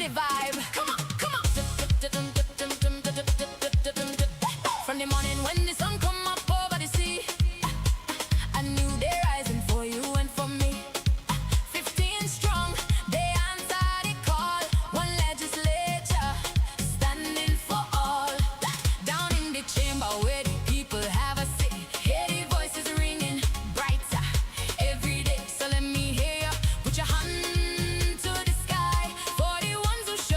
the vibe. Come on, come on. From the morning when the sun come up over the sea, a new day rising for you and for me. 15 strong, they answer the call. One legislature standing for all. Down in the chamber where the people have a say, hear the voices ringing brighter every day. So let me hear you put your hand to the sky for the ones who show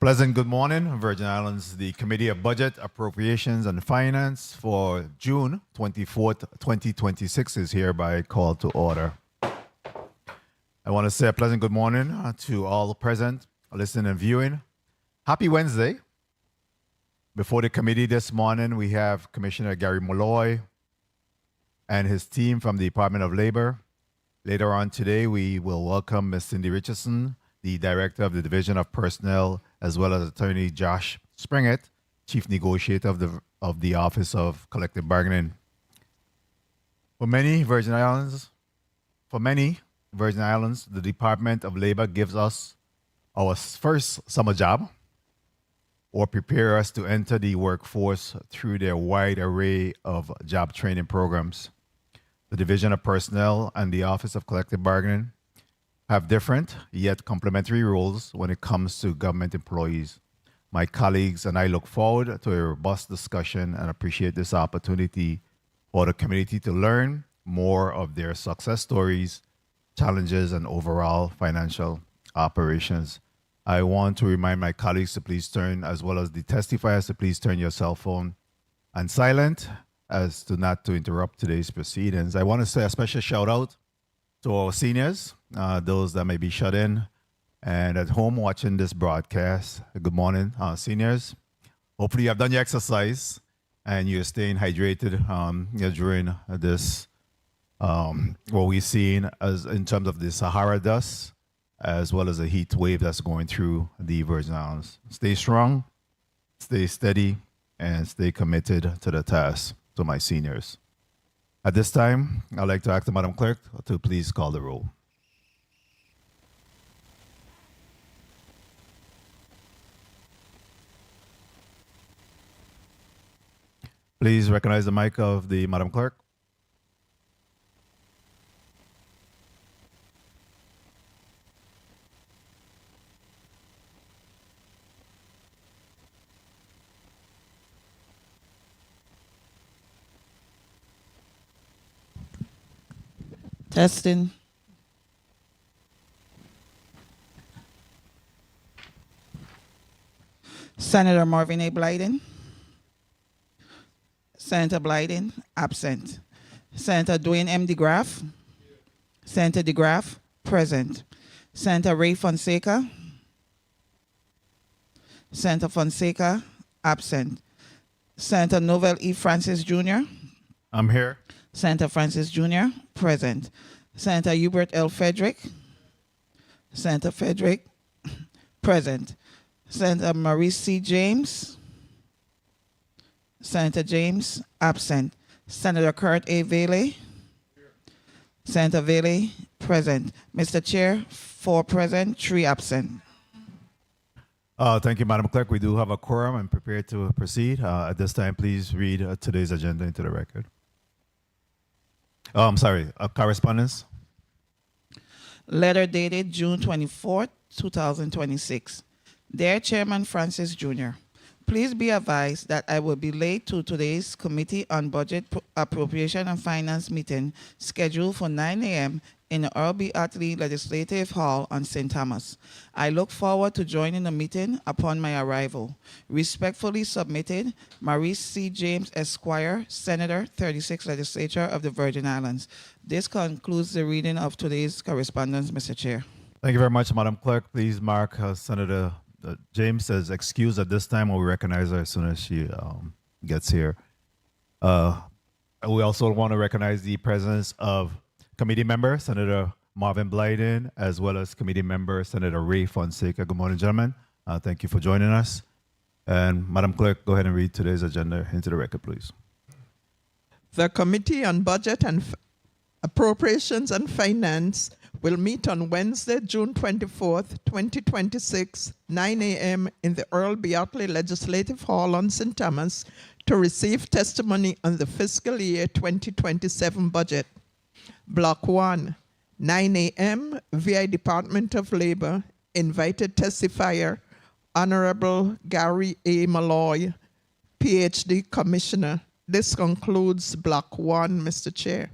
Pleasant good morning, Virgin Islands. The Committee of Budget, Appropriations and Finance for June 24th, 2026 is hereby called to order. I want to say a pleasant good morning to all present, listening and viewing. Happy Wednesday. Before the committee this morning, we have Commissioner Gary Molloy and his team from the Department of Labor. Later on today, we will welcome Ms. Cindy Richardson, the Director of the Division of Personnel, as well as Attorney Josh Springette, Chief Negotiator of the Office of Collective Bargaining. For many Virgin Islands, the Department of Labor gives us our first summer job or prepare us to enter the workforce through their wide array of job training programs. The Division of Personnel and the Office of Collective Bargaining have different yet complementary roles when it comes to government employees. My colleagues and I look forward to a robust discussion and appreciate this opportunity for the community to learn more of their success stories, challenges, and overall financial operations. I want to remind my colleagues to please turn, as well as the testifiers, to please turn your cell phone on silent as to not to interrupt today's proceedings. I want to say a special shout out to our seniors, those that may be shut in and at home watching this broadcast. Good morning, seniors. Hopefully you have done your exercise and you're staying hydrated during this, what we've seen as in terms of the Sahara dust, as well as the heat wave that's going through the Virgin Islands. Stay strong, stay steady, and stay committed to the task. To my seniors. At this time, I'd like to ask the Madam Clerk to please call the roll. Please recognize the mic of the Madam Clerk. Testing. Senator Marvin A. Blyden. Senator Blyden, absent. Senator Dwayne M. DeGraff. Senator DeGraff, present. Senator Ray Fonseca. Senator Fonseca, absent. Senator Novell E. Francis Jr. I'm here. Senator Francis Jr., present. Senator Hubert L. Frederick. Senator Frederick, present. Senator Maurice C. James. Senator James, absent. Senator Kurt A. Vele. Senator Vele, present. Mr. Chair, 4 present, 3 absent. Thank you, Madam Clerk. We do have a quorum and prepared to proceed. At this time, please read today's agenda into the record. Correspondence. Letter dated June 24th, 2026. Dear Chairman Francis Jr., please be advised that I will be late to today's Committee on Budget, Appropriation and Finance meeting scheduled for 9 a.m. in the Earle B. Ottley Legislative Hall on St. Thomas. I look forward to joining the meeting upon my arrival. Respectfully submitted, Maurice C. James, Esquire, Senator, 36th Legislature of the Virgin Islands. This concludes the reading of today's correspondence, Mr. Chair. Thank you very much, Madam Clerk. Please mark Senator James as excused at this time, or we recognize her as soon as she gets here. We also want to recognize the presence of committee member Senator Marvin Blyden, as well as committee member Senator Ray Fonseca. Good morning, gentlemen. Thank you for joining us. And Madam Clerk, go ahead and read today's agenda into the record, please. The Committee on Budget and Appropriations and Finance will meet on Wednesday, June 24th, 2026, 9 a.m. in the Earle B. Ottley Legislative Hall on St. Thomas to receive testimony on the Fiscal Year 2027 budget. Block 1, 9 a.m. via Department of Labor, invited testifier, Honorable Gary A. Molloy, PhD Commissioner. This concludes Block 1, Mr. Chair.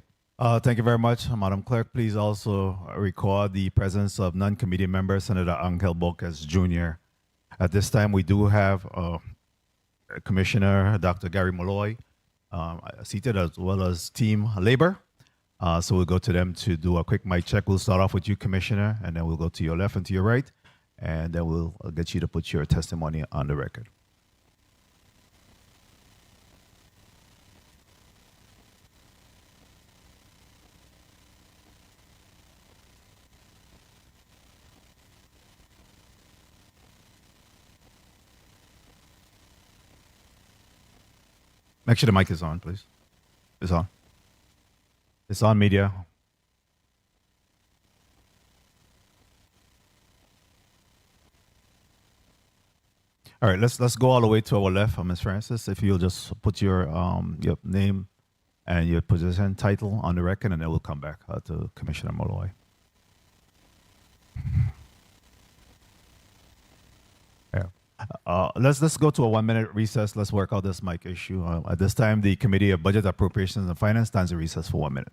Thank you very much, Madam Clerk. Please also record the presence of non-committee member Senator Angel Bocas Jr. At this time, we do have Commissioner Dr. Gary Molloy seated, as well as Team Labor. So we'll go to them to do a quick mic check. We'll start off with you, Commissioner, and then we'll go to your left and to your right, and then we'll get you to put your testimony on the record. Make sure the mic is on, please. It's on. It's on, media. All right, let's go all the way to our left, Ms. Francis. If you'll just put your name and your position title on the record, and then we'll come back to Commissioner Molloy. Yeah. Let's go to a 1-minute recess. Let's work out this mic issue. At this time, the Committee of Budget, Appropriations and Finance stands in recess for 1 minute.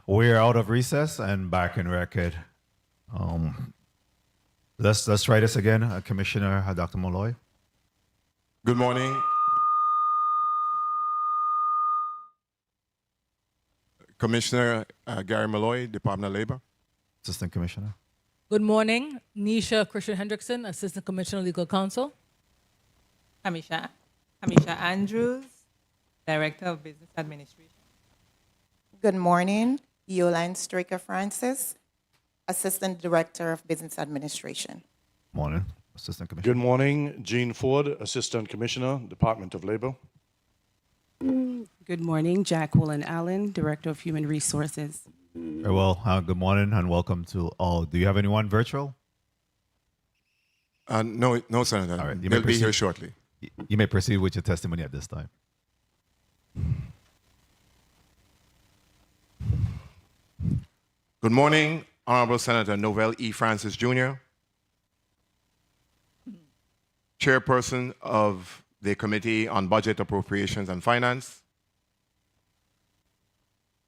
We're out of recess and back in record. Let's try this again. Commissioner Dr. Molloy. Good morning. Commissioner Gary Molloy, Department of Labor. Assistant Commissioner. Good morning. Nisha Christian Hendrickson, Assistant Commissioner Legal Counsel. Kamisha Andrews, Director of Business Administration. Good morning. Yolande Straker Francis, Assistant Director of Business Administration. Morning. Assistant Commissioner. Good morning. Gene Ford, Assistant Commissioner, Department of Labor. Good morning. Jacqueline Allen, Director of Human Resources. Very well. Good morning and welcome to all. Do you have anyone virtual? No, Senator. All right. They'll be here shortly. You may proceed with your testimony at this time. Good morning, Honorable Senator Novell E. Francis Jr., Chairperson of the Committee on Budget, Appropriations and Finance,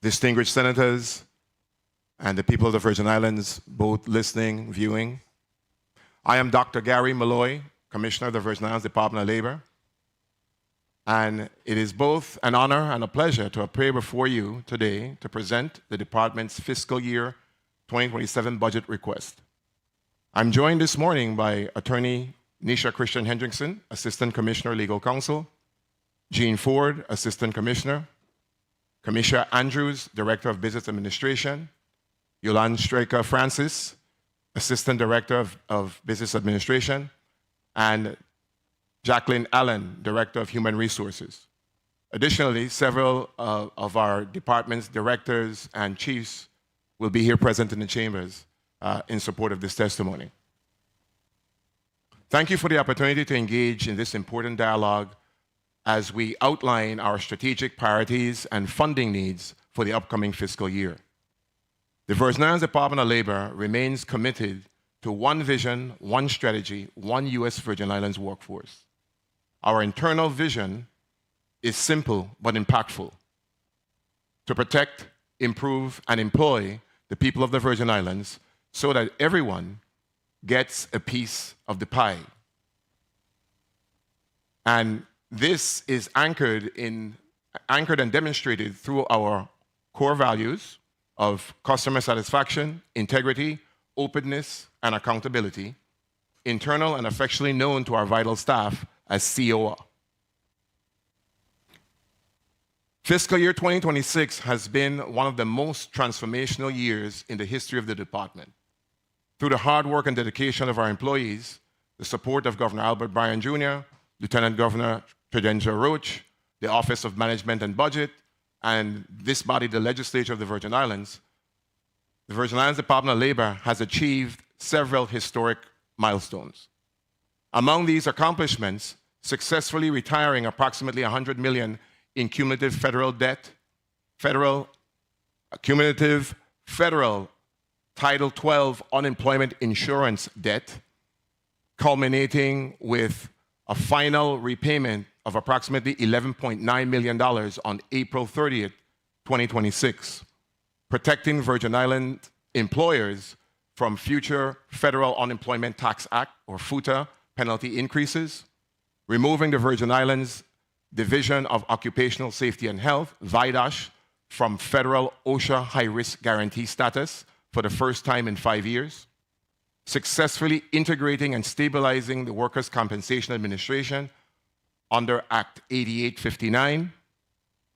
distinguished senators, and the people of the Virgin Islands, both listening, viewing. I am Dr. Gary Molloy, Commissioner of the Virgin Islands Department of Labor, and it is both an honor and a pleasure to appear before you today to present the department's fiscal year 2027 budget request. I'm joined this morning by Attorney Nisha Christian Hendrickson, Assistant Commissioner Legal Counsel, Gene Ford, Assistant Commissioner, Kamisha Andrews, Director of Business Administration, Yolande Straker Francis, Assistant Director of Business Administration, and Jacqueline Allen, Director of Human Resources. Additionally, several of our department's directors and chiefs will be here present in the chambers in support of this testimony. Thank you for the opportunity to engage in this important dialogue as we outline our strategic priorities and funding needs for the upcoming fiscal year. The Virgin Islands Department of Labor remains committed to one vision, one strategy, one U.S. Virgin Islands workforce. Our internal vision is simple but impactful: to protect, improve, and employ the people of the Virgin Islands so that everyone gets a piece of the pie. And this is anchored and demonstrated through our core values of customer satisfaction, integrity, openness, and accountability, internal and affectionately known to our vital staff as COA. Fiscal year 2026 has been one of the most transformational years in the history of the department. Through the hard work and dedication of our employees, the support of Governor Albert Bryan Jr., Lieutenant Governor Tridentia Roach, the Office of Management and Budget, and this body, the Legislature of the Virgin Islands, the Virgin Islands Department of Labor has achieved several historic milestones. Among these accomplishments, successfully retiring approximately $100 million in cumulative federal debt, cumulative federal Title 12 unemployment insurance debt, culminating with a final repayment of approximately $11.9 million on April 30th, 2026, protecting Virgin Island employers from future Federal Unemployment Tax Act, or FUTA, penalty increases, removing the Virgin Islands Division of Occupational Safety and Health, VIDOSH, from federal OSHA high-risk guarantee status for the first time in 5 years, successfully integrating and stabilizing the Workers' Compensation Administration under Act 8859,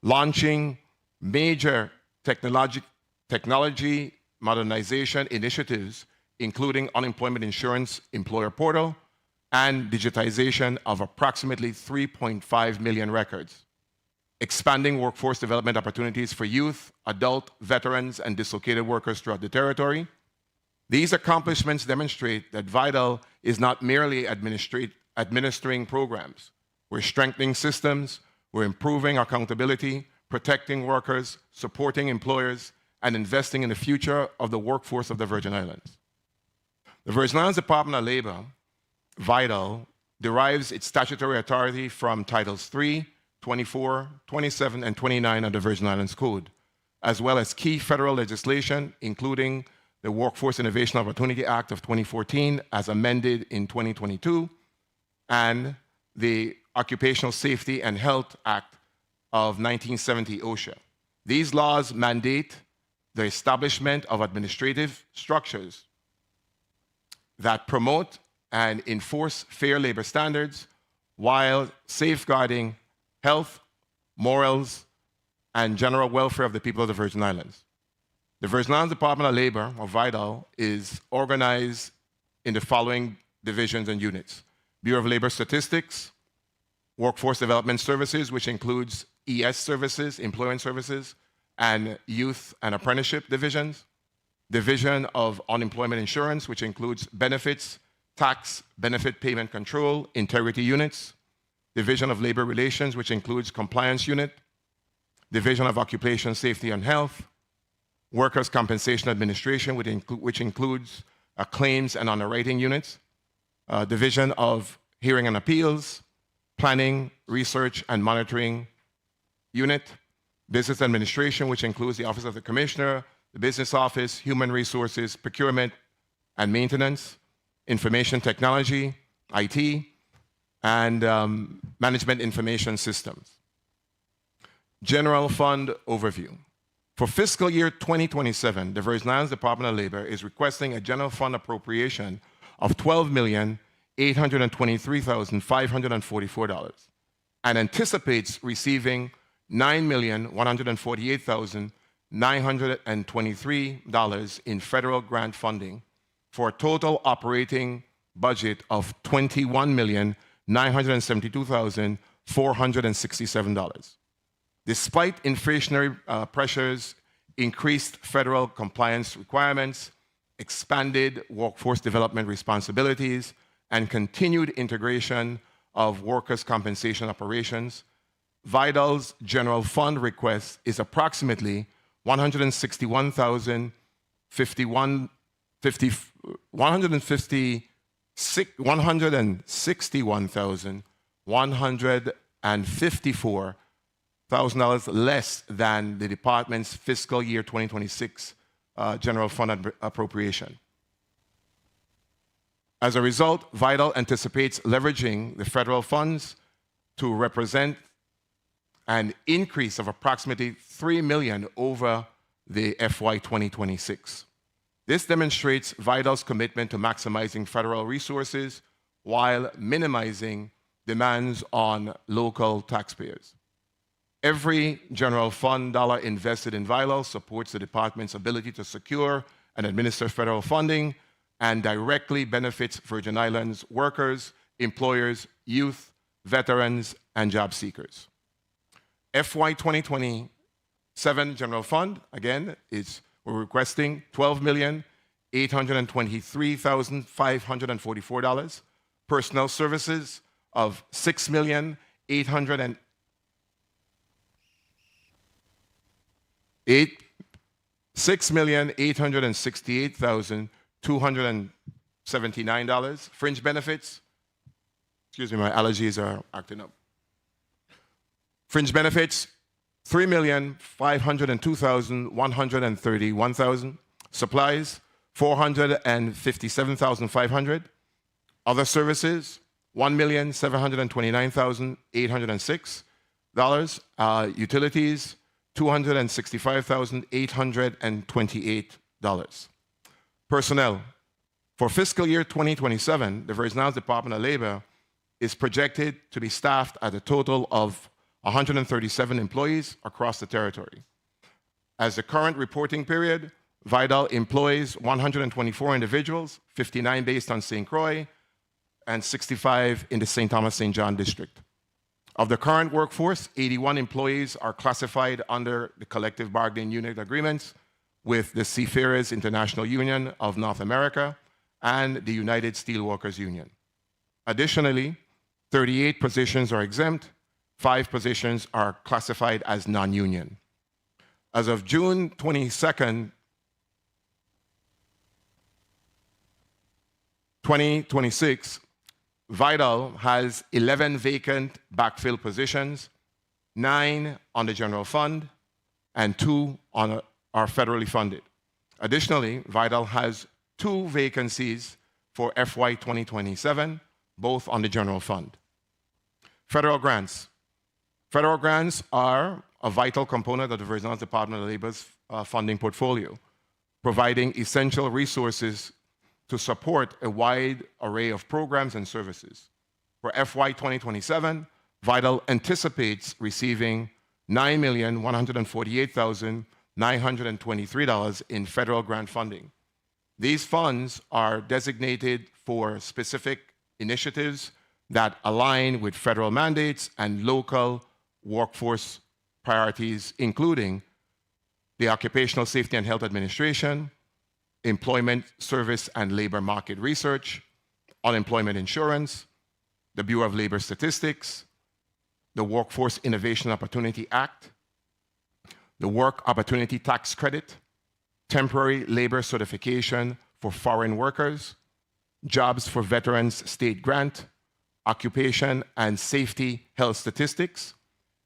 launching major technology modernization initiatives, including unemployment insurance employer portal, and digitization of approximately 3.5 million records, expanding workforce development opportunities for youth, adult, veterans, and dislocated workers throughout the territory. These accomplishments demonstrate that VITAL is not merely administering programs. We're strengthening systems, we're improving accountability, protecting workers, supporting employers, and investing in the future of the workforce of the Virgin Islands. The Virgin Islands Department of Labor, VITAL, derives its statutory authority from Titles 3, 24, 27, and 29 of the Virgin Islands Code, as well as key federal legislation, including the Workforce Innovation Opportunity Act of 2014 as amended in 2022, and the Occupational Safety and Health Act of 1970, OSHA. These laws mandate the establishment of administrative structures that promote and enforce fair labor standards while safeguarding health, morals, and general welfare of the people of the Virgin Islands. The Virgin Islands Department of Labor, or VIDAL, is organized in the following divisions and units: Bureau of Labor Statistics, Workforce Development Services, which includes ES services, employment services, and youth and apprenticeship divisions, Division of Unemployment Insurance, which includes benefits, tax, benefit payment control, integrity units, Division of Labor Relations, which includes compliance unit, Division of Occupation Safety and Health, Workers' Compensation Administration, which includes claims and underwriting units, Division of Hearing and Appeals, Planning, Research, and Monitoring Unit, Business Administration, which includes the Office of the Commissioner, the Business Office, Human Resources, Procurement and Maintenance, Information Technology, IT, and Management Information Systems. General Fund Overview. For fiscal year 2027, the Virgin Islands Department of Labor is requesting a general fund appropriation of $12,823,544 and anticipates receiving $9,148,923 in federal grant funding for a total operating budget of $21,972,467. Despite inflationary pressures, increased federal compliance requirements, expanded workforce development responsibilities, and continued integration of workers' compensation operations, VIDAL's general fund request is approximately $161,000 less than the department's fiscal year 2026 general fund appropriation. As a result, VIDAL anticipates leveraging the federal funds to represent an increase of approximately $3 million over the FY 2026. This demonstrates VIDAL's commitment to maximizing federal resources while minimizing demands on local taxpayers. Every general fund dollar invested in VIDAL supports the department's ability to secure and administer federal funding and directly benefits Virgin Islands workers, employers, youth, veterans, and job seekers. FY 2027 general fund, again, we're requesting $12,823,544. Personnel services of $6,868,279. Fringe benefits, excuse me, my allergies are acting up. Fringe benefits, $3,502,131. Supplies, $457,500. Other services, $1,729,806. Utilities, $265,828. Personnel. For fiscal year 2027, the Virgin Islands Department of Labor is projected to be staffed at a total of 137 employees across the territory. As the current reporting period, VIDAL employs 124 individuals, 59 based on St. Croix, and 65 in the St. Thomas St. John district. Of the current workforce, 81 employees are classified under the collective bargaining unit agreements with the Seafarers International Union of North America and the United Steelworkers Union. Additionally, 38 positions are exempt, 5 positions are classified as non-union. As of June 22nd, 2026, VIDAL has 11 vacant backfill positions, 9 on the general fund, and 2 are federally funded. Additionally, VITAL has 2 vacancies for FY 2027, both on the general fund. Federal grants. Federal grants are a vital component of the Virgin Islands Department of Labor's funding portfolio, providing essential resources to support a wide array of programs and services. For FY 2027, VITAL anticipates receiving $9,148,923 in federal grant funding. These funds are designated for specific initiatives that align with federal mandates and local workforce priorities, including the Occupational Safety and Health Administration, Employment Service and Labor Market Research, Unemployment Insurance, the Bureau of Labor Statistics, the Workforce Innovation Opportunity Act, the Work Opportunity Tax Credit, Temporary Labor Certification for Foreign Workers, Jobs for Veterans State Grant, Occupation and Safety Health Statistics.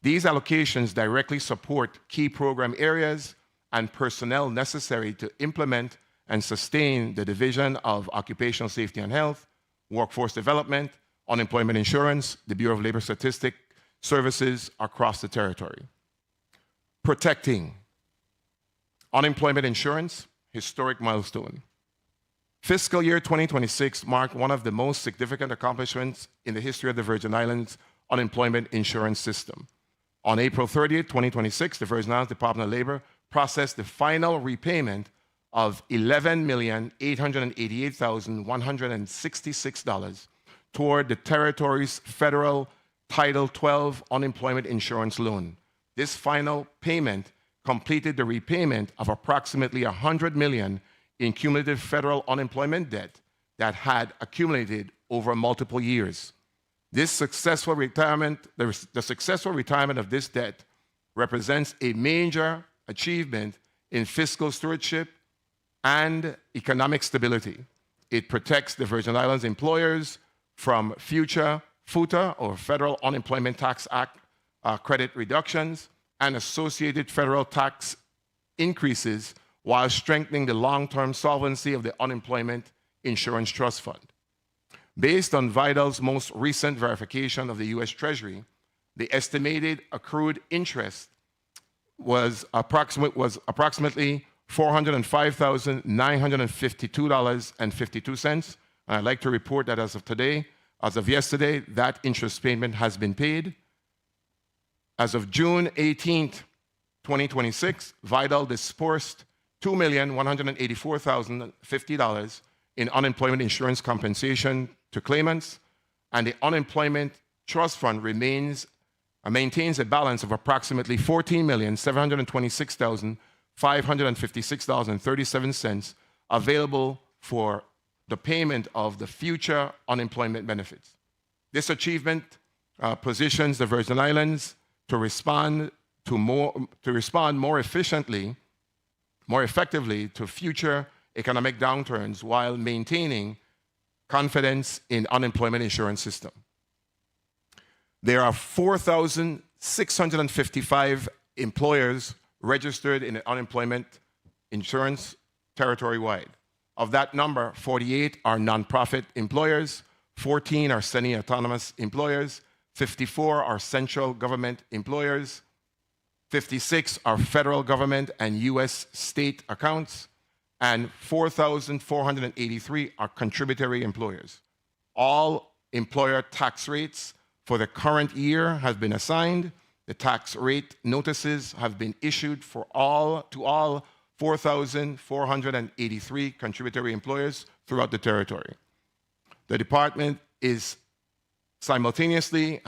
These allocations directly support key program areas and personnel necessary to implement and sustain the Division of Occupational Safety and Health, Workforce Development, Unemployment Insurance, the Bureau of Labor Statistics services across the territory. Protecting unemployment insurance, historic milestone. Fiscal year 2026 marked one of the most significant accomplishments in the history of the Virgin Islands unemployment insurance system. On April 30th, 2026, the Virgin Islands Department of Labor processed the final repayment of $11,888,166 toward the territory's federal Title 12 unemployment insurance loan. This final payment completed the repayment of approximately $100 million in cumulative federal unemployment debt that had accumulated over multiple years. This successful retirement, the successful retirement of this debt represents a major achievement in fiscal stewardship and economic stability. It protects the Virgin Islands employers from future FUTA, or Federal Unemployment Tax Act, credit reductions and associated federal tax increases, while strengthening the long-term solvency of the Unemployment Insurance Trust Fund. Based on VITAL's most recent verification of the U.S. Treasury, the estimated accrued interest was approximately $405,952.52. And I'd like to report that as of yesterday, that interest payment has been paid. As of June 18th, 2026, VITAL disbursed $2,184,050 in unemployment insurance compensation to claimants, and the Unemployment Trust Fund maintains a balance of approximately $14,726,556.37 available for the payment of the future unemployment benefits. This achievement positions the Virgin Islands to respond more effectively to future economic downturns while maintaining confidence in unemployment insurance system. There are 4,655 employers registered in unemployment insurance territory-wide. Of that number, 48 are nonprofit employers, 14 are semi-autonomous employers, 54 are central government employers, 56 are federal government and U.S. state accounts, and 4,483 are contributory employers. All employer tax rates for the current year have been assigned. The tax rate notices have been issued to all 4,483 contributory employers throughout the territory. The department has simultaneously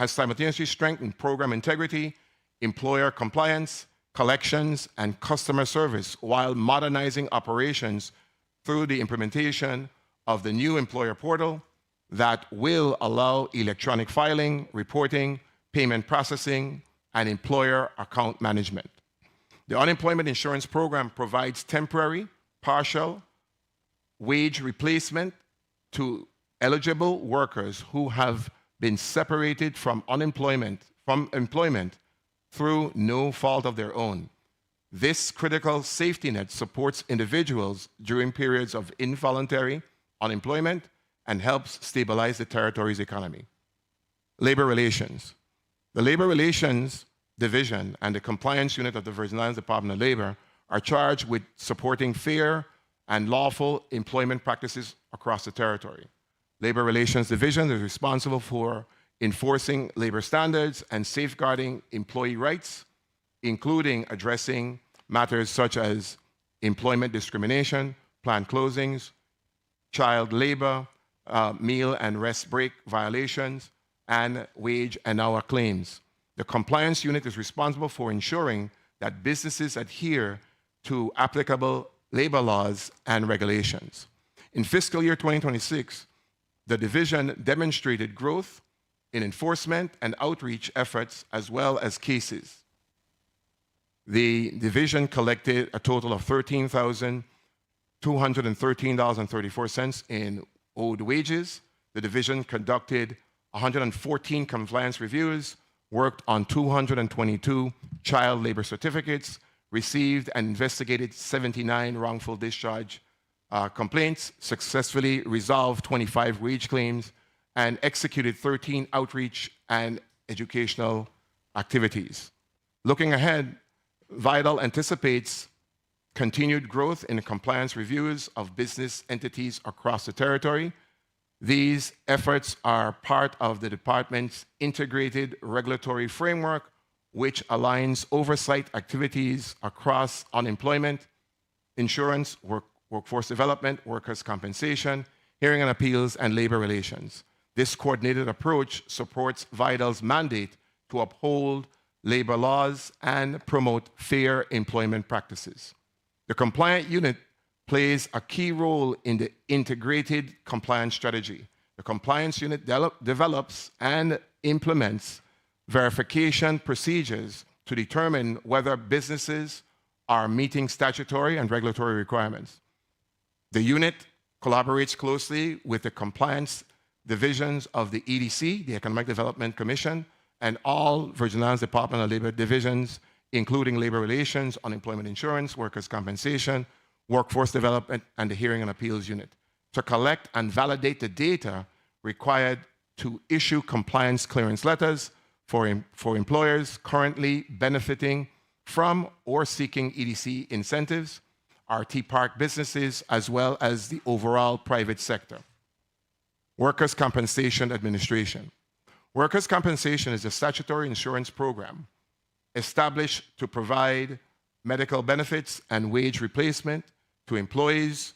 strengthened program integrity, employer compliance, collections, and customer service while modernizing operations through the implementation of the new employer portal that will allow electronic filing, reporting, payment processing, and employer account management. The unemployment insurance program provides temporary, partial wage replacement to eligible workers who have been separated from employment through no fault of their own. This critical safety net supports individuals during periods of involuntary unemployment and helps stabilize the territory's economy. Labor relations. The Labor Relations Division and the Compliance Unit of the Virgin Islands Department of Labor are charged with supporting fair and lawful employment practices across the territory. Labor Relations Division is responsible for enforcing labor standards and safeguarding employee rights, including addressing matters such as employment discrimination, planned closings, child labor, meal and rest break violations, and wage and hour claims. The Compliance Unit is responsible for ensuring that businesses adhere to applicable labor laws and regulations. In fiscal year 2026, the division demonstrated growth in enforcement and outreach efforts as well as cases. The division collected a total of $13,213.34 in owed wages. The division conducted 114 compliance reviews, worked on 222 child labor certificates, received and investigated 79 wrongful discharge complaints, successfully resolved 25 wage claims, and executed 13 outreach and educational activities. Looking ahead, VITAL anticipates continued growth in compliance reviews of business entities across the territory. These efforts are part of the department's integrated regulatory framework, which aligns oversight activities across unemployment, insurance, workforce development, workers' compensation, hearing and appeals, and labor relations. This coordinated approach supports VITAL's mandate to uphold labor laws and promote fair employment practices. The compliant unit plays a key role in the integrated compliance strategy. The compliance unit develops and implements verification procedures to determine whether businesses are meeting statutory and regulatory requirements. The unit collaborates closely with the compliance divisions of the EDC, the Economic Development Commission, and all Virgin Islands Department of Labor divisions, including labor relations, unemployment insurance, workers' compensation, workforce development, and the hearing and appeals unit, to collect and validate the data required to issue compliance clearance letters for employers currently benefiting from or seeking EDC incentives, RT Park businesses, as well as the overall private sector. Workers' Compensation Administration. Workers' compensation is a statutory insurance program established to provide medical benefits and wage replacement to employees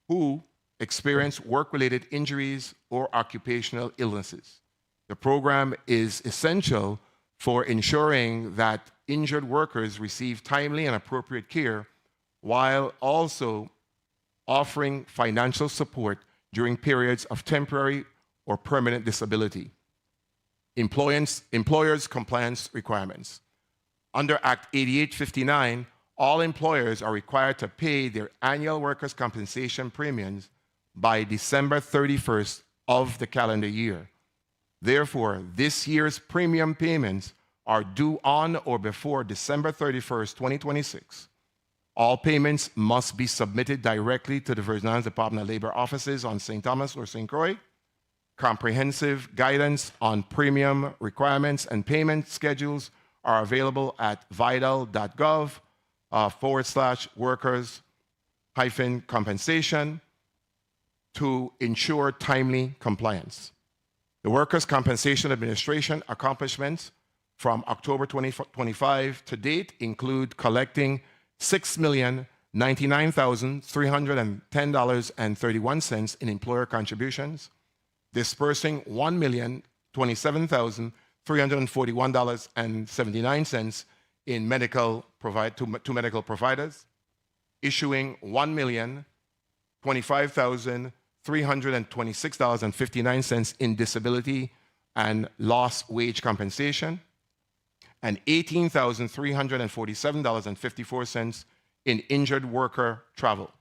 who experience work-related injuries or occupational illnesses. The program is essential for ensuring that injured workers receive timely and appropriate care while also offering financial support during periods of temporary or permanent disability. Employers' compliance requirements. Under Act 8859, all employers are required to pay their annual workers' compensation premiums by December 31st of the calendar year. Therefore, this year's premium payments are due on or before December 31st, 2026. All payments must be submitted directly to the Virgin Islands Department of Labor offices on St. Thomas or St. Croix. Comprehensive guidance on premium requirements and payment schedules are available at vital.gov/workers-compensation to ensure timely compliance. The Workers' Compensation Administration accomplishments from October 2025 to date include collecting $6,099,310.31 in employer contributions, dispersing $1,027,341.79 in to medical providers, issuing $1,025,326.59 in disability and loss wage compensation, and $18,347.54 in injured worker travel.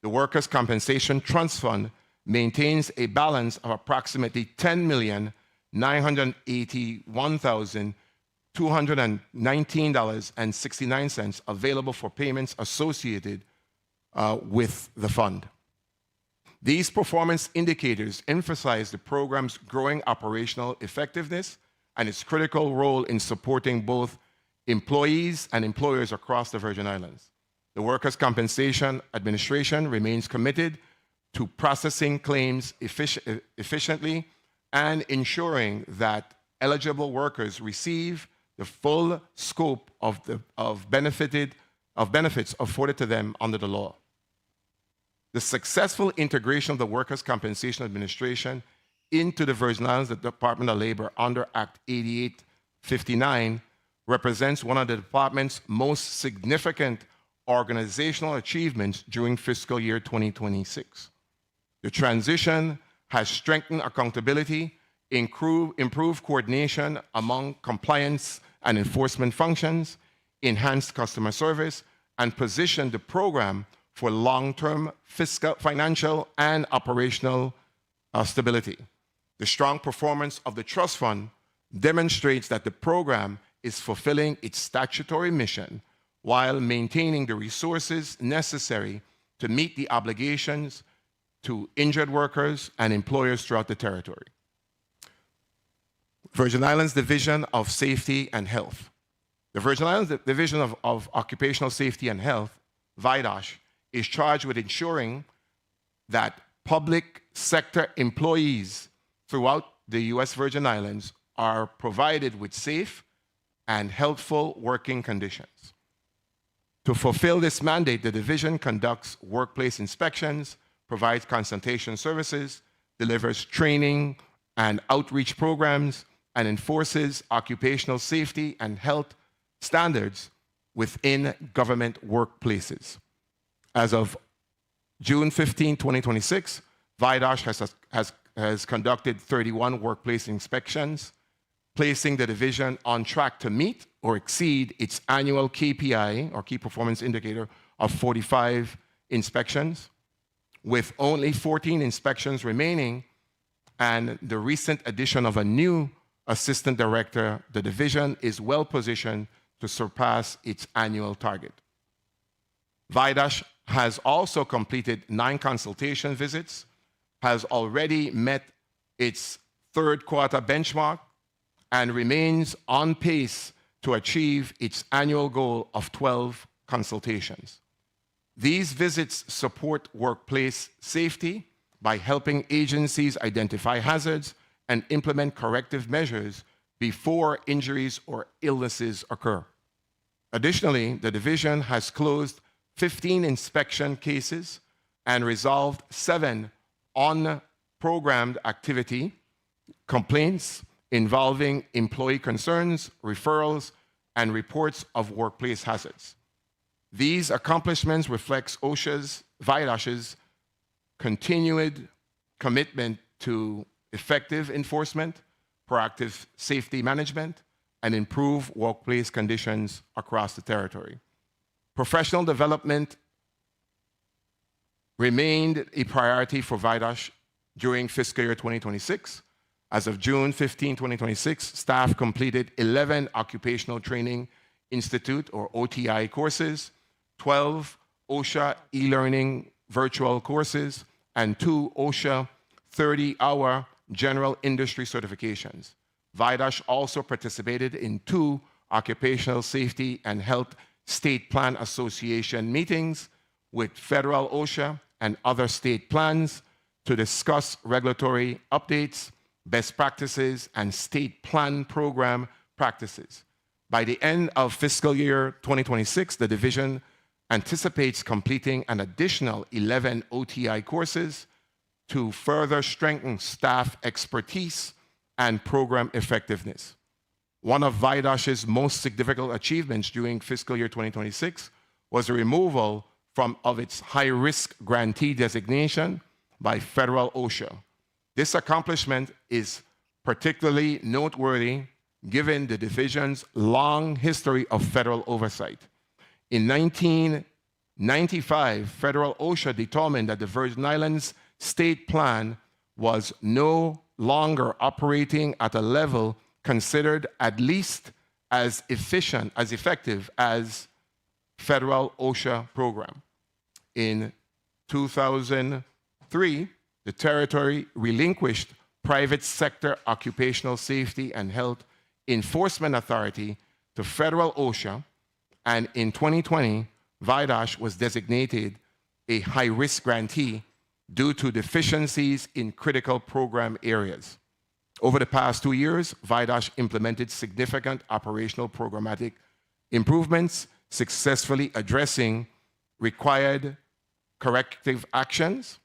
The Workers' Compensation Trust Fund maintains a balance of approximately $10,981,000 $219.69 available for payments associated with the fund. These performance indicators emphasize the program's growing operational effectiveness and its critical role in supporting both employees and employers across the Virgin Islands. The Workers' Compensation Administration remains committed to processing claims efficiently and ensuring that eligible workers receive the full scope of benefits afforded to them under the law. The successful integration of the Workers' Compensation Administration into the Virgin Islands Department of Labor under Act 8859 represents one of the department's most significant organizational achievements during fiscal year 2026. The transition has strengthened accountability, improved coordination among compliance and enforcement functions, enhanced customer service, and positioned the program for long-term fiscal, financial, and operational stability. The strong performance of the trust fund demonstrates that the program is fulfilling its statutory mission while maintaining the resources necessary to meet the obligations to injured workers and employers throughout the territory. Virgin Islands Division of Safety and Health. The Virgin Islands Division of Occupational Safety and Health, VIDOSH, is charged with ensuring that public sector employees throughout the U.S. Virgin Islands are provided with safe and healthful working conditions. To fulfill this mandate, the division conducts workplace inspections, provides consultation services, delivers training and outreach programs, and enforces occupational safety and health standards within government workplaces. As of June 15, 2026, VIDOSH has conducted 31 workplace inspections, placing the division on track to meet or exceed its annual KPI, or key performance indicator, of 45 inspections. With only 14 inspections remaining and the recent addition of a new assistant director, the division is well positioned to surpass its annual target. VIDOSH has also completed 9 consultation visits, has already met its third quarter benchmark, and remains on pace to achieve its annual goal of 12 consultations. These visits support workplace safety by helping agencies identify hazards and implement corrective measures before injuries or illnesses occur. Additionally, the division has closed 15 inspection cases and resolved 7 unprogrammed activity complaints involving employee concerns, referrals, and reports of workplace hazards. These accomplishments reflect VIDOSH's continued commitment to effective enforcement, proactive safety management, and improved workplace conditions across the territory. Professional development remained a priority for VIDOSH during fiscal year 2026. As of June 15, 2026, staff completed 11 Occupational Training Institute, or OTI, courses, 12 OSHA e-learning virtual courses, and 2 OSHA 30-hour general industry certifications. VIDOSH also participated in 2 Occupational Safety and Health State Plan Association meetings with federal OSHA and other state plans to discuss regulatory updates, best practices, and state plan program practices. By the end of fiscal year 2026, the division anticipates completing an additional 11 OTI courses to further strengthen staff expertise and program effectiveness. One of VIDOSH's most significant achievements during fiscal year 2026 was the removal of its high-risk grantee designation by federal OSHA. This accomplishment is particularly noteworthy given the division's long history of federal oversight. In 1995, federal OSHA determined that the Virgin Islands state plan was no longer operating at a level considered at least as efficient, as effective as federal OSHA program. In 2003, the territory relinquished private sector occupational safety and health enforcement authority to federal OSHA, and in 2020, VIDOSH was designated a high-risk grantee due to deficiencies in critical program areas. Over the past 2 years, VIDOSH implemented significant operational programmatic improvements, successfully addressing required corrective actions.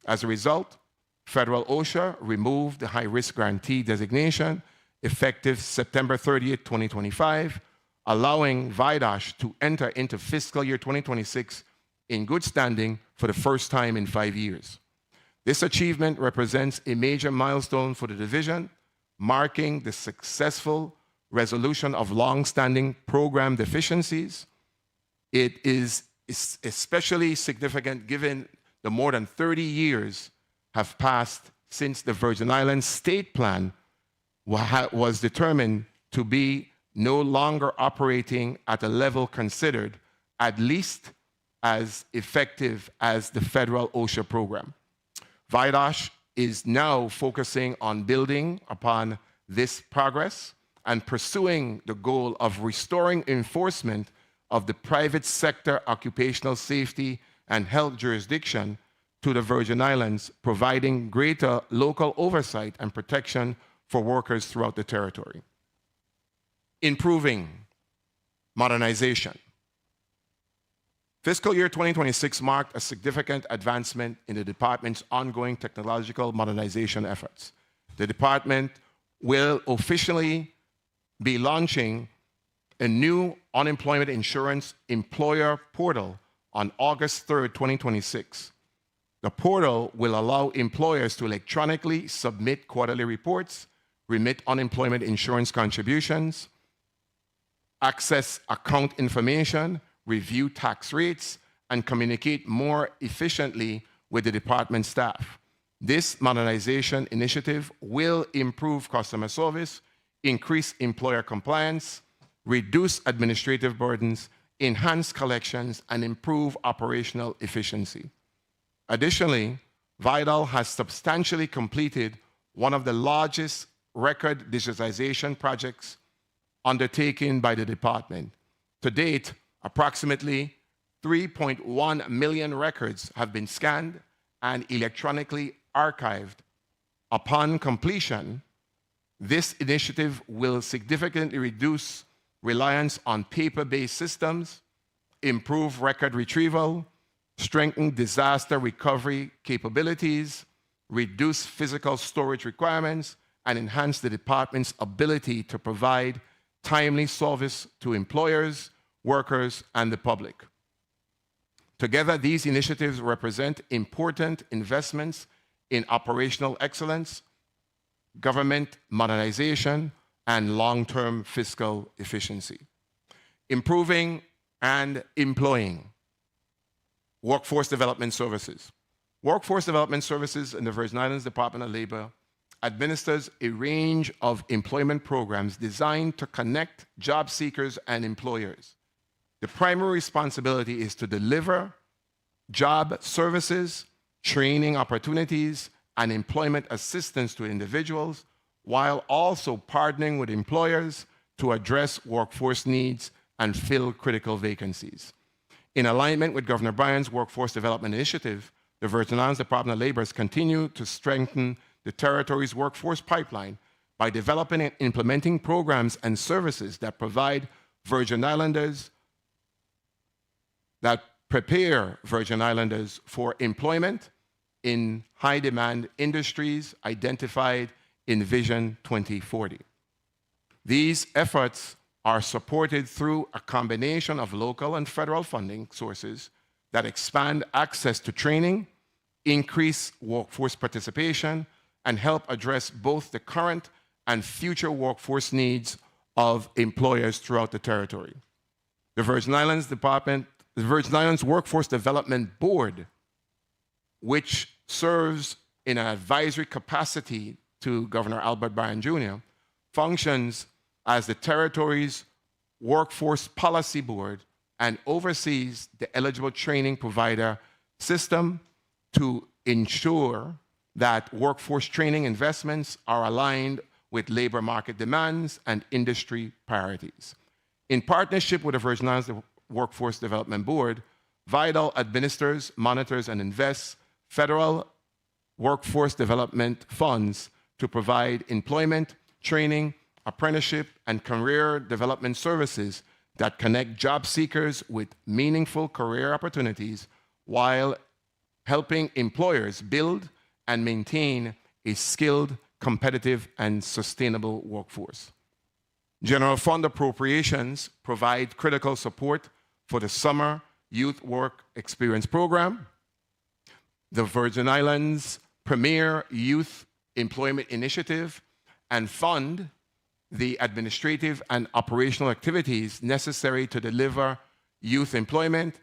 As a result, federal OSHA removed the high-risk grantee designation effective September 30th, 2025, allowing VIDOSH to enter into fiscal year 2026 in good standing for the first time in 5 years. This achievement represents a major milestone for the division, marking the successful resolution of long-standing program deficiencies. It is especially significant given the more than 30 years have passed since the Virgin Islands State Plan was determined to be no longer operating at a level considered at least as effective as the federal OSHA program. VIDOSH is now focusing on building upon this progress and pursuing the goal of restoring enforcement of the private sector occupational safety and health jurisdiction to the Virgin Islands, providing greater local oversight and protection for workers throughout the territory. Improving modernization. Fiscal year 2026 marked a significant advancement in the department's ongoing technological modernization efforts. The department will officially be launching a new unemployment insurance employer portal on August 3rd, 2026. The portal will allow employers to electronically submit quarterly reports, remit unemployment insurance contributions, access account information, review tax rates, and communicate more efficiently with the department staff. This modernization initiative will improve customer service, increase employer compliance, reduce administrative burdens, enhance collections, and improve operational efficiency. Additionally, VIDAL has substantially completed one of the largest record digitization projects undertaken by the department. To date, approximately 3.1 million records have been scanned and electronically archived. Upon completion, this initiative will significantly reduce reliance on paper-based systems, improve record retrieval, strengthen disaster recovery capabilities, reduce physical storage requirements, and enhance the department's ability to provide timely service to employers, workers, and the public. Together, these initiatives represent important investments in operational excellence, government modernization, and long-term fiscal efficiency. Improving and employing. Workforce Development Services. Workforce Development Services in the Virgin Islands Department of Labor administers a range of employment programs designed to connect job seekers and employers. The primary responsibility is to deliver job services, training opportunities, and employment assistance to individuals, while also partnering with employers to address workforce needs and fill critical vacancies. In alignment with Governor Bryan's Workforce Development Initiative, the Virgin Islands Department of Labor has continued to strengthen the territory's workforce pipeline by developing and implementing programs and services that provide Virgin Islanders, that prepare Virgin Islanders for employment in high-demand industries identified in Vision 2040. These efforts are supported through a combination of local and federal funding sources that expand access to training, increase workforce participation, and help address both the current and future workforce needs of employers throughout the territory. The Virgin Islands Workforce Development Board, which serves in an advisory capacity to Governor Albert Bryan Jr., functions as the territory's Workforce Policy Board and oversees the eligible training provider system to ensure that workforce training investments are aligned with labor market demands and industry priorities. In partnership with the Virgin Islands Workforce Development Board, VIDAL administers, monitors, and invests federal workforce development funds to provide employment, training, apprenticeship, and career development services that connect job seekers with meaningful career opportunities while helping employers build and maintain a skilled, competitive, and sustainable workforce. General fund appropriations provide critical support for the Summer Youth Work Experience Program, the Virgin Islands' premier youth employment initiative, and fund the administrative and operational activities necessary to deliver youth employment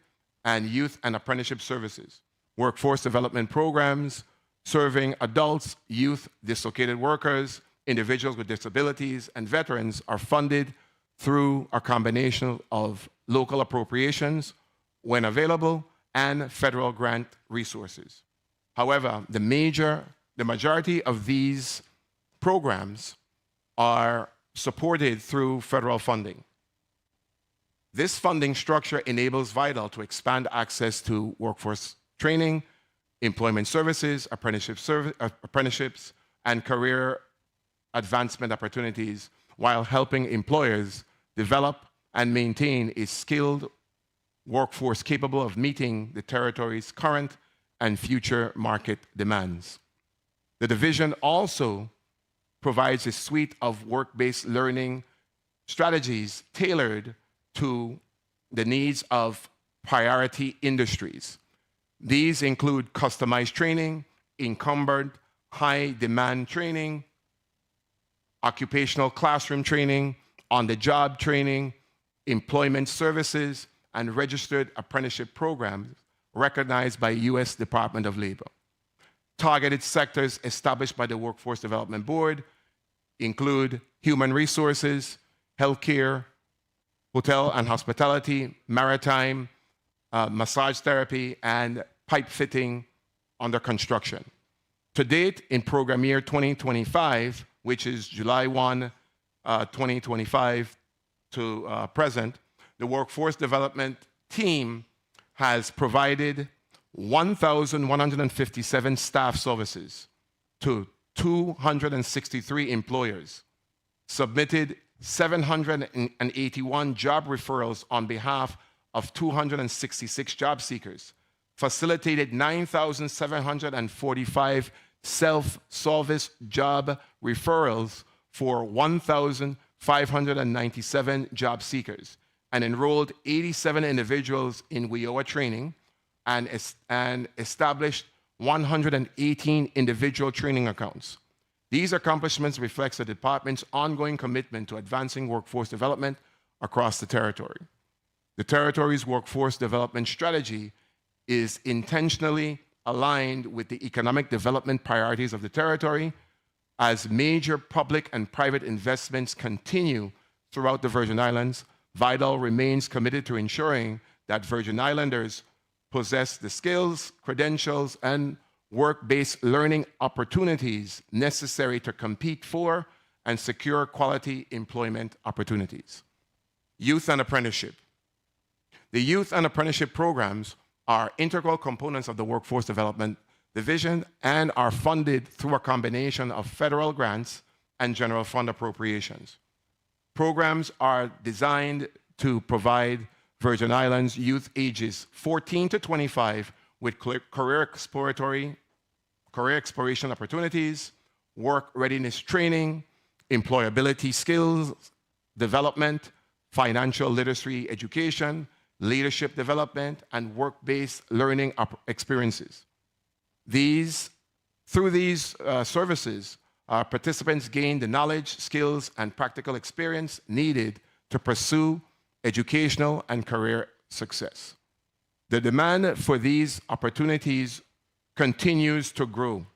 and youth and apprenticeship services. Workforce development programs serving adults, youth, dislocated workers, individuals with disabilities, and veterans are funded through a combination of local appropriations, when available, and federal grant resources. However, the majority of these programs are supported through federal funding. This funding structure enables VIDAL to expand access to workforce training, employment services, apprenticeships, and career advancement opportunities while helping employers develop and maintain a skilled workforce capable of meeting the territory's current and future market demands. The division also provides a suite of work-based learning strategies tailored to the needs of priority industries. These include customized training, encumbered high-demand training, occupational classroom training, on-the-job training, employment services, and registered apprenticeship programs recognized by U.S. Department of Labor. Targeted sectors established by the Workforce Development Board include human resources, healthcare, hotel and hospitality, maritime, massage therapy, and pipe fitting under construction. To date, in program year 2025, which is July 1, 2025 to present, the Workforce Development Team has provided 1,157 staff services to 263 employers, submitted 781 job referrals on behalf of 266 job seekers, facilitated 9,745 self-service job referrals for 1,597 job seekers, and enrolled 87 individuals in WIOA training and established 118 individual training accounts. These accomplishments reflect the department's ongoing commitment to advancing workforce development across the territory. The territory's workforce development strategy is intentionally aligned with the economic development priorities of the territory as major public and private investments continue throughout the Virgin Islands. VIDAL remains committed to ensuring that Virgin Islanders possess the skills, credentials, and work-based learning opportunities necessary to compete for and secure quality employment opportunities. Youth and apprenticeship. The youth and apprenticeship programs are integral components of the Workforce Development Division and are funded through a combination of federal grants and general fund appropriations. Programs are designed to provide Virgin Islands youth ages 14 to 25 with career exploration opportunities, work readiness training, employability skills development, financial literacy education, leadership development, and work-based learning experiences. Through these services, participants gain the knowledge, skills, and practical experience needed to pursue educational and career success. The demand for these opportunities continues to grow.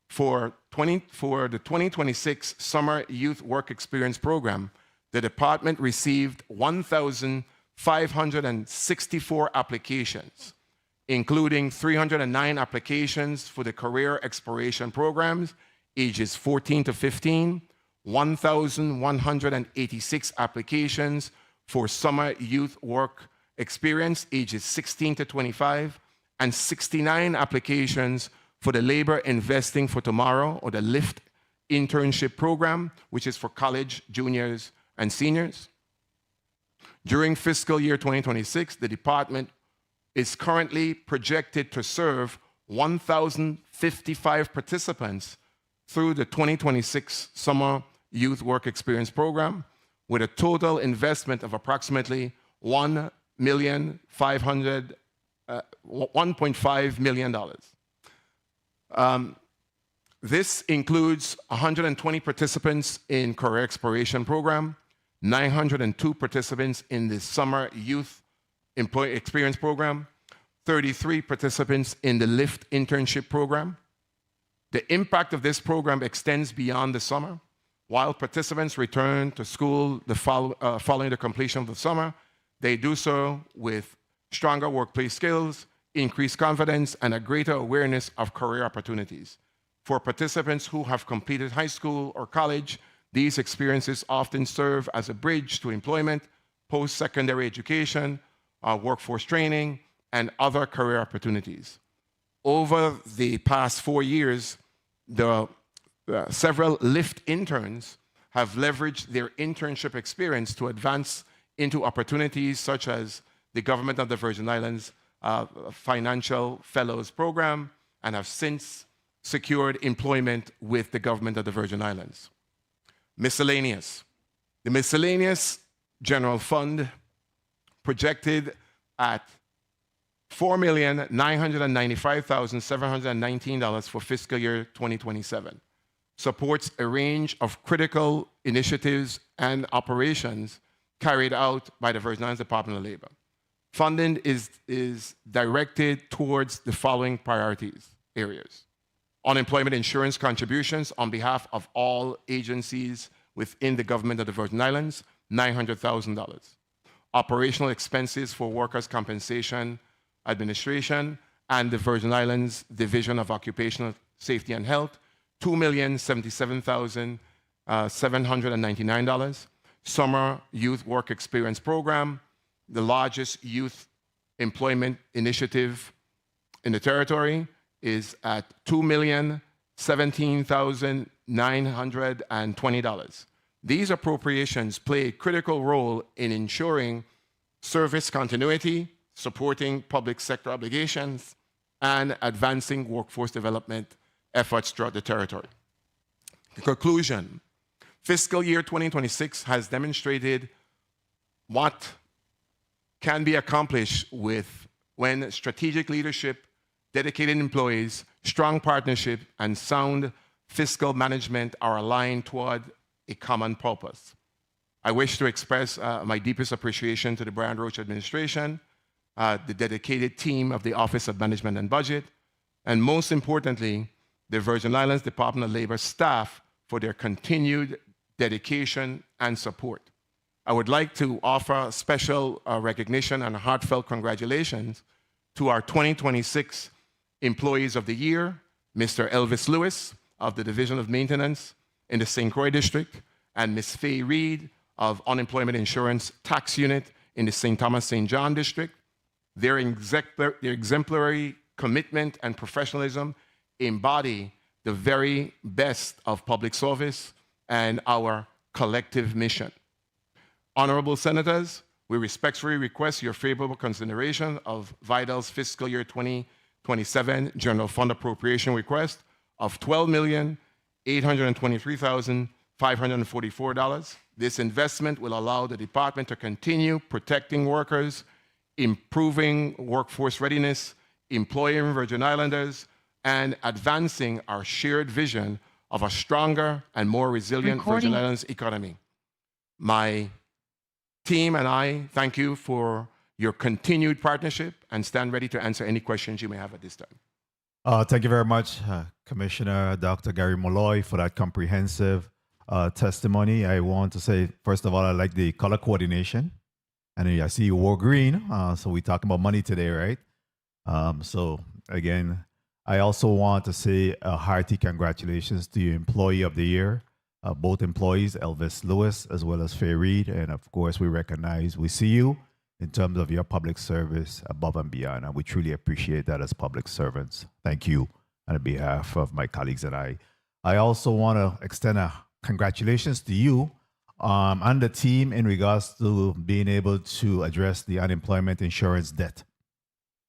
For the 2026 Summer Youth Work Experience Program, the department received 1,564 applications, including 309 applications for the career exploration programs, ages 14 to 15, 1,186 applications for summer youth work experience, ages 16 to 25, and 69 applications for the Labor Investing for Tomorrow, or the LIFT internship program, which is for college juniors and seniors. During fiscal year 2026, the department is currently projected to serve 1,055 participants through the 2026 Summer Youth Work Experience Program, with a total investment of approximately $1.5 million. This includes 120 participants in Career Exploration Program, 902 participants in the Summer Youth Employee Experience Program, 33 participants in the LIFT Internship Program. The impact of this program extends beyond the summer. While participants return to school following the completion of the summer, they do so with stronger workplace skills, increased confidence, and a greater awareness of career opportunities. For participants who have completed high school or college, these experiences often serve as a bridge to employment, post-secondary education, workforce training, and other career opportunities. Over the past 4 years, several LIFT interns have leveraged their internship experience to advance into opportunities such as the Government of the Virgin Islands Financial Fellows Program, and have since secured employment with the Government of the Virgin Islands. Miscellaneous. The miscellaneous general fund, projected at $4,995,719 for fiscal year 2027, supports a range of critical initiatives and operations carried out by the Virgin Islands Department of Labor. Funding is directed towards the following areas. Unemployment insurance contributions on behalf of all agencies within the Government of the Virgin Islands, $900,000. Operational expenses for Workers' Compensation Administration and the Virgin Islands Division of Occupational Safety and Health, $2,077,799. Summer Youth Work Experience Program, the largest youth employment initiative in the territory, is at $2,017,920. These appropriations play a critical role in ensuring service continuity, supporting public sector obligations, and advancing workforce development efforts throughout the territory. In conclusion, fiscal year 2026 has demonstrated what can be accomplished when strategic leadership, dedicated employees, strong partnership, and sound fiscal management are aligned toward a common purpose. I wish to express my deepest appreciation to the Brian Roach administration, the dedicated team of the Office of Management and Budget, and most importantly, the Virgin Islands Department of Labor staff for their continued dedication and support. I would like to offer special recognition and heartfelt congratulations to our 2026 Employees of the Year, Mr. Elvis Lewis of the Division of Maintenance in the St. Croix District, and Ms. Faye Reed of Unemployment Insurance Tax Unit in the St. Thomas St. John District. Their exemplary commitment and professionalism embody the very best of public service and our collective mission. Honorable Senators, we respectfully request your favorable consideration of VIDAL's fiscal year 2027 general fund appropriation request of $12,823,544. This investment will allow the department to continue protecting workers, improving workforce readiness, employing Virgin Islanders, and advancing our shared vision of a stronger and more resilient Virgin Islands economy. My team and I thank you for your continued partnership and stand ready to answer any questions you may have at this time. Thank you very much, Commissioner Dr. Gary Molloy, for that comprehensive testimony. I want to say, first of all, I like the color coordination. And I see you wore green. So we talking about money today, right? So again, I also want to say a hearty congratulations to your Employee of the Year, both employees, Elvis Lewis as well as Faye Reed. And of course, we see you in terms of your public service above and beyond. And we truly appreciate that as public servants. Thank you on behalf of my colleagues and I. I also want to extend a congratulations to you and the team in regards to being able to address the unemployment insurance debt.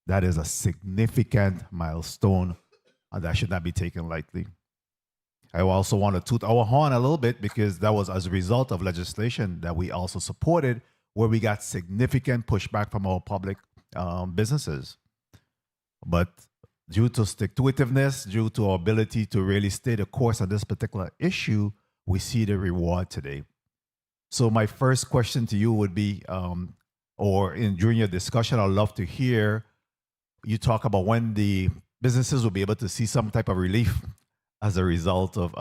That is a significant milestone that should not be taken lightly. I also want to toot our horn a little bit because that was as a result of legislation that we also supported where we got significant pushback from our public businesses. But due to stick-to-itiveness, due to our ability to really stay the course on this particular issue, we see the reward today. So my first question to you would be, during your discussion, I'd love to hear you talk about when the businesses will be able to see some type of relief as a result of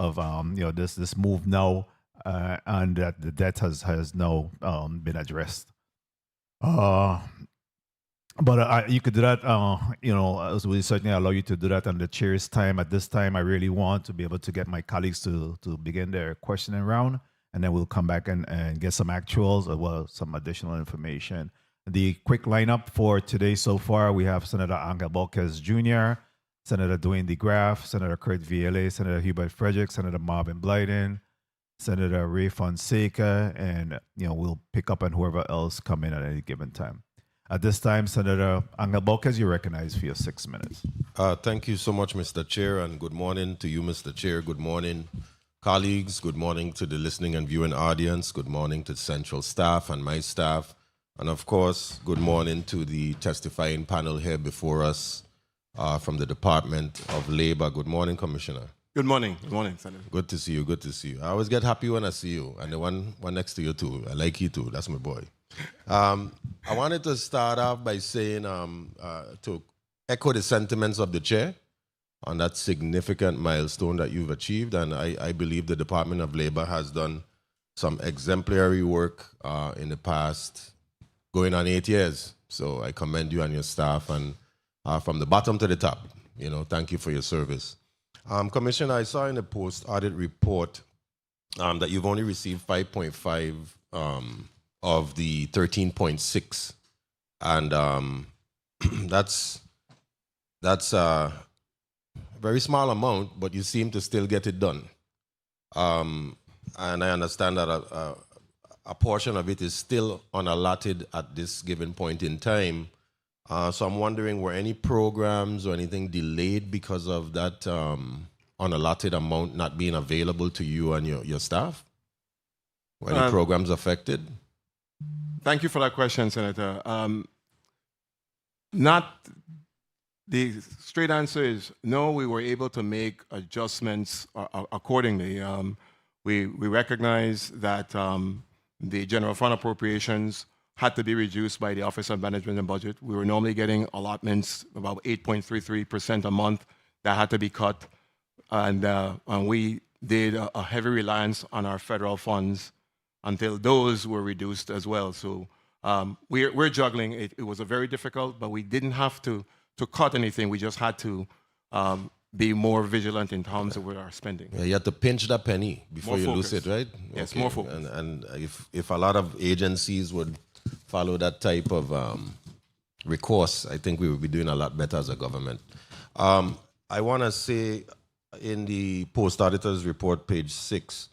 this move now, and that the debt has now been addressed. But you could do that, as we certainly allow you to do that on the chair's time. At this time, I really want to be able to get my colleagues to begin their questioning round, and then we'll come back and get some actuals as well as some additional information. The quick lineup for today so far, we have Senator Angel Borges Jr., Senator Dwayne DeGraff, Senator Kurt Vielle, Senator Hubert Frederick, Senator Marvin Blyden, Senator Ray Fonseca, and we'll pick up on whoever else come in at any given time. At this time, Senator Angel Borges, you're recognized for your 6 minutes. Thank you so much, Mr. Chair, and good morning to you, Mr. Chair. Good morning, colleagues. Good morning to the listening and viewing audience. Good morning to the central staff and my staff. And of course, good morning to the testifying panel here before us from the Department of Labor. Good morning, Commissioner. Good morning. Good morning, Senator. Good to see you. Good to see you. I always get happy when I see you, and the one next to you too. I like you too. That's my boy. I wanted to start off by saying to echo the sentiments of the chair on that significant milestone that you've achieved, and I believe the Department of Labor has done some exemplary work in the past, going on 8 years. So I commend you and your staff, and from the bottom to the top, thank you for your service. Commissioner, I saw in the post-audit report that you've only received 5.5 of the 13.6, and that's a very small amount, but you seem to still get it done. And I understand that a portion of it is still unallotted at this given point in time. So I'm wondering, were any programs or anything delayed because of that unallotted amount not being available to you and your staff? Were any programs affected? Thank you for that question, Senator. The straight answer is no, we were able to make adjustments accordingly. We recognize that the general fund appropriations had to be reduced by the Office of Management and Budget. We were normally getting allotments about 8.33% a month that had to be cut. And we did a heavy reliance on our federal funds until those were reduced as well. So we're juggling. It was a very difficult, but we didn't have to cut anything. We just had to be more vigilant in terms of our spending. Yeah, you have to pinch that penny before you lose it, right? Yes, okay. More focus. And if a lot of agencies would follow that type of recourse, I think we would be doing a lot better as a government. I want to say in the post-auditor's report, page 6,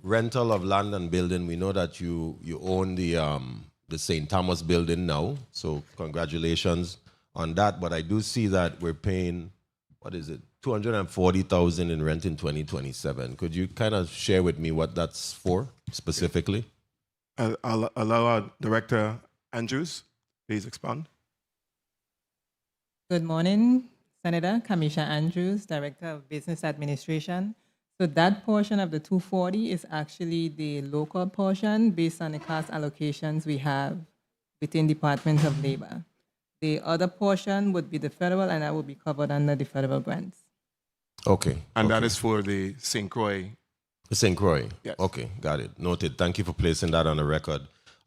rental of land and building, we know that you own the St. Thomas building now, so congratulations on that. But I do see that we're paying, what is it, $240,000 in rent in 2027. Could you kind of share with me what that's for specifically? I'll allow our Director Andrews, please expound. Good morning, Senator Kamisha Andrews, Director of Business Administration. So that portion of the 240 is actually the local portion based on the cost allocations we have within Department of Labor. The other portion would be the federal, and that would be covered under the federal grants. Okay. And that is for the St. Croix St. Croix? Yes. Okay, got it. Noted. Thank you for placing that on the record.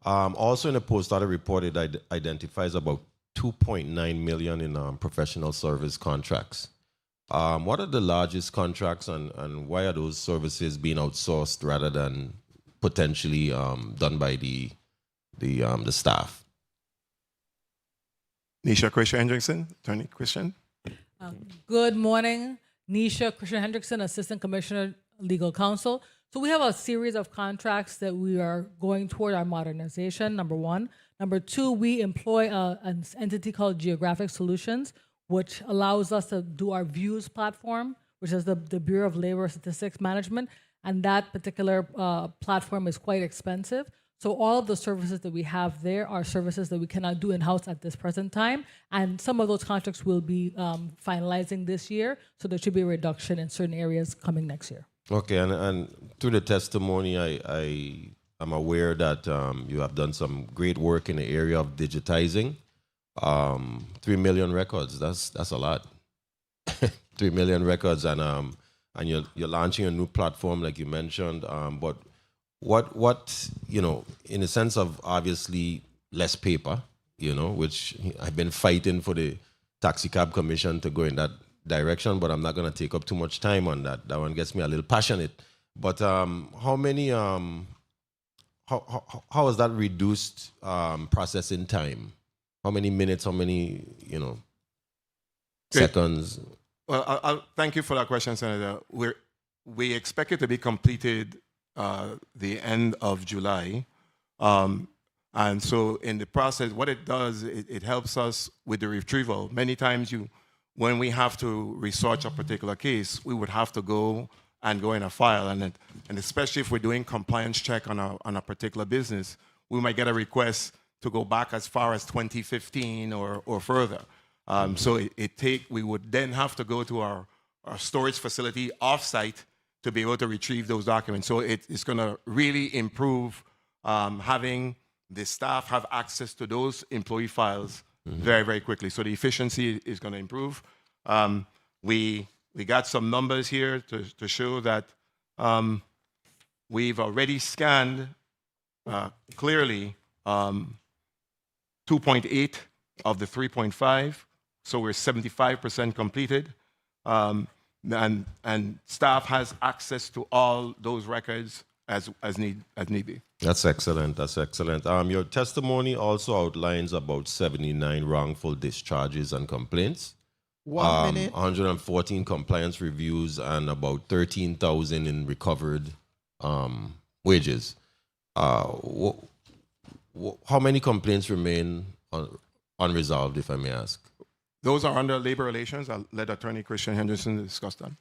Also in the post-audit report, it identifies about 2.9 million in professional service contracts. What are the largest contracts, and why are those services being outsourced rather than potentially done by the staff? Nisha Christian Hendrickson, Attorney Christian. Good morning, Nisha Christian Hendrickson, Assistant Commissioner, Legal Counsel. So we have a series of contracts that we are going toward our modernization, number one. Number two, we employ an entity called Geographic Solutions, which allows us to do our views platform, which is the Bureau of Labor Statistics Management. And that particular platform is quite expensive. So all of the services that we have there are services that we cannot do in-house at this present time. And some of those contracts will be finalizing this year. So there should be a reduction in certain areas coming next year. Okay, and through the testimony, I'm aware that you have done some great work in the area of digitizing. 3 million records, that's a lot. 3 million records, and you're launching a new platform like you mentioned. But what in the sense of obviously less paper, which I've been fighting for the Taxi Cab Commission to go in that direction, but I'm not going to take up too much time on that. That one gets me a little passionate. But how many how has that reduced processing time? How many minutes? How many seconds? Well, I'll thank you for that question, Senator. We expect it to be completed the end of July. And so in the process, what it does, it helps us with the retrieval. Many times when we have to research a particular case, we would have to go in a file. And especially if we're doing compliance check on a particular business, we might get a request to go back as far as 2015 or further. So we would then have to go to our storage facility offsite to be able to retrieve those documents. So it's going to really improve having the staff have access to those employee files very, very quickly. So the efficiency is going to improve. We got some numbers here to show that we've already scanned clearly 2.8 of the 3.5, so we're 75% completed. And staff has access to all those records as need be. That's excellent. That's excellent. Your testimony also outlines about 79 wrongful discharges and complaints. 1 minute. 114 compliance reviews and about 13,000 in recovered wages. How many complaints remain unresolved, if I may ask? Those are under labor relations. I'll let Attorney Christian Henderson discuss that.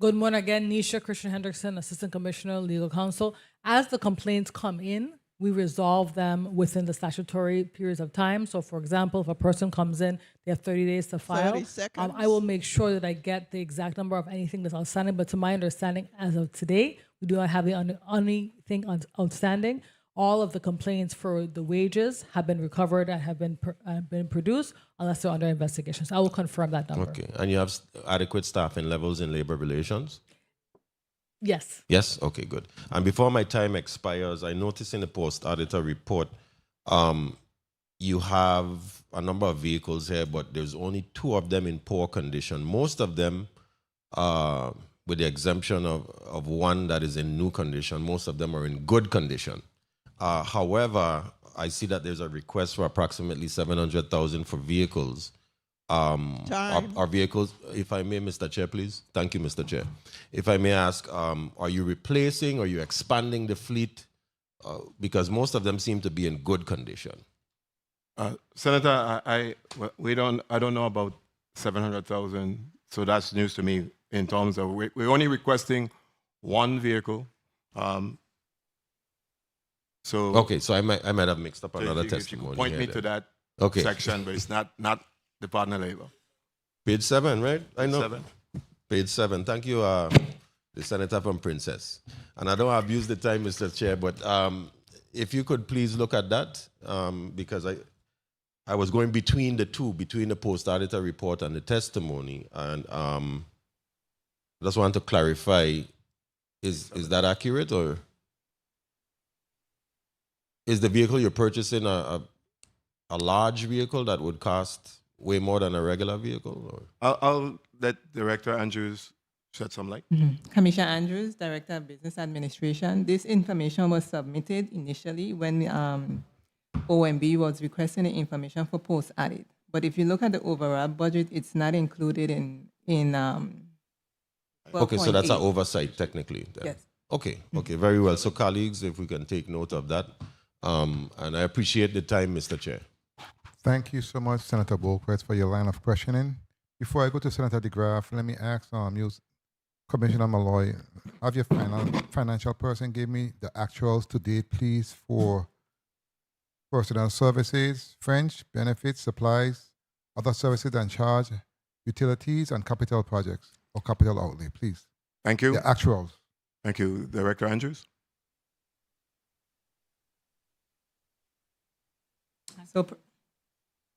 Good morning again, Nisha Christian Hendrickson, Assistant Commissioner, Legal Counsel. As the complaints come in, we resolve them within the statutory periods of time. So, for example, if a person comes in, they have 30 days to file. 30 seconds. I will make sure that I get the exact number of anything that's outstanding. But to my understanding, as of today, we do not have anything outstanding. All of the complaints for the wages have been recovered and have been produced, unless they're under investigation. So I will confirm that number. Okay. And you have adequate staffing levels in labor relations? Yes. Yes? Okay, good. And before my time expires, I noticed in the post-auditor report, you have a number of vehicles here, but there's only 2 of them in poor condition. Most of them, with the exemption of one that is in new condition, most of them are in good condition. However, I see that there's a request for approximately $700,000 for vehicles. Our vehicles, if I may, Mr. Chair, please. Thank you, Mr. Chair. If I may ask, are you replacing, are you expanding the fleet? Because most of them seem to be in good condition. Senator, I don't know about 700,000, so that's news to me in terms of we're only requesting one vehicle. Okay, so I might have mixed up another testimony. If you could point me to that section, but it's not Department of Labor. Page 7, right? I know. 7. Page 7. Thank you, the Senator from Princess. And I don't abuse the time, Mr. Chair, but if you could please look at that, because I was going between the two, between the post-auditor report and the testimony, and I just want to clarify Is that accurate, or is the vehicle you're purchasing a large vehicle that would cost way more than a regular vehicle? Or? I'll let Director Andrews shed some light. Commissioner Andrews, Director of Business Administration. This information was submitted initially when OMB was requesting the information for post-audit. But if you look at the overall budget, it's not included in Okay, so that's an 12.8. oversight technically. Then. Yes. Okay, very well. So colleagues, if we can take note of that. And I appreciate the time, Mr. Chair. Thank you so much, Senator Boquist, for your line of questioning. Before I go to Senator DeGraff, let me ask you, Commissioner Molloy, have your financial person give me the actuals to date, please, for personnel services, French, benefits, supplies, other services and charge, utilities, and capital projects or capital outlay, please. Thank you. The actuals. Thank you, Director Andrews. So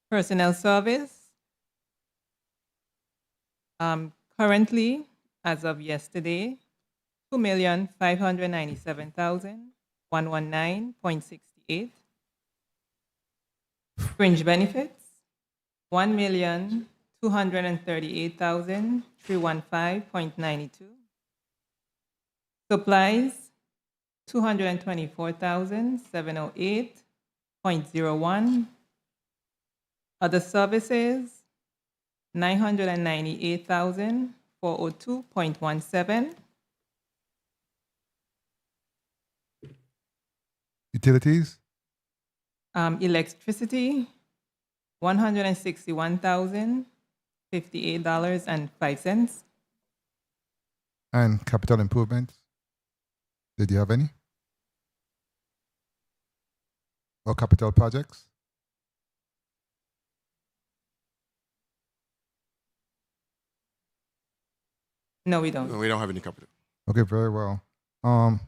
personnel service, currently, as of yesterday, 2,597,119.68. Fringe benefits, 1,238,315.92. Supplies, 224,708.01. Other services, 998,402.17. Utilities, Electricity, $161,058.05. and capital improvements. Did you have any? Or capital projects? No, we don't. No, we don't have any capital. Okay, very well. One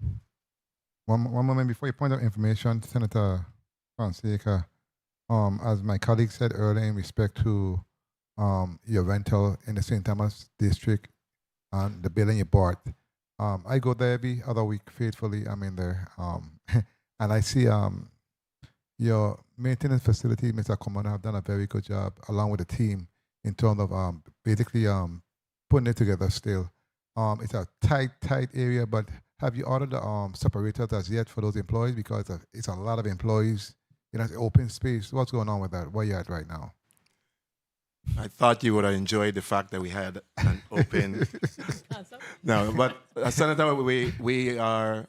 moment before you point out information, Senator Fonseca, as my colleague said earlier in respect to your rental in the St. Thomas district and the building you bought, I go there every other week faithfully. I'm in there. And I see your maintenance facility, Mr. Commander, have done a very good job along with the team in terms of basically putting it together still. It's a tight area, but have you ordered the separators as yet for those employees? Because it's a lot of employees in an open space. What's going on with that? Where you at right now? I thought you would have enjoyed the fact that we had an open. No, but Senator, we are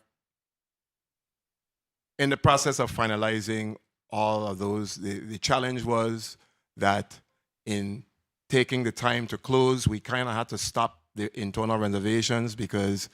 in the process of finalizing all of those. The challenge was that in taking the time to close, we kind of had to stop the internal renovations because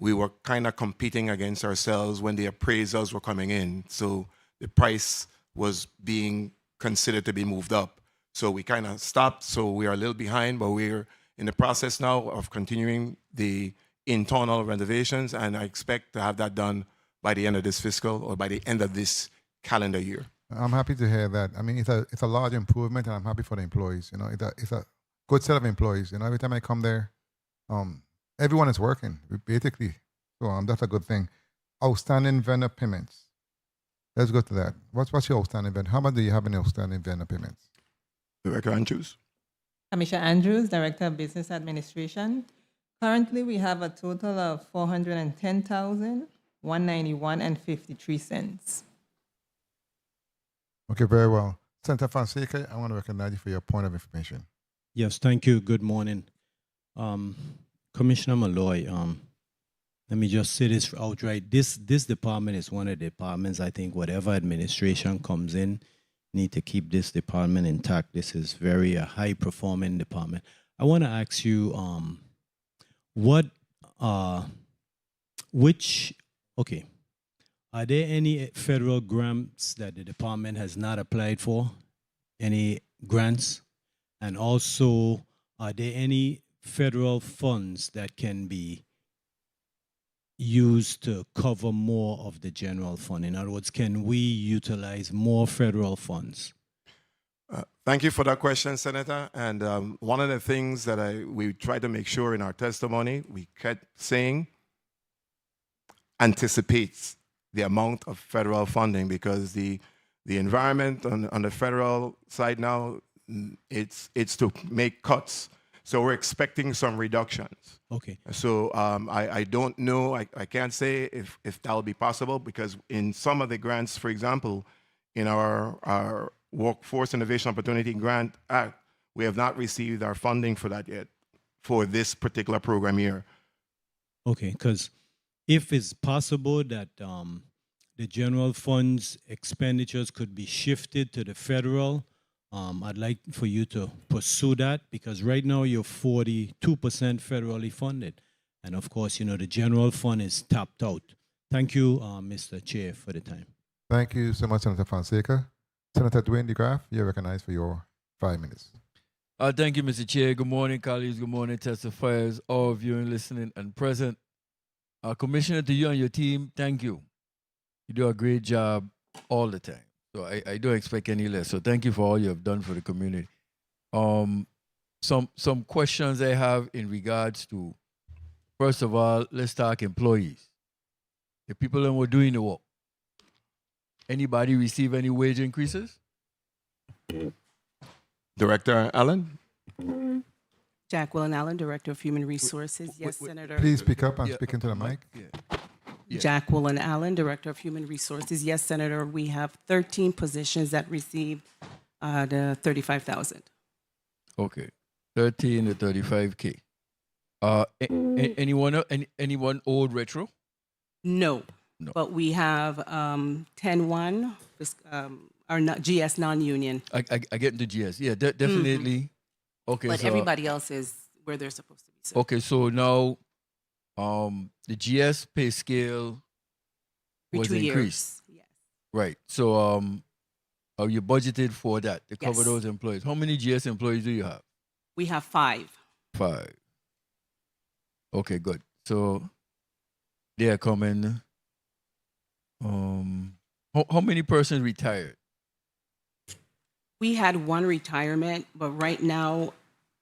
we were kind of competing against ourselves when the appraisals were coming in. So the price was being considered to be moved up. So we kind of stopped. So we are a little behind, but we're in the process now of continuing the internal renovations, and I expect to have that done by the end of this fiscal or by the end of this calendar year. I'm happy to hear that. I mean, it's a large improvement, and I'm happy for the employees. You know, it's a good set of employees. You know, every time I come there, everyone is working basically. So that's a good thing. Outstanding vendor payments. Let's go to that. What's your outstanding vendor? How much do you have in outstanding vendor payments? Director Andrews. Commissioner Andrews, Director of Business Administration. Currently, we have a total of $410,191.53. Okay, very well. Senator Fonseca, I want to recognize you for your point of information. Yes, thank you. Good morning. Commissioner Molloy, let me just say this outright. This department is one of the departments, I think whatever administration comes in, need to keep this department intact. This is very a high-performing department. I want to ask you, are there any federal grants that the department has not applied for? Any grants? And also, are there any federal funds that can be used to cover more of the general fund? In other words, can we utilize more federal funds? Thank you for that question, Senator. And one of the things that we tried to make sure in our testimony, we kept saying anticipates the amount of federal funding, because the environment on the federal side now, it's to make cuts. So we're expecting some reductions. Okay. So I don't know, I can't say if that will be possible, because in some of the grants, for example, in our Workforce Innovation Opportunity Grant Act, we have not received our funding for that yet, for this particular program year. Okay, because if it's possible that the general funds expenditures could be shifted to the federal, I'd like for you to pursue that, because right now you're 42% federally funded. And of course, the general fund is tapped out. Thank you, Mr. Chair, for the time. Thank you so much, Senator Fonseca. Senator Dwayne DeGraff, you're recognized for your 5 minutes. Thank you, Mr. Chair. Good morning, colleagues. Good morning, testifiers, all viewing, listening, and present. Commissioner, to you and your team, thank you. You do a great job all the time. So I don't expect any less. So thank you for all you have done for the community. Some questions I have in regards to, first of all, let's talk employees. The people that were doing the work. Anybody receive any wage increases? Director Allen? Jacqueline Allen, Director of Human Resources. Yes, Senator. Please speak up and speak into the mic. Yeah. Jacqueline Allen, Director of Human Resources. Yes, Senator, we have 13 positions that received the $35,000. Okay, 13 to 35K. Anyone owed retro? No. No. But we have 10-1, our GS non-union. I get into GS. Yeah, definitely. Okay, But so everybody else is where they're supposed to be. So. okay, so now the GS pay scale For was 2 years. increased. Yes. Right. So are you budgeted for that to cover Yes. those employees? How many GS employees do you have? We have 5. 5. Okay, good. So they are coming. How many persons retired? We had 1 retirement, but right now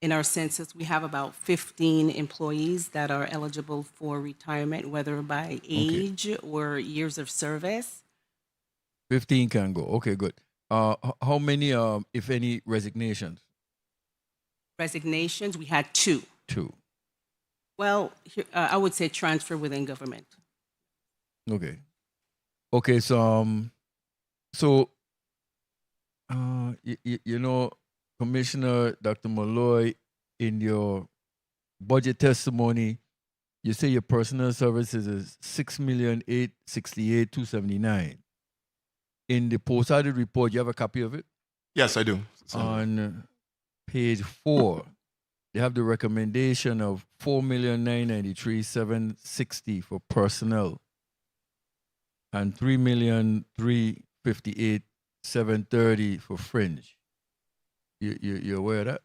in our census, we have about 15 employees that are eligible for retirement, whether by age or years of service. 15 can go. Okay, good. How many, if any, resignations? Resignations, we had 2. 2. Well, I would say transfer within government. Okay. Okay, so Commissioner Dr. Molloy, in your budget testimony, you say your personal services is $6,868,279. In the post-audit report, you have a copy of it? Yes, I do. On page 4, they have the recommendation of $4,993,760 for personnel and $3,358,730 for fringe. You aware of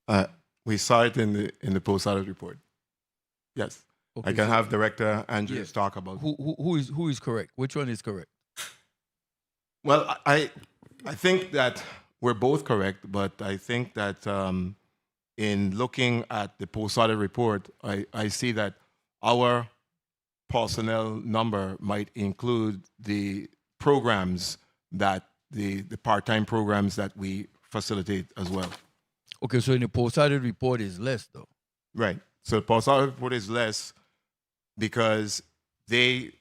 that? We saw it in the post-audit report. Yes. Okay, I can have Director Andrews talk about who is correct. Which one is correct? Well, I think that we're both correct, but I think that in looking at the post-audit report, I see that our personnel number might include the programs that the part-time programs that we facilitate as well. Okay, so in the post-audit report is less though. Right. So the post-audit report is less because they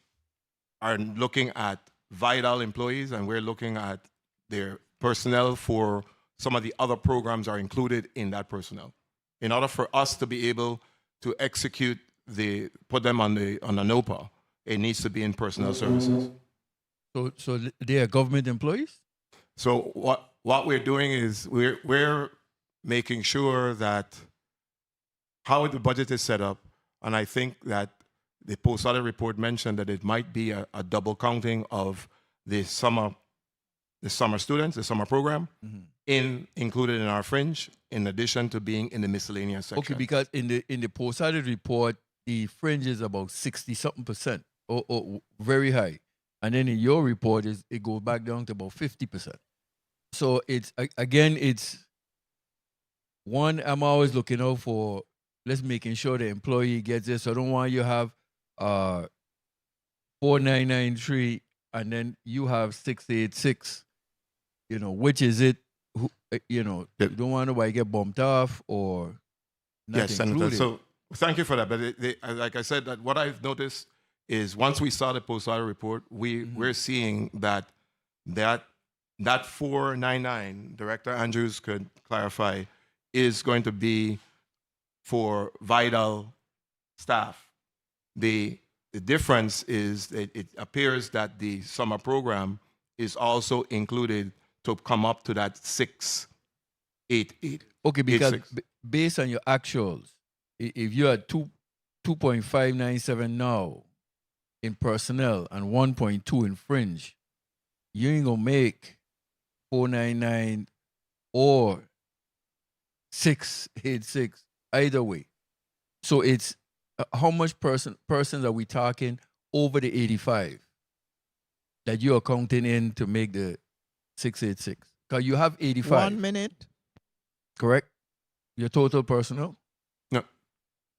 are looking at vital employees and we're looking at their personnel for some of the other programs are included in that personnel. In order for us to be able to execute put them on the NOPA, it needs to be in personnel services. So they are government employees? So what we're doing is we're making sure that how the budget is set up, and I think that the post-audit report mentioned that it might be a double counting of the summer students, the summer program, included in our fringe, in addition to being in the miscellaneous section. Okay, because in the post-audit report, the fringe is about 60-something%, or very high. And then in your report, it goes back down to about 50%. So it's one, I'm always looking out for, let's making sure the employee gets it. So I don't want you to have 4993, and then you have 686. You know, which is it? Who, you know, you don't want nobody get bumped off or not Yes, Senator. included. So thank you for that. But like I said, that what I've noticed is once we saw the post-audit report, we're seeing that 499, Director Andrews could clarify, is going to be for vital staff. The difference is that it appears that the summer program is also included to come up to that 688. Okay, because 86. based on your actuals, if you're at 2.597 now in personnel and 1.2 in fringe, you ain't gonna make 499 or 686 either way. So it's how much persons are we talking over the 85 that you're counting in to make the 686? Because you have 85. 1 minute. Correct? Your total personnel? No.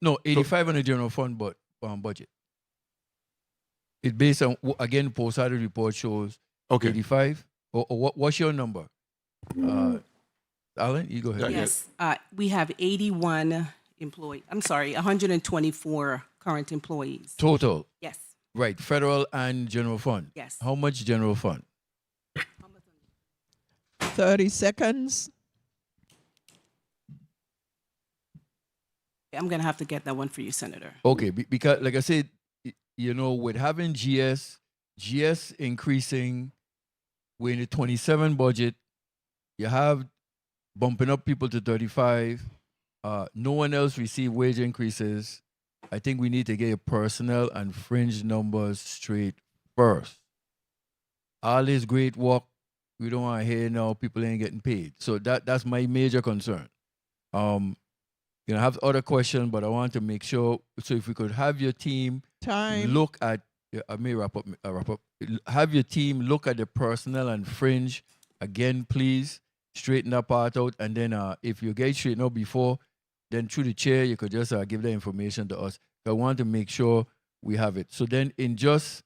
No, 85 on the general fund budget. It's based on, again, post-audit report shows 85. Or what's your number? Alan, you go ahead. Yes, we have 81 employees. I'm sorry, 124 current employees. Total? Yes. Right, federal and general fund? Yes. How much general fund? 30 seconds. I'm going to have to get that one for you, Senator. Okay, because like I said, you know, with having GS increasing, we're in the 27 budget, you have bumping up people to 35. No one else received wage increases. I think we need to get personnel and fringe numbers straight first. All this great work, we don't want to hear now people ain't getting paid. So that's my major concern. You know, I have other questions, but I want to make sure. So if we could have your team look at, I may wrap up. Have your team look at the personnel and fringe again, please. Straighten that part out, and then if you get straightened out before, then through the chair you could just give the information to us. I want to make sure we have it. So then, in just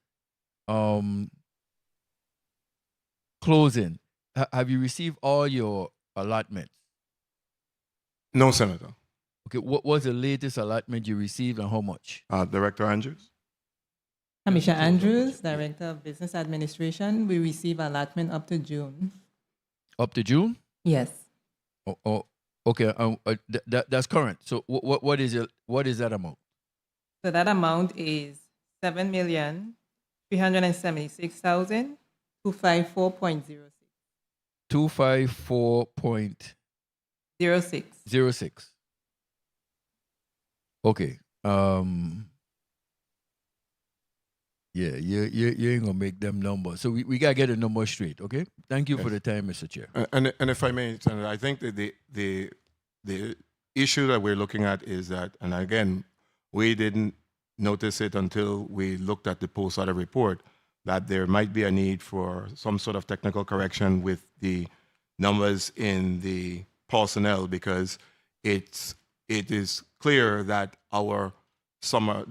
closing, have you received all your allotments? No, Senator. Okay, what was the latest allotment you received and how much? Director Andrews. Commissioner Andrews, Director of Business Administration, we receive allotment up to June. Up to June? Yes. Okay. That's current. So what is that amount? So that amount is 7,376,254.06. 254.06. Okay. Yeah, you ain't gonna make them numbers. So we gotta get the number straight, okay? Thank you for the time, Mr. Chair. And if I may, Senator, I think that the issue that we're looking at is that, and again, we didn't notice it until we looked at the post-audit report, that there might be a need for some sort of technical correction with the numbers in the personnel, because it is clear that the summer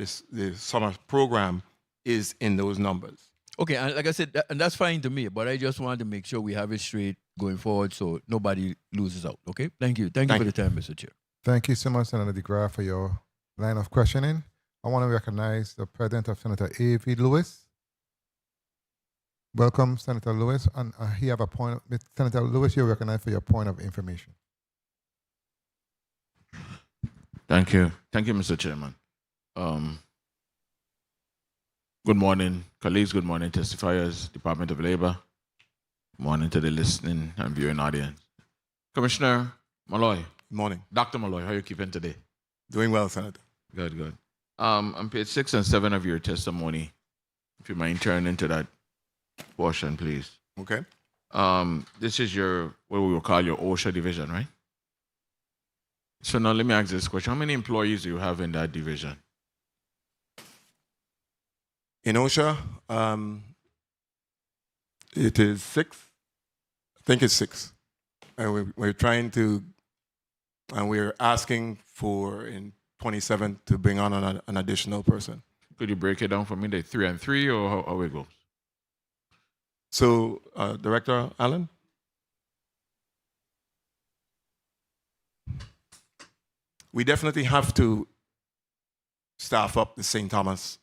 program is in those numbers. Okay, and like I said, and that's fine to me, but I just wanted to make sure we have it straight going forward so nobody loses out, okay? Thank you. Thank you for the time, Mr. Chair. Thank you so much, Senator DeGraff, for your line of questioning. I want to recognize the president of Senator A.V. Lewis. Welcome, Senator Lewis. And he have a point. Senator Lewis, you're recognized for your point of information. Thank you. Thank you, Mr. Chairman. Good morning, colleagues. Good morning, testifiers, Department of Labor. Good morning to the listening and viewing audience. Commissioner Molloy. Good morning. Dr. Molloy, how are you keeping today? Doing well, Senator. Good, good. On page 6 and 7 of your testimony, if you mind turning into that portion, please. Okay. This is your, what we will call your OSHA division, right? So now let me ask this question. How many employees do you have in that division? In OSHA, it is 6. I think it's 6. And we're trying to, and we're asking for in 27 to bring on an additional person. Could you break it down for me, the 3 and 3, or how it goes? So, Director Allen? We definitely have to staff up the St. Thomas,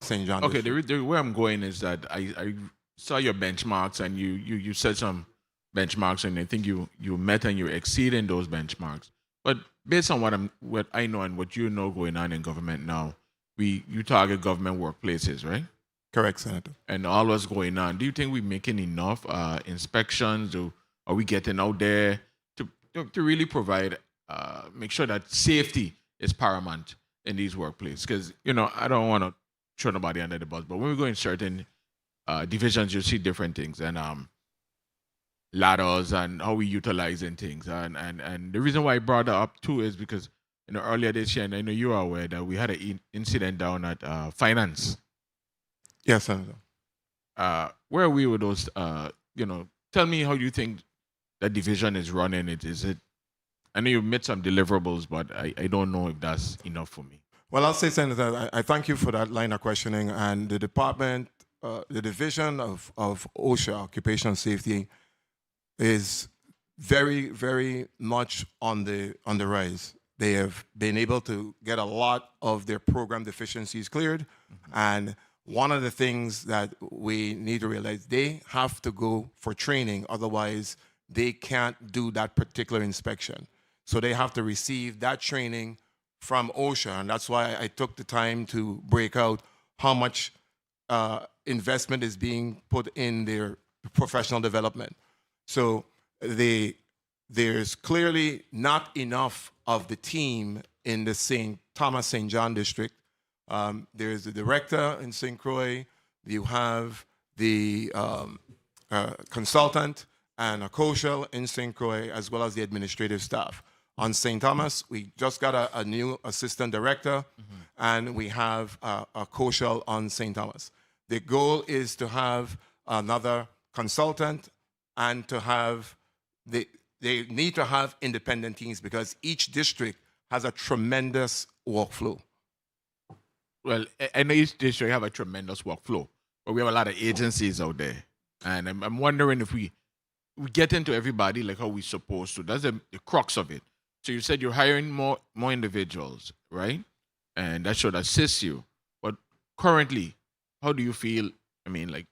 St. John. Okay, district. the where I'm going is that I saw your benchmarks, and you set some benchmarks, and I think you met and you're exceeding those benchmarks. But based on what I know and what you know going on in government now, you target government workplaces, right? Correct, Senator. And all what's going on. Do you think we're making enough inspections? Are we getting out there to really provide, make sure that safety is paramount in these workplaces? Because, I don't want to throw nobody under the bus, but when we go in certain divisions, you see different things, and ladders and how we utilizing things. And the reason why I brought that up too is because earlier this year, and I know you are aware that we had an incident down at Finance. Yes, Senator. Where are we with those? Tell me how you think that division is running. Is it? I know you made some deliverables, but I don't know if that's enough for me. Well, I'll say, Senator, I thank you for that line of questioning. And the department, the division of OSHA, Occupational Safety, is very, very much on the rise. They have been able to get a lot of their program deficiencies cleared. And one of the things that we need to realize, they have to go for training, otherwise they can't do that particular inspection. So they have to receive that training from OSHA, and that's why I took the time to break out how much investment is being put in their professional development. So there's clearly not enough of the team in the St. Thomas, St. John district. There's the director in St. Croix. You have the consultant and a co-shell in St. Croix, as well as the administrative staff. On St. Thomas, we just got a new assistant director, and we have a co-shell on St. Thomas. The goal is to have another consultant and to have they need to have independent teams, because each district has a tremendous workflow. Well, I know each district have a tremendous workflow, but we have a lot of agencies out there, and I'm wondering if we get into everybody like how we're supposed to. That's the crux of it. So you said you're hiring more individuals, right? And that should assist you. But currently, how do you feel? I mean, like,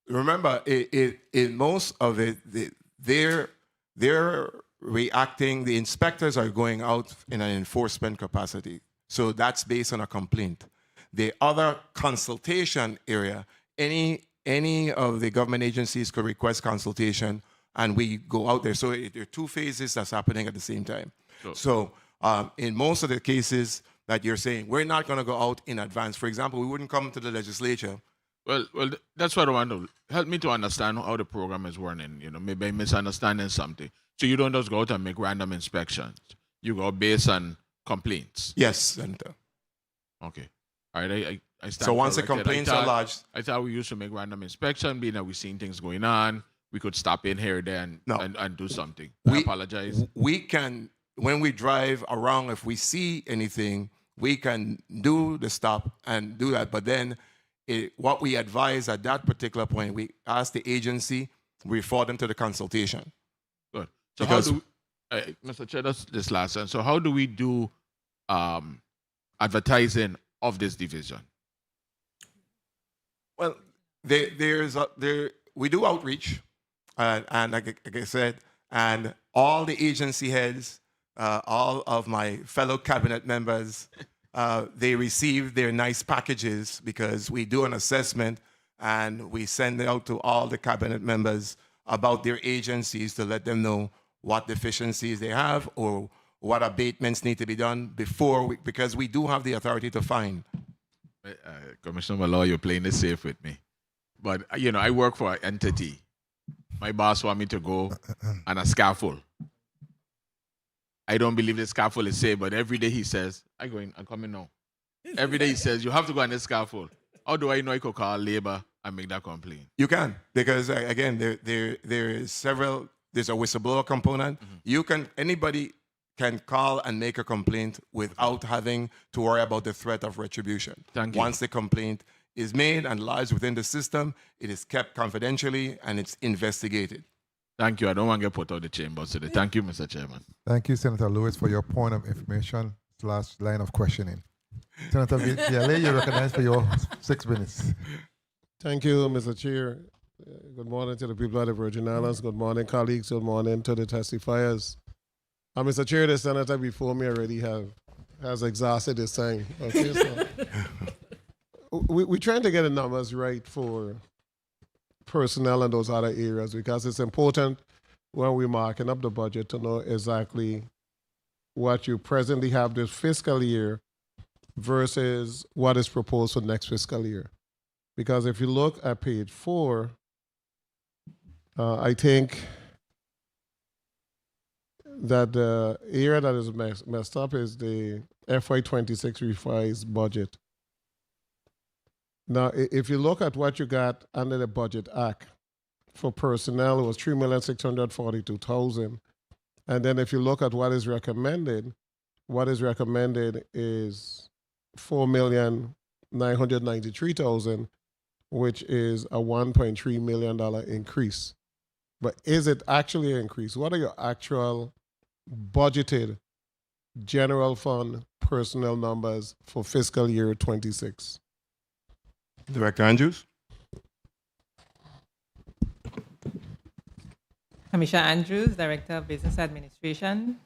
remember, in most of it, they're reacting. The inspectors are going out in an enforcement capacity, so that's based on a complaint. The other consultation area, any of the government agencies could request consultation, and we go out there. So there are two phases that's happening at the same time. Sure. So in most of the cases that you're saying, we're not going to go out in advance. For example, we wouldn't come to the legislature. Well, that's what I want to help me to understand how the program is running. Maybe I'm misunderstanding something. So you don't just go out and make random inspections. You go based on complaints. Yes, Senator. Okay. All right. I stand So once the corrected. complaints are lodged, I thought we used to make random inspection, being that we've seen things going on. We could stop in here, there, and do something. I apologize. We can, when we drive around, if we see anything, we can do the stop and do that. But then what we advise at that particular point, we ask the agency, we refer them to the consultation. Good. So how do Mr. Chair, that's this last one. So how do we do advertising of this division? Well, we do outreach, and like I said, and all the agency heads, all of my fellow cabinet members, they receive their nice packages, because we do an assessment and we send it out to all the cabinet members about their agencies to let them know what deficiencies they have or what abatements need to be done because we do have the authority to fine. Commissioner Molloy, you're playing it safe with me. But, I work for an entity. My boss want me to go on a scaffold. I don't believe the scaffold is safe, but every day he says, I'm coming now. Every day he says, you have to go on this scaffold. How do I know I could call labor and make that complaint? You can, because there's a whistleblower component. Anybody can call and make a complaint without having to worry about the threat of retribution. Thank you. Once the complaint is made and lodged within the system, it is kept confidentially and it's investigated. Thank you. I don't want to get put out of the chambers today. Thank you, Mr. Chairman. Thank you, Senator Lewis, for your point of information / line of questioning. Senator Viale, you're recognized for your 6 minutes. Thank you, Mr. Chair. Good morning to the people of the Virgin Islands. Good morning, colleagues. Good morning to the testifiers. Mr. Chair, the senator before me already has exhausted his time. Okay, so we're trying to get the numbers right for personnel and those other areas because it's important when we're marking up the budget to know exactly what you presently have this fiscal year versus what is proposed for next fiscal year. Because if you look at page 4, I think that the area that is messed up is the FY26 revised budget. Now, if you look at what you got under the Budget Act for personnel, it was $3,642,000. And then if you look at what is recommended is $4,993,000, which is a $1.3 million increase. But is it actually an increase? What are your actual budgeted general fund personnel numbers for fiscal year 26? Director Andrews? Commissioner Andrews, Director of Business Administration.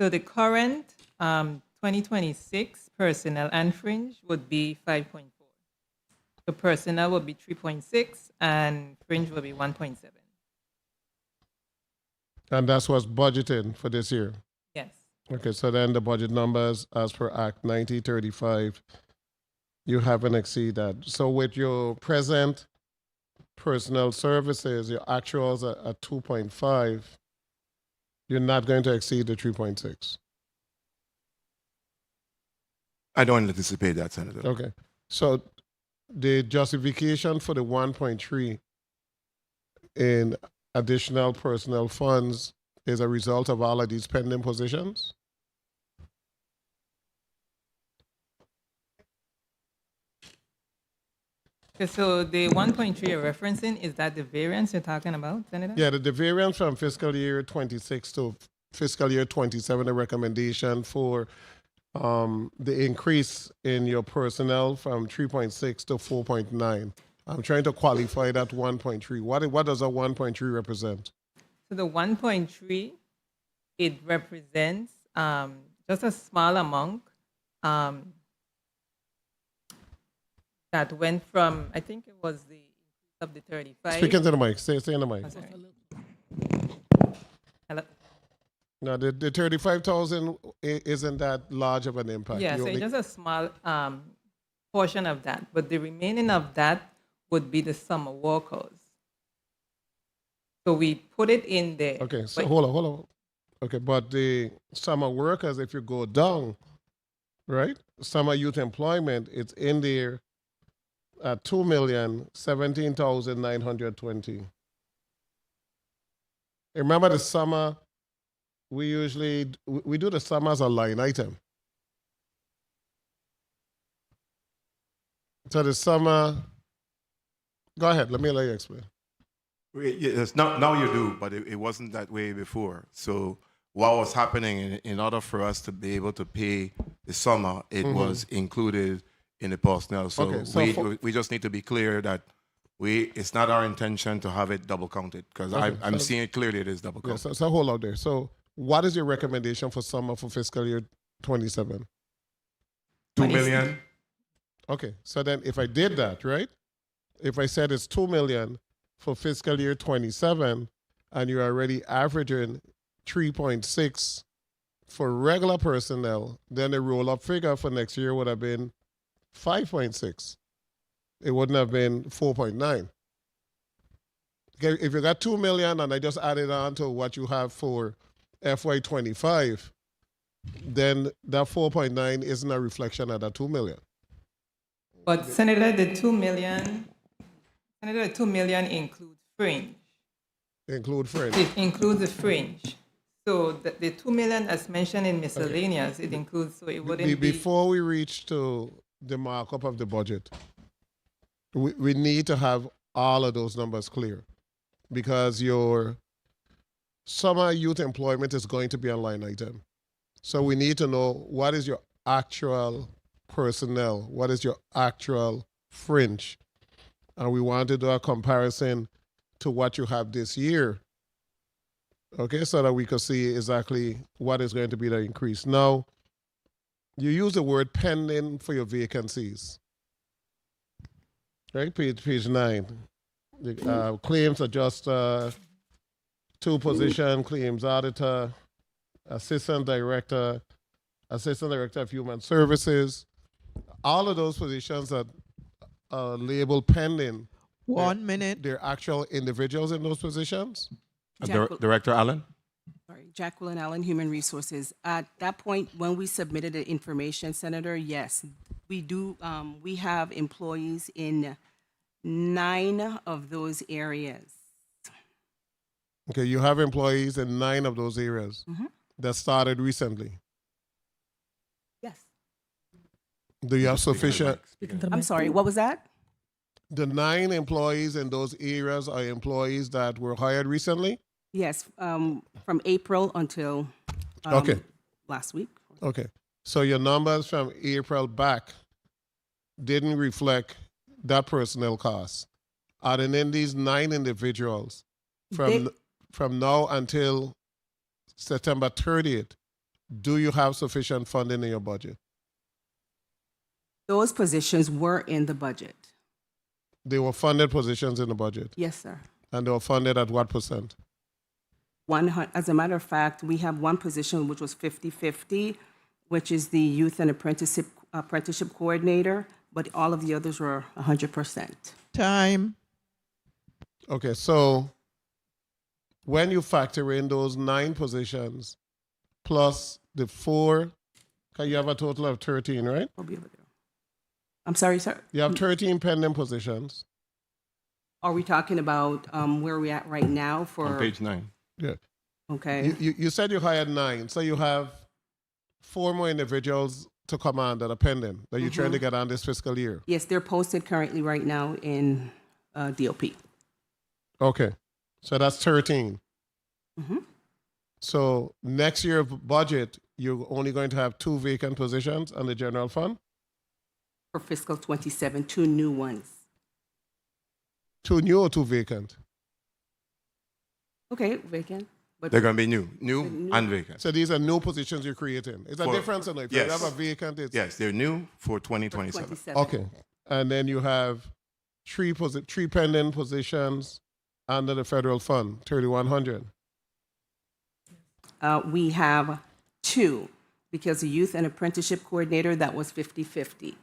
So the current 2026 personnel and fringe would be 5.4. So personnel would be 3.6 and fringe would be 1.7. And that's what's budgeted for this year? Yes. Okay, so then the budget numbers as per Act 9035, you haven't exceeded that. So with your present personnel services, your actuals are at 2.5, you're not going to exceed the 3.6. I don't anticipate that, Senator. Okay. So the justification for the 1.3 in additional personnel funds is a result of all of these pending positions? Okay, so the 1.3 you're referencing, is that the variance you're talking about, Senator? Yeah, the variance from fiscal year 26 to fiscal year 27, the recommendation for the increase in your personnel from 3.6 to 4.9. I'm trying to qualify that 1.3. What does a 1.3 represent? So the 1.3, it represents just a small amount that went from, I think it was the increase of the 35. Speak into the mic. Stay in the mic. Hello? No, the 35,000 isn't that large of an impact. Yeah, so it's just a small portion of that. But the remaining of that would be the summer workers. So we put it in there. Okay, so hold on. Okay, but the summer workers, if you go down, right? Summer youth employment, it's in there at 2,017,920. Remember the summer, we do the summer as a line item. So the summer, go ahead, let you explain. Yes, now you do, but it wasn't that way before. So what was happening in order for us to be able to pay the summer, it was included in the personnel. So, Okay, so we just need to be clear that it's not our intention to have it double counted because I'm seeing it clearly it is double Yeah, counted. so hold out there. So what is your recommendation for summer for fiscal year 27? 2 million. Okay, so then if I did that, right? If I said it's 2 million for fiscal year 27 and you're already averaging 3.6 for regular personnel, then the roll-up figure for next year would have been 5.6. It wouldn't have been 4.9. Okay, if you got 2 million and I just added on to what you have for FY25, then that 4.9 isn't a reflection of that 2 million. But Senator, the 2 million includes fringe. Include fringe. It includes the fringe. So the 2 million as mentioned in miscellaneous, it includes, so it wouldn't be. Before we reach to the markup of the budget, we need to have all of those numbers clear, because your summer youth employment is going to be a line item. So we need to know what is your actual personnel, what is your actual fringe, and we want to do a comparison to what you have this year, okay, so that we can see exactly what is going to be the increase. Now, you use the word pending for your vacancies, right? Page 9. The claims adjuster, 2 position, claims auditor, assistant director of human services. All of those positions that are labeled pending. 1 minute. They're actual individuals in those positions. Director Allen? Sorry, Jacqueline Allen, Human Resources. At that point, when we submitted the information, Senator, yes, we do. We have employees in 9 of those areas. Okay, you have employees in 9 of those areas that started recently. Yes. Do you have sufficient? I'm sorry, what was that? The 9 employees in those areas are employees that were hired recently? Yes, from April until last week. Okay. So your numbers from April back didn't reflect that personnel cost. And then in these 9 individuals, from now until September 30th, do you have sufficient funding in your budget? Those positions were in the budget. They were funded positions in the budget? Yes, sir. And they were funded at what percent? As a matter of fact, we have one position which was 50-50, which is the youth and apprenticeship coordinator, but all of the others were 100%. Time. Okay, so when you factor in those 9 positions plus the 4, you have a total of 13, right? I'll be over there. I'm sorry, sir. You have 13 pending positions. Are we talking about where we're at right now for? On page 9. Yeah. Okay. You said you hired 9, so you have 4 more individuals to come on that are pending that you're trying to get on this fiscal year. Yes, they're posted currently right now in DOP. Okay, so that's 13. So next year budget, you're only going to have 2 vacant positions on the general fund? For fiscal 27, 2 new ones. 2 new or 2 vacant? Okay, vacant. But They're going to be new and vacant. So these are new positions you're creating. Is that different? Or if you have a vacant, it's... Yes, they're new for 2027. Okay, and then you have 3 pending positions under the federal fund, 3,100. We have 2, because the youth and apprenticeship coordinator, that was 50-50.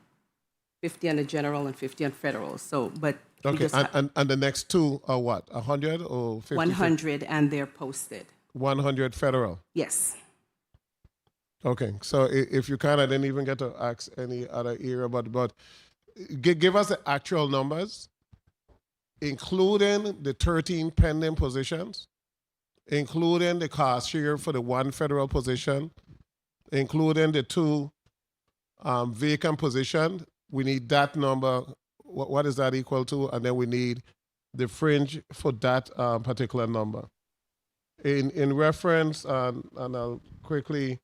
50 on the general and 50 on federal. So, but okay, and the next 2 are what? 100 or 50? 100, and they're posted. 100 federal. Yes. Okay, so if you kind of didn't even get to ask any other area, but give us the actual numbers, including the 13 pending positions, including the cost share for the 1 federal position, including the 2 vacant positions. We need that number. What is that equal to? And then we need the fringe for that particular number. In reference, and I'll quickly,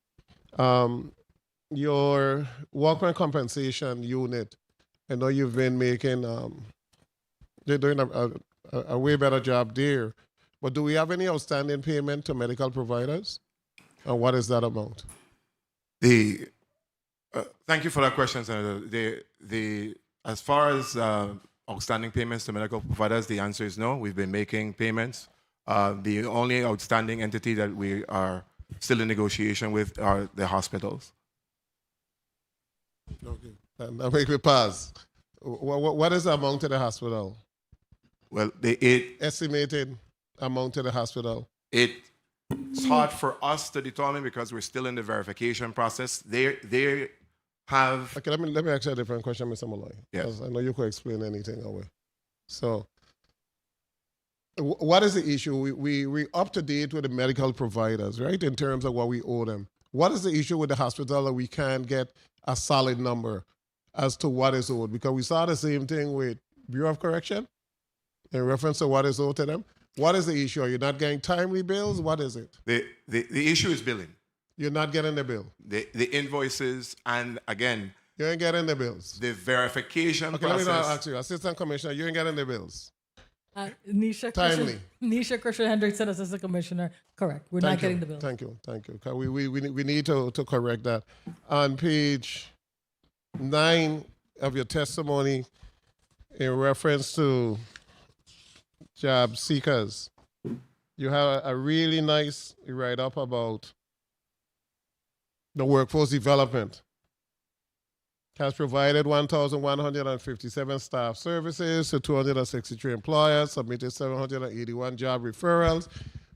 your workman compensation unit, I know you've been making, they're doing a way better job there. But do we have any outstanding payment to medical providers? And what is that amount? Thank you for that question, Senator. As far as outstanding payments to medical providers, the answer is no. We've been making payments. The only outstanding entity that we are still in negotiation with are the hospitals. Okay, and I'll make me pause. What is the amount to the hospital? Well, estimated amount to the hospital. It's hard for us to determine because we're still in the verification process. They have. Okay, let me ask you a different question, Mr. Molloy. Yes. I know you could explain anything away. So, What is the issue? We up to date with the medical providers, right, in terms of what we owe them. What is the issue with the hospital that we can't get a solid number as to what is owed? Because we saw the same thing with Bureau of Correction in reference to what is owed to them. What is the issue? Are you not getting timely bills? What is it? The issue is billing. You're not getting the bill. The invoices, and again, you ain't getting the bills. The verification okay, process. Let me ask you, Assistant Commissioner, you ain't getting the bills. Timely. Nisha Christian Hendrickson, Assistant Commissioner. Correct. We're not getting the bill. Thank you. We need to correct that. On page 9 of your testimony, in reference to job seekers, you have a really nice write-up about the workforce development. Has provided 1,157 staff services to 263 employers, submitted 781 job referrals.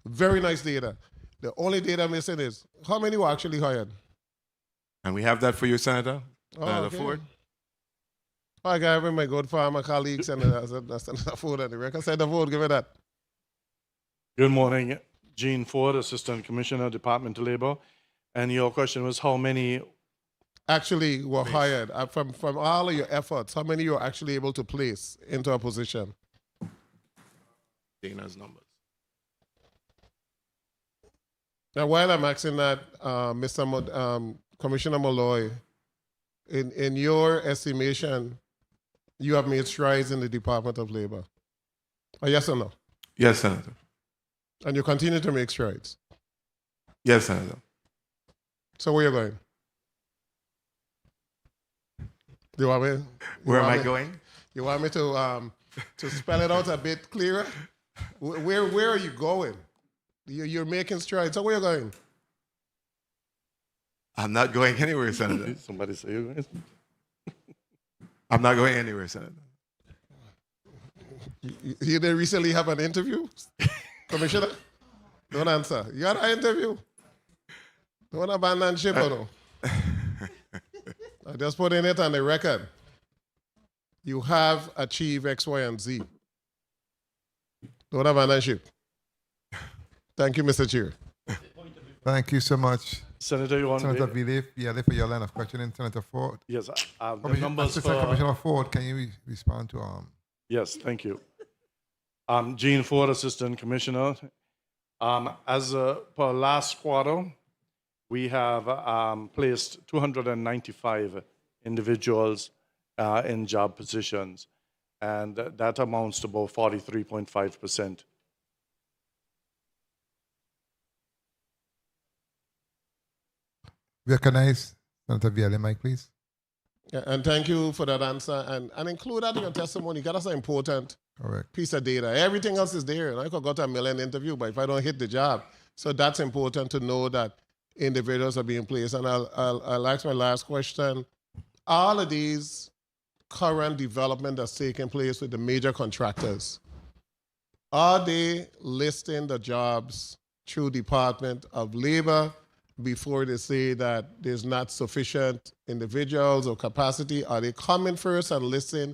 Very nice data. The only data missing is how many were actually hired? And we have that for you, Senator. Senator Okay. Ford. I got my good farmer colleagues and Senator Ford and the record. Senator Ford, give me that. Good morning. Gene Ford, Assistant Commissioner, Department of Labor. And your question was how many actually were hired from all of your efforts? How many you were actually able to place into a position? Dana's numbers. Now, while I'm asking that, Commissioner Molloy, in your estimation, you have made strides in the Department of Labor. Yes or no? Yes, Senator. And you continue to make strides? Yes, Senator. So where are you going? You want me? Where am I going? You want me to spell it out a bit clearer? Where are you going? You're making strides. So where are you going? I'm not going anywhere, Senator. Somebody say you're going. I'm not going anywhere, Senator. You didn't recently have an interview, Commissioner? Don't answer. You had an interview. Don't abandon ship, no. I just put in it on the record. You have achieved X, Y, and Z. Don't abandon ship. Thank you, Mr. Chair. Thank you so much. Senator, you want Senator Villiers, for your line of questioning. Senator Ford. Yes, the numbers Assistant for... Commissioner Ford, can you respond to Yes, thank you. Gene Ford, Assistant Commissioner. As per last quarter, we have placed 295 individuals in job positions, and that amounts to about 43.5%. Recognize Senator Villiers, Mike, please. Yeah, and thank you for that answer. And include that in your testimony, because that's an important piece of data. Everything else is there. And I could go to a million interview, but if I don't hit the job. So that's important to know that individuals are being placed. And I'll ask my last question. All of these current development that's taking place with the major contractors, are they listing the jobs through Department of Labor before they say that there's not sufficient individuals or capacity? Are they coming first and listing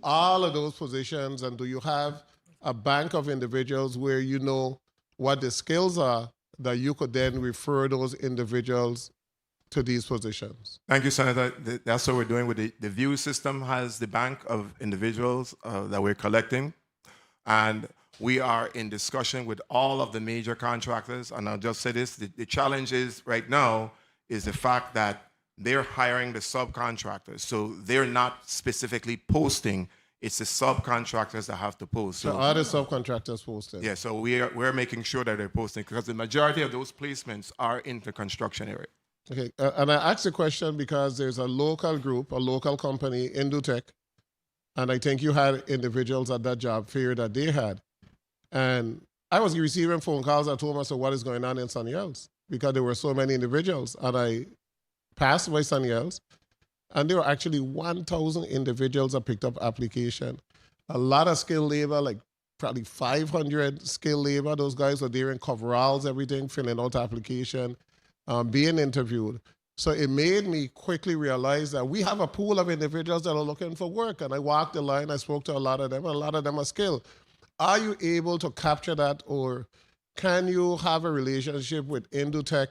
all of those positions? And do you have a bank of individuals where you know what the skills are that you could then refer those individuals to these positions? Thank you, Senator. That's what we're doing with the VIEW system. Has the bank of individuals that we're collecting, and we are in discussion with all of the major contractors. And I'll just say this, the challenge is right now is the fact that they're hiring the subcontractors. So they're not specifically posting. It's the subcontractors that have to post. So are the subcontractors posted? Yeah, so we're making sure that they're posting, because the majority of those placements are in the construction area. Okay, and I asked the question because there's a local group, a local company, Indutech, and I think you had individuals at that job fair that they had. And I was receiving phone calls that told me, so what is going on in Sunny Hills? Because there were so many individuals. And I passed by Sunny Hills, and there were actually 1,000 individuals that picked up application. A lot of skilled labor, like probably 500 skilled labor. Those guys were there in coveralls, everything, filling out application, being interviewed. So it made me quickly realize that we have a pool of individuals that are looking for work. And I walked the line, I spoke to a lot of them, and a lot of them are skilled. are you able to capture that, or can you have a relationship with Indutech,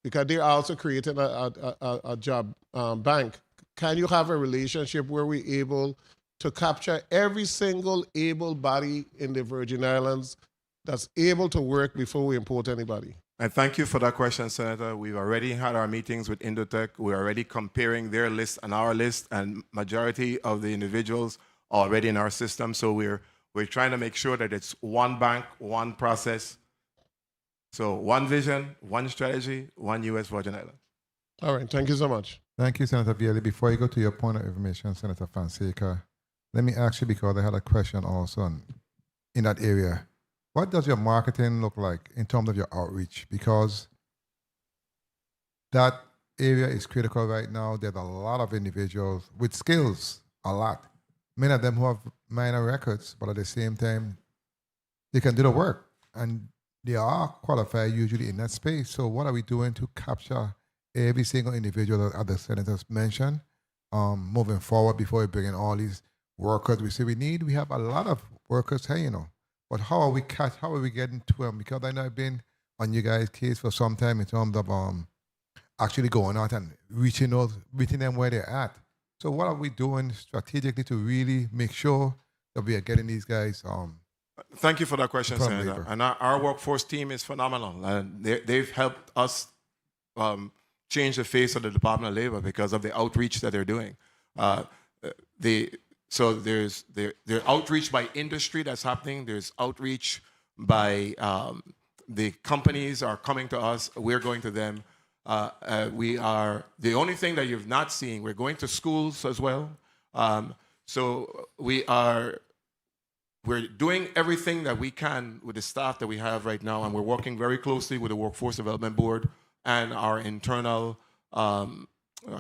because they're also creating a job bank? Can you have a relationship where we're able to capture every single able body in the Virgin Islands that's able to work before we import anybody? And thank you for that question, Senator. We've already had our meetings with Indotech. We're already comparing their list and our list, and majority of the individuals are already in our system. So we're trying to make sure that it's one bank, one process. So one vision, one strategy, one U.S. Virgin Islands. All right, thank you so much. Thank you, Senator Vieli. Before you go to your point of information, Senator Fonseca, let me ask you, because I had a question also in that area. What does your marketing look like in terms of your outreach? Because that area is critical right now. There's a lot of individuals with skills, a lot. Many of them who have minor records, but at the same time, they can do the work. And they are qualified usually in that space. So what are we doing to capture every single individual that other senators mentioned moving forward before we bring in all these workers we say we have a lot of workers here, you know. But how are we getting to them? Because I know I've been on you guys' case for some time in terms of actually going out and reaching them where they're at. So what are we doing strategically to really make sure that we are getting these guys? Thank you for that question, Senator. labor. And our workforce team is phenomenal. And they've helped us change the face of the Department of Labor because of the outreach that they're doing. So there's outreach by industry that's happening. There's outreach by the companies are coming to us. We're going to them. We are the only thing that you've not seen. We're going to schools as well. So we're doing everything that we can with the staff that we have right now, and we're working very closely with the Workforce Development Board and our internal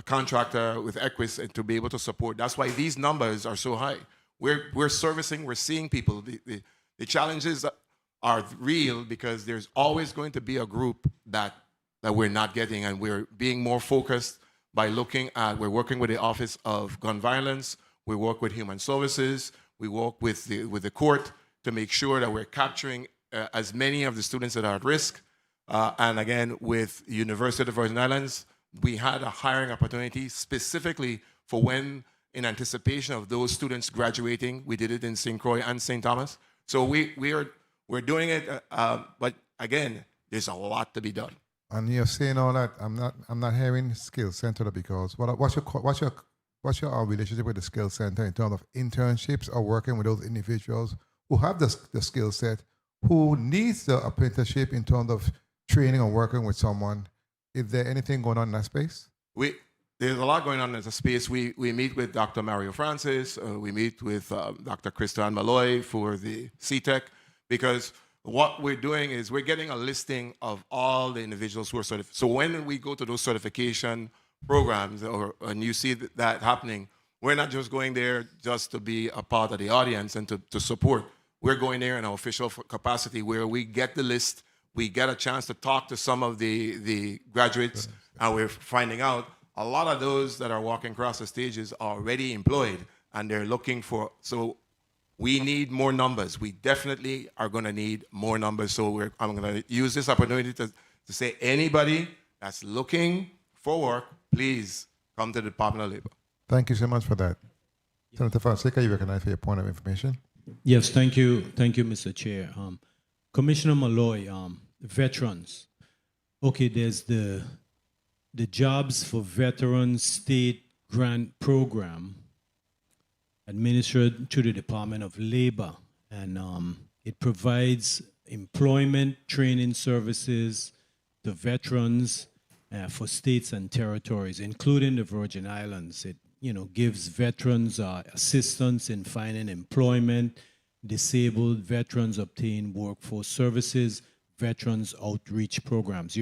contractor with Equis to be able to support. That's why these numbers are so high. We're servicing, we're seeing people. The challenges are real because there's always going to be a group that we're not getting, and we're being more focused by we're working with the Office of Gun Violence, we work with Human Services, we work with the court to make sure that we're capturing as many of the students that are at risk. And again, with University of the Virgin Islands, we had a hiring opportunity specifically for when, in anticipation of those students graduating. We did it in St. Croix and St. Thomas. So we're doing it, but again, there's a lot to be done. And you're saying all that. I'm not hearing skill center, because what's your relationship with the skill center in terms of internships or working with those individuals who have the skill set, who needs the apprenticeship in terms of training or working with someone? Is there anything going on in that space? There's a lot going on in the space. We meet with Dr. Mario Francis. We meet with Dr. Christian Molloy for the CTEC, because what we're doing is we're getting a listing of all the individuals who are certified. So when we go to those certification programs and you see that happening, we're not just going there just to be a part of the audience and to support. We're going there in an official capacity where we get the list, we get a chance to talk to some of the graduates, and we're finding out a lot of those that are walking across the stages are already employed, and they're looking for, so we need more numbers. We definitely are going to need more numbers. So I'm going to use this opportunity to say anybody that's looking for work, please come to the Department of Labor. Thank you so much for that. Senator Fonseca, you recognize for your point of information. Yes, thank you, Mr. Chair. Commissioner Molloy, veterans. Okay, there's the Jobs for Veterans State Grant Program administered to the Department of Labor, and it provides employment training services to veterans for states and territories, including the Virgin Islands. It gives veterans assistance in finding employment. Disabled veterans obtain workforce services. Veterans outreach programs.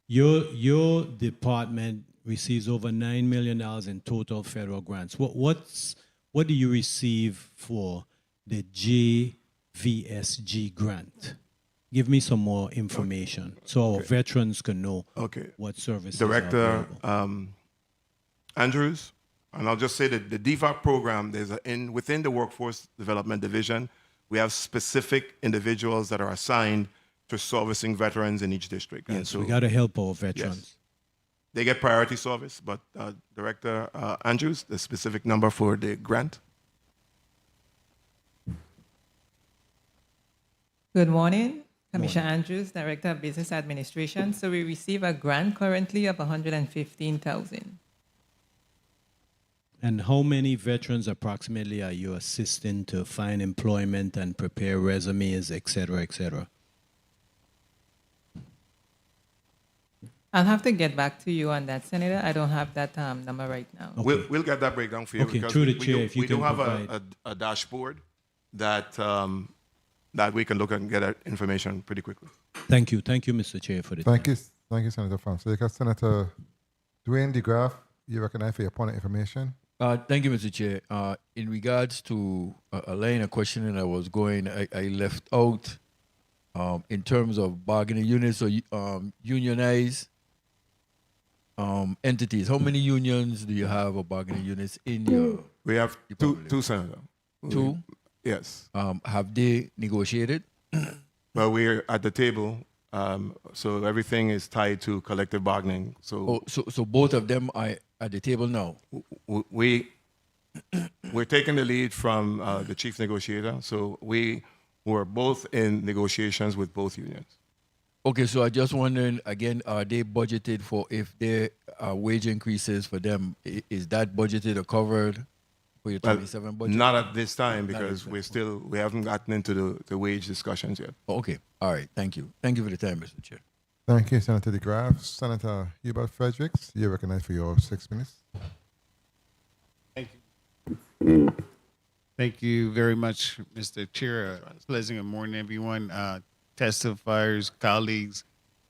Your department receives over $9 million in total federal grants. What do you receive for the JVSG grant? Give me some more information so our veterans can know what services Director are Andrews, and I'll just say that the DVAP program, within the Workforce Development Division, we have specific individuals that are assigned to servicing veterans in each district. And Yes, so we got to help our veterans. yes, they get priority service, but Director Andrews, the specific number for the grant. Good morning. Commissioner Andrews, Director of Business Administration. So we receive a grant currently of $115,000. And how many veterans approximately are you assisting to find employment and prepare resumes, et cetera, et cetera? I'll have to get back to you on that, Senator. I don't have that number right now. Okay. We'll get that breakdown for you. Okay, because through the we chair, do, if you we do can have provide. a dashboard that that we can look and get that information pretty quickly. Thank you, Mr. Chair, for the Thank you, Senator Fonseca. Senator Dwayne DeGraff, you recognize for your point of information. Thank you, Mr. Chair. In regards to a line of questioning I was going, I left out in terms of bargaining units or unionized entities. How many unions do you have or bargaining units in your? We have two, Senator. Two? Yes. Have they negotiated? Well, we're at the table, so everything is tied to collective bargaining. So, so both of them are at the table now. We're taking the lead from the chief negotiator. So we were both in negotiations with both unions. Okay, so I just wondering again, are they budgeted for if there are wage increases for them? Is that budgeted or covered for your 27 budget? Not at this time Not at because this we haven't gotten into the wage discussions yet. Okay, all right, thank you. Thank you for the time, Mr. Chair. Thank you, Senator DeGraff. Senator Hubert Fredericks, you're recognized for your 6 minutes. Thank you. Thank you very much, Mr. Chair. Pleasant good morning, everyone. Testifiers, colleagues,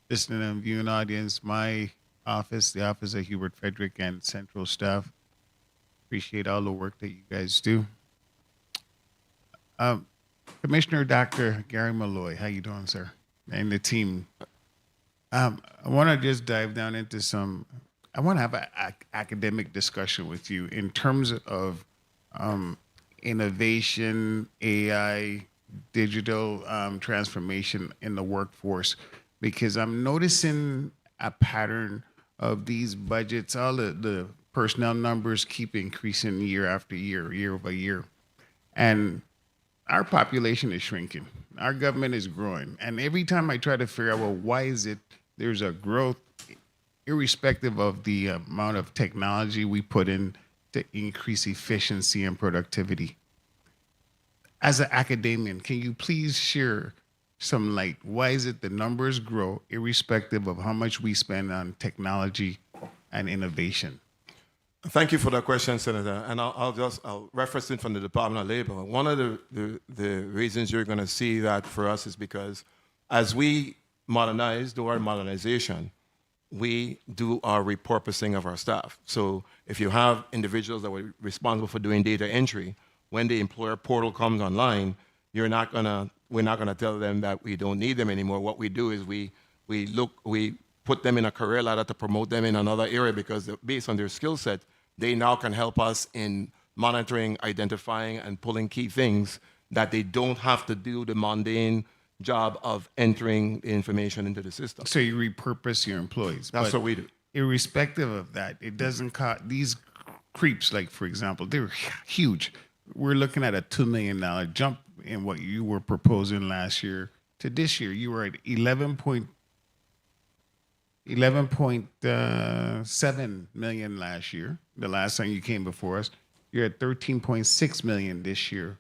listening and viewing audience, my office, the office of Hubert Frederick, and central staff. Appreciate all the work that you guys do. Commissioner Dr. Gary Molloy, how you doing, sir? And the team. I want to just dive down into I want to have an academic discussion with you in terms of innovation, AI, digital transformation in the workforce, because I'm noticing a pattern of these budgets, all the personnel numbers keep increasing year after year, year over year. And our population is shrinking. Our government is growing. And every time I try to figure out, well, why is it there's a growth, irrespective of the amount of technology we put in to increase efficiency and productivity. As an academician, can you please share some light? Why is it the numbers grow irrespective of how much we spend on technology and innovation? Thank you for that question, Senator. And I'll reference it from the Department of Labor. One of the reasons you're going to see that for us is because as we do our modernization, we do our repurposing of our staff. So if you have individuals that were responsible for doing data entry, when the employer portal comes online, we're not gonna tell them that we don't need them anymore. What we do is we put them in a career ladder to promote them in another area because based on their skill set, they now can help us in monitoring, identifying, and pulling key things that they don't have to do the mundane job of entering the information into the system. So you repurpose your employees. That's but what we do. Irrespective of that, it doesn't cost these creeps, like for example, they're huge. We're looking at a $2 million jump in what you were proposing last year to this year. You were at 11.7 million last year. The last time you came before us, you're at 13.6 million this year.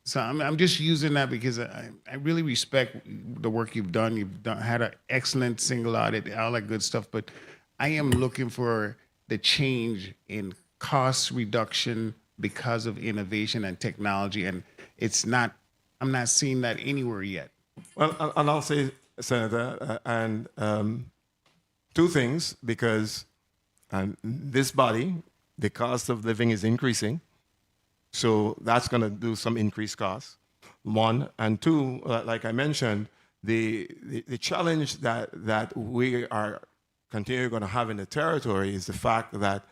So I'm just using that because I really respect the work you've done. Had an excellent single audit, all that good stuff. But I am looking for the change in cost reduction because of innovation and technology, and I'm not seeing that anywhere yet. Well, and I'll say, Senator, two things, because this body, the cost of living is increasing. So that's going to do some increased costs, one. And two, like I mentioned, the challenge that we are continuing going to have in the territory is the fact that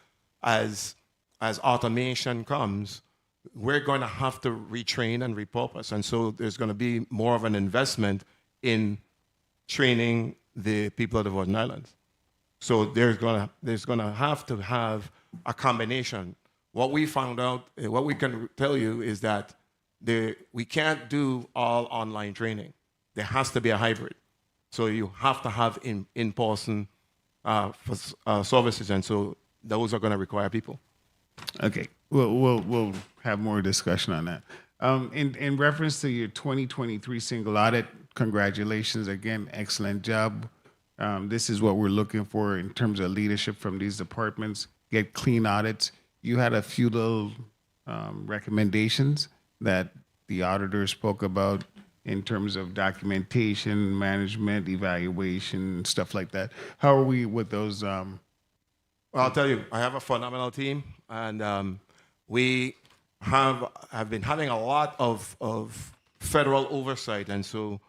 as automation comes, we're going to have to retrain and repurpose. And so there's going to be more of an investment in training the people of the Virgin Islands. So there's going to have a combination. What we found out, what we can tell you is that we can't do all online training. There has to be a hybrid. So you have to have in-person services, and so those are going to require people. Okay, we'll have more discussion on that. In reference to your 2023 single audit, congratulations again, excellent job. This is what we're looking for in terms of leadership from these departments. Get clean audits. You had a few little recommendations that the auditor spoke about in terms of documentation, management, evaluation, stuff like that. How are we with those? Well, I'll tell you, I have a phenomenal team, and we have been having a lot of federal oversight, and so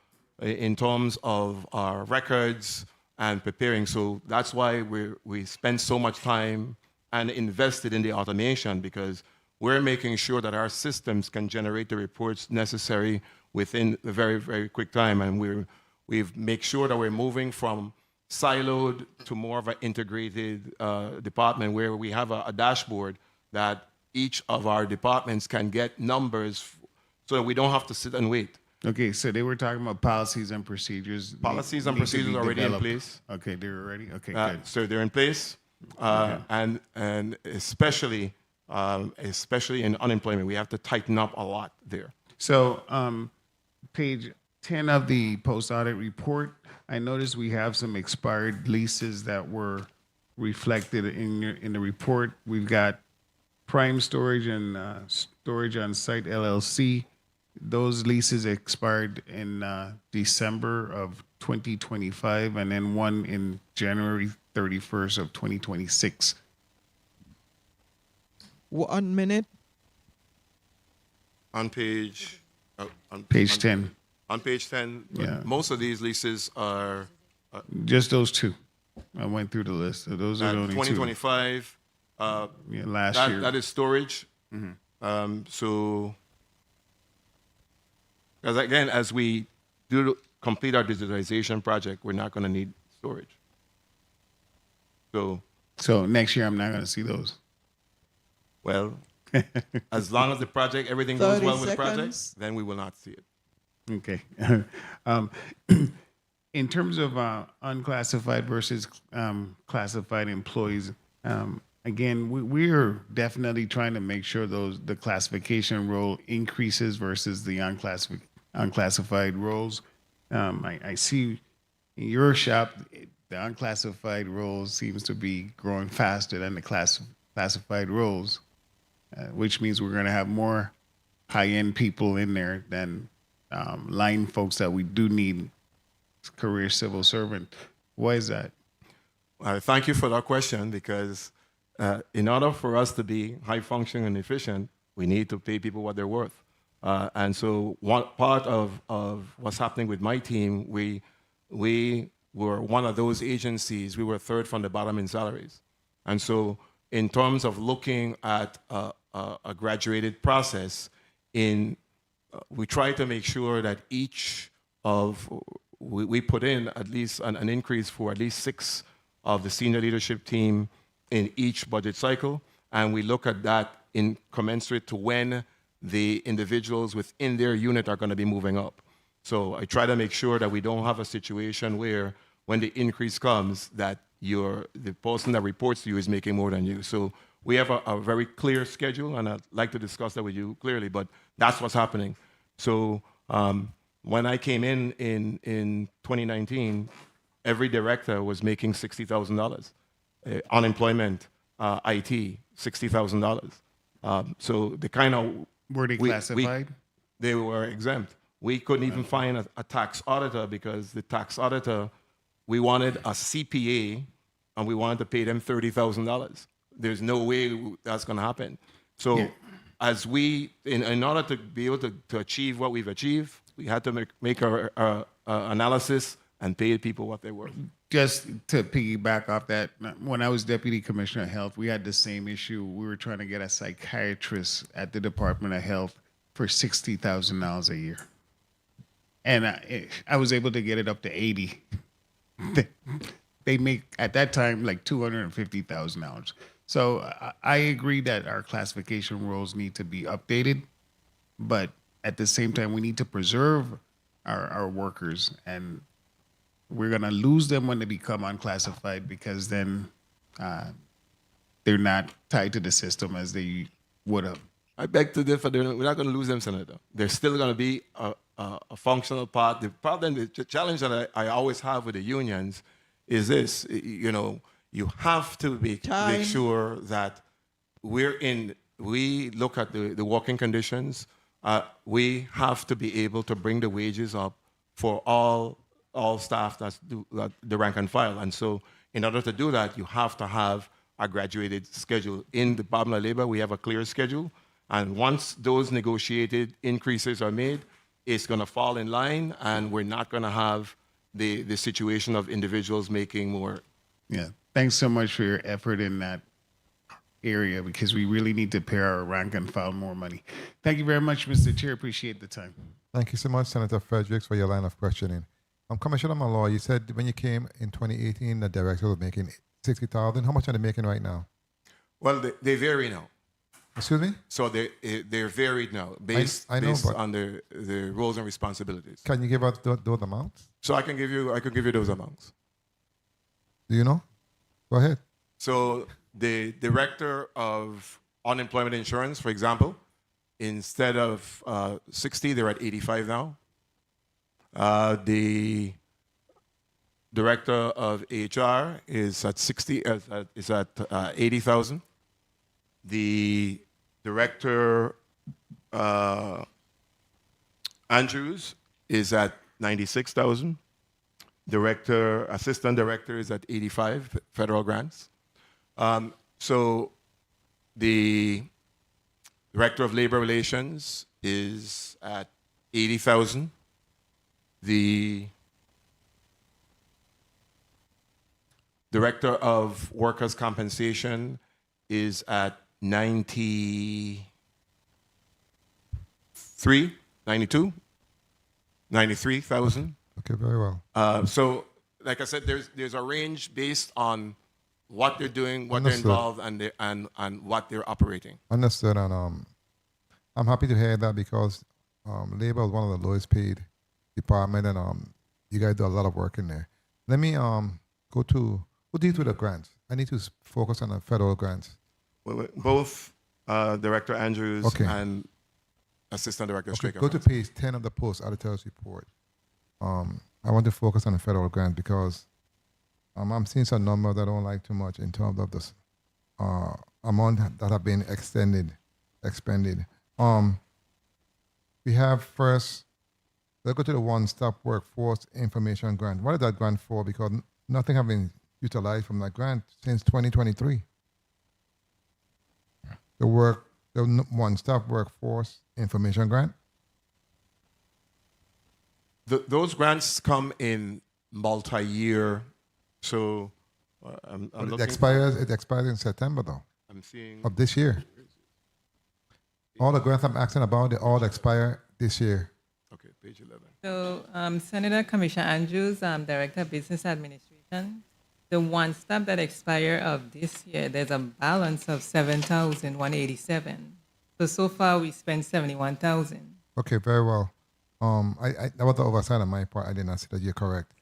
in terms of our records and preparing, so that's why we spend so much time and invested in the automation, because we're making sure that our systems can generate the reports necessary within a very, very quick time, and we've made sure that we're moving from siloed to more of an integrated department where we have a dashboard that each of our departments can get numbers so that we don't have to sit and wait. Okay, so they were talking about policies and procedures. Policies and procedures are already in place. Okay, they're already, okay, good. So they're in place, and especially in unemployment, we have to tighten up a lot there. So page 10 of the post-audit report, I noticed we have some expired leases that were reflected in the report. We've got Prime Storage and Storage on Site LLC. Those leases expired in December of 2025, and then one in January 31st of 2026. 1 minute. On page... Page 10. On page 10, Yeah. most of these leases are... Just those two. I went through the list. So those are the only 2025. Last year. That is storage. So, because again, as we complete our digitalization project, we're not going to need storage. So next year, I'm not going to see those. Well, as long as the project, everything goes 30 well with the project, seconds. then we will not see it. Okay. In terms of unclassified versus classified employees, again, we're definitely trying to make sure the classification role increases versus the unclassified roles. I see in your shop, the unclassified roles seems to be growing faster than the classified roles, which means we're going to have more high-end people in there than line folks that we do need career civil servant. Why is that? Thank you for that question, because in order for us to be high functioning and efficient, we need to pay people what they're worth. And so one part of what's happening with my team, we were one of those agencies, we were third from the bottom in salaries. And so in terms of looking at a graduated process, we try to make sure that we put in at least an increase for at least 6 of the senior leadership team in each budget cycle, and we look at that in commensurate to when the individuals within their unit are going to be moving up. So I try to make sure that we don't have a situation where when the increase comes that the person that reports to you is making more than you. So we have a very clear schedule, and I'd like to discuss that with you clearly, but that's what's happening. So when I came in 2019, every director was making $60,000. Unemployment, IT, $60,000. So the kind of... Were they classified? They were exempt. We couldn't even find a tax auditor, because the tax auditor, we wanted a CPA, and we wanted to pay them $30,000. There's no way that's going to happen. So as in order to be able to achieve what we've achieved, we had to make our analysis and paid people what they're worth. Just to piggyback off that, when I was Deputy Commissioner of Health, we had the same issue. We were trying to get a psychiatrist at the Department of Health for $60,000 a year. And I was able to get it up to 80. They make, at that time, like $250,000. So I agree that our classification rules need to be updated, but at the same time, we need to preserve our workers, and we're going to lose them when they become unclassified because then they're not tied to the system as they would have. I beg to differ. We're not going to lose them, Senator. They're still going to be a functional part. The problem, the challenge that I always have with the unions is this: you have to make sure that we look at the working conditions. We have to be able to bring the wages up for all staff that's the rank and file. And so in order to do that, you have to have a graduated schedule. In the Department of Labor, we have a clear schedule. And once those negotiated increases are made, it's going to fall in line, and we're not going to have the situation of individuals making more. Yeah. Thanks so much for your effort in that area, because we really need to pay our rank and file more money. Thank you very much, Mr. Chair. Appreciate the time. Thank you so much, Senator Fredericks, for your line of questioning. Commissioner Molloy, you said when you came in 2018, the director was making $60,000. How much are they making right now? Well, they vary now. Excuse me? So they're varied now, based on the roles and responsibilities. Can you give us those amounts? So I can give you those amounts. Do you know? Go ahead. So the director of unemployment insurance, for example, instead of 60, they're at 85 now. The director of HR is at 80,000. The director Andrews is at 96,000. Assistant director is at 85 federal grants. So the director of labor relations is at 80,000. The director of workers' compensation is at 93, 92, 93,000. Okay, very well. So, like I said, there's a range based on what they're doing, what Understood. they're involved, and what they're operating. Understood. And I'm happy to hear that, because labor is one of the lowest paid department, and you guys do a lot of work in there. Let me go to who deals with the grants. I need to focus on the federal grants. Both Director Andrews and Assistant Director Straker. Go to page 10 of the Post Editor's Report. I want to focus on the federal grant, because I'm seeing some numbers that I don't like too much in terms of this amount that have been expended. We have first, let's go to the One-Stop Workforce Information Grant. What is that grant for? Because nothing has been utilized from that grant since 2023. The One-Stop Workforce Information Grant. Those grants come in multi-year, so I'm It looking. expires in September, though, I'm seeing of this year. All the grants I'm asking about, they all expire this year. Okay, page 11. So, Senator Commissioner Andrews, Director of Business Administration, the one stop that expire of this year, there's a balance of 7,187. So far we spent 71,000. Okay, very well. That was the oversight on my part. I did not see that. You're correct.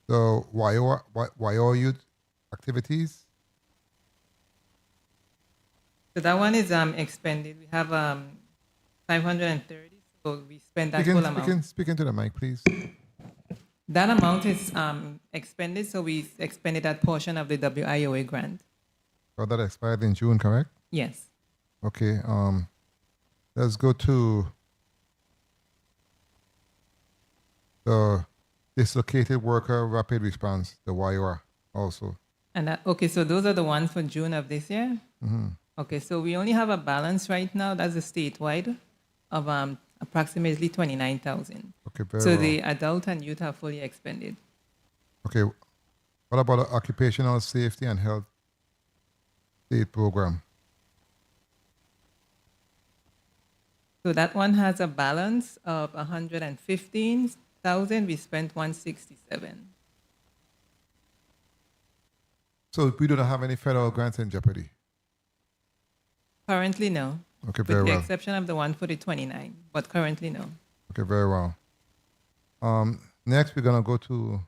So why all youth activities? So that one is expended. We have 530. So we spend that full amount. Speak into the mic, please. That amount is expended. So we expended that portion of the WIOA grant. Oh, that expired in June, correct? Yes. Okay. Let's go to the Dislocated Worker Rapid Response, the YOR also. And okay, so those are the ones for June of this year? Mm-hmm. Okay, so we only have a balance right now, that's a statewide, of approximately 29,000. Okay, very So well. the adult and youth are fully expended. Okay, what about the occupational safety and health state program? So that one has a balance of 115,000. We spent 167. So we don't have any federal grants in jeopardy. Currently, no. Okay, With very the well. exception of the one for the 29, but currently, no. Okay, very well. Next, we're gonna go to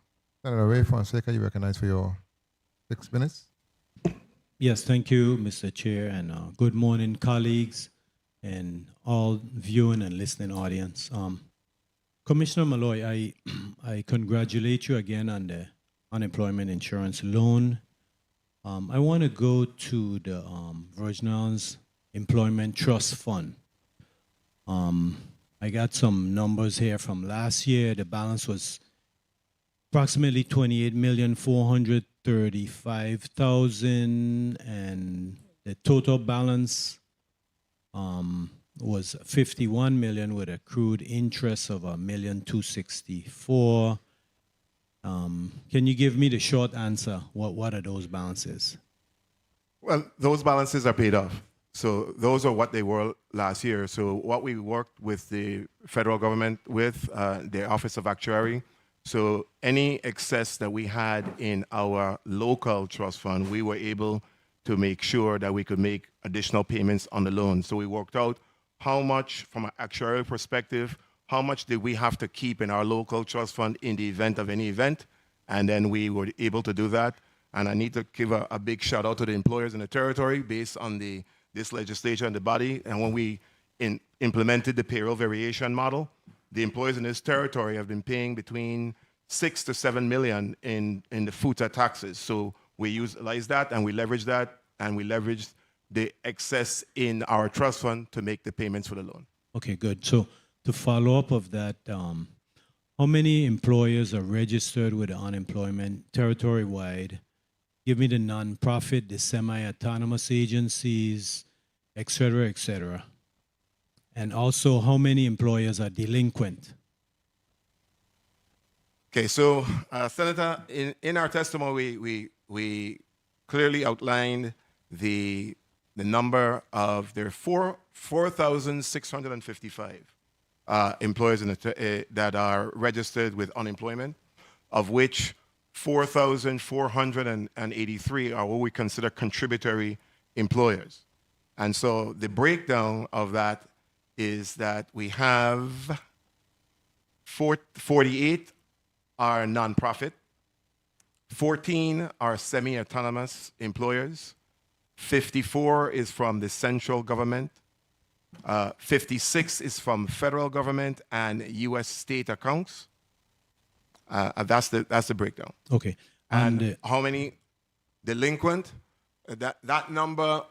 Senator Ray Fonseca. You recognize for your 6 minutes. Yes, thank you, Mr. Chair, and good morning, colleagues, and all viewing and listening audience. Commissioner Molloy, I congratulate you again on the unemployment insurance loan. I want to go to the Virgin Islands Employment Trust Fund. I got some numbers here from last year. The balance was approximately 28,435,000, and the total balance was 51 million with accrued interest of 1,264,000. Can you give me the short answer? What are those balances? Well, those balances are paid off. So those are what they were last year. So what we worked with the federal government with, the Office of Actuary, so any excess that we had in our local trust fund, we were able to make sure that we could make additional payments on the loan. So we worked out how much, from an actuarial perspective, how much did we have to keep in our local trust fund in the event of any event, and then we were able to do that. And I need to give a big shout out to the employers in the territory based on this legislature and the body. And when we implemented the payroll variation model, the employers in this territory have been paying between 6 to 7 million in the FUTA taxes. So we utilized that and we leveraged that, and we leveraged the excess in our trust fund to make the payments for the loan. Okay, good. So to follow up of that, how many employers are registered with the unemployment territory-wide? Give me the nonprofit, the semi-autonomous agencies, et cetera, et cetera. And also, how many employers are delinquent? Okay, so Senator, in our testimony, we clearly outlined the number of, there are 4,655 employers that are registered with unemployment, of which 4,483 are what we consider contributory employers. And so the breakdown of that is that we have 48 are nonprofit, 14 are semi-autonomous employers, 54 is from the central government, 56 is from federal government and U.S. state accounts. That's the breakdown. Okay. And how many delinquent? That number.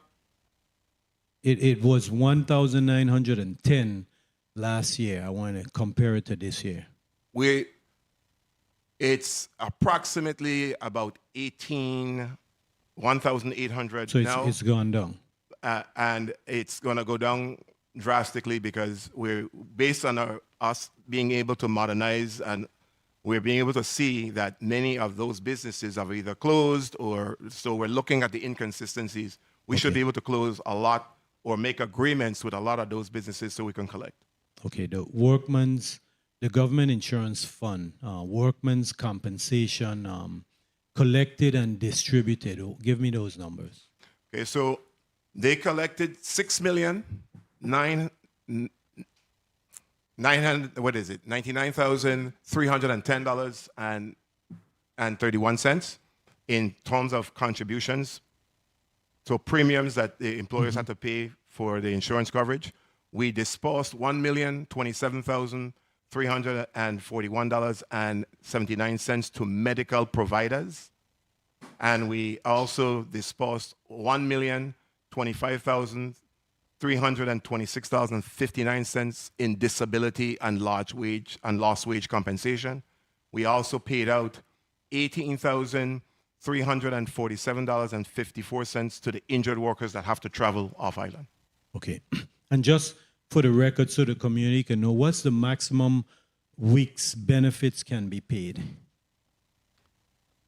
It was 1,910 last year. I want to compare it to this year. It's approximately about 1,800 So now. it's gone down. And it's going to go down drastically because we're based on us being able to modernize, and we're being able to see that many of those businesses have either closed, or so we're looking at the inconsistencies. We should be able to close a lot or make agreements with a lot of those businesses so we can collect. Okay, the government insurance fund, workman's compensation, collected and distributed. Give me those numbers. Okay, so they collected $99,310.31 in terms of contributions. So premiums that the employers had to pay for the insurance coverage. We disbursed $1,027,341.79 to medical providers. And we also disbursed $1,025,326.59 in disability and lost wage compensation. We also paid out $18,347.54 to the injured workers that have to travel off island. Okay. And just for the record, so the community can know, what's the maximum weeks benefits can be paid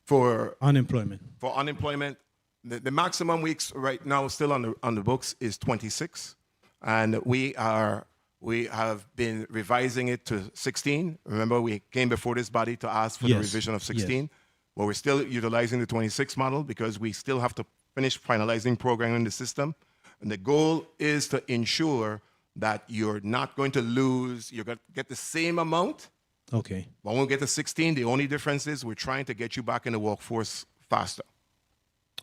For unemployment? the maximum weeks right now still on the books is 26, and we have been revising it to 16. Remember, we came before this body to ask for the Yes, revision of 16. yes. But we're still utilizing the 26 model because we still have to finish finalizing programming the system. And the goal is to ensure that you're not going to lose, you're going to get the same amount. Okay. But when we get to 16, the only difference is we're trying to get you back in the workforce faster.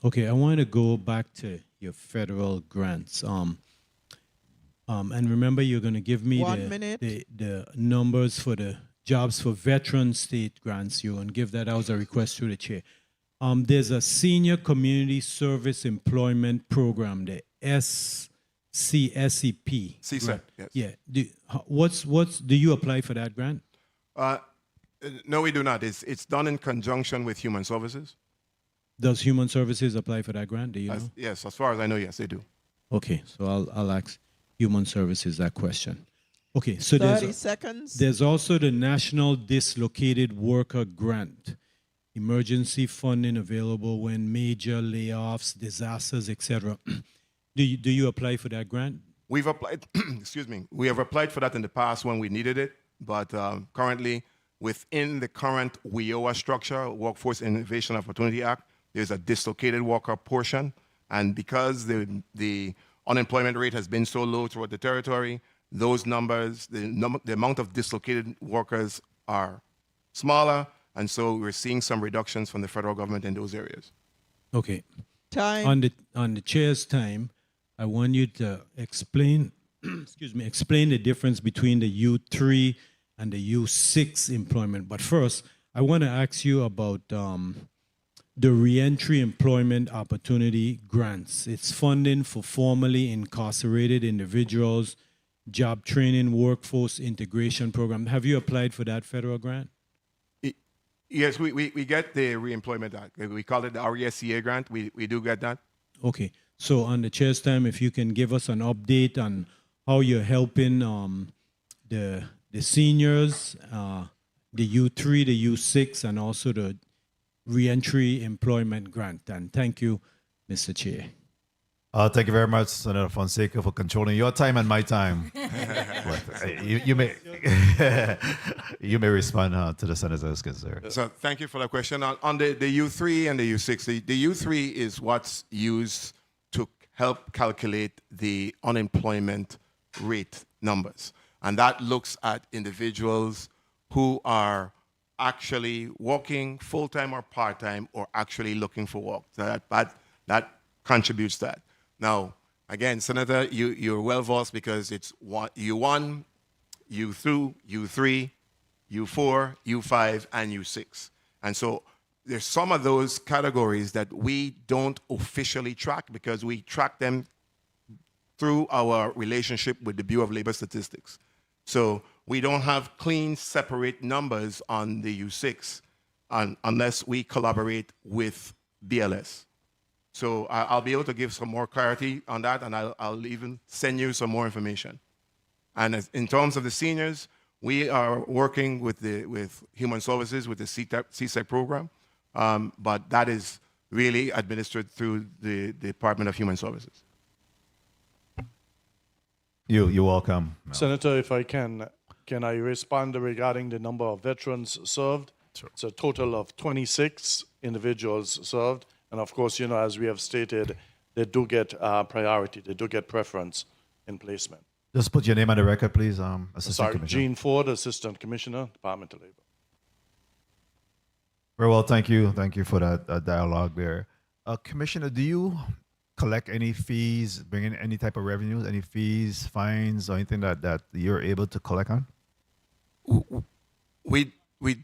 Okay, I want to go back to your federal grants. And remember, you're going to give me 1 minute. the numbers for the jobs for veteran state grants. You're going to give that out as a request through the chair. There's a senior community service employment program, the SCSEP. CSEP, yes. Yeah. Do you apply for that grant? No, we do not. It's done in conjunction with Human Services. Does Human Services apply for that grant? Do you know? Yes, as far as I know, yes, they do. Okay, so I'll ask Human Services that question. Okay, so 30 seconds. There's also the National Dislocated Worker Grant, emergency funding available when major layoffs, disasters, etc. Do you apply for that grant? We've applied. Excuse me. We have applied for that in the past when we needed it, but currently, within the current WIOA structure, Workforce Innovation Opportunity Act, there's a dislocated worker portion, and because the unemployment rate has been so low throughout the territory, those numbers, the amount of dislocated workers are smaller, and so we're seeing some reductions from the federal government in those areas. Okay. Time. On the chair's time, I want you to explain, explain the difference between the U3 and the U6 employment. But first, I want to ask you about the Reentry Employment Opportunity Grants. It's funding for formerly incarcerated individuals, job training, workforce integration program. Have you applied for that federal grant? Yes, we get the Reemployment Act. We call it the RESCA grant. We do get that. Okay. So on the chair's time, if you can give us an update on how you're helping the seniors, the U3, the U6, and also the Reentry Employment Grant. And thank you, Mr. Chair. Thank you very much, Senator Fonseca, for controlling your time and my time. But, you may you may respond to the senator's concern. So thank you for the question. On the U3 and the U6, the U3 is what's used to help calculate the unemployment rate numbers. And that looks at individuals who are actually working full-time or part-time or actually looking for work. So that contributes to that. Now, again, Senator, you're well-versed because it's U1, U2, U3, U4, U5, and U6. And so there's some of those categories that we don't officially track because we track them through our relationship with the Bureau of Labor Statistics. So we don't have clean, separate numbers on the U6 unless we collaborate with BLS. So I'll be able to give some more clarity on that, and I'll even send you some more information. And in terms of the seniors, we are working with Human Services, with the CSEC program, but that is really administered through the Department of Human Services. You're welcome. Senator, if I can I respond regarding the number of veterans served? Sure. It's a total of 26 individuals served. And of course, as we have stated, they do get priority, they do get preference in placement. Just put your name on the record, please, Assistant Commissioner. Gene Ford, Assistant Commissioner, Department of Labor. Very well, thank you. Thank you for that dialogue there. Commissioner, do you collect any fees, bring in any type of revenues, any fees, fines, or anything that you're able to collect on? We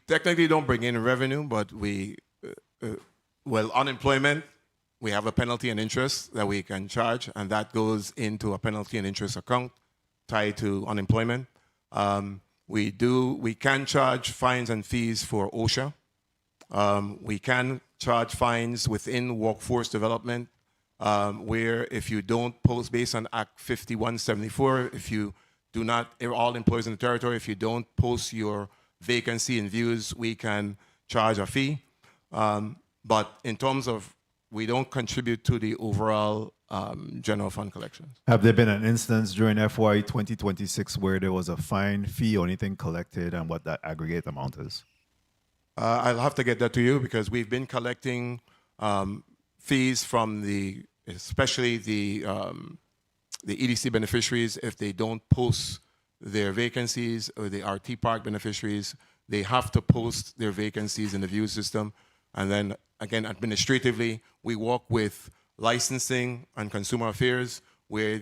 technically don't bring in revenue, but unemployment, we have a penalty and interest that we can charge, and that goes into a penalty and interest account tied to unemployment. We can charge fines and fees for OSHA. We can charge fines within workforce development, where if you don't post based on Act 5174, if you do not, all employees in the territory, if you don't post your vacancy in views, we can charge a fee. But in terms of, we don't contribute to the overall general fund collections. Have there been an instance during FY 2026 where there was a fine, fee, or anything collected, and what that aggregate amount is? I'll have to get that to you because we've been collecting fees from especially the EDC beneficiaries if they don't post their vacancies, or the RT Park beneficiaries, they have to post their vacancies in the view system. And then again, administratively, we work with licensing and consumer affairs where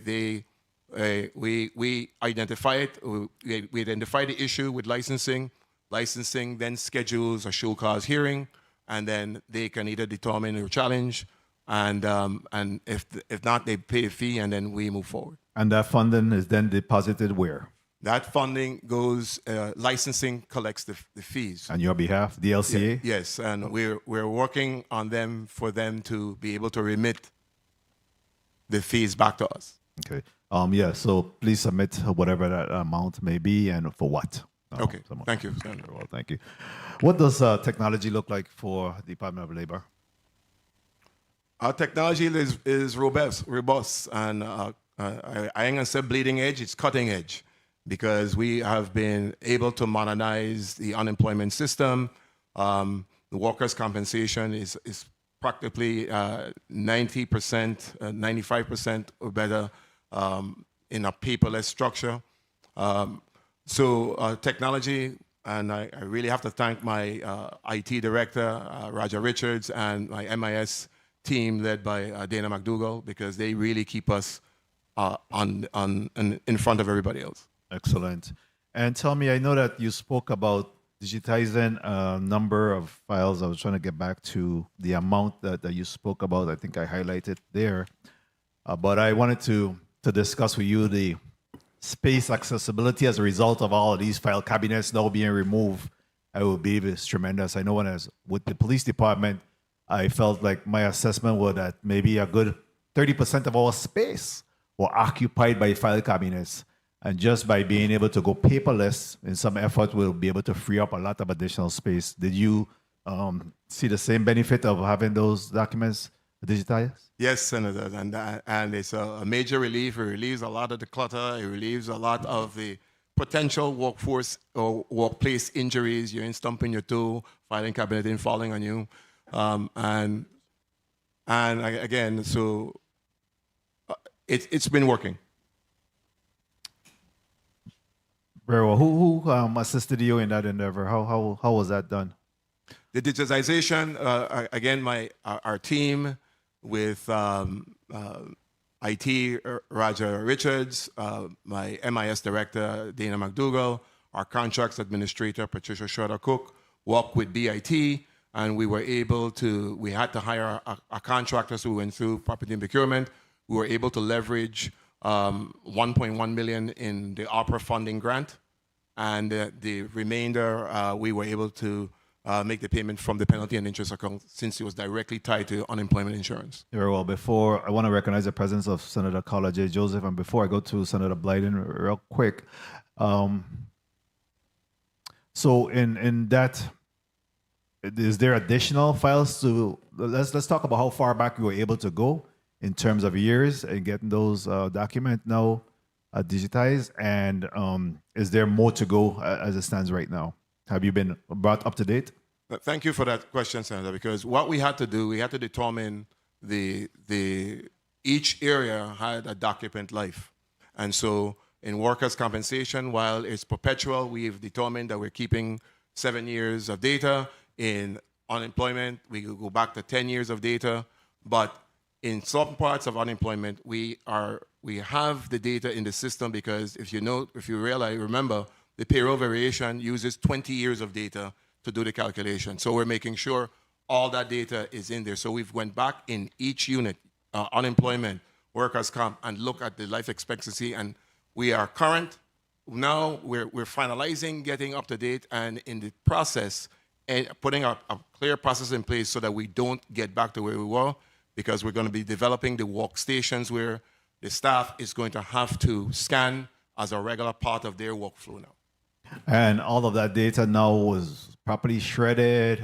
we identify it, we identify the issue with licensing. Licensing then schedules a show cause hearing, and then they can either determine or challenge, and if not, they pay a fee, and then we move forward. And that funding is then deposited where? That funding goes, licensing collects the fees. On your behalf, the LCA? Yes, and we're working on them for them to be able to remit the fees back to us. Okay. Yeah, so please submit whatever that amount may be and for what. Okay, thank you. Well, thank you. What does technology look like for the Department of Labor? Our technology is robust, and I ain't gonna say bleeding edge, it's cutting edge, because we have been able to modernize the unemployment system. The workers' compensation is practically 90%, 95% or better in a paperless structure. So technology, and I really have to thank my IT director, Roger Richards, and my MIS team led by Dana McDougall, because they really keep us in front of everybody else. Excellent. And tell me, I know that you spoke about digitizing a number of files. I was trying to get back to the amount that you spoke about. I think I highlighted there. But I wanted to discuss with you the space accessibility as a result of all of these file cabinets now being removed. I believe it's tremendous. I know when I was with the police department, I felt like my assessment was that maybe a good 30% of our space were occupied by file cabinets. And just by being able to go paperless in some effort, we'll be able to free up a lot of additional space. Did you see the same benefit of having those documents digitized? Yes, Senator, and it's a major relief. It relieves a lot of the clutter. It relieves a lot of the potential workforce or workplace injuries. You're in stumping your toe, filing cabinet in falling on you, and again, so it's been working. Very well. Who assisted you in that endeavor? How was that done? The digitization, again, our team with IT, Roger Richards, my MIS director, Dana McDougall, our contracts administrator, Patricia Schroeder-Cook, worked with BIT, and we were able to, we had to hire a contractor, so we went through property and procurement. We were able to leverage 1.1 million in the ARPA funding grant, and the remainder we were able to make the payment from the penalty and interest account, since it was directly tied to unemployment insurance. Very well. Before, I want to recognize the presence of Senator Carla J. Joseph, and before I go to Senator Blyden real quick, so in that, is there additional files to, let's talk about how far back you were able to go in terms of years and getting those documents now digitized, and is there more to go as it stands right now? Have you been brought up to date? Thank you for that question, Senator, because what we had to do, we had to determine each area had a document life. And so in workers' compensation, while it's perpetual, we've determined that we're keeping 7 years of data. In unemployment, we could go back to 10 years of data. But in some parts of unemployment, we have the data in the system, because if you remember, the payroll variation uses 20 years of data to do the calculation. So we're making sure all that data is in there. So we've went back in each unit, unemployment, workers' comp, and look at the life expectancy, and we are current. Now we're finalizing, getting up to date, and in the process, and putting a clear process in place so that we don't get back to where we were, because we're going to be developing the workstations where the staff is going to have to scan as a regular part of their workflow now. And all of that data now was properly shredded,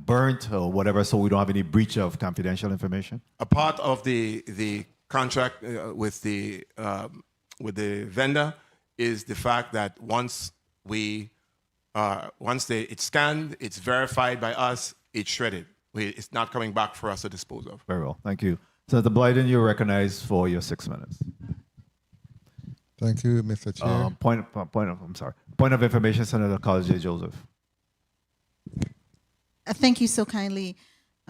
burnt, or whatever, so we don't have any breach of confidential information? A part of the contract with the vendor is the fact that once it's scanned, it's verified by us, it's shredded. It's not coming back for us to dispose of. Very well, thank you. Senator Blyden, you're recognized for your 6 minutes. Thank you, Mr. Chair. Point of information, Senator College J. Joseph. Thank you so kindly,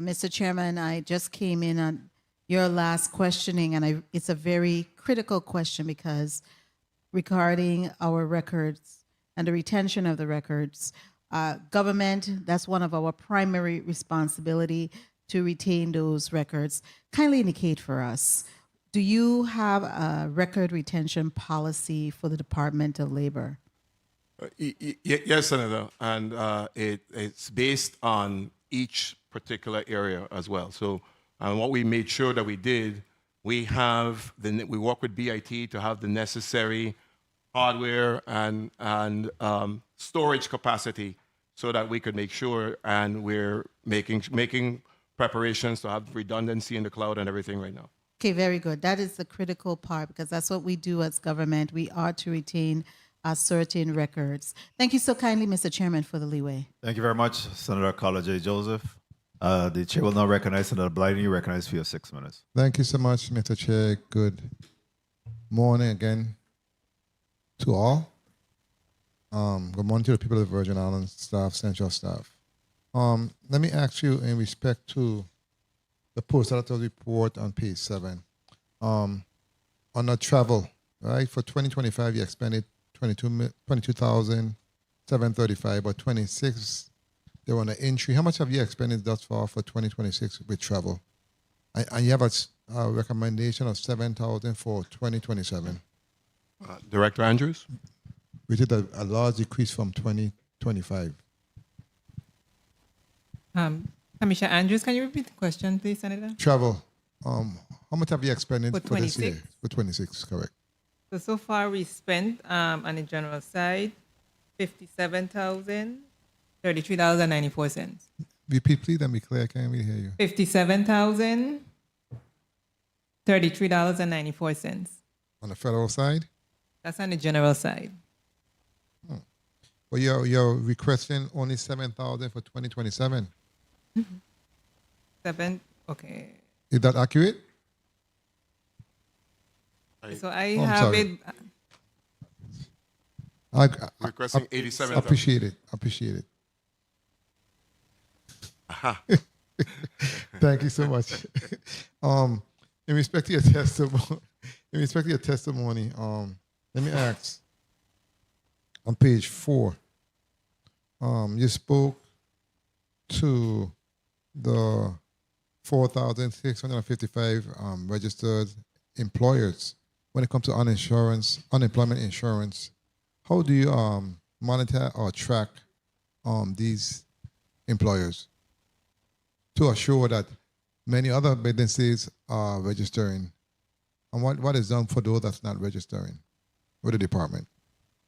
Mr. Chairman. I just came in on your last questioning, and it's a very critical question because regarding our records and the retention of the records, government, that's one of our primary responsibility to retain those records. Kindly indicate for us, do you have a record retention policy for the Department of Labor? Yes, Senator, and it's based on each particular area as well. So what we made sure that we did, we work with BIT to have the necessary hardware and storage capacity so that we could make sure, and we're making preparations to have redundancy in the cloud and everything right now. Okay, very good. That is the critical part because that's what we do as government. We are to retain certain records. Thank you so kindly, Mr. Chairman, for the leeway. Thank you very much, Senator College J. Joseph. The chair will now recognize Senator Blyden. You recognize for your 6 minutes. Thank you so much, Mr. Chair. Good morning again to all. Good morning to the people of the Virgin Islands staff, central staff. Let me ask you in respect to the post-editor's report on page 7. On the travel, right? For 2025, you expended $22,735, but 26, they were on the entry. How much have you expended thus far for 2026 with travel? And you have a recommendation of $7,000 for 2027. Director Andrews? We did a large decrease from 2025. Commissioner Andrews, can you repeat the question, please, Senator? Travel. How much have you expended For for this year? 26? For 26, correct. So far we spent on the general side $57,000, $33.94. Repeat, please, and be clear. I can't really hear you. $57,000, $33.94. On the federal side? That's on the general side. Well, you're requesting only $7,000 for 2027. Okay. Is that accurate? So I I'm have sorry. it. Requesting 87. Appreciate it. Appreciate it. Aha. Thank you so much. In respect to your testimony, let me ask. On page 4, you spoke to the 4,655 registered employers when it comes to unemployment insurance. How do you monitor or track these employers to assure that many other businesses are registering? And what is done for those that's not registering with the department?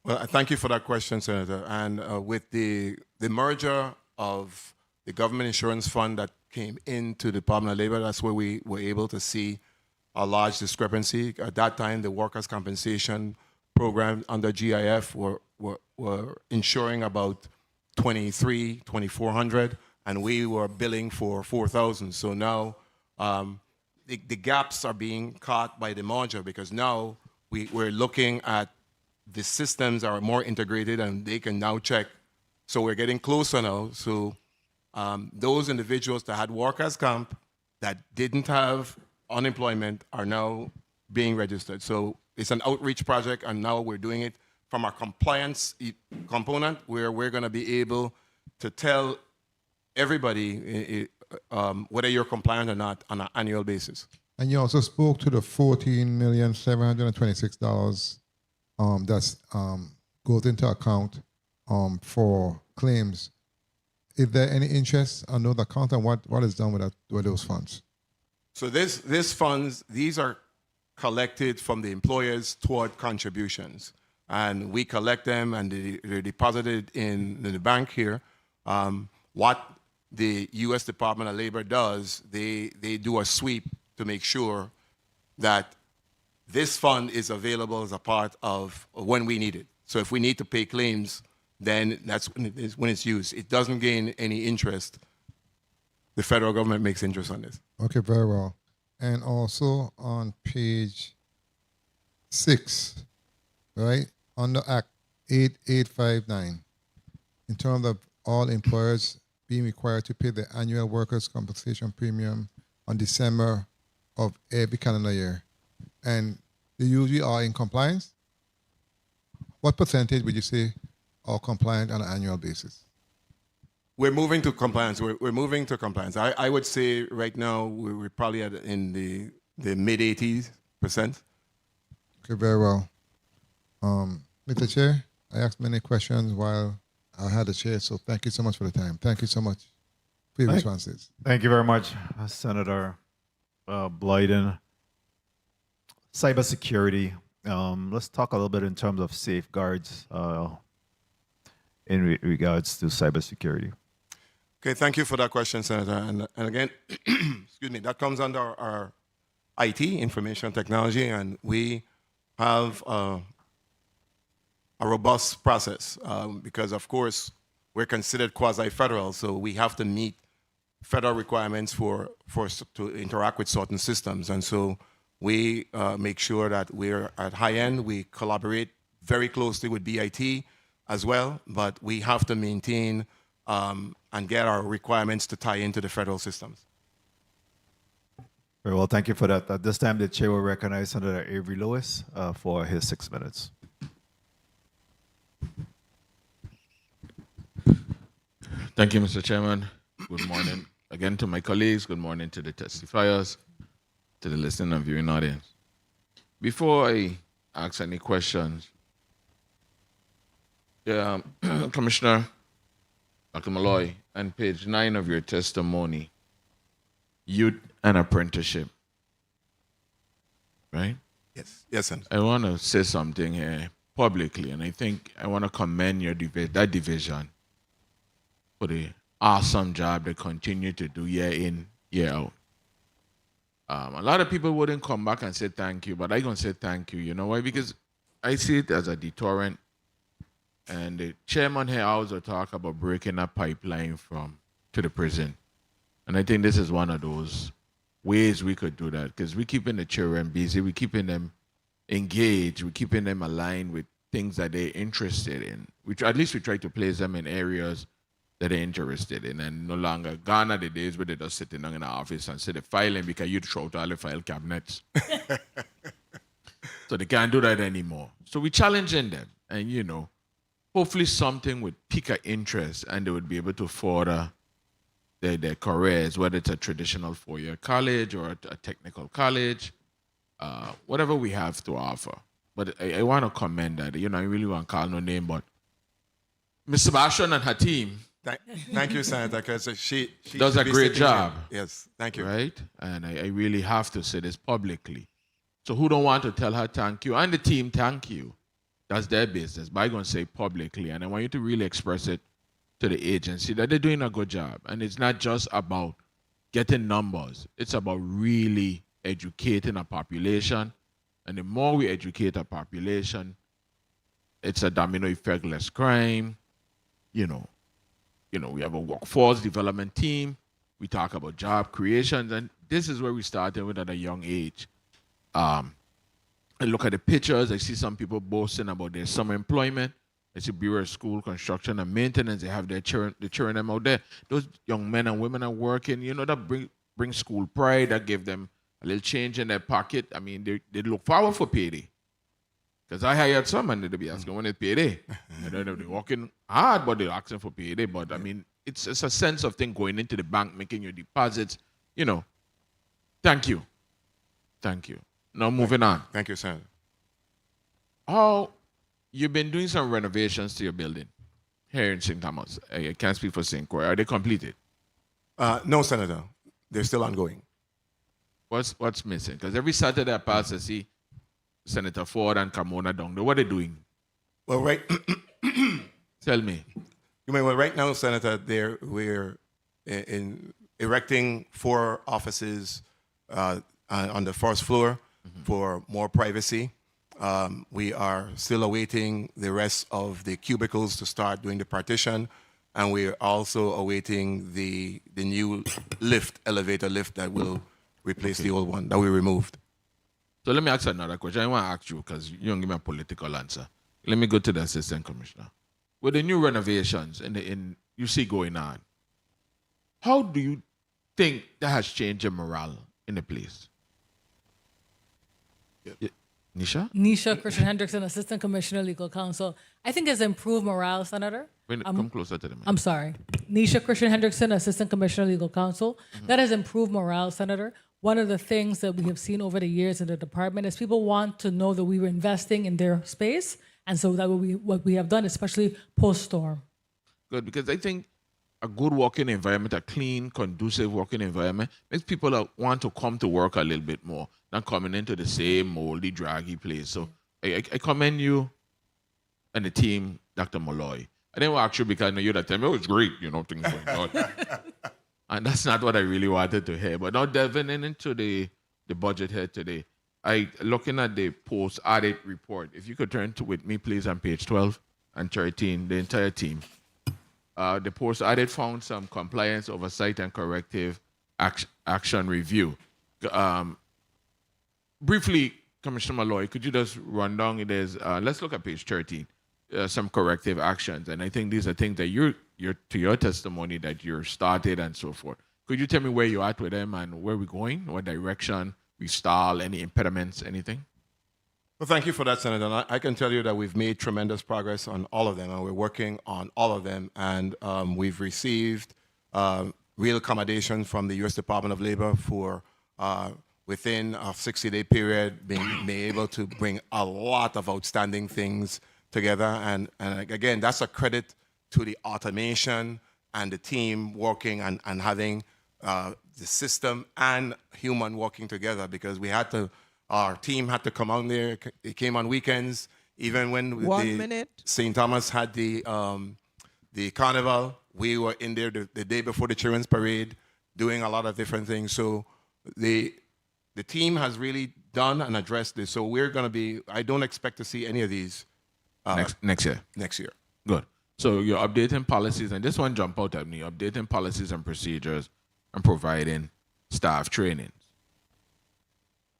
Well, thank you for that question, Senator. And with the merger of the government insurance fund that came into the Department of Labor, that's where we were able to see a large discrepancy. At that time, the workers' compensation program under GIF were insuring about 2,400, and we were billing for 4,000. So now the gaps are being caught by the merger because now we're looking at the systems are more integrated and they can now check. So we're getting closer now. So those individuals that had workers' comp that didn't have unemployment are now being registered. So it's an outreach project, and now we're doing it from our compliance component where we're going to be able to tell everybody whether you're compliant or not on an annual basis. And you also spoke to the $14,726 that's goes into account for claims. Is there any interest on those accounts, and what is done with those funds? So these funds, these are collected from the employers toward contributions. and we collect them and they're deposited in the bank here. What the U.S. Department of Labor does, they do a sweep to make sure that this fund is available as a part of when we need it. So if we need to pay claims, then that's when it's used. It doesn't gain any interest. The federal government makes interest on this. Okay, very well. And also on page 6, right, under Act 8859, in terms of all employers being required to pay the annual workers' compensation premium on December of every calendar year, and they usually are in compliance, what percentage would you say are compliant on an annual basis? We're moving to compliance. We're moving to compliance. I would say right now we're probably in the mid-80s%. Okay, very well. Mr. Chair, I asked many questions while I had the chair, so thank you so much for the time. Thank you so much for your responses. Thank you very much, Senator Blyden. Cybersecurity. Let's talk a little bit in terms of safeguards in regards to cybersecurity. Okay, thank you for that question, Senator. And again, excuse me, that comes under our IT, information technology, and we have a robust process because, of course, we're considered quasi-federal, so we have to meet federal requirements for us to interact with certain systems. And so we make sure that we're at high end. We collaborate very closely with BIT as well, but we have to maintain and get our requirements to tie into the federal systems. Very well, thank you for that. At this time, the chair will recognize Senator Avery Lewis for his 6 minutes. Thank you, Mr. Chairman. Good morning again to my colleagues. Good morning to the testifiers, to the listening and viewing audience. Before I ask any questions, Commissioner Dr. Molloy, on page 9 of your testimony, youth and apprenticeship, right? Yes, sir. I want to say something here publicly, and I think I want to commend that division for the awesome job they continue to do year in, year out. A lot of people wouldn't come back and say thank you, but I'm going to say thank you. You know why? Because I see it as a deterrent. And the chairman here also talk about breaking a pipeline to the prison. And I think this is one of those ways we could do that, because we're keeping the children busy, we're keeping them engaged, we're keeping them aligned with things that they're interested in. At least we try to place them in areas that they're interested in, and no longer gone are the days where they're just sitting down in the office and say they're filing because you throw out all the file cabinets. So they can't do that anymore. So we're challenging them, and hopefully something would pique an interest and they would be able to further their careers, whether it's a traditional 4-year college or a technical college, whatever we have to offer. But I want to commend that. I really want to call no name, but Ms. Sebastian and her team. Thank you, Senator, because she does a great job. Yes, thank you. Right? And I really have to say this publicly. So who don't want to tell her thank you? And the team, thank you. That's their business. But I'm going to say publicly, and I want you to really express it to the agency that they're doing a good job. And it's not just about getting numbers. It's about really educating a population. And the more we educate a population, it's a domino effect, less crime. We have a workforce development team. We talk about job creation. And this is where we started with at a young age. I look at the pictures. I see some people boasting about their summer employment. I see Bureau of School Construction and Maintenance. They have the children them out there. Those young men and women are working. That bring school pride. That give them a little change in their pocket. I mean, they look forward for payday. Because I hired some and they'll be asking when it's payday. And then they're working hard, but they're asking for payday. But I mean, it's a sense of thing going into the bank, making your deposits. Thank you. Thank you. Now moving on. Thank you, Senator. You've been doing some renovations to your building here in St. Thomas. I can't speak for St. Croix. Are they completed? No, Senator. They're still ongoing. What's missing? Because every Saturday I pass, I see Senator Ford and Carmona down there. What are they doing? Well, right. Tell me. You mean, well, right now, Senator, we're in erecting 4 offices on the first floor for more privacy. We are still awaiting the rest of the cubicles to start doing the partition, and we're also awaiting the new elevator lift that will replace the old one that we removed. So let me ask another question. I want to ask you because you don't give me a political answer. Let me go to the Assistant Commissioner. With the new renovations you see going on, how do you think that has changed your morale in the place? Yeah. Nisha? Nisha Christian Hendrickson, Assistant Commissioner, Legal Counsel. I think it's improved morale, Senator. Come closer to the mic. I'm sorry. Nisha Christian Hendrickson, Assistant Commissioner, Legal Counsel. That has improved morale, Senator. One of the things that we have seen over the years in the department is people want to know that we were investing in their space. And so that what we have done, especially post-storm. Good, because I think a good working environment, a clean, conducive working environment, makes people want to come to work a little bit more than coming into the same moldy, draggy place. So I commend you and the team, Dr. Molloy. I didn't ask you because I know you that time. It was great, things going on. And that's not what I really wanted to hear. But now delving into the budget here today, looking at the post-audit report, if you could turn with me, please, on page 12 and 13, the entire team. The post-audit found some compliance, oversight, and corrective action review. Briefly, Commissioner Molloy, could you just run down? Let's look at page 13, some corrective actions. And I think these are things that to your testimony that you're started and so forth. Could you tell me where you're at with them and where we're going, what direction we stall, any impediments, anything? Well, thank you for that, Senator. I can tell you that we've made tremendous progress on all of them, and we're working on all of them. And we've received real accommodation from the U.S. Department of Labor for within a 60-day period being able to bring a lot of outstanding things together. And again, that's a credit to the automation and the team working and having the system and human working together, because our team had to come out there. It came on weekends, even when St. Thomas had the carnival. We were in there the day before the children's parade, doing a lot of different things. So the team has really done and addressed this. So we're going to be. I don't expect to see any of these next year. Next year. Good. So you're updating policies, and this one jumped out at me: updating policies and procedures and providing staff trainings.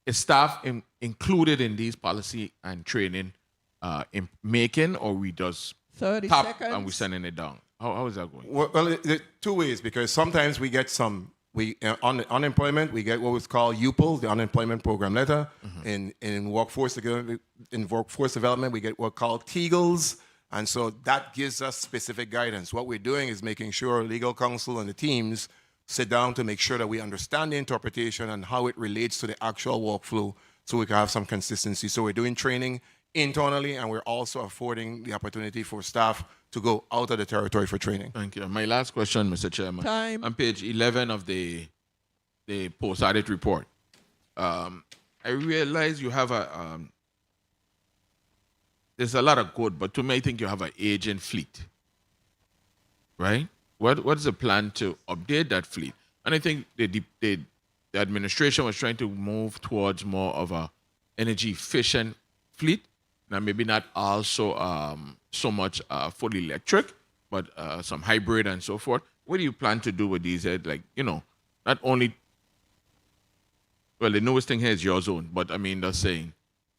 Is staff included in these policy and training in making, or we just 30 tap seconds and we're sending it down? How is that going? Well, two ways, because sometimes we get on unemployment, we get what was called UPL, the unemployment program letter. In workforce development, we get what called TEGLs. And so that gives us specific guidance. What we're doing is making sure legal counsel and the teams sit down to make sure that we understand the interpretation and how it relates to the actual workflow so we can have some consistency. So we're doing training internally, and we're also affording the opportunity for staff to go out of the territory for training. Thank you. My last question, Mr. Chairman. Time. On page 11 of the post-audit report, I realize you have there's a lot of good, but to me, I think you have an aging fleet, right? What's the plan to update that fleet? And I think the administration was trying to move towards more of a energy efficient fleet. Now, maybe not also so much fully electric, but some hybrid and so forth. What do you plan to do with these? Not only, well, the newest thing here is your zone, but I mean, that's saying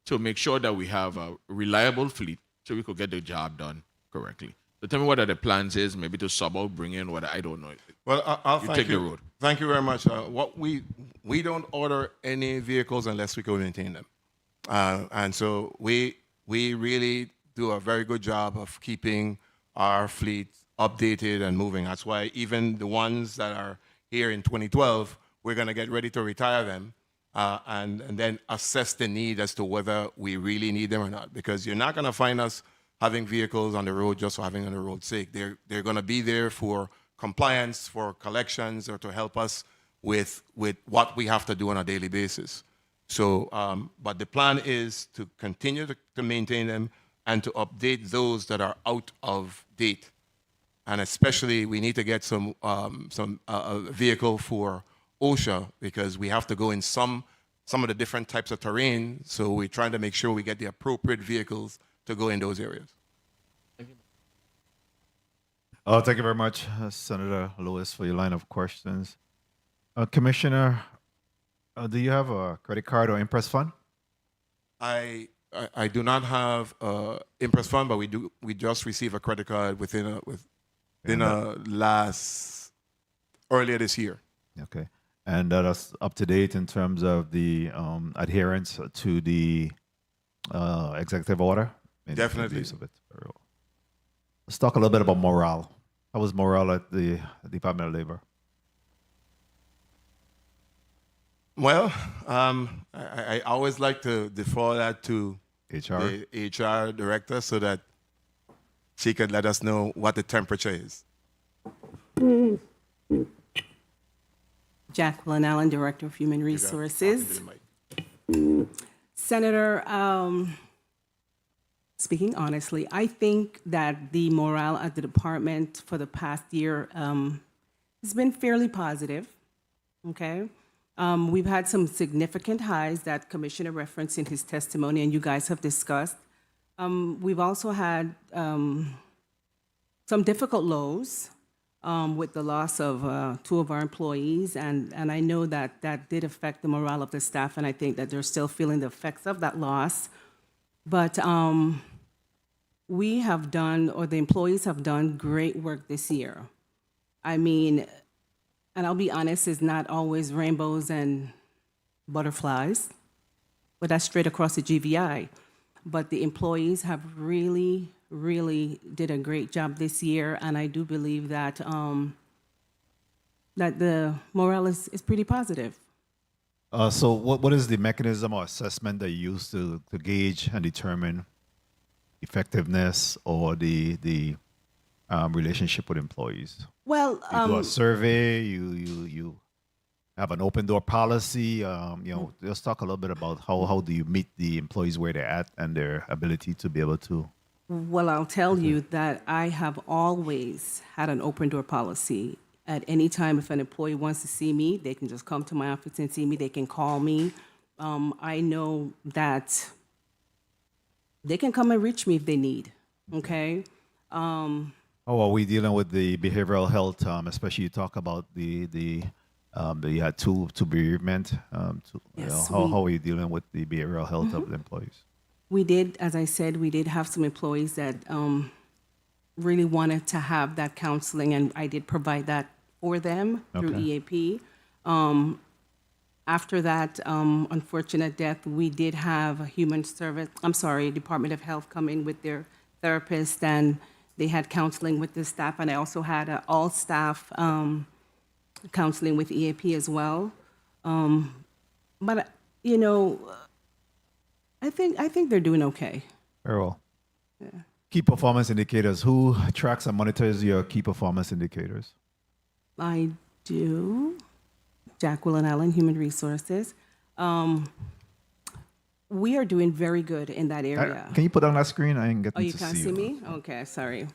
to make sure that we have a reliable fleet so we could get the job done correctly. So tell me what are the plans is, maybe to sub out, bring in what I don't know. Well, I'll you take the road. Thank you very much. What we don't order any vehicles unless we can maintain them, and so we really do a very good job of keeping our fleet updated and moving. That's why even the ones that are here in 2012, we're going to get ready to retire them, and then assess the need as to whether we really need them or not. Because you're not going to find us having vehicles on the road just for having on the road's sake. They're going to be there for compliance, for collections, or to help us with what we have to do on a daily basis. So, but the plan is to continue to maintain them and to update those that are out of date. And especially, we need to get some vehicle for OSHA, because we have to go in some of the different types of terrain. So we're trying to make sure we get the appropriate vehicles to go in those areas. Thank you very much, Senator Lewis, for your line of questions. Commissioner, do you have a credit card or Impress fund? I do not have Impress fund, but we just received a credit card earlier this year. Okay. And that's up to date in terms of the adherence to the executive order? Definitely. Use of it. Let's talk a little bit about morale. How was morale at the Department of Labor? Well, I always like to defer that to HR? the HR director so that she could let us know what the temperature is. Jacqueline Allen, Director of Human Resources. Senator, speaking honestly, I think that the morale at the department for the past year has been fairly positive, okay? We've had some significant highs that Commissioner referenced in his testimony and you guys have discussed. We've also had some difficult lows with the loss of 2 of our employees, and I know that that did affect the morale of the staff, and I think that they're still feeling the effects of that loss. But we have done, or the employees have done, great work this year. I mean, and I'll be honest, it's not always rainbows and butterflies, but that's straight across the GVI. But the employees have really did a great job this year, and I do believe that that the morale is pretty positive. So what is the mechanism or assessment that you use to gauge and determine effectiveness or the relationship with employees? Well, you do a survey, you have an open door policy. Let's talk a little bit about how do you meet the employees where they're at and their ability to be able to. Well, I'll tell you that I have always had an open door policy. At any time, if an employee wants to see me, they can just come to my office and see me. They can call me. I know that they can come and reach me if they need, okay? How are we dealing with the behavioral health, especially you talk about you had two bereavement. Yes, how are you dealing with the behavioral health of the employees? We did, as I said, we did have some employees that really wanted to have that counseling, and I did provide that for them through EAP. After that unfortunate death, we did have Department of Health come in with their therapist, and they had counseling with the staff, and I also had all staff counseling with EAP as well. But I think they're doing okay. Very well. Yeah. Key performance indicators. Who tracks and monitors your key performance indicators? I do. Jacqueline Allen, Human Resources. We are doing very good in that area. Can you put on that screen? I didn't get Oh, you to can't see see you. me? Okay, sorry.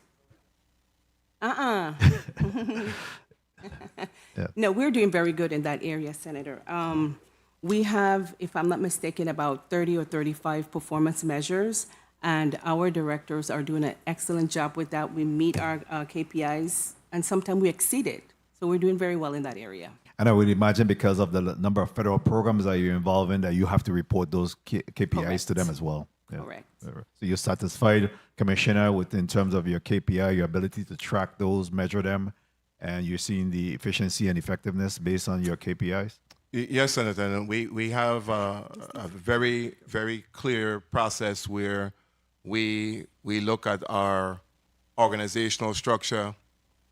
Yeah. No, we're doing very good in that area, Senator. We have, if I'm not mistaken, about 30 or 35 performance measures, and our directors are doing an excellent job with that. We meet our KPIs, and sometimes we exceed it. So we're doing very well in that area. And I would imagine because of the number of federal programs that you're involved in, that you have to report those KPIs to them as well. Yeah. Correct. So you're satisfied, Commissioner, in terms of your KPI, your ability to track those, measure them, and you're seeing the efficiency and effectiveness based on your KPIs? Yes, Senator. And we have a very, very clear process where we look at our organizational structure.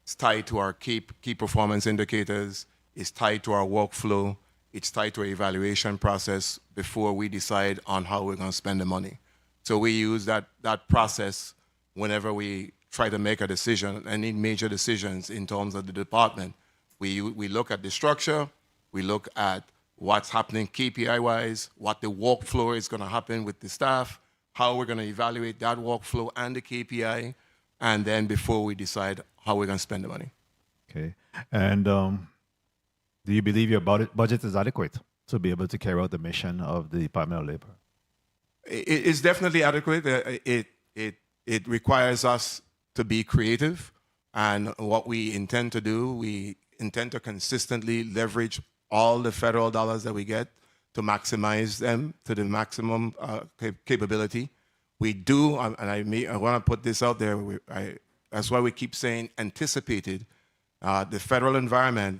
It's tied to our key performance indicators. It's tied to our workflow. It's tied to our evaluation process before we decide on how we're going to spend the money. So we use that process whenever we try to make a decision, any major decisions in terms of the department. We look at the structure. We look at what's happening KPI-wise, what the workflow is going to happen with the staff, how we're going to evaluate that workflow and the KPI, and then before we decide how we're going to spend the money. Okay. And do you believe your budget is adequate to be able to carry out the mission of the Department of Labor? It's definitely adequate. It requires us to be creative, and what we intend to do, we intend to consistently leverage all the federal dollars that we get to maximize them to the maximum capability. We do, and I want to put this out there, that's why we keep saying anticipated. The federal environment,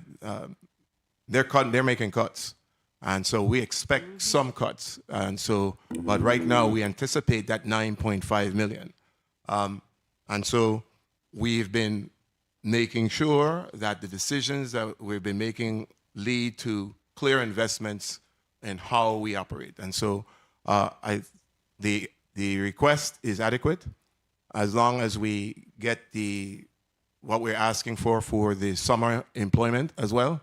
they're making cuts. And so we expect some cuts. And so, but right now we anticipate that 9.5 million. And so we've been making sure that the decisions that we've been making lead to clear investments in how we operate. And so the request is adequate as long as we get what we're asking for the summer employment as well.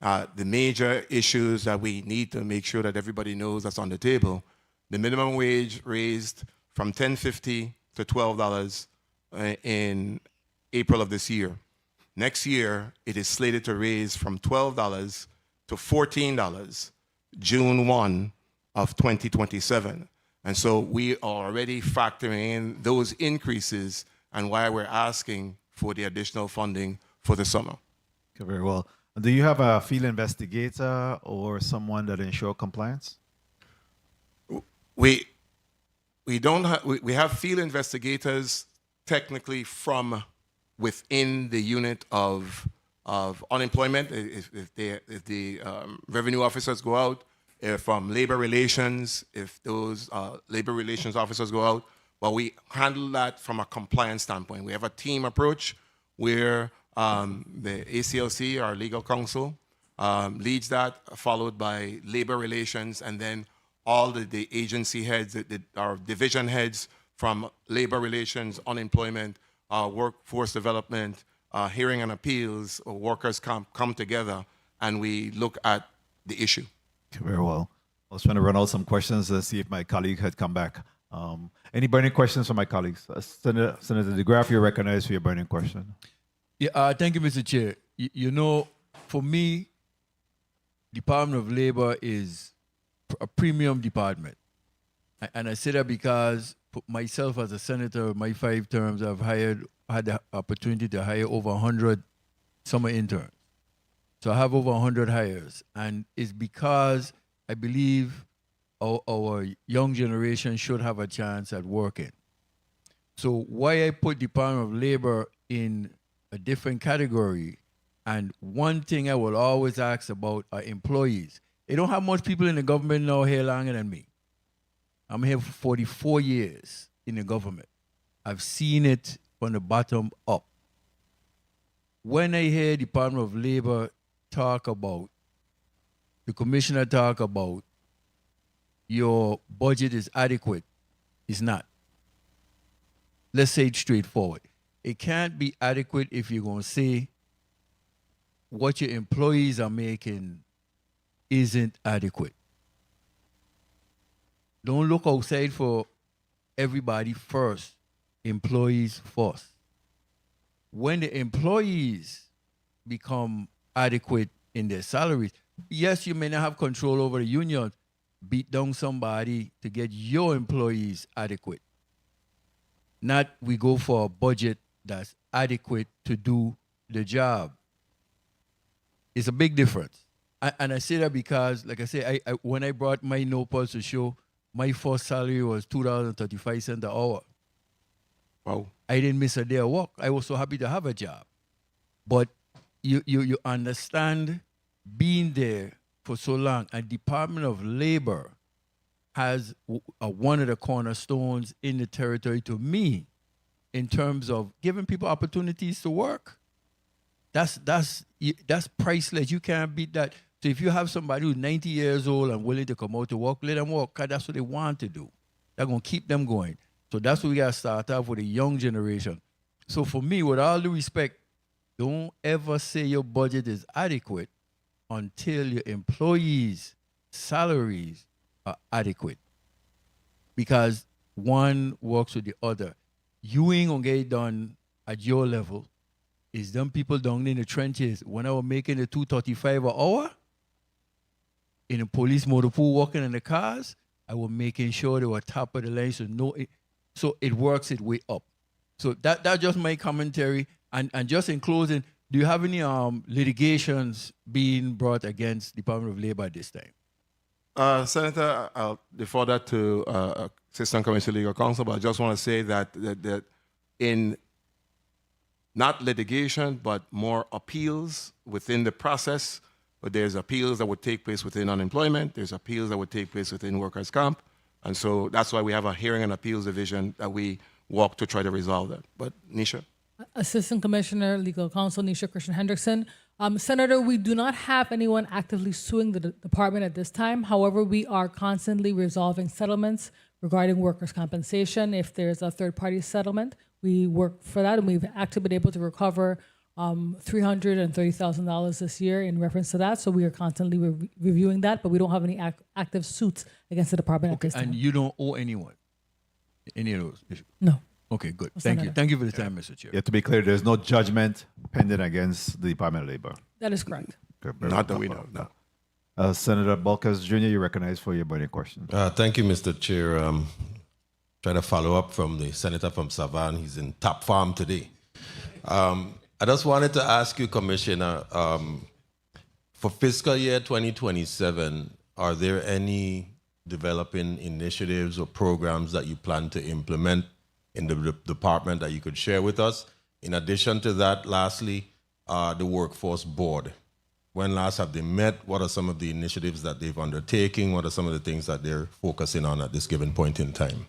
The major issues that we need to make sure that everybody knows that's on the table, the minimum wage raised from $10.50 to $12 in April of this year. Next year, it is slated to raise from $12 to $14 June 1 of 2027. And so we are already factoring in those increases and why we're asking for the additional funding for the summer. Okay, very well. Do you have a field investigator or someone that ensure compliance? We have field investigators technically from within the unit of unemployment. If the revenue officers go out, from labor relations, if those labor relations officers go out, but we handle that from a compliance standpoint. We have a team approach where the ACLC, our legal counsel, leads that, followed by labor relations, and then all the agency heads, our division heads from labor relations, unemployment, workforce development, hearing and appeals, workers come together, and we look at the issue. Okay, very well. I was trying to run out some questions to see if my colleague had come back. Any burning questions from my colleagues? Senator DeGraff, you're recognized for your burning question. Yeah, thank you, Mr. Chair. You know, for me, Department of Labor is a premium department. And I say that because myself as a senator, my 5 terms, I've had the opportunity to hire over 100 summer interns. So I have over 100 hires. And it's because I believe our young generation should have a chance at working. So why I put Department of Labor in a different category, and one thing I will always ask about are employees. They don't have much people in the government now here longer than me. I'm here for 44 years in the government. I've seen it from the bottom up. When I hear Department of Labor talk about, the commissioner talk about your budget is adequate, it's not. Let's say it straightforward. It can't be adequate if you're going to say what your employees are making isn't adequate. Don't look outside for everybody first. Employees first. When the employees become adequate in their salaries, yes, you may not have control over the union. Beat down somebody to get your employees adequate. Not we go for a budget that's adequate to do the job. It's a big difference. And I say that because, like I say, when I brought my No Pulse to show, my first salary was $2.35 an hour. Wow. I didn't miss a day of work. I was so happy to have a job. But you understand being there for so long. And Department of Labor has one of the cornerstones in the territory to me in terms of giving people opportunities to work. That's priceless. You can't beat that. So if you have somebody who's 90 years old and willing to come out to work, let them work, because that's what they want to do. They're going to keep them going. So that's what we got to start off with, the young generation. So for me, with all due respect, don't ever say your budget is adequate until your employees' salaries are adequate. Because one works with the other. You ain't gonna get it done at your level. It's them people down in the trenches. When I was making the $2.35 an hour in a police motor pool walking in the cars, I was making sure they were top of the line. So it works its way up. So that's just my commentary. And just in closing, do you have any litigations being brought against Department of Labor at this time? Senator, I'll defer that to Assistant Commissioner Legal Counsel, but I just want to say that in not litigation, but more appeals within the process, but there's appeals that would take place within unemployment, there's appeals that would take place within workers' comp, and so that's why we have a hearing and appeals division that we walk to try to resolve that. But Nisha? Assistant Commissioner, Legal Counsel, Nisha Christian Hendrickson. Senator, we do not have anyone actively suing the department at this time. However, we are constantly resolving settlements regarding workers' compensation. If there's a third-party settlement, we work for that, and we've actually been able to recover $330,000 this year in reference to that. So we are constantly reviewing that, but we don't have any active suits against the department at this time. And you don't owe anyone any of those issues? No. Okay, good. Thank you. Thank you for the time, Mr. Chair. Yeah, to be clear, there's no judgment pending against the Department of Labor. That is correct. Not that we know, no. Senator Bulkers Jr., you're recognized for your burning question. Thank you, Mr. Chair. Trying to follow up from the senator from Savannah. He's in top form today. I just wanted to ask you, Commissioner, for fiscal year 2027, are there any developing initiatives or programs that you plan to implement in the department that you could share with us? In addition to that, lastly, the Workforce Board. When last have they met? What are some of the initiatives that they've undertaken? What are some of the things that they're focusing on at this given point in time?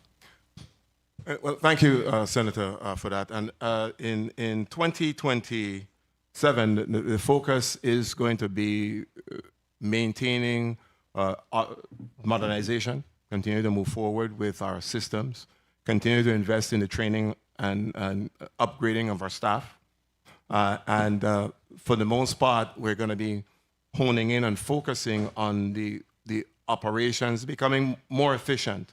Well, thank you, Senator, for that. And in 2027, the focus is going to be maintaining modernization, continue to move forward with our systems, continue to invest in the training and upgrading of our staff. And for the most part, we're going to be honing in and focusing on the operations, becoming more efficient.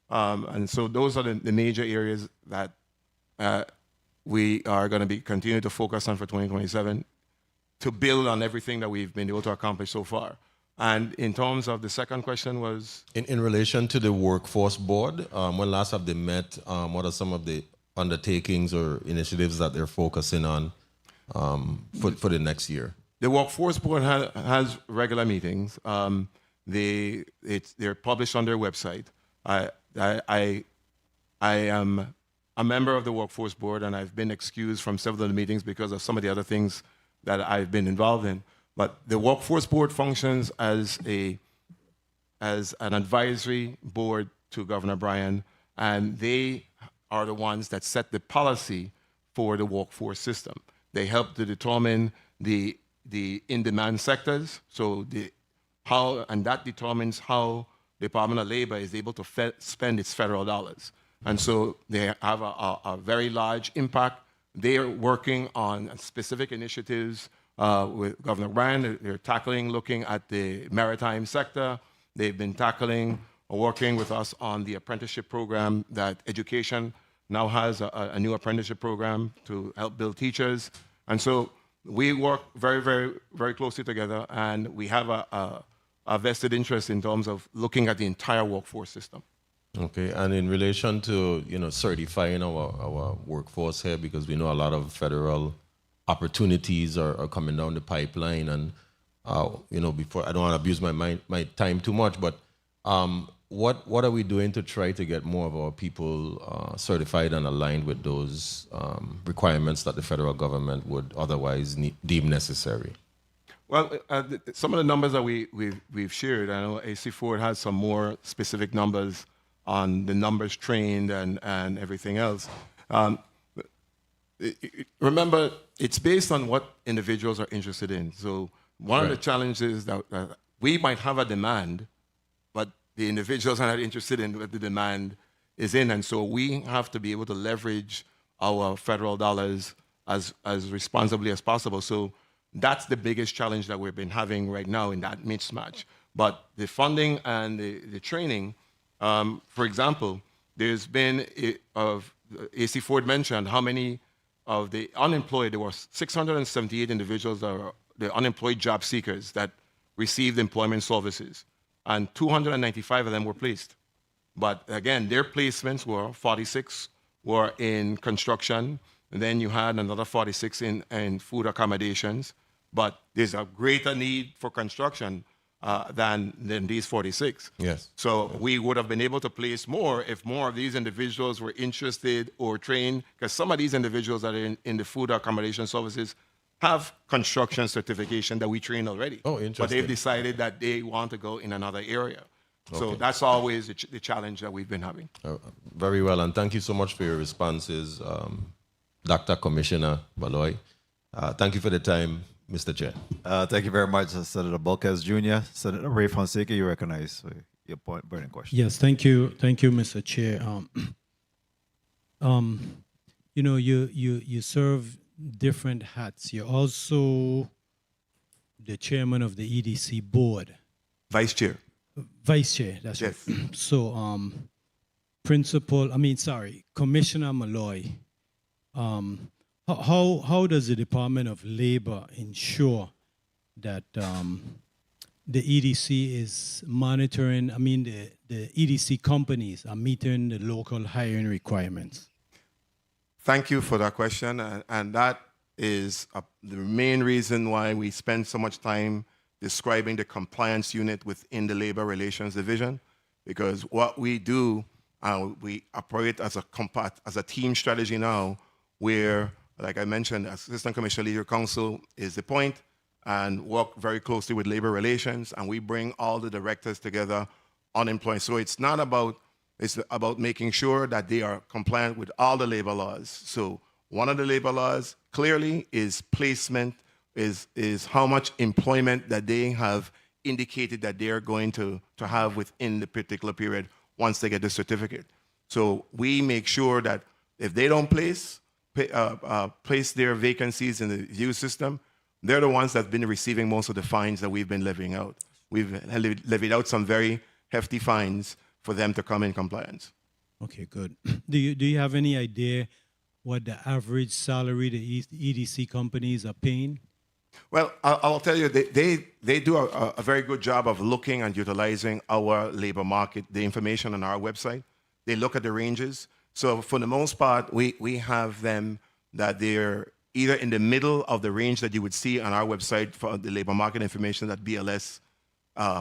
And so those are the major areas that we are going to be continue to focus on for 2027 to build on everything that we've been able to accomplish so far. And in terms of the second question was? In relation to the Workforce Board, when last have they met? What are some of the undertakings or initiatives that they're focusing on for the next year? The Workforce Board has regular meetings. They're published on their website. I am a member of the Workforce Board, and I've been excused from several of the meetings because of some of the other things that I've been involved in. But the Workforce Board functions as an advisory board to Governor Bryan, and they are the ones that set the policy for the workforce system. They help to determine the in-demand sectors, and that determines how the Department of Labor is able to spend its federal dollars. And so they have a very large impact. They are working on specific initiatives with Governor Bryan. They're looking at the maritime sector. They've been working with us on the apprenticeship program that education now has a new apprenticeship program to help build teachers. And so we work very, very, very closely together, and we have a vested interest in terms of looking at the entire workforce system. Okay, and in relation to certifying our workforce here, because we know a lot of federal opportunities are coming down the pipeline, and before I don't want to abuse my time too much, but what are we doing to try to get more of our people certified and aligned with those requirements that the federal government would otherwise deem necessary? Well, some of the numbers that we've shared, I know AC Ford has some more specific numbers on the numbers trained and everything else. Remember, it's based on what individuals are interested in. So one of the challenges that we might have a demand, but the individuals are not interested in what the demand is in. And so we have to be able to leverage our federal dollars as responsibly as possible. So that's the biggest challenge that we've been having right now in that mismatch. But the funding and the training, for example, there's been, AC Ford mentioned how many of the unemployed, there were 678 individuals that are the unemployed job seekers that received employment services, and 295 of them were placed. But again, their placements were 46 were in construction, and then you had another 46 in food accommodations. But there's a greater need for construction than these 46. Yes. So we would have been able to place more if more of these individuals were interested or trained, because some of these individuals that are in the food accommodation services have construction certification that we train already. Oh, But interesting. they've decided that they want to go in another area. So Okay. that's always the challenge that we've been having. Very well, and thank you so much for your responses, Dr. Commissioner Molloy. Thank you for the time, Mr. Chair. Thank you very much, Senator Bulkes Jr. Senator Ray Fonseca, you recognize your point, burning question. Yes, thank you, Mr. Chair. You know, you serve different hats. You're also the chairman of the EDC board. Vice chair. Vice chair, that's Yes. right. So, Commissioner Molloy, how does the Department of Labor ensure that the EDC is monitoring, the EDC companies are meeting the local hiring requirements? Thank you for that question. And that is the main reason why we spend so much time describing the compliance unit within the Labor Relations Division, because what we do, we operate as a team strategy now, where, like I mentioned, Assistant Commissioner Legal Counsel is the point, and work very closely with Labor Relations, and we bring all the directors together unemployed. So it's about making sure that they are compliant with all the labor laws. So one of the labor laws clearly is placement, is how much employment that they have indicated that they're going to have within the particular period once they get the certificate. So we make sure that if they don't place their vacancies in the view system, they're the ones that have been receiving most of the fines that we've been levying out. We've levied out some very hefty fines for them to come in compliance. Okay, good. Do you have any idea what the average salary the EDC companies are paying? Well, I'll tell you, they do a very good job of looking and utilizing our labor market, the information on our website. They look at the ranges. So for the most part, we have them that they're either in the middle of the range that you would see on our website for the labor market information that BLS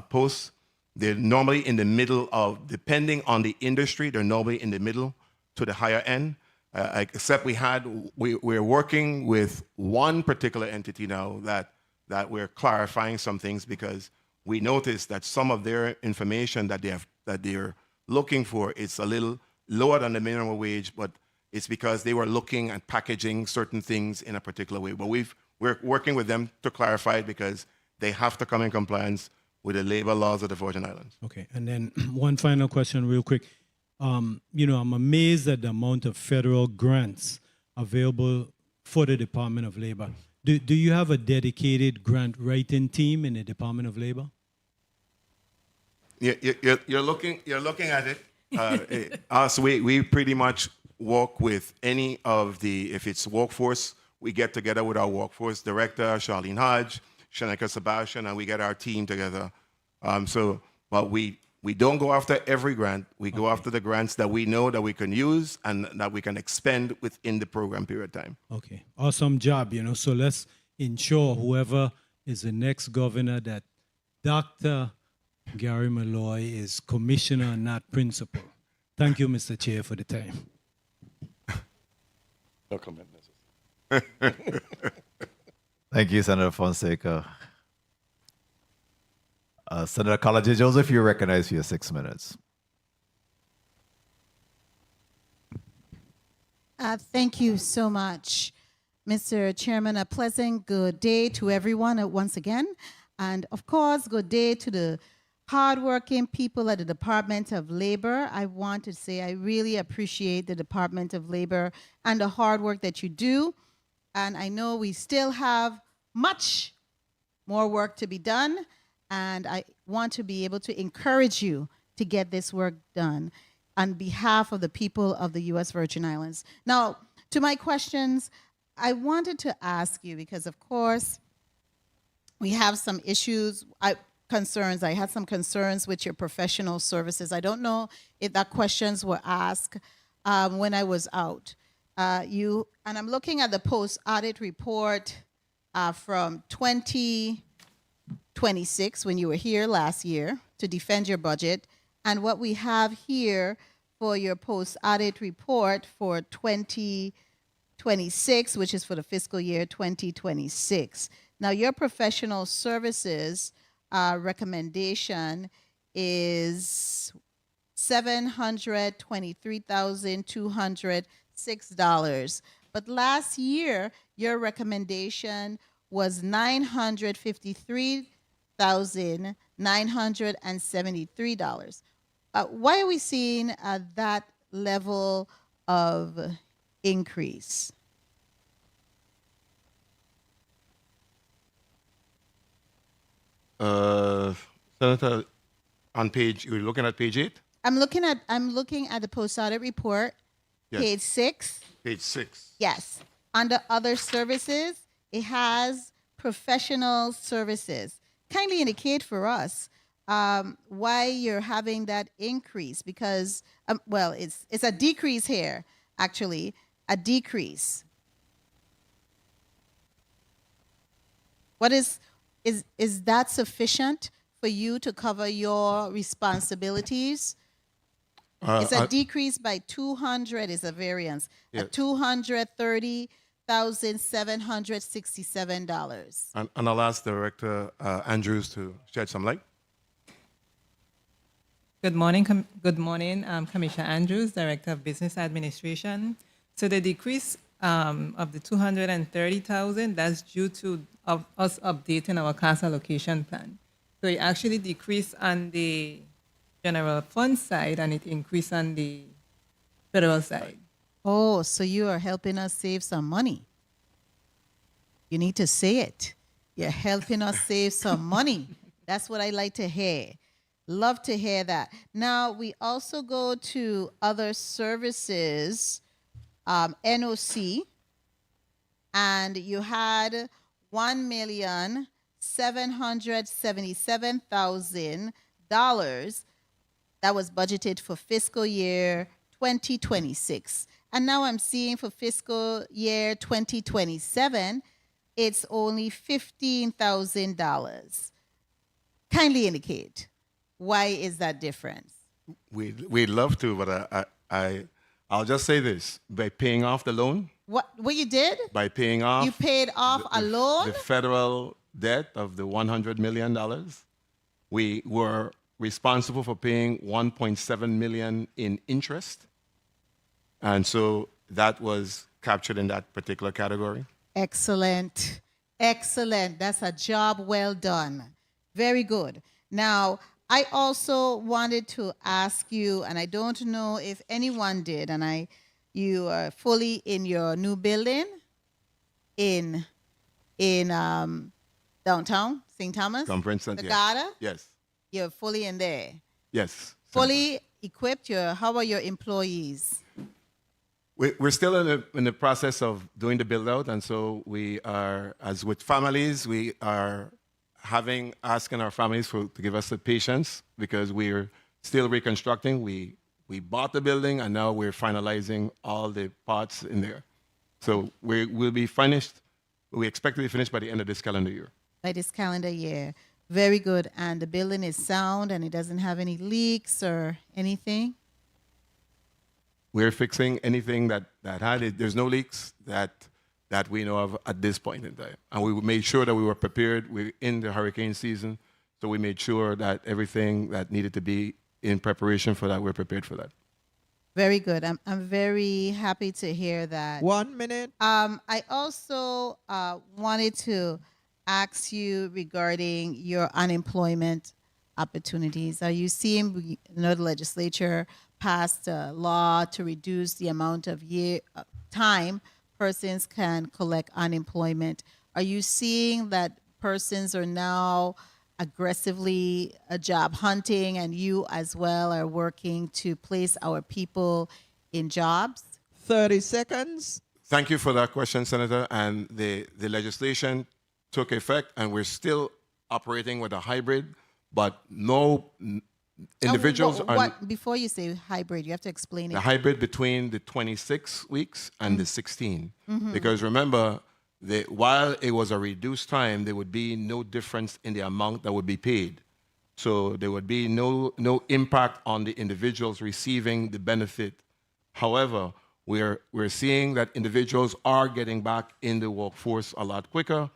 posts. They're normally in the middle of, depending on the industry, they're normally in the middle to the higher end. Except we're working with one particular entity now that we're clarifying some things, because we noticed that some of their information that they're looking for is a little lower than the minimum wage, but it's because they were looking at packaging certain things in a particular way. But we're working with them to clarify it, because they have to come in compliance with the labor laws of the Virgin Islands. Okay, and then one final question real quick. I'm amazed at the amount of federal grants available for the Department of Labor. Do you have a dedicated grant writing team in the Department of Labor? You're looking at it. Us, we pretty much work with any of if it's workforce, we get together with our workforce director, Charlene Hodge, Shaneka Sebastian, and we get our team together. But we don't go after every grant. We go after the grants that we know that we can use and that we can expend within the program period time. Okay, awesome job. So let's ensure whoever is the next governor that Dr. Gary Molloy is commissioner, not principal. Thank you, Mr. Chair, for the time. No comment necessary. Thank you, Senator Fonseca. Senator College Joseph, you recognize for your 6 minutes. Thank you so much, Mr. Chairman. A pleasant good day to everyone once again. And of course, good day to the hardworking people at the Department of Labor. I want to say I really appreciate the Department of Labor and the hard work that you do. And I know we still have much more work to be done. And I want to be able to encourage you to get this work done. on behalf of the people of the U.S. Virgin Islands. Now, to my questions, I wanted to ask you, because of course, we have some issues, concerns. I had some concerns with your professional services. I don't know if that questions were asked when I was out. And I'm looking at the post-audit report from 2026, when you were here last year to defend your budget, and what we have here for your post-audit report for 2026, which is for the fiscal year 2026. Now, your professional services recommendation is $723,206. But last year, your recommendation was $953,973. Why are we seeing that level of increase? Senator, you're looking at page 8? I'm looking at the post-audit report, Yes. page 6. Page 6. Yes. Under other services, it has professional services. Kindly indicate for us why you're having that increase, because, well, it's a decrease here, actually, a decrease. What is that sufficient for you to cover your responsibilities? It's a decrease by 200 is a variance, Yes. at $230,767. And I'll ask Director Andrews to shed some light. Good morning, Commissioner Andrews, Director of Business Administration. So the decrease of the 230,000, that's due to us updating our cost allocation plan. So it actually decreased on the general fund side and it increased on the federal side. Oh, so you are helping us save some money. You need to say it. You're helping us save some money. That's what I like to hear. Love to hear that. Now, we also go to other services, NOC, and you had $1,777,000 that was budgeted for fiscal year 2026. And now I'm seeing for fiscal year 2027, it's only $15,000. Kindly indicate, why is that difference? We'd love to, but I'll just say this. By paying off the loan, What you did? by paying off You paid off a loan? the federal debt of the $100 million, we were responsible for paying $1.7 million in interest. And so that was captured in that particular category. Excellent. Excellent. That's a job well done. Very good. Now, I also wanted to ask you, and I don't know if anyone did, and you are fully in your new building in downtown St. Thomas, Conference Center. the Yes. Gada. Yes. You're fully in there, Yes. fully equipped. How are your employees? We're still in the process of doing the build out, and so we are, as with families, we are asking our families to give us the patience because we're still reconstructing. We bought the building, and now we're finalizing all the parts in there. So we'll be finished. We expect to be finished by the end of this calendar year. By this calendar year. Very good. And the building is sound and it doesn't have any leaks or anything? We're fixing anything that had it. There's no leaks that we know of at this point in time. And we made sure that we were prepared. We're in the hurricane season, so we made sure that everything that needed to be in preparation for that, we're prepared for that. Very good. I'm very happy to hear that. 1 minute. I also wanted to ask you regarding your unemployment opportunities. Are you seeing, the legislature passed a law to reduce the amount of time persons can collect unemployment. Are you seeing that persons are now aggressively job hunting, and you as well are working to place our people in jobs? 30 seconds. Thank you for that question, Senator. And the legislation took effect, and we're still operating with a hybrid, but no individuals are Before you say hybrid, you have to explain it. the hybrid between the 26 weeks and the 16. Mhm. Because remember, while it was a reduced time, there would be no difference in the amount that would be paid. So there would be no impact on the individuals receiving the benefit. However, we're seeing that individuals are getting back in the workforce a lot quicker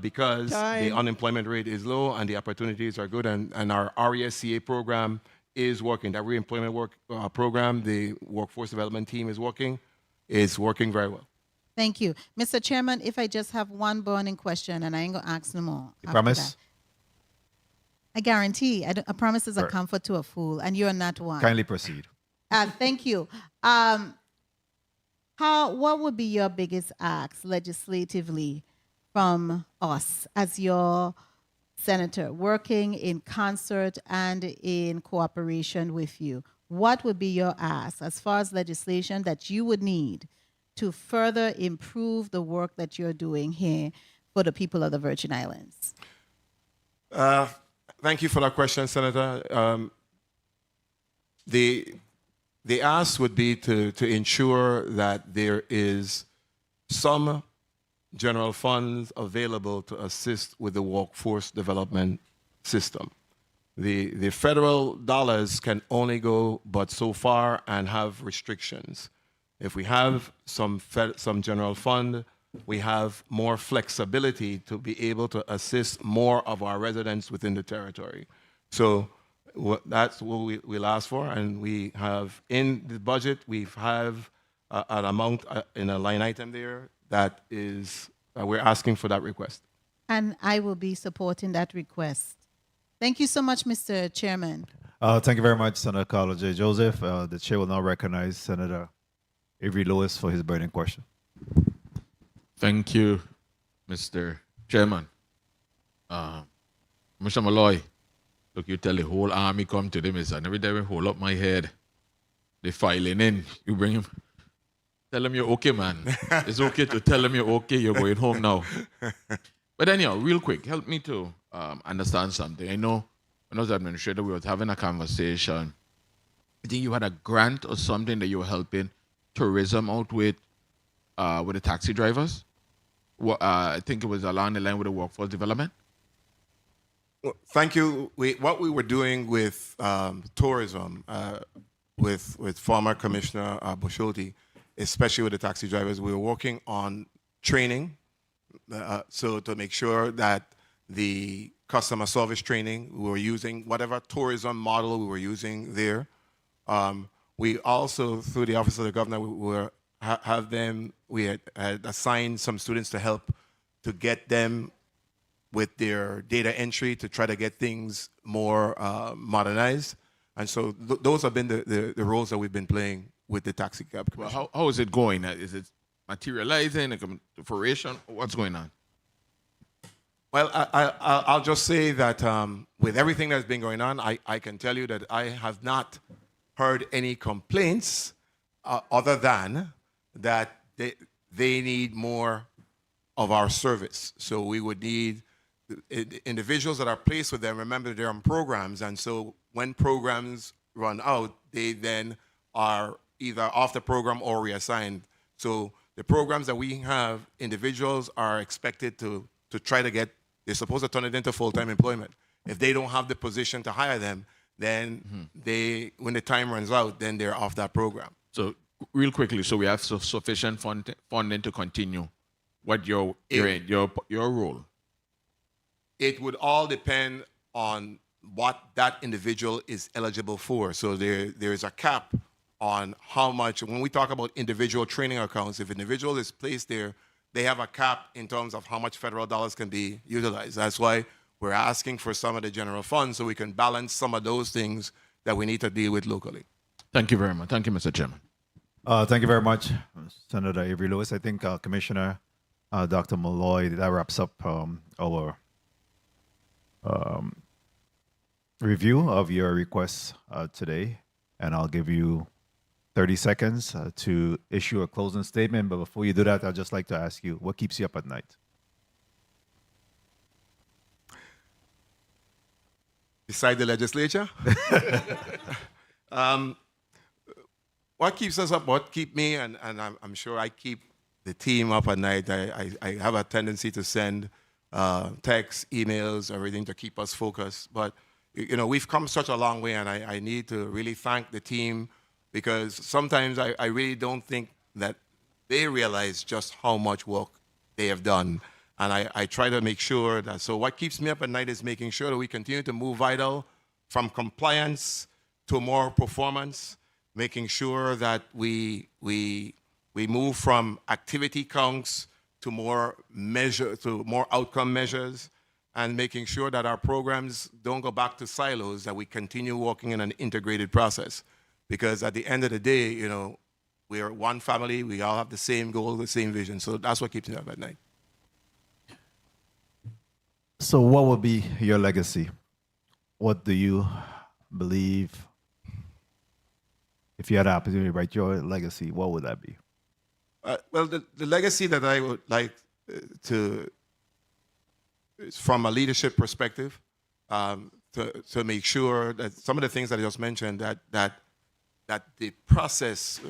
because the Time. unemployment rate is low and the opportunities are good. And our RESCA program is working. That reemployment program, the workforce development team is working very well. Thank you. Mr. Chairman, if I just have one burning question, and I ain't going to ask no more. You after promise? that. I guarantee. A promise is a Sure. comfort to a fool, and you're not one. Kindly proceed. Thank you. What would be your biggest ask legislatively from us as your senator, working in concert and in cooperation with you? What would be your ask as far as legislation that you would need to further improve the work that you're doing here for the people of the Virgin Islands? Thank you for that question, Senator. The ask would be to ensure that there is some general funds available to assist with the workforce development system. The federal dollars can only go but so far and have restrictions. If we have some general fund, we have more flexibility to be able to assist more of our residents within the territory. So that's what we'll ask for, and we have in the budget, we have an amount in a line item there that is, we're asking for that request. And I will be supporting that request. Thank you so much, Mr. Chairman. Thank you very much, Senator Carlo J. Joseph. The chair will now recognize Senator Avery Lewis for his burning question. Thank you, Mr. Chairman. Mr. Molloy, look, you tell the whole army come to them, and every day we hold up my head, they filing in, you bring him, tell them you're okay, man. It's okay to tell them you're okay, you're going home now. But anyhow, real quick, help me to understand something. I know when I was administrator, we were having a conversation. I think you had a grant or something that you were helping tourism out with the taxi drivers. I think it was along the line with the workforce development. Well, thank you. What we were doing with tourism, with former Commissioner Bushotti, especially with the taxi drivers, we were working on training, so to make sure that the customer service training, we were using whatever tourism model we were using there. We also, through the Office of the Governor, we had assigned some students to help to get them with their data entry to try to get things more modernized. And so those have been the roles that we've been playing with the taxi cab commission. Well, how is it going? Is it materializing, like a fruition? What's going on? Well, I'll just say that with everything that's been going on, I can tell you that I have not heard any complaints other than that they need more of our service. So we would need individuals that are placed with them. Remember, they're on programs, and so when programs run out, they then are either off the program or reassigned. So the programs that we have, individuals are expected to try to get, they're supposed to turn it into full-time employment. If they don't have the position to hire them, then when the time runs out, then they're off that program. So real quickly, so we have sufficient funding to continue. What your role? It would all depend on what that individual is eligible for. So there is a cap on how much, when we talk about individual training accounts, if an individual is placed there, they have a cap in terms of how much federal dollars can be utilized. That's why we're asking for some of the general funds so we can balance some of those things that we need to deal with locally. Thank you very much. Thank you, Mr. Chairman. Thank you very much, Senator Avery Lewis. I think Commissioner Dr. Molloy, that wraps up our review of your requests today, and I'll give you 30 seconds to issue a closing statement. But before you do that, I'd just like to ask you, what keeps you up at night? Beside the legislature? What keeps us up, what keep me, and I'm sure I keep the team up at night. I have a tendency to send texts, emails, everything to keep us focused. But, you know, we've come such a long way, and I need to really thank the team, because sometimes I really don't think that they realize just how much work they have done. And I try to make sure that, so what keeps me up at night is making sure that we continue to move Vital from compliance to more performance, making sure that we move from activity counts to more outcome measures, and making sure that our programs don't go back to silos, that we continue working in an integrated process. Because at the end of the day, you know, we are one family, we all have the same goal, the same vision. So that's what keeps me up at night. So what would be your legacy? What do you believe, if you had the opportunity to write your legacy, what would that be? Well, the legacy that I would like to, from a leadership perspective, to make sure that some of the things that I just mentioned, that the process,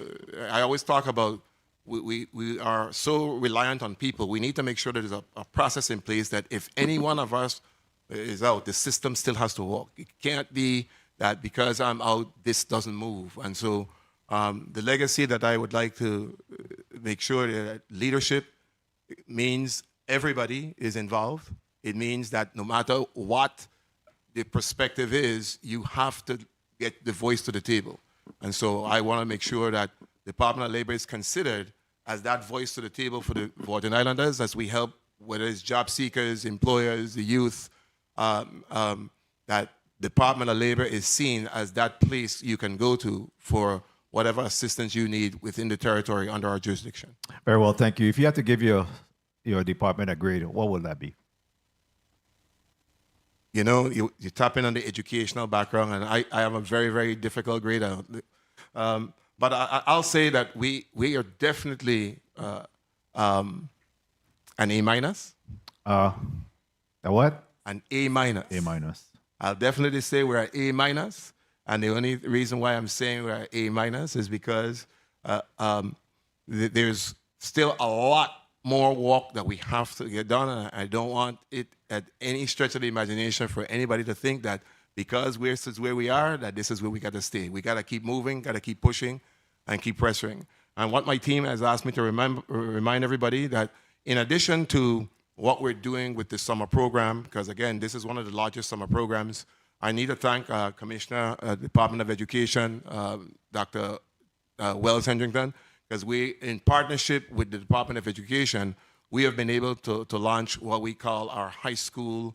I always talk about, we are so reliant on people. We need to make sure that there's a process in place that if any one of us is out, the system still has to work. It can't be that because I'm out, this doesn't move. And so the legacy that I would like to make sure that leadership means everybody is involved. It means that no matter what the perspective is, you have to get the voice to the table. And so I want to make sure that the Department of Labor is considered as that voice to the table for the Virgin Islanders, as we help, whether it's job seekers, employers, the youth, that Department of Labor is seen as that place you can go to for whatever assistance you need within the territory under our jurisdiction. Very well, thank you. If you had to give your department a grade, what would that be? You know, you tap in on the educational background, and I have a very, very difficult grade. But I'll say that we are definitely an A minus. A what? An A minus. A minus. I'll definitely say we're an A minus. And the only reason why I'm saying we're an A minus is because there's still a lot more work that we have to get done. And I don't want it at any stretch of the imagination for anybody to think that because we're where we are, that this is where we got to stay. We got to keep moving, got to keep pushing, and keep pressuring. And what my team has asked me to remind everybody that in addition to what we're doing with the summer program, because again, this is one of the largest summer programs, I need to thank Commissioner Department of Education, Dr. Wells Hendrington, because we, in partnership with the Department of Education, we have been able to launch what we call our high school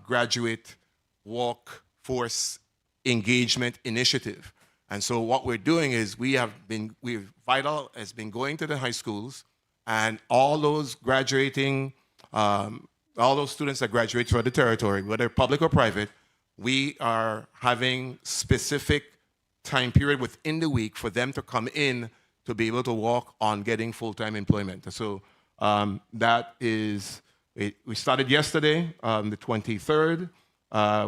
graduate workforce engagement initiative. And so what we're doing is Vital has been going to the high schools, and all those graduating, all those students that graduate throughout the territory, whether public or private, we are having specific time period within the week for them to come in to be able to work on getting full-time employment. So that is, we started yesterday, the 23rd.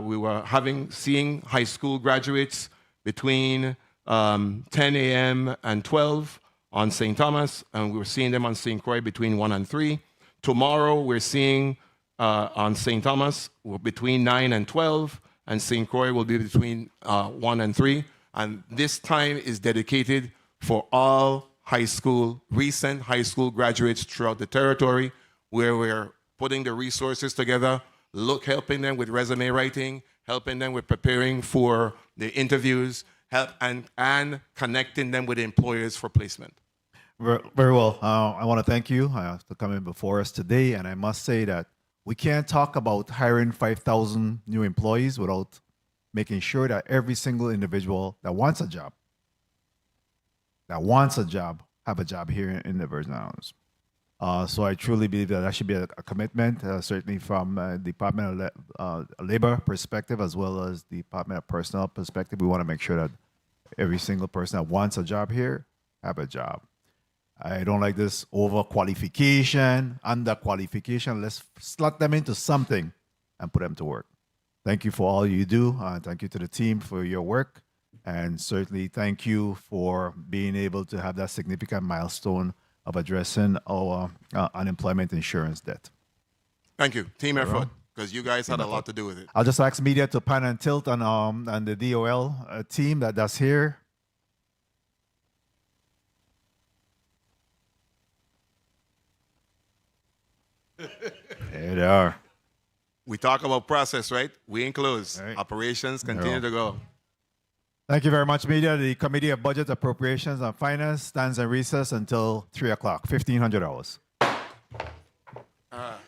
We were seeing high school graduates between 10 a.m. and 12 on St. Thomas, and we were seeing them on St. Croix between 1 and 3. Tomorrow, we're seeing on St. Thomas between 9 and 12, and St. Croix will be between 1 and 3. And this time is dedicated for all recent high school graduates throughout the territory, where we're putting the resources together, helping them with resume writing, helping them with preparing for the interviews, and connecting them with employers for placement. Very well. I want to thank you for coming before us today. And I must say that we can't talk about hiring 5,000 new employees without making sure that every single individual that wants a job, have a job here in the Virgin Islands. So I truly believe that should be a commitment, certainly from Department of Labor perspective as well as the Department of Personnel perspective. We want to make sure that every single person that wants a job here have a job. I don't like this overqualification, underqualification. Let's slot them into something and put them to work. Thank you for all you do. Thank you to the team for your work. And certainly thank you for being able to have that significant milestone of addressing our unemployment insurance debt. Thank you. Team effort, because you guys had a lot to do with it. I'll just ask media to pan and tilt on the DOL team that's here. There they are. We talk about process, right? We ain't closed. Operations continue to go. Thank you very much, media. The Committee of Budget, Appropriations and Finance stands in recess until 3 o'clock, 1500 hours. All right.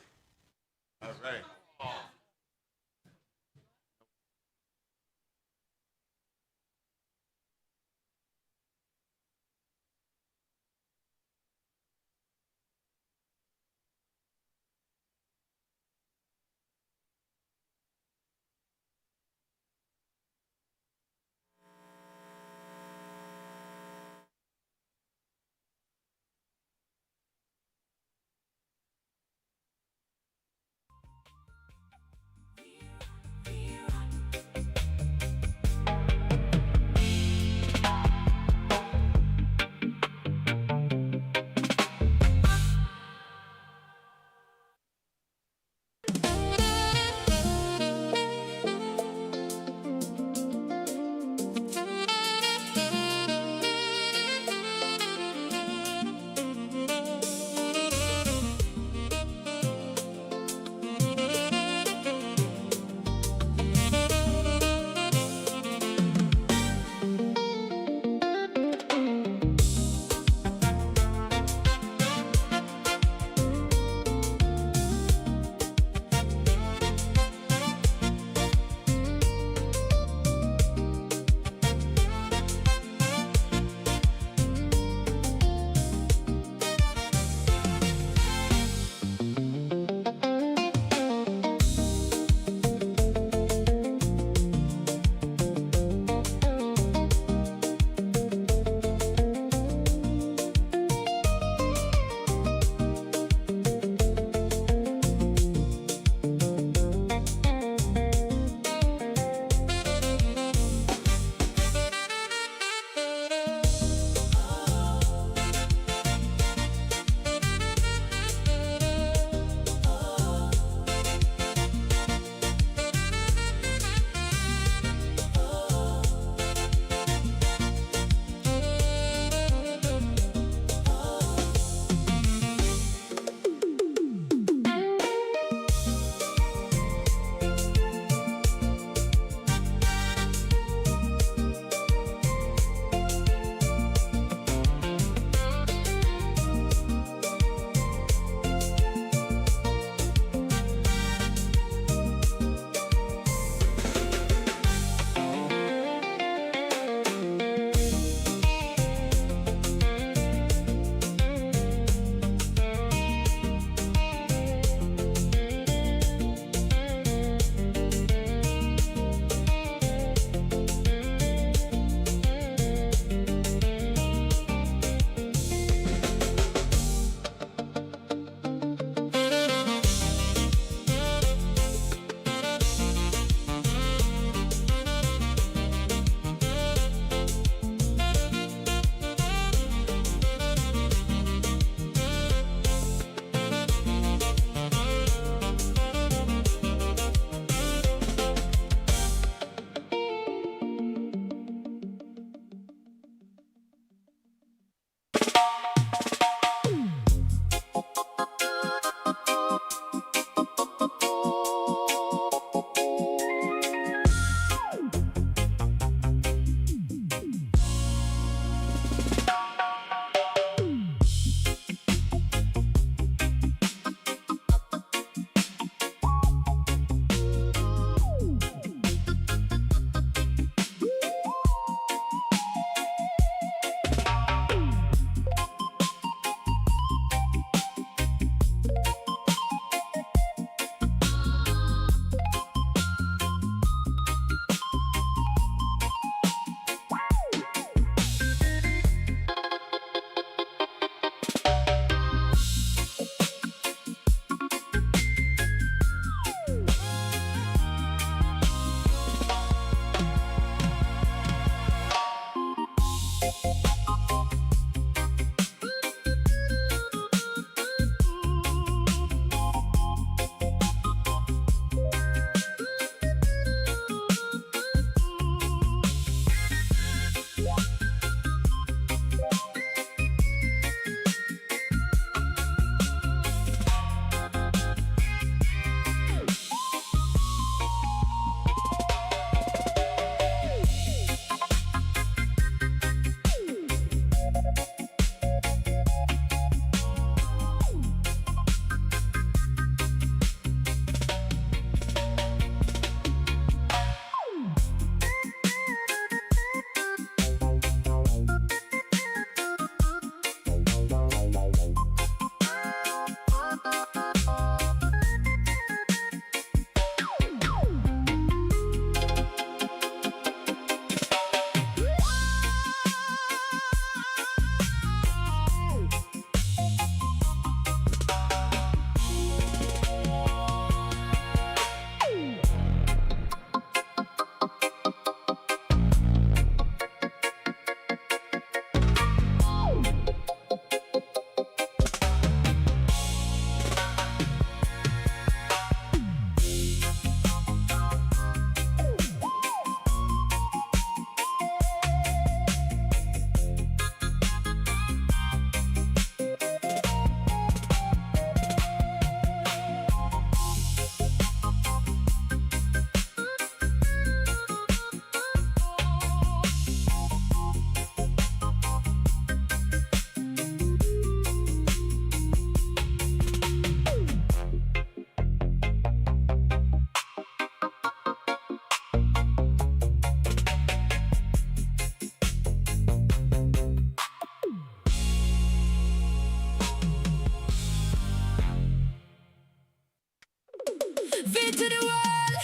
to the world.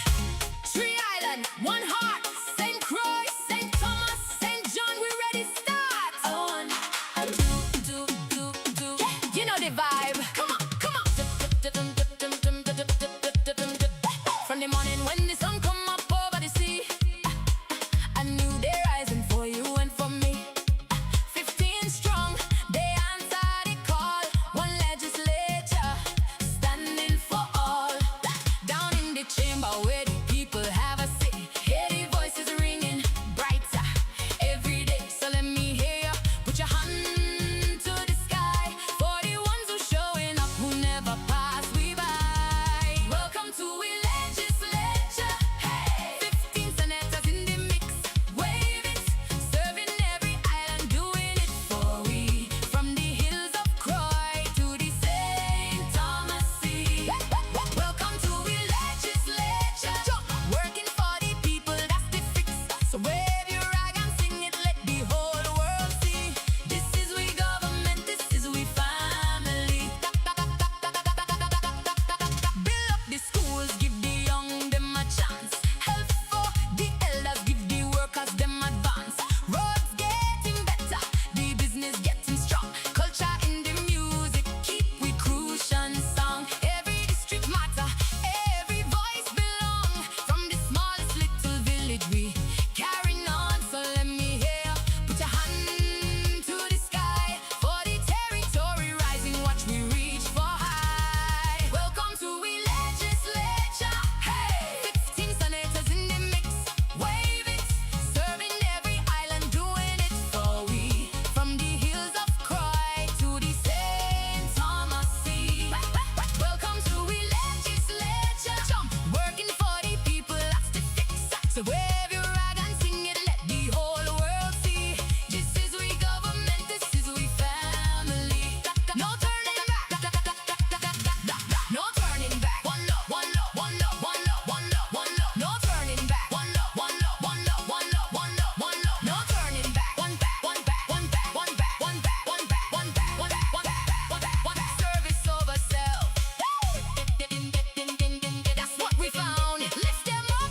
Tree Island, one heart. St. Croix, St. Thomas, St. John, we ready start. On. You know the vibe. Come on, come on. From the morning when the sun come up over the sea, a new day rising for you and for me. 15 strong, they answer the call. One legislature, standing for all. Down in the chamber where the people have a say. Hear the voices ringing brighter every day. So let me hear you put your hand to the sky for the ones who showing up who never pass we by. Welcome to we legislature. Hey, 15 senators in the mix. Wave it, serving every island, doing it for we. From the hills of Croix to the St. Thomas Sea. Welcome to we legislature. Working for the people, that's the fix. So wave your rag and sing it, let the whole world see. This is we government, this is we family. Build up the schools, give the young them a chance. Help for the elders, give the workers them advance. Roads getting better, the business getting strong. Culture in the music, keep we crucian song. Every district matter, every voice belong. From the smallest little village we carrying on. So let me hear you put your hand to the sky for the territory rising. Watch we reach for high. Welcome to we legislature. Hey, 15 senators in the mix. Wave it, serving every island, doing it for we. From the hills of Croix to the St. Thomas Sea. Welcome to we legislature. Working for the people, that's the fix. So wave your rag and sing it, let the whole world see. This is we government, this is we family. No turning back. No turning back. One love, one love, one love, one love, one love, one love. No turning back. One love, one love, one love, one love, one love, one love. No turning back. One back, one back, one back, one back, one back, one back, one back, one back, one back, one back, one back. Service over self. That's what we found. Lift them up.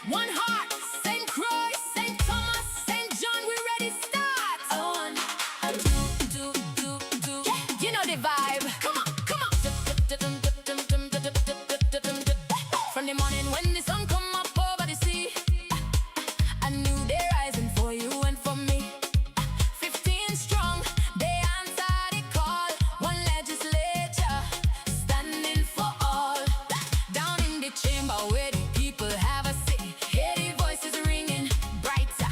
One heart, St. Croix, St. Thomas, St. John, we ready start. On, do. You know the vibe. Come on. From the morning when the sun come up over the sea, a new day rising for you and for me. 15 strong, they answer the call. One legislature standing for all. Down in the chamber where the people have a say, hear the voices ringing brighter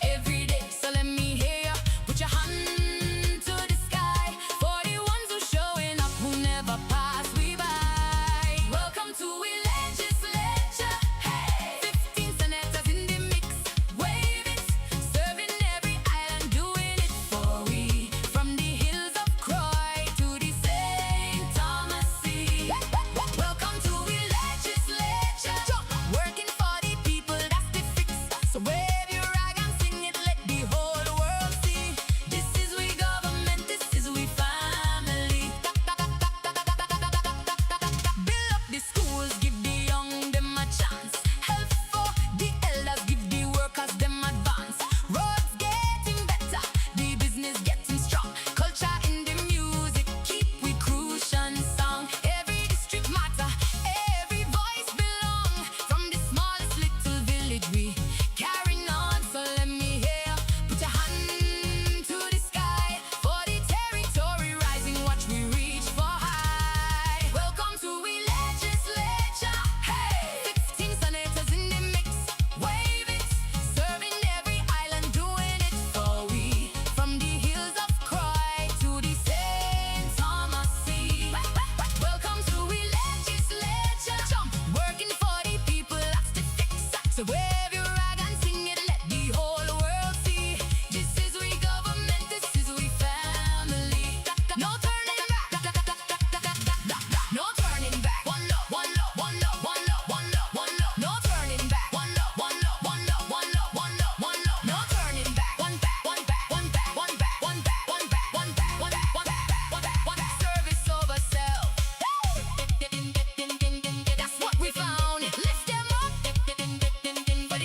every day. So let me hear you put your hand to the sky for the ones who showing up who never pass we by. Welcome to we legislature. Hey, 15 senators in the mix, wave it, serving every island, doing it for we. From the hills of Croy to the St. Thomas Sea. Welcome to we legislature, working for the people, that's the fix. So wave your rag and sing it, let the whole world see. This is we government, this is we family. Build up the schools, give the young them a chance. Help for the elders, give the workers them advance. Roads getting better, the business getting strong. Culture in the music, keep we crucian song. Every district matter, every voice belong. From the smallest little village we carrying on. So let me hear you put your hand to the sky for the territory rising. Watch we reach for high. Welcome to we legislature. Hey, 15 senators in the mix, wave it, serving every island, doing it for we. From the hills of Croy to the St. Thomas Sea. Welcome to we legislature, working for the people, that's the fix. So wave your rag and sing it, let the whole world see. This is we government, this is we family. No turning back. No turning back. One love, one love, one love, one love, one love, one love. No turning back. One love, one love, one love, one love, one love, one love. No turning back. One back, one back, one back, one back, one back, one back, one back, one back, one back, one back, one back. Service over self. That's what we found. Lift them up for the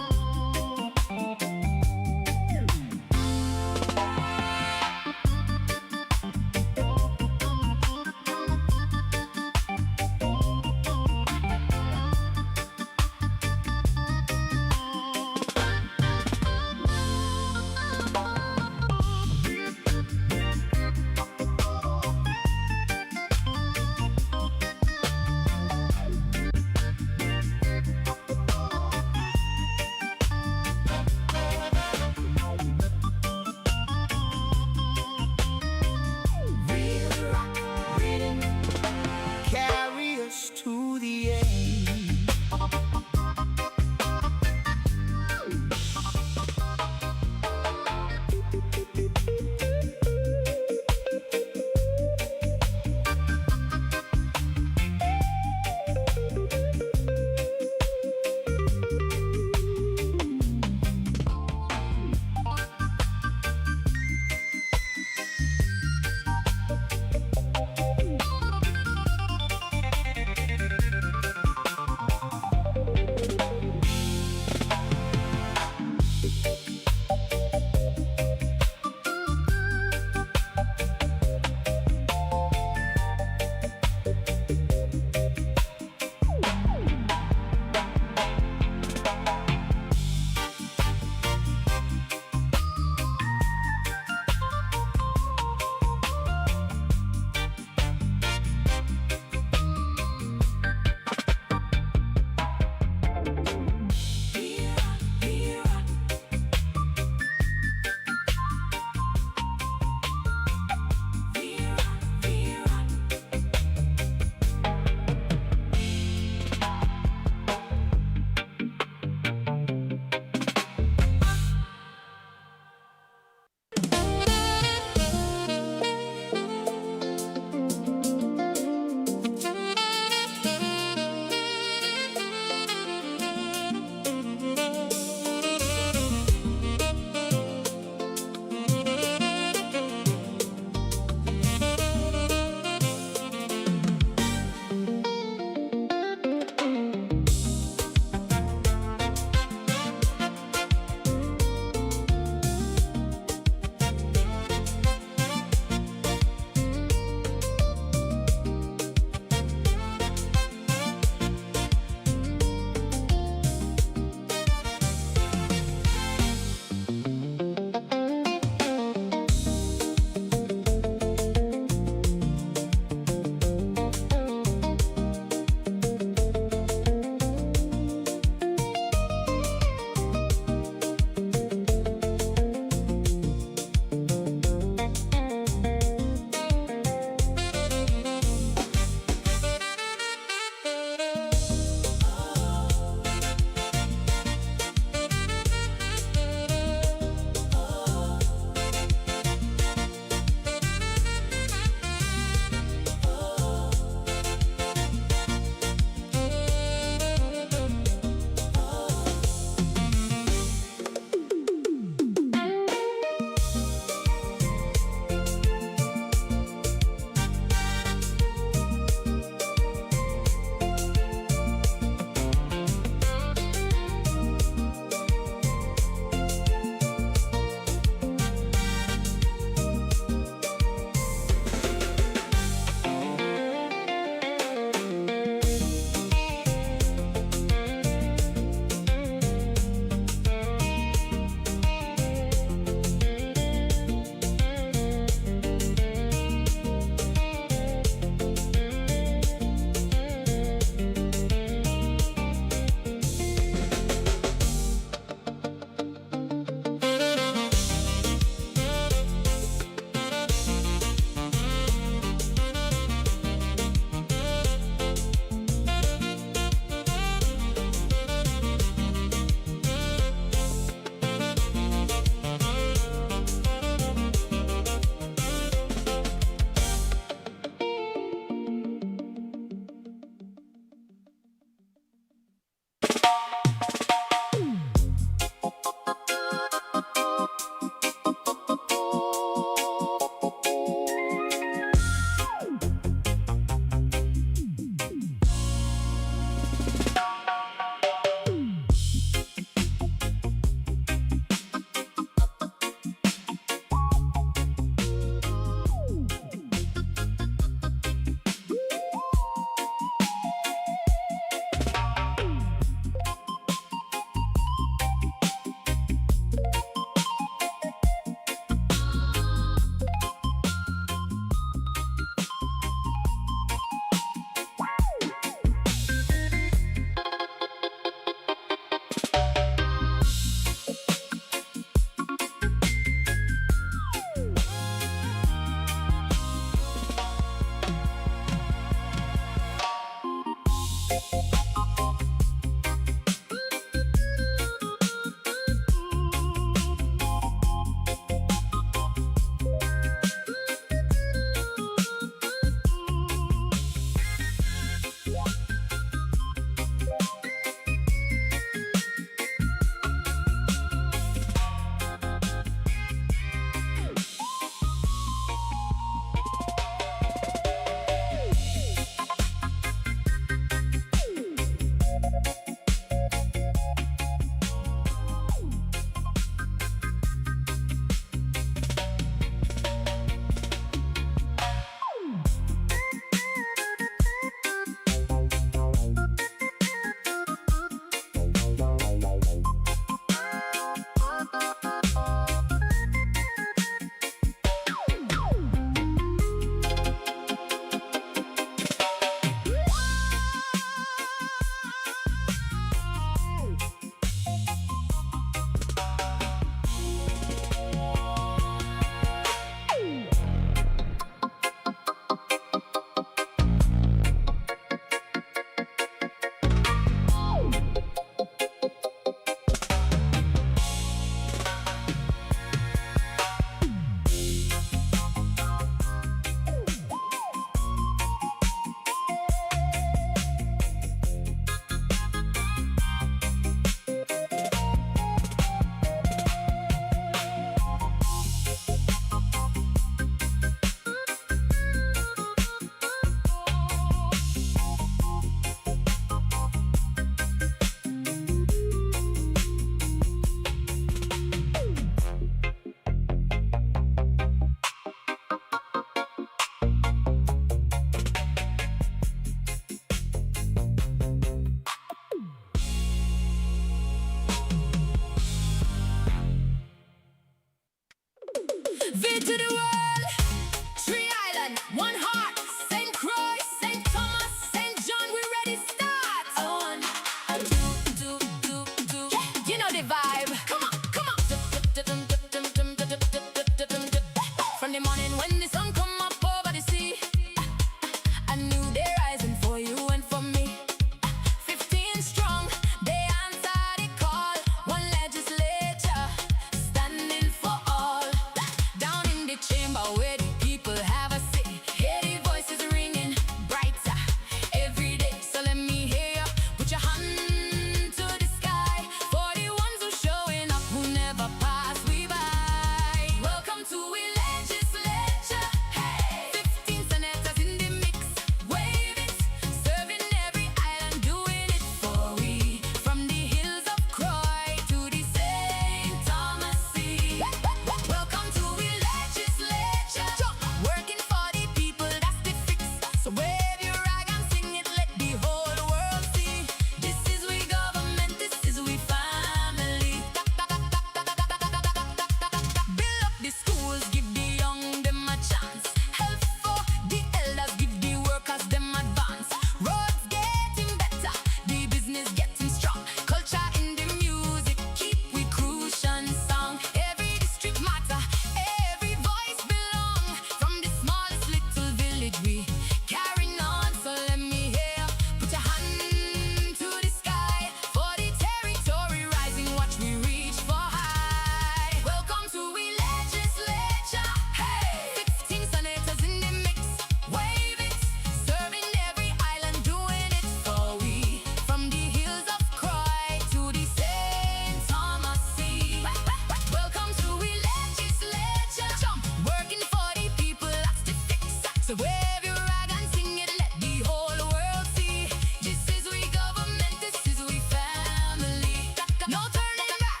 So wave your rag and sing it, let the whole world see. This is we government, this is we family. No turning back.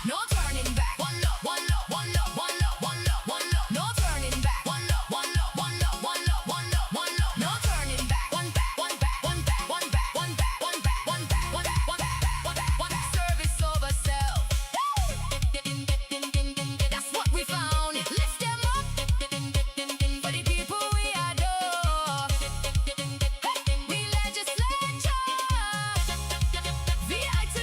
No turning back. One love, one love, one love, one love, one love, one love. No turning back. One love, one love, one love, one love, one love, one love. No turning back. One back, one back, one back, one back, one back, one back, one back, one back, one back, one back, one back. Service over self. That's what we found. Lift them up for the people we adore. We legislature, VI to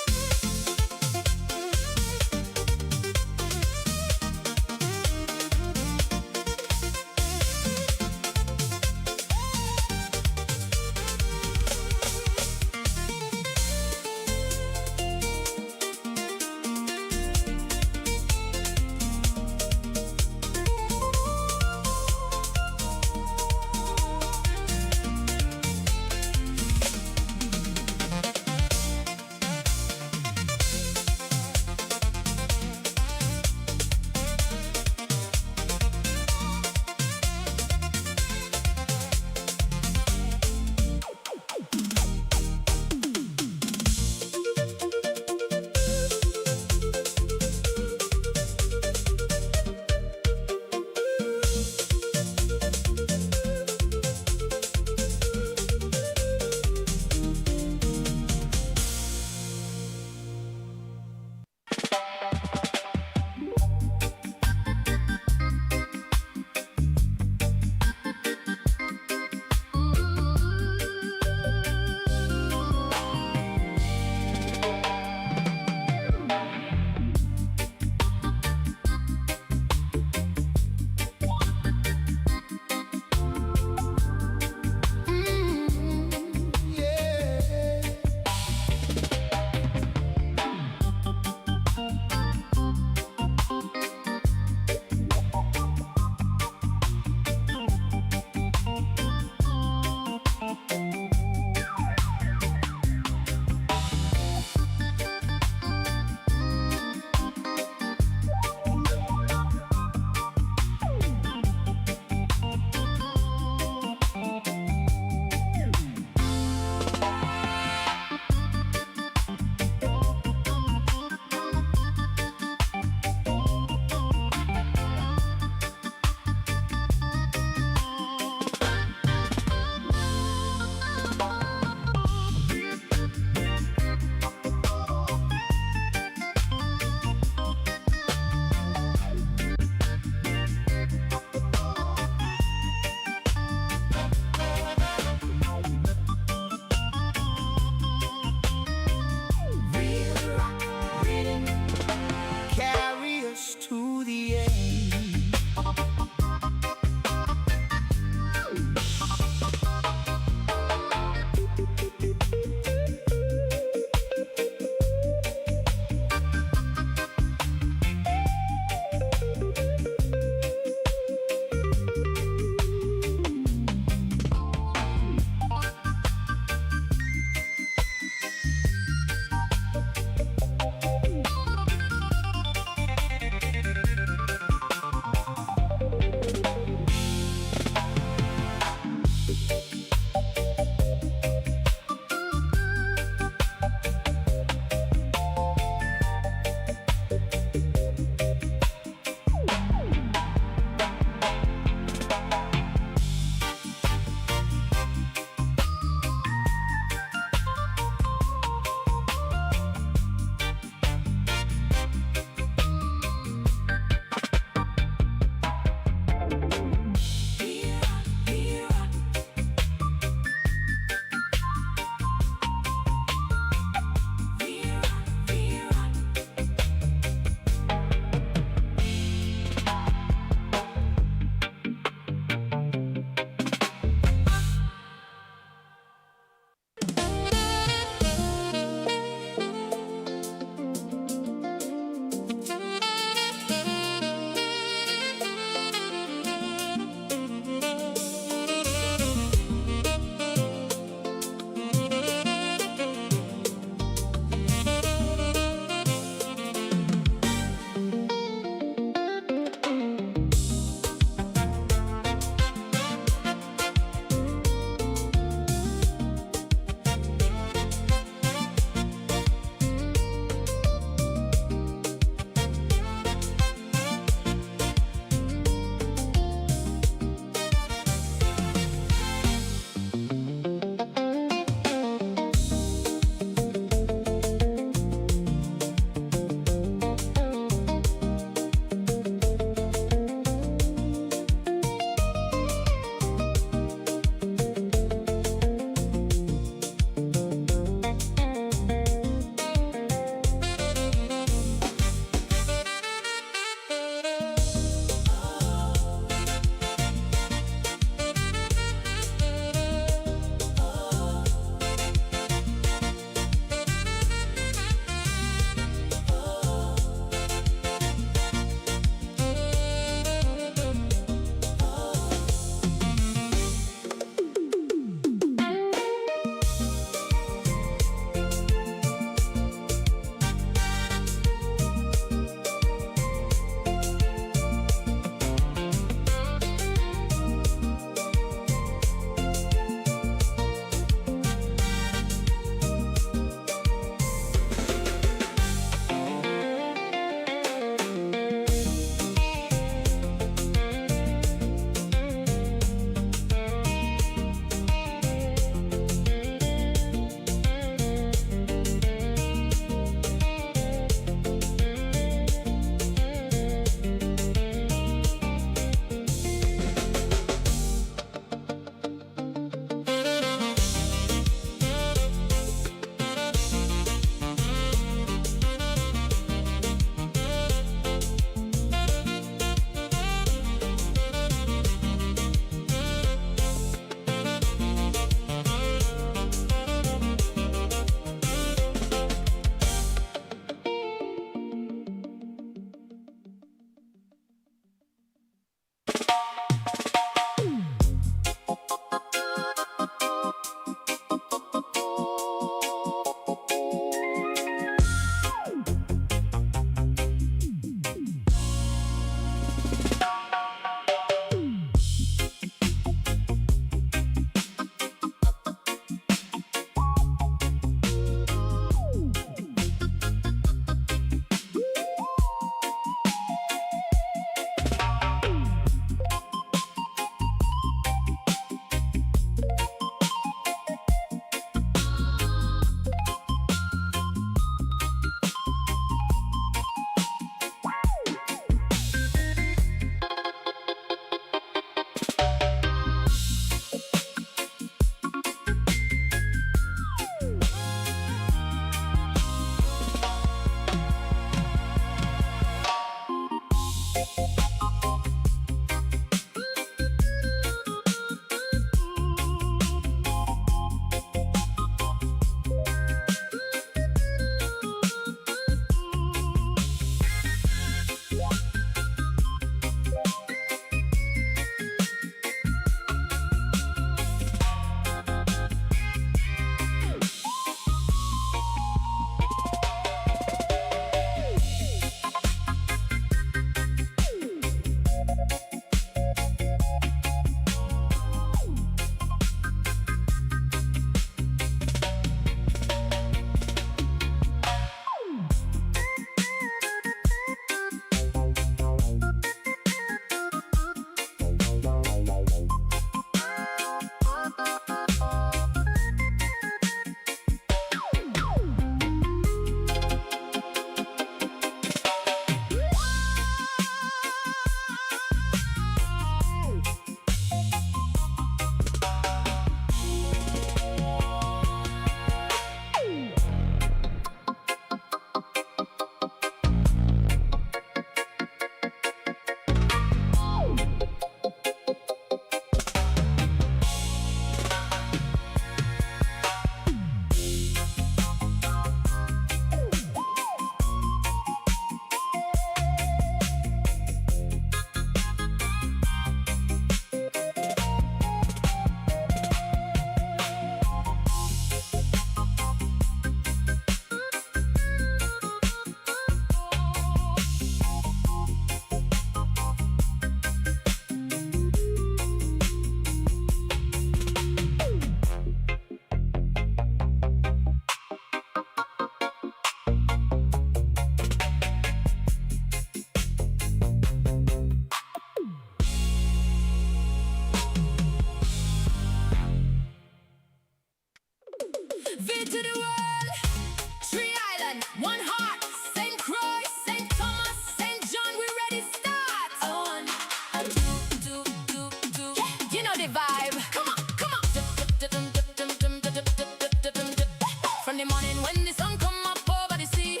sun come up over the sea,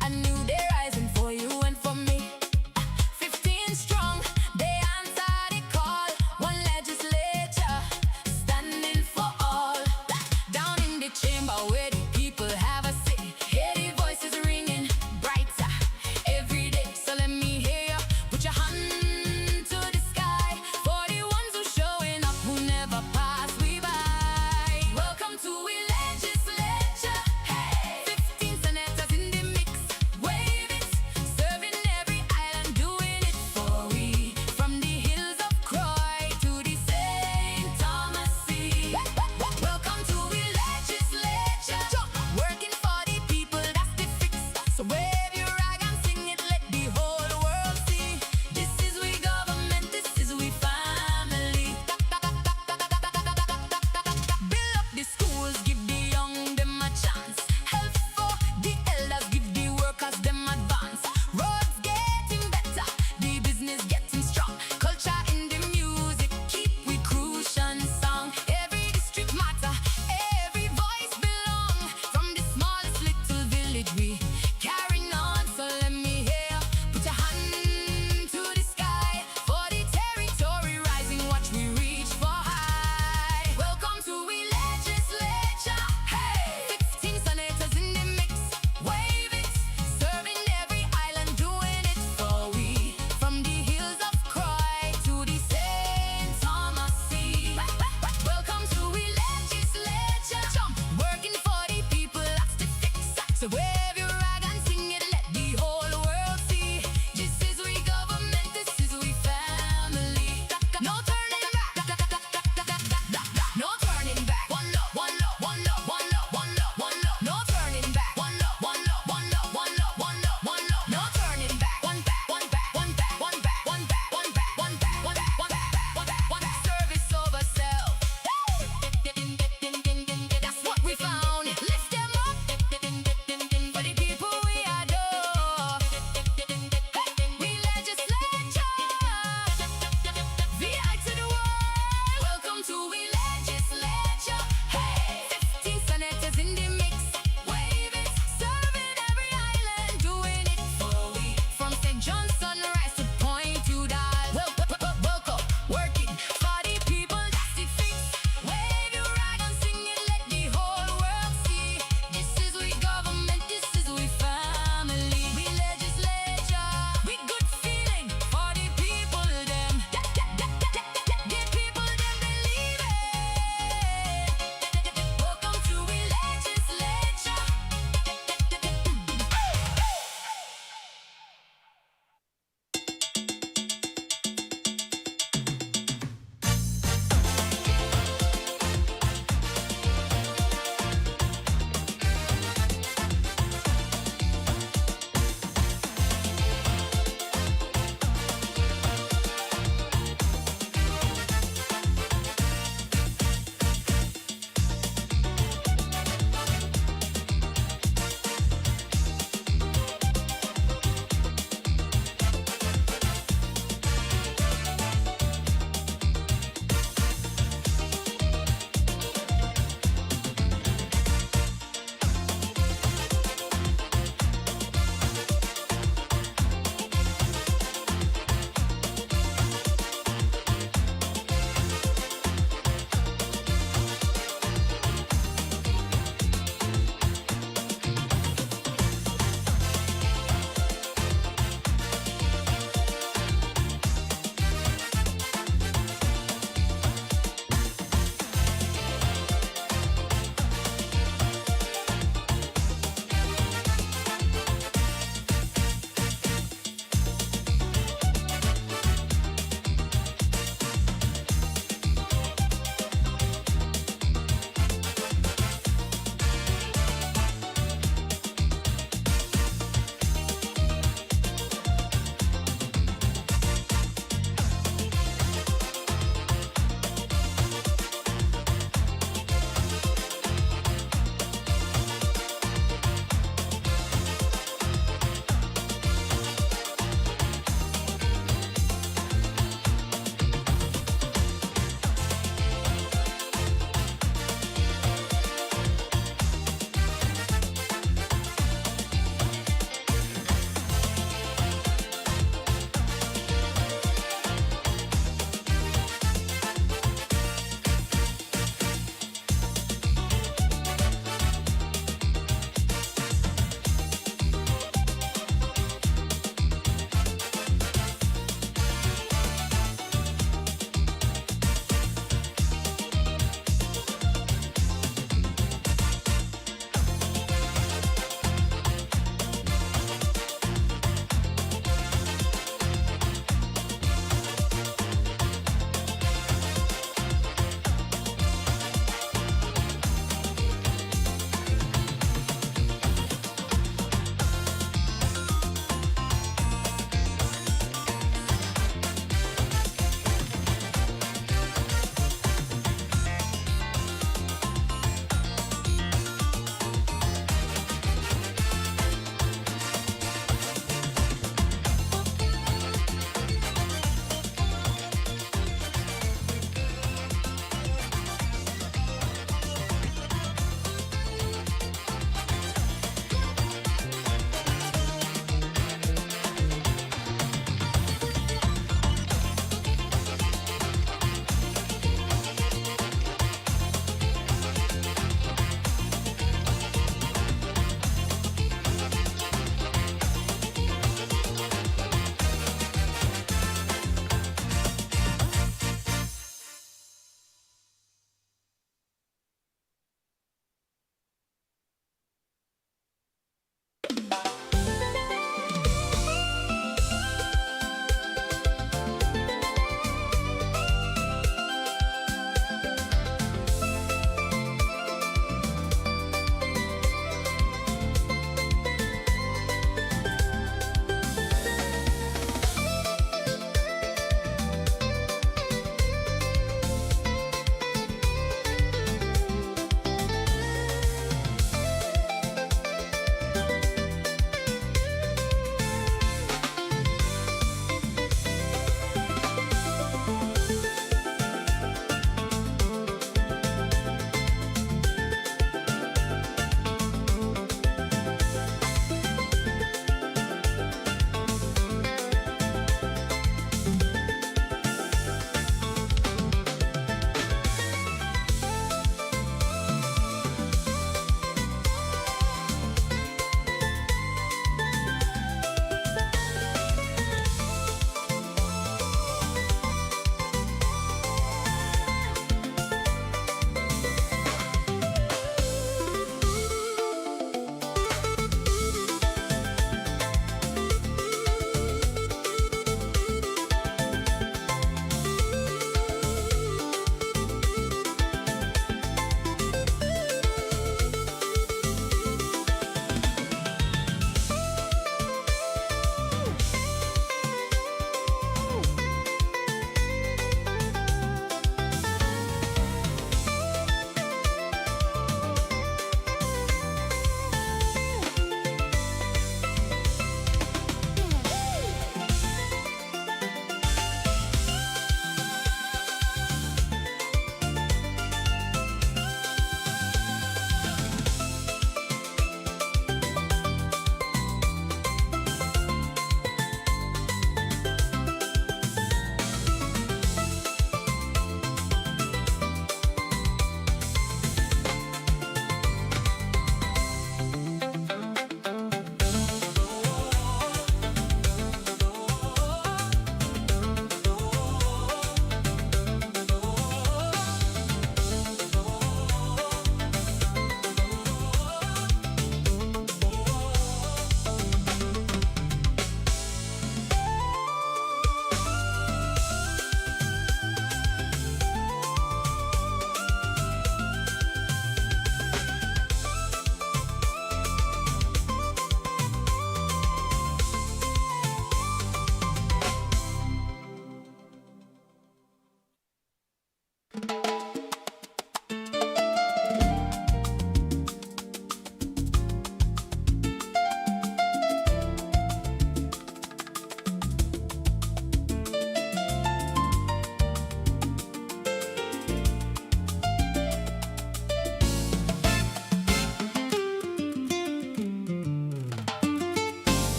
I knew they're rising for you and for me. 15 strong, they answered the call. One legislature standing for all. Down in the chamber where the people have a say, hear the voices ringing brighter every day. So let me hear you put your hand to the sky for the ones who showing up who never pass we by. Welcome to we legislature. Hey,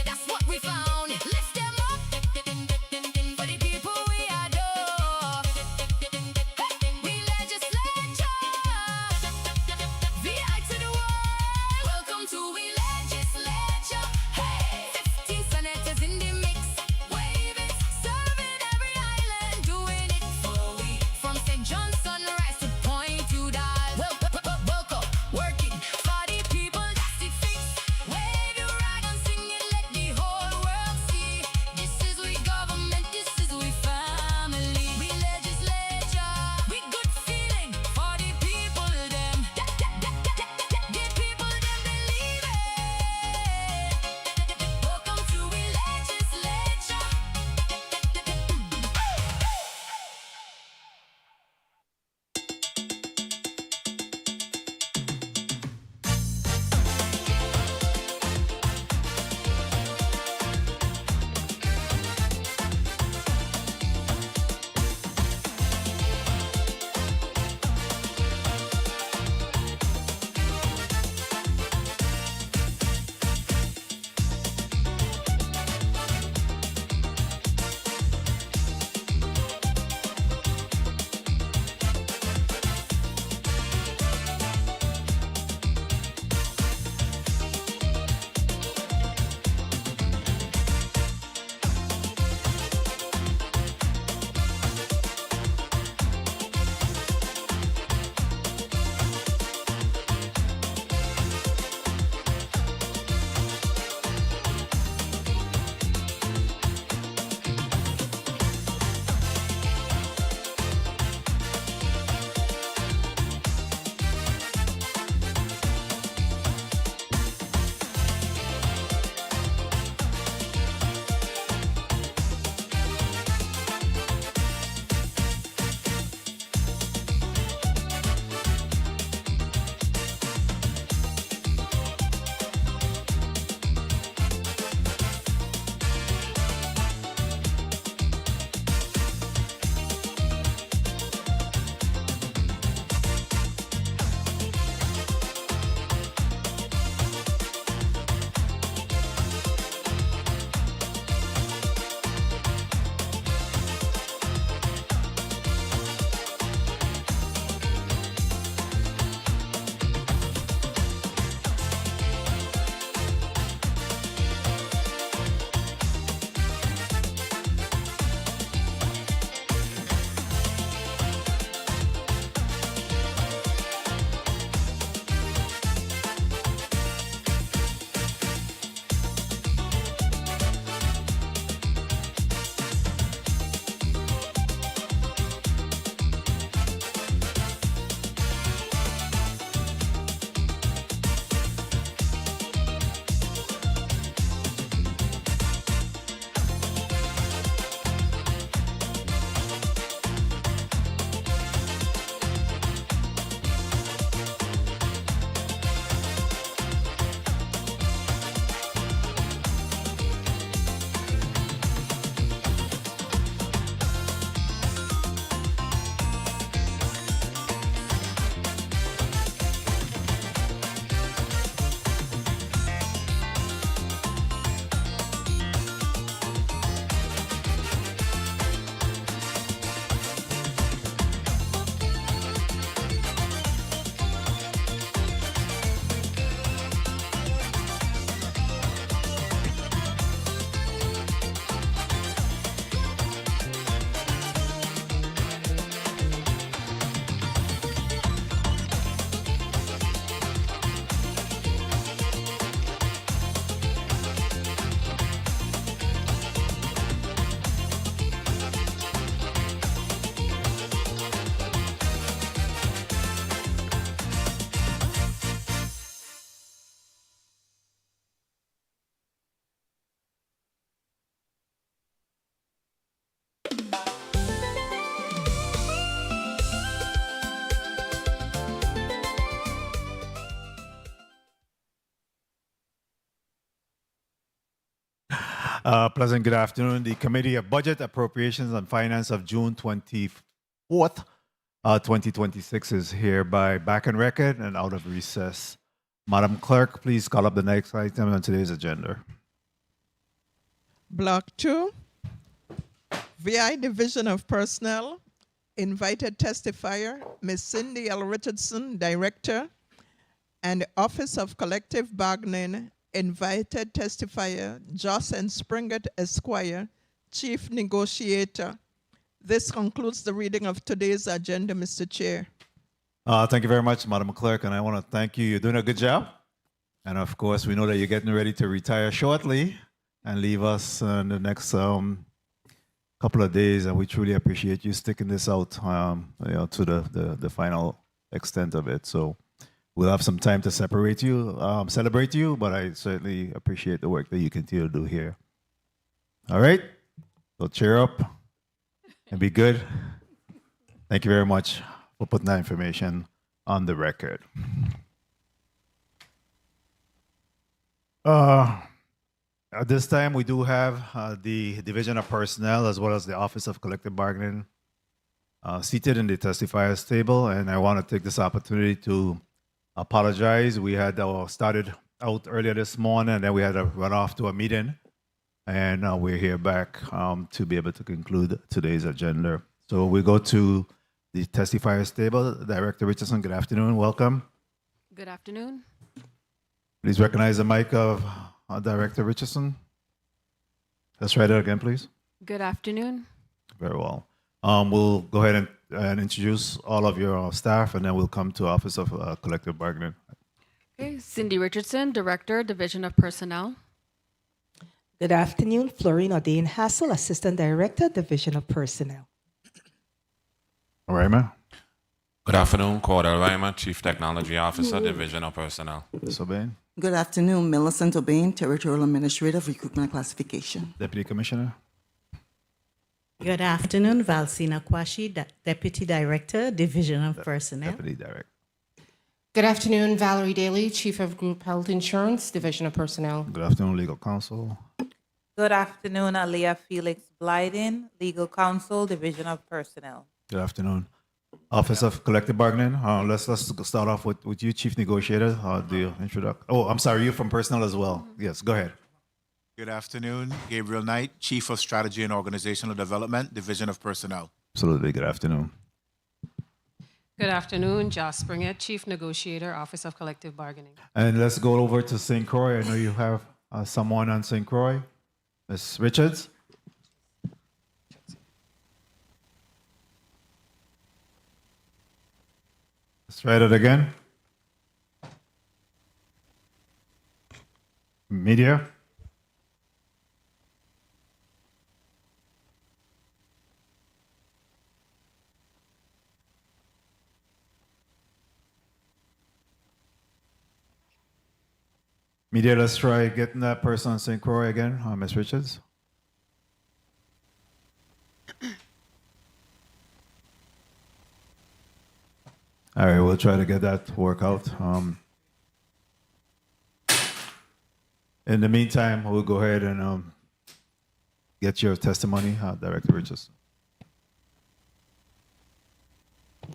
That's what we found. Lift them up. Pleasant good afternoon. The Committee of Budget, Appropriations and Finance of June 24th, 2026 is hereby back on record and out of recess. Madam Clerk, please call up the next item on today's agenda. Block 2, VI Division of Personnel, invited testifier, Ms. Cindy L. Richardson, Director, and Office of Collective Bargaining, invited testifier, Joss and Springette, Esquire, Chief Negotiator. This concludes the reading of today's agenda, Mr. Chair. Thank you very much, Madam Clerk, and I want to thank you. You're doing a good job. And of course, we know that you're getting ready to retire shortly and leave us in the next couple of days, and we truly appreciate you sticking this out to the final extent of it. So we'll have some time to celebrate you, but I certainly appreciate the work that you continue to do here. All right, so cheer up and be good. Thank you very much for putting that information on the record. At this time, we do have the Division of Personnel as well as the Office of Collective Bargaining seated in the testifiers table, and I want to take this opportunity to apologize. We had started out earlier this morning, and then we had to run off to a meeting, and we're here back to be able to conclude today's agenda. So we go to the testifiers table. Director Richardson, good afternoon. Welcome. Good afternoon. Please recognize the mic of Director Richardson. Let's try that again, please. Good afternoon. Very well. We'll go ahead and introduce all of your staff, and then we'll come to Office of Collective Bargaining. Okay, Cindy Richardson, Director, Division of Personnel. Good afternoon. Florine Odine Hassel, Assistant Director, Division of Personnel. All right, ma'am. Good afternoon. Cordell Reimer, Chief Technology Officer, Division of Personnel. Ms. O'Bain. Good afternoon, Millicent O'Bain, Territorial Administrator of Recruitment and Classification. Deputy Commissioner. Good afternoon, Valsina Kwashi, Deputy Director, Division of Personnel. Deputy Director. Good afternoon, Valerie Daly, Chief of Group Health Insurance, Division of Personnel. Good afternoon, Legal Counsel. Good afternoon, Aliyah Felix Blyden, Legal Counsel, Division of Personnel. Good afternoon. Office of Collective Bargaining. Let's start off with you, Chief Negotiator. The introduction. Oh, I'm sorry, you from Personnel as well. Yes, go ahead. Good afternoon. Gabriel Knight, Chief of Strategy and Organizational Development, Division of Personnel. Absolutely. Good afternoon. Good afternoon. Joss Springette, Chief Negotiator, Office of Collective Bargaining. And let's go over to St. Croix. I know you have someone on St. Croix. Ms. Richards. Let's try that again. Media. Media, let's try getting that person on St. Croix again, Ms. Richards. All right, we'll try to get that to work out. In the meantime, we'll go ahead and get your testimony, Director Richardson.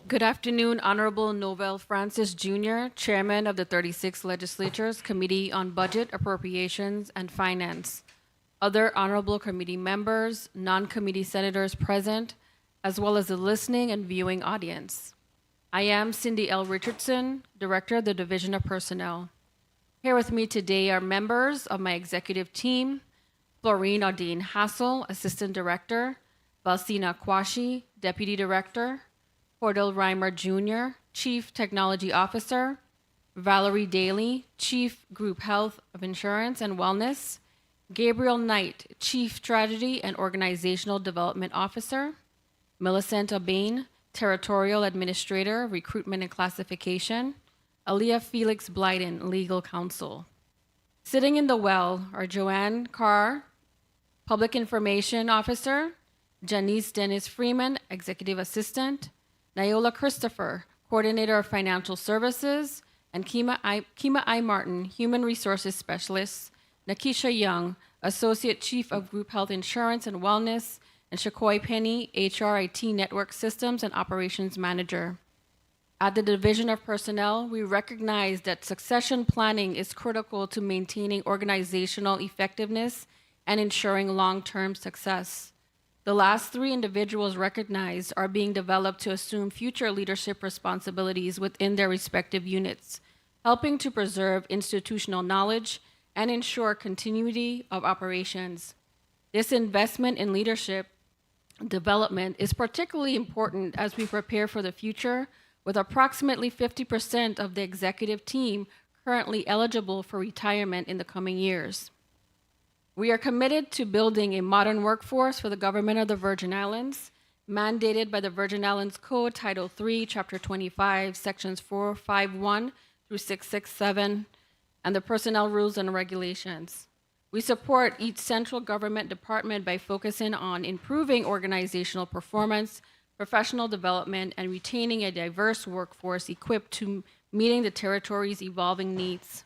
Good afternoon, Honorable Novell Francis Jr., Chairman of the 36th Legislature's Committee on Budget, Appropriations and Finance. Other honorable committee members, non-committee senators present, as well as the listening and viewing audience. I am Cindy L. Richardson, Director of the Division of Personnel. Here with me today are members of my executive team, Florine Odine Hassel, Assistant Director, Valsina Kwashi, Deputy Director, Cordell Reimer Jr., Chief Technology Officer, Valerie Daly, Chief Group Health of Insurance and Wellness, Gabriel Knight, Chief Strategy and Organizational Development Officer, Millicent O'Bain, Territorial Administrator, Recruitment and Classification, Aliyah Felix Blyden, Legal Counsel. Sitting in the well are Joanne Carr, Public Information Officer, Janice Dennis Freeman, Executive Assistant, Niola Christopher, Coordinator of Financial Services, and Kima I. Martin, Human Resources Specialist, Nakisha Young, Associate Chief of Group Health Insurance and Wellness, and Shakoi Penny, HRIT Network Systems and Operations Manager. At the Division of Personnel, we recognize that succession planning is critical to maintaining organizational effectiveness and ensuring long-term success. The last three individuals recognized are being developed to assume future leadership responsibilities within their respective units, helping to preserve institutional knowledge and ensure continuity of operations. This investment in leadership development is particularly important as we prepare for the future, with approximately 50% of the executive team currently eligible for retirement in the coming years. We are committed to building a modern workforce for the government of the Virgin Islands, mandated by the Virgin Islands Code, Title III, Chapter 25, Sections 451 through 667, and the Personnel Rules and Regulations. We support each central government department by focusing on improving organizational performance, professional development, and retaining a diverse workforce equipped to meeting the territory's evolving needs.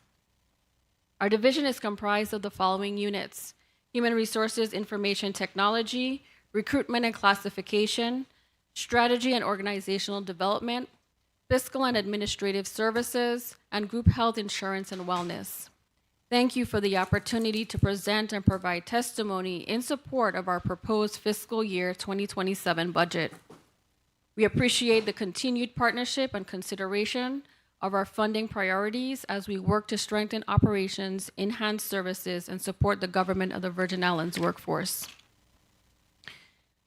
Our division is comprised of the following units: Human Resources Information Technology, Recruitment and Classification, Strategy and Organizational Development, Fiscal and Administrative Services, and Group Health Insurance and Wellness. Thank you for the opportunity to present and provide testimony in support of our proposed fiscal year 2027 budget. We appreciate the continued partnership and consideration of our funding priorities as we work to strengthen operations, enhance services, and support the government of the Virgin Islands workforce.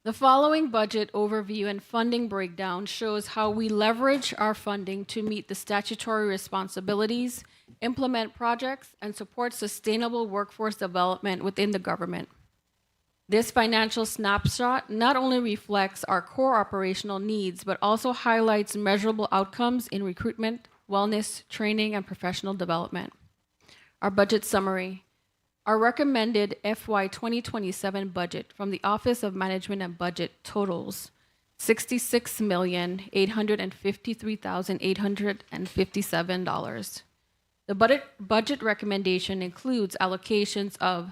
The following budget overview and funding breakdown shows how we leverage our funding to meet the statutory responsibilities, implement projects, and support sustainable workforce development within the government. This financial snapshot not only reflects our core operational needs, but also highlights measurable outcomes in recruitment, wellness, training, and professional development. Our budget summary. Our recommended FY 2027 budget from the Office of Management and Budget totals $66,853,857. The budget recommendation includes allocations of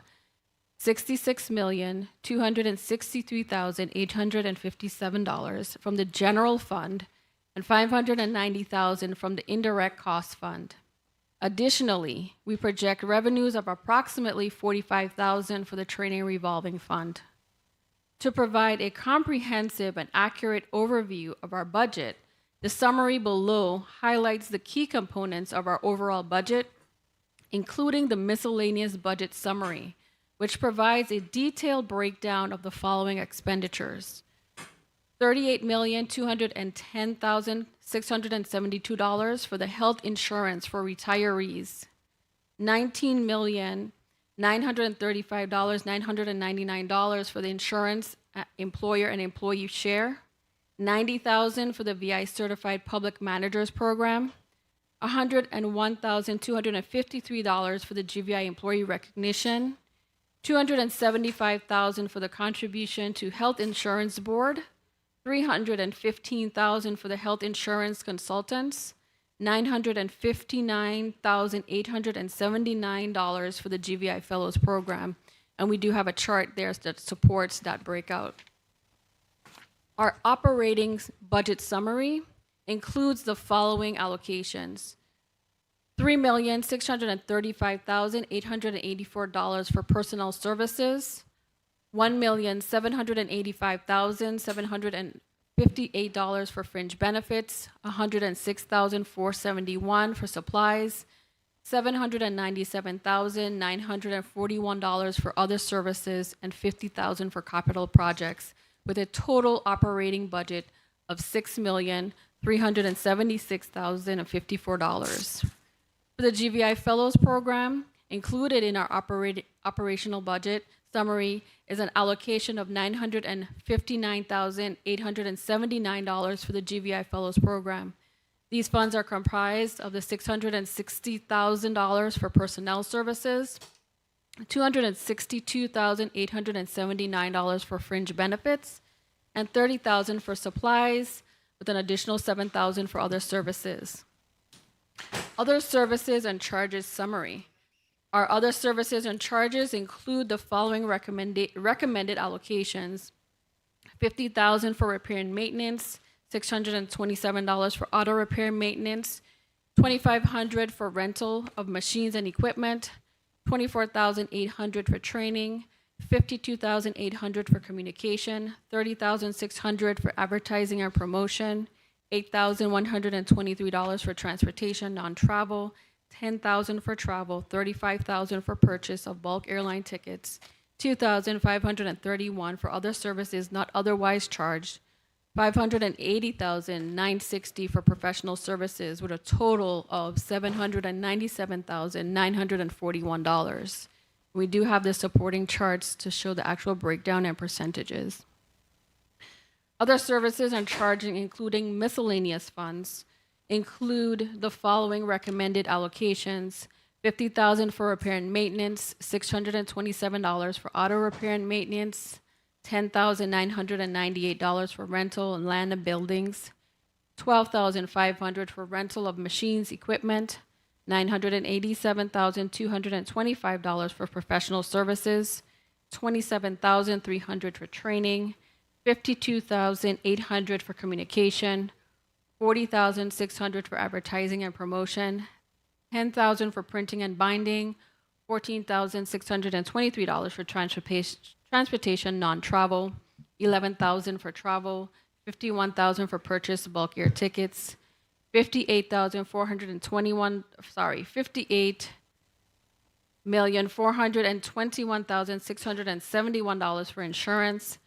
$66,263,857 from the general fund and $590,000 from the indirect cost fund. Additionally, we project revenues of approximately $45,000 for the training revolving fund. To provide a comprehensive and accurate overview of our budget, the summary below highlights the key components of our overall budget, including the miscellaneous budget summary, which provides a detailed breakdown of the following expenditures: $38,210,672 for the health insurance for retirees, $19,935,999 for the insurance employer and employee share, $90,000 for the VI Certified Public Managers Program, $101,253 for the GVI Employee Recognition, $275,000 for the contribution to Health Insurance Board, $315,000 for the health insurance consultants, $959,879 for the GVI Fellows Program, and we do have a chart there that supports that breakout. Our operating budget summary includes the following allocations: $3,635,884 for personnel services, $1,785,758 for fringe benefits, $106,471 for supplies, $797,941 for other services, and $50,000 for capital projects, with a total operating budget of $6,376,054. For the GVI Fellows Program, included in our operational budget summary is an allocation of $959,879 for the GVI Fellows Program. These funds are comprised of the $660,000 for personnel services, $262,879 for fringe benefits, and $30,000 for supplies, with an additional $7,000 for other services. Other services and charges summary. Our other services and charges include the following recommended allocations: $50,000 for repair and maintenance, $627 for auto repair and maintenance, $2,500 for rental of machines and equipment, $24,800 for training, $52,800 for communication, $30,600 for advertising and promotion, $8,123 for transportation, non-travel, $10,000 for travel, $35,000 for purchase of bulk airline tickets, $2,531 for other services not otherwise charged, $580,960 for professional services, with a total of $797,941. We do have the supporting charts to show the actual breakdown and percentages. Other services and charging, including miscellaneous funds, include the following recommended allocations: $50,000 for repair and maintenance, $627 for auto repair and maintenance, $10,998 for rental and land and buildings, $12,500 for rental of machines, equipment, $987,225 for professional services, $27,300 for training, $52,800 for communication, $40,600 for advertising and promotion, $10,000 for printing and binding, $14,623 for transportation non-travel, $11,000 for travel, $51,000 for purchase of bulk air tickets, $58,421,671 for insurance,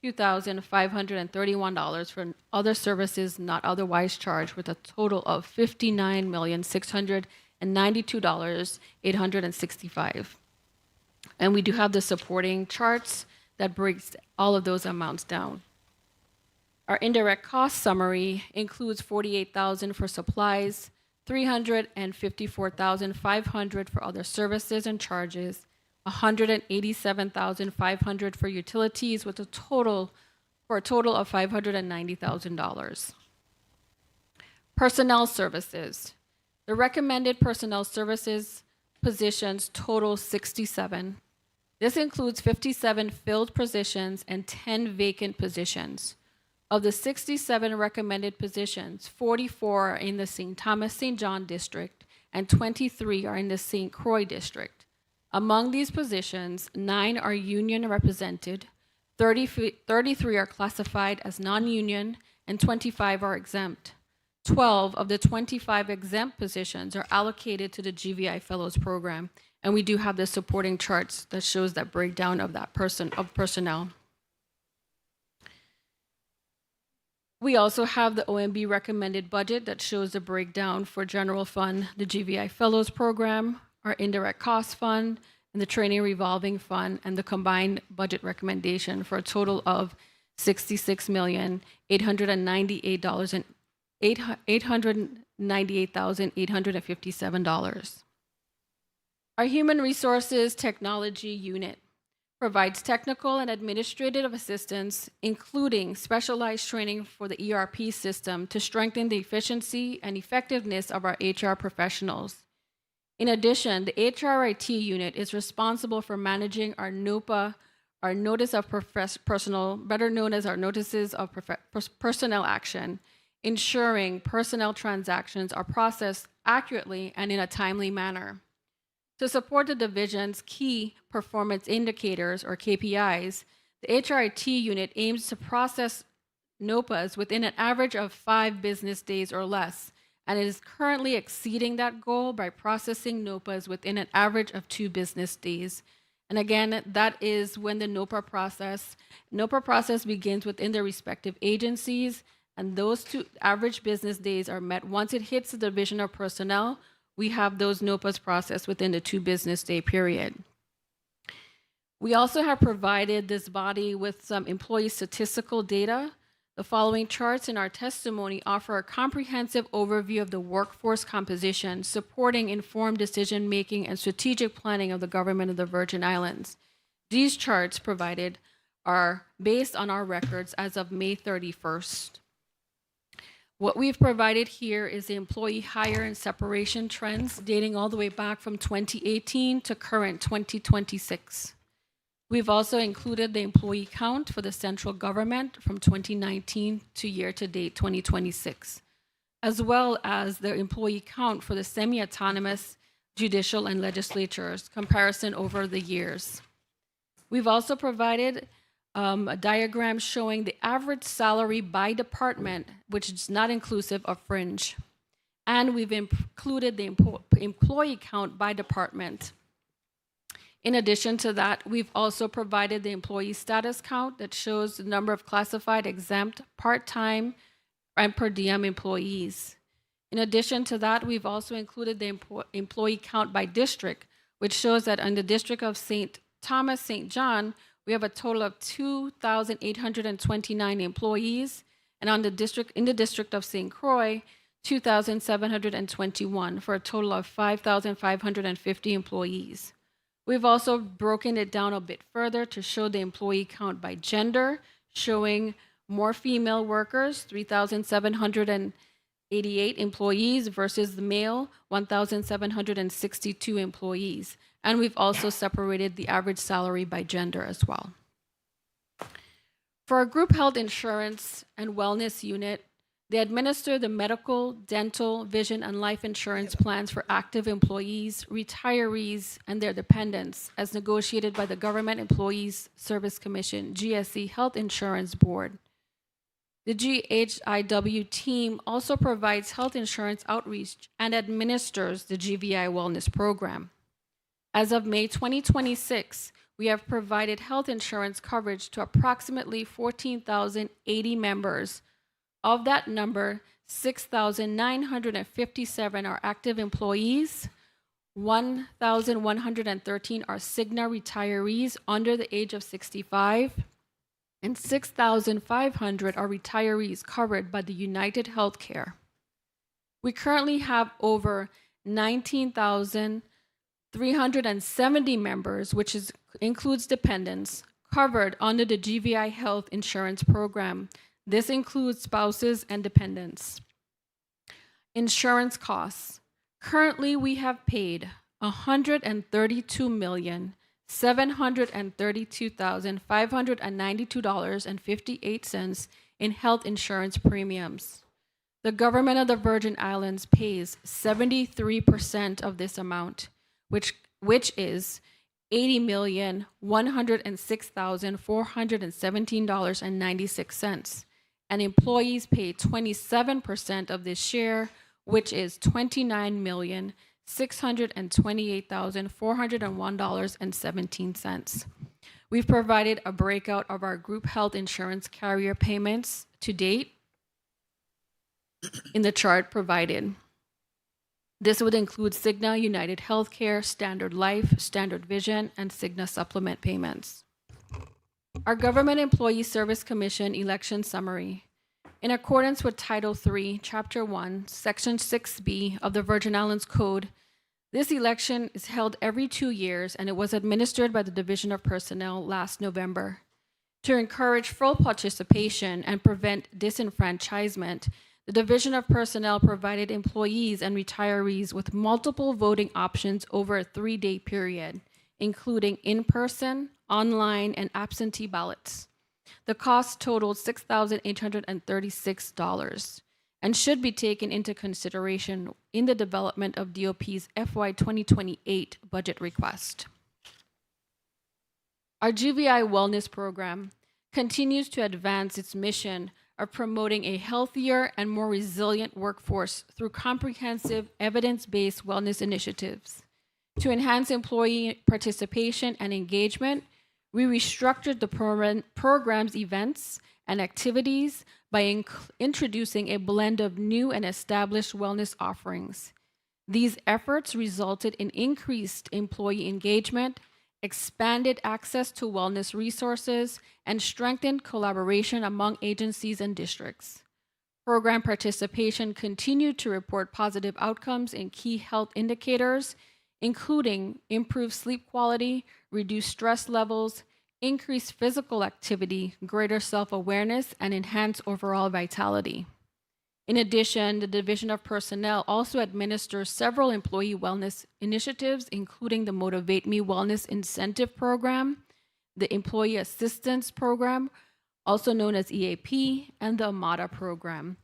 $2,531 for other services not otherwise charged, with a total of $59,692,865. And we do have the supporting charts that breaks all of those amounts down. Our indirect cost summary includes $48,000 for supplies, $354,500 for other services and charges, $187,500 for utilities, with a total of $590,000. Personnel services. The recommended personnel services positions total 67. This includes 57 filled positions and 10 vacant positions. Of the 67 recommended positions, 44 are in the St. Thomas-St. John district and 23 are in the St. Croix district. Among these positions, 9 are union represented, 33 are classified as non-union, and 25 are exempt. 12 of the 25 exempt positions are allocated to the GVI Fellows Program, and we do have the supporting charts that shows that breakdown of that personnel. We also have the OMB recommended budget that shows the breakdown for general fund, the GVI Fellows Program, our indirect cost fund, and the training revolving fund, and the combined budget recommendation for a total of $898,857. Our Human Resources Technology Unit provides technical and administrative assistance, including specialized training for the ERP system to strengthen the efficiency and effectiveness of our HR professionals. In addition, the HRIT unit is responsible for managing our NOPA, our Notice of Personnel, better known as our Notices of Personnel Action, ensuring personnel transactions are processed accurately and in a timely manner. To support the division's key performance indicators, or KPIs, the HRIT unit aims to process NOPAs within an average of 5 business days or less, and it is currently exceeding that goal by processing NOPAs within an average of 2 business days. And again, that is when the NOPA process begins within the respective agencies, and those 2 average business days are met. Once it hits the Division of Personnel, we have those NOPAs processed within the 2 business day period. We also have provided this body with some employee statistical data. The following charts in our testimony offer a comprehensive overview of the workforce composition, supporting informed decision-making and strategic planning of the government of the Virgin Islands. These charts provided are based on our records as of May 31st. What we've provided here is the employee hire and separation trends dating all the way back from 2018 to current 2026. We've also included the employee count for the central government from 2019 to year-to-date 2026, as well as the employee count for the semi-autonomous judicial and legislatures comparison over the years. We've also provided a diagram showing the average salary by department, which is not inclusive of fringe. And we've included the employee count by department. In addition to that, we've also provided the employee status count that shows the number of classified, exempt, part-time, and per diem employees. In addition to that, we've also included the employee count by district, which shows that in the district of St. Thomas, St. John, we have a total of 2,829 employees, and in the district of St. Croix, 2,721, for a total of 5,550 employees. We've also broken it down a bit further to show the employee count by gender, showing more female workers, 3,788 employees versus the male, 1,762 employees. And we've also separated the average salary by gender as well. For our group health insurance and wellness unit, they administer the medical, dental, vision, and life insurance plans for active employees, retirees, and their dependents, as negotiated by the Government Employees Service Commission, GSC Health Insurance Board. The GHIW team also provides health insurance outreach and administers the GVI Wellness Program. As of May 2026, we have provided health insurance coverage to approximately 14,080 members. Of that number, 6,957 are active employees, 1,113 are Cigna retirees under the age of 65, and 6,500 are retirees covered by the United Healthcare. We currently have over 19,370 members, which includes dependents, covered under the GVI Health Insurance Program. This includes spouses and dependents. Insurance costs. Currently, we have paid $132,732,592.58 in health insurance premiums. The government of the Virgin Islands pays 73% of this amount, which is $80,106,417.96. And employees pay 27% of this share, which is $29,628,401.17. We've provided a breakout of our group health insurance carrier payments to date in the chart provided. This would include Cigna, United Healthcare, Standard Life, Standard Vision, and Cigna supplement payments. Our Government Employee Service Commission election summary. In accordance with Title III, Chapter 1, Section 6B of the Virgin Islands Code, this election is held every 2 years, and it was administered by the Division of Personnel last November. To encourage full participation and prevent disenfranchisement, the Division of Personnel provided employees and retirees with multiple voting options over a 3-day period, including in-person, online, and absentee ballots. The cost totaled $6,836 and should be taken into consideration in the development of DOP's FY 2028 budget request. Our GVI Wellness Program continues to advance its mission of promoting a healthier and more resilient workforce through comprehensive evidence-based wellness initiatives. To enhance employee participation and engagement, we restructured the program's events and activities by introducing a blend of new and established wellness offerings. These efforts resulted in increased employee engagement, expanded access to wellness resources, and strengthened collaboration among agencies and districts. Program participation continued to report positive outcomes in key health indicators, including improved sleep quality, reduced stress levels, increased physical activity, greater self-awareness, and enhanced overall vitality. In addition, the Division of Personnel also administers several employee wellness initiatives, including the Motivate Me Wellness Incentive Program, the Employee Assistance Program, also known as EAP, and the AMATA program.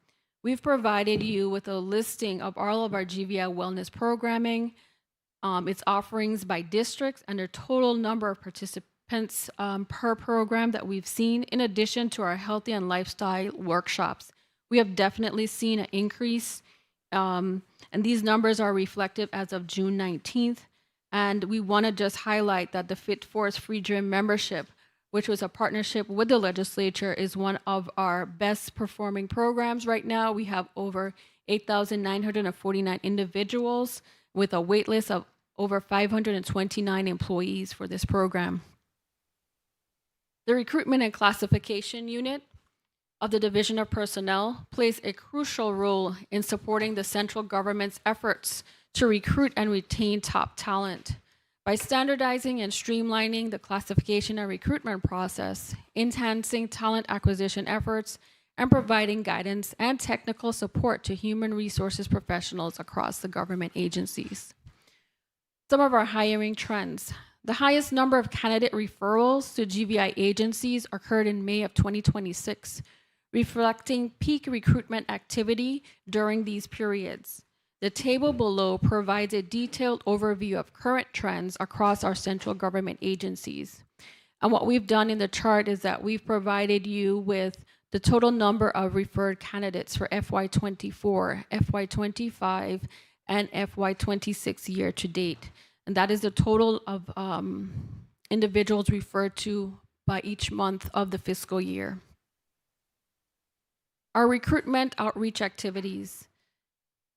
We've provided you with a listing of all of our GVI wellness programming, its offerings by districts, and their total number of participants per program that we've seen, in addition to our healthy and lifestyle workshops. We have definitely seen an increase, and these numbers are reflective as of June 19th. And we want to just highlight that the Fit Force Free Gym membership, which was a partnership with the legislature, is one of our best performing programs right now. We have over 8,949 individuals with a wait list of over 529 employees for this program. The Recruitment and Classification Unit of the Division of Personnel plays a crucial role in supporting the central government's efforts to recruit and retain top talent. By standardizing and streamlining the classification and recruitment process, enhancing talent acquisition efforts, and providing guidance and technical support to human resources professionals across the government agencies. Some of our hiring trends. The highest number of candidate referrals to GVI agencies occurred in May of 2026, reflecting peak recruitment activity during these periods. The table below provides a detailed overview of current trends across our central government agencies. And what we've done in the chart is that we've provided you with the total number of referred candidates for FY24, FY25, and FY26 year to date. And that is the total of individuals referred to by each month of the fiscal year. Our recruitment outreach activities.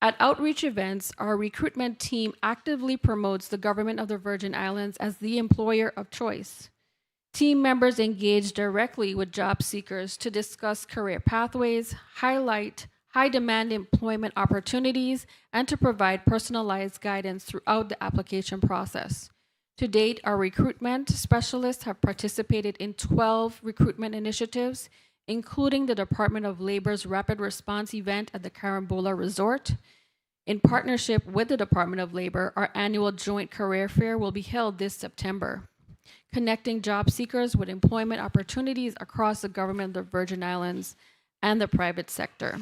At outreach events, our recruitment team actively promotes the government of the Virgin Islands as the employer of choice. Team members engage directly with job seekers to discuss career pathways, highlight high-demand employment opportunities, and to provide personalized guidance throughout the application process. To date, our recruitment specialists have participated in 12 recruitment initiatives, including the Department of Labor's Rapid Response event at the Carambola Resort. In partnership with the Department of Labor, our annual joint career fair will be held this September, connecting job seekers with employment opportunities across the government of the Virgin Islands and the private sector.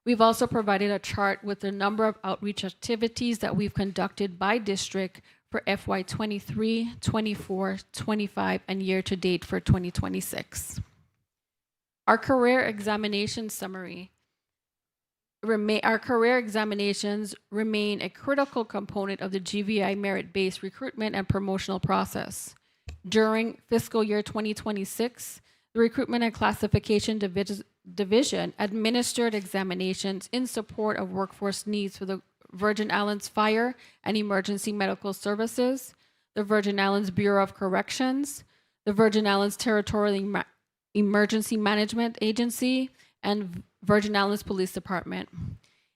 We've also provided a chart with the number of outreach activities that we've conducted by district for FY23, 24, 25, and year to date for 2026. Our career examination summary. Our career examinations remain a critical component of the GVI merit-based recruitment and promotional process. During fiscal year 2026, the Recruitment and Classification Division administered examinations in support of workforce needs for the Virgin Islands Fire and Emergency Medical Services, the Virgin Islands Bureau of Corrections, the Virgin Islands Territorial Emergency Management Agency, and Virgin Islands Police Department.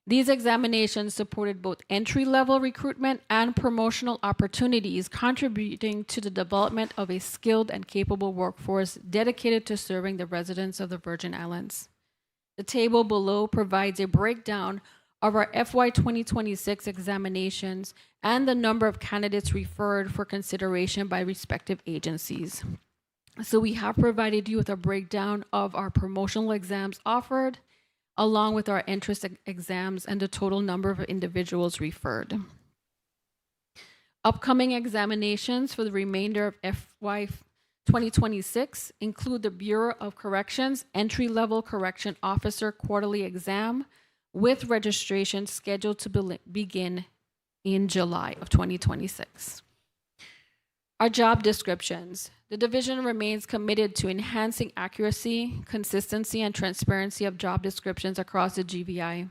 These examinations supported both entry-level recruitment and promotional opportunities, contributing to the development of a skilled and capable workforce dedicated to serving the residents of the Virgin Islands. The table below provides a breakdown of our FY 2026 examinations and the number of candidates referred for consideration by respective agencies. So we have provided you with a breakdown of our promotional exams offered, along with our entrance exams and the total number of individuals referred. Upcoming examinations for the remainder of FY 2026 include the Bureau of Corrections Entry-Level Correction Officer Quarterly Exam, with registration scheduled to begin in July of 2026. Our job descriptions. The division remains committed to enhancing accuracy, consistency, and transparency of job descriptions across the GVI.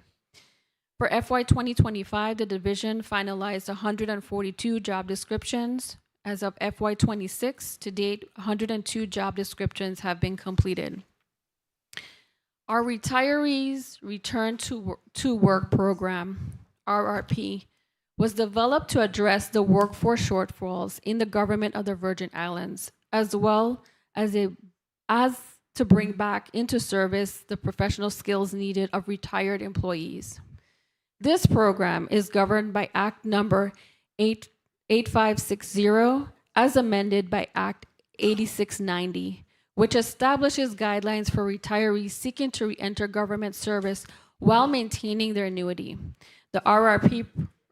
For FY 2025, the division finalized 142 job descriptions. As of FY 26, to date, 102 job descriptions have been completed. Our Retirees Return to Work Program, RRP, was developed to address the workforce shortfalls in the government of the Virgin Islands as well as to bring back into service the professional skills needed of retired employees. This program is governed by Act Number 8560 as amended by Act 8690, which establishes guidelines for retirees seeking to re-enter government service while maintaining their annuity. The RRP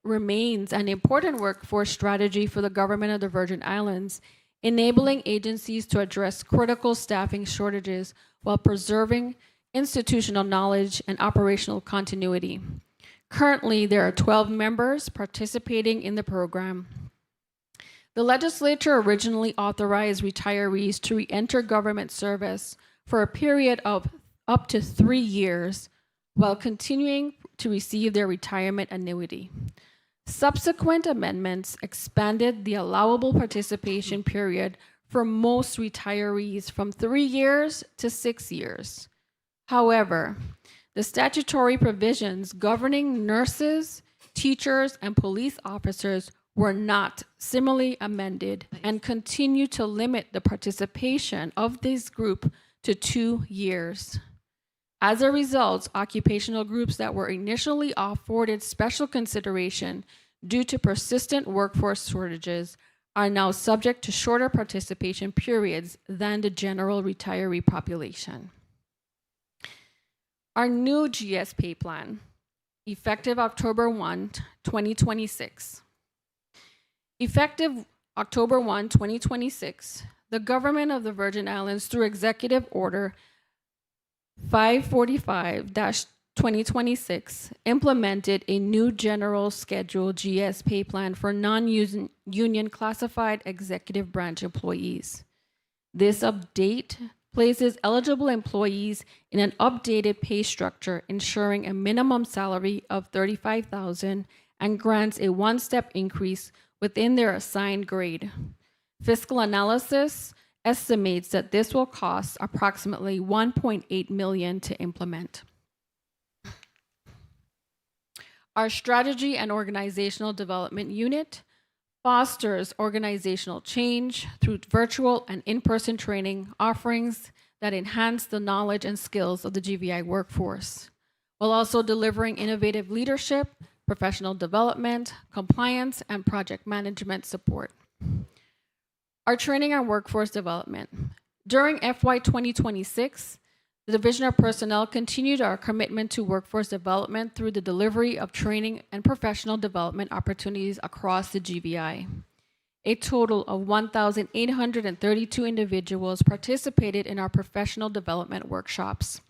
remains an important workforce strategy for the government of the Virgin Islands, enabling agencies to address critical staffing shortages while preserving institutional knowledge and operational continuity. Currently, there are 12 members participating in the program. The legislature originally authorized retirees to re-enter government service for a period of up to 3 years while continuing to receive their retirement annuity. Subsequent amendments expanded the allowable participation period for most retirees from 3 years to 6 years. However, the statutory provisions governing nurses, teachers, and police officers were not similarly amended and continue to limit the participation of this group to 2 years. As a result, occupational groups that were initially afforded special consideration due to persistent workforce shortages are now subject to shorter participation periods than the general retiree population. Our new GS pay plan, effective October 1, 2026. Effective October 1, 2026, the government of the Virgin Islands, through Executive Order 545-2026, implemented a new general schedule GS pay plan for non-union classified executive branch employees. This update places eligible employees in an updated pay structure, ensuring a minimum salary of $35,000 and grants a one-step increase within their assigned grade. Fiscal analysis estimates that this will cost approximately $1.8 million to implement. Our Strategy and Organizational Development Unit fosters organizational change through virtual and in-person training offerings that enhance the knowledge and skills of the GVI workforce, while also delivering innovative leadership, professional development, compliance, and project management support. Our training and workforce development. During FY 2026, the Division of Personnel continued our commitment to workforce development through the delivery of training and professional development opportunities across the GVI. A total of 1,832 individuals participated in our professional development workshops.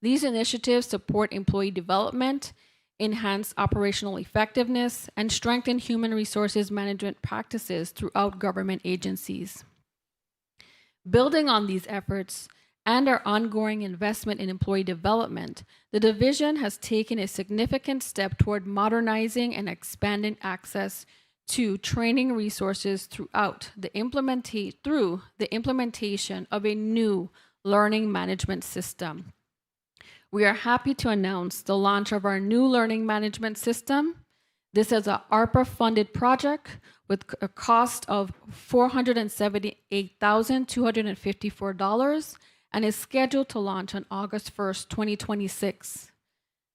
These initiatives support employee development, enhance operational effectiveness, and strengthen human resources management practices throughout government agencies. Building on these efforts and our ongoing investment in employee development, the division has taken a significant step toward modernizing and expanding access to training resources through the implementation of a new learning management system. We are happy to announce the launch of our new learning management system. This is an ARPA-funded project with a cost of $478,254 and is scheduled to launch on August 1st, 2026.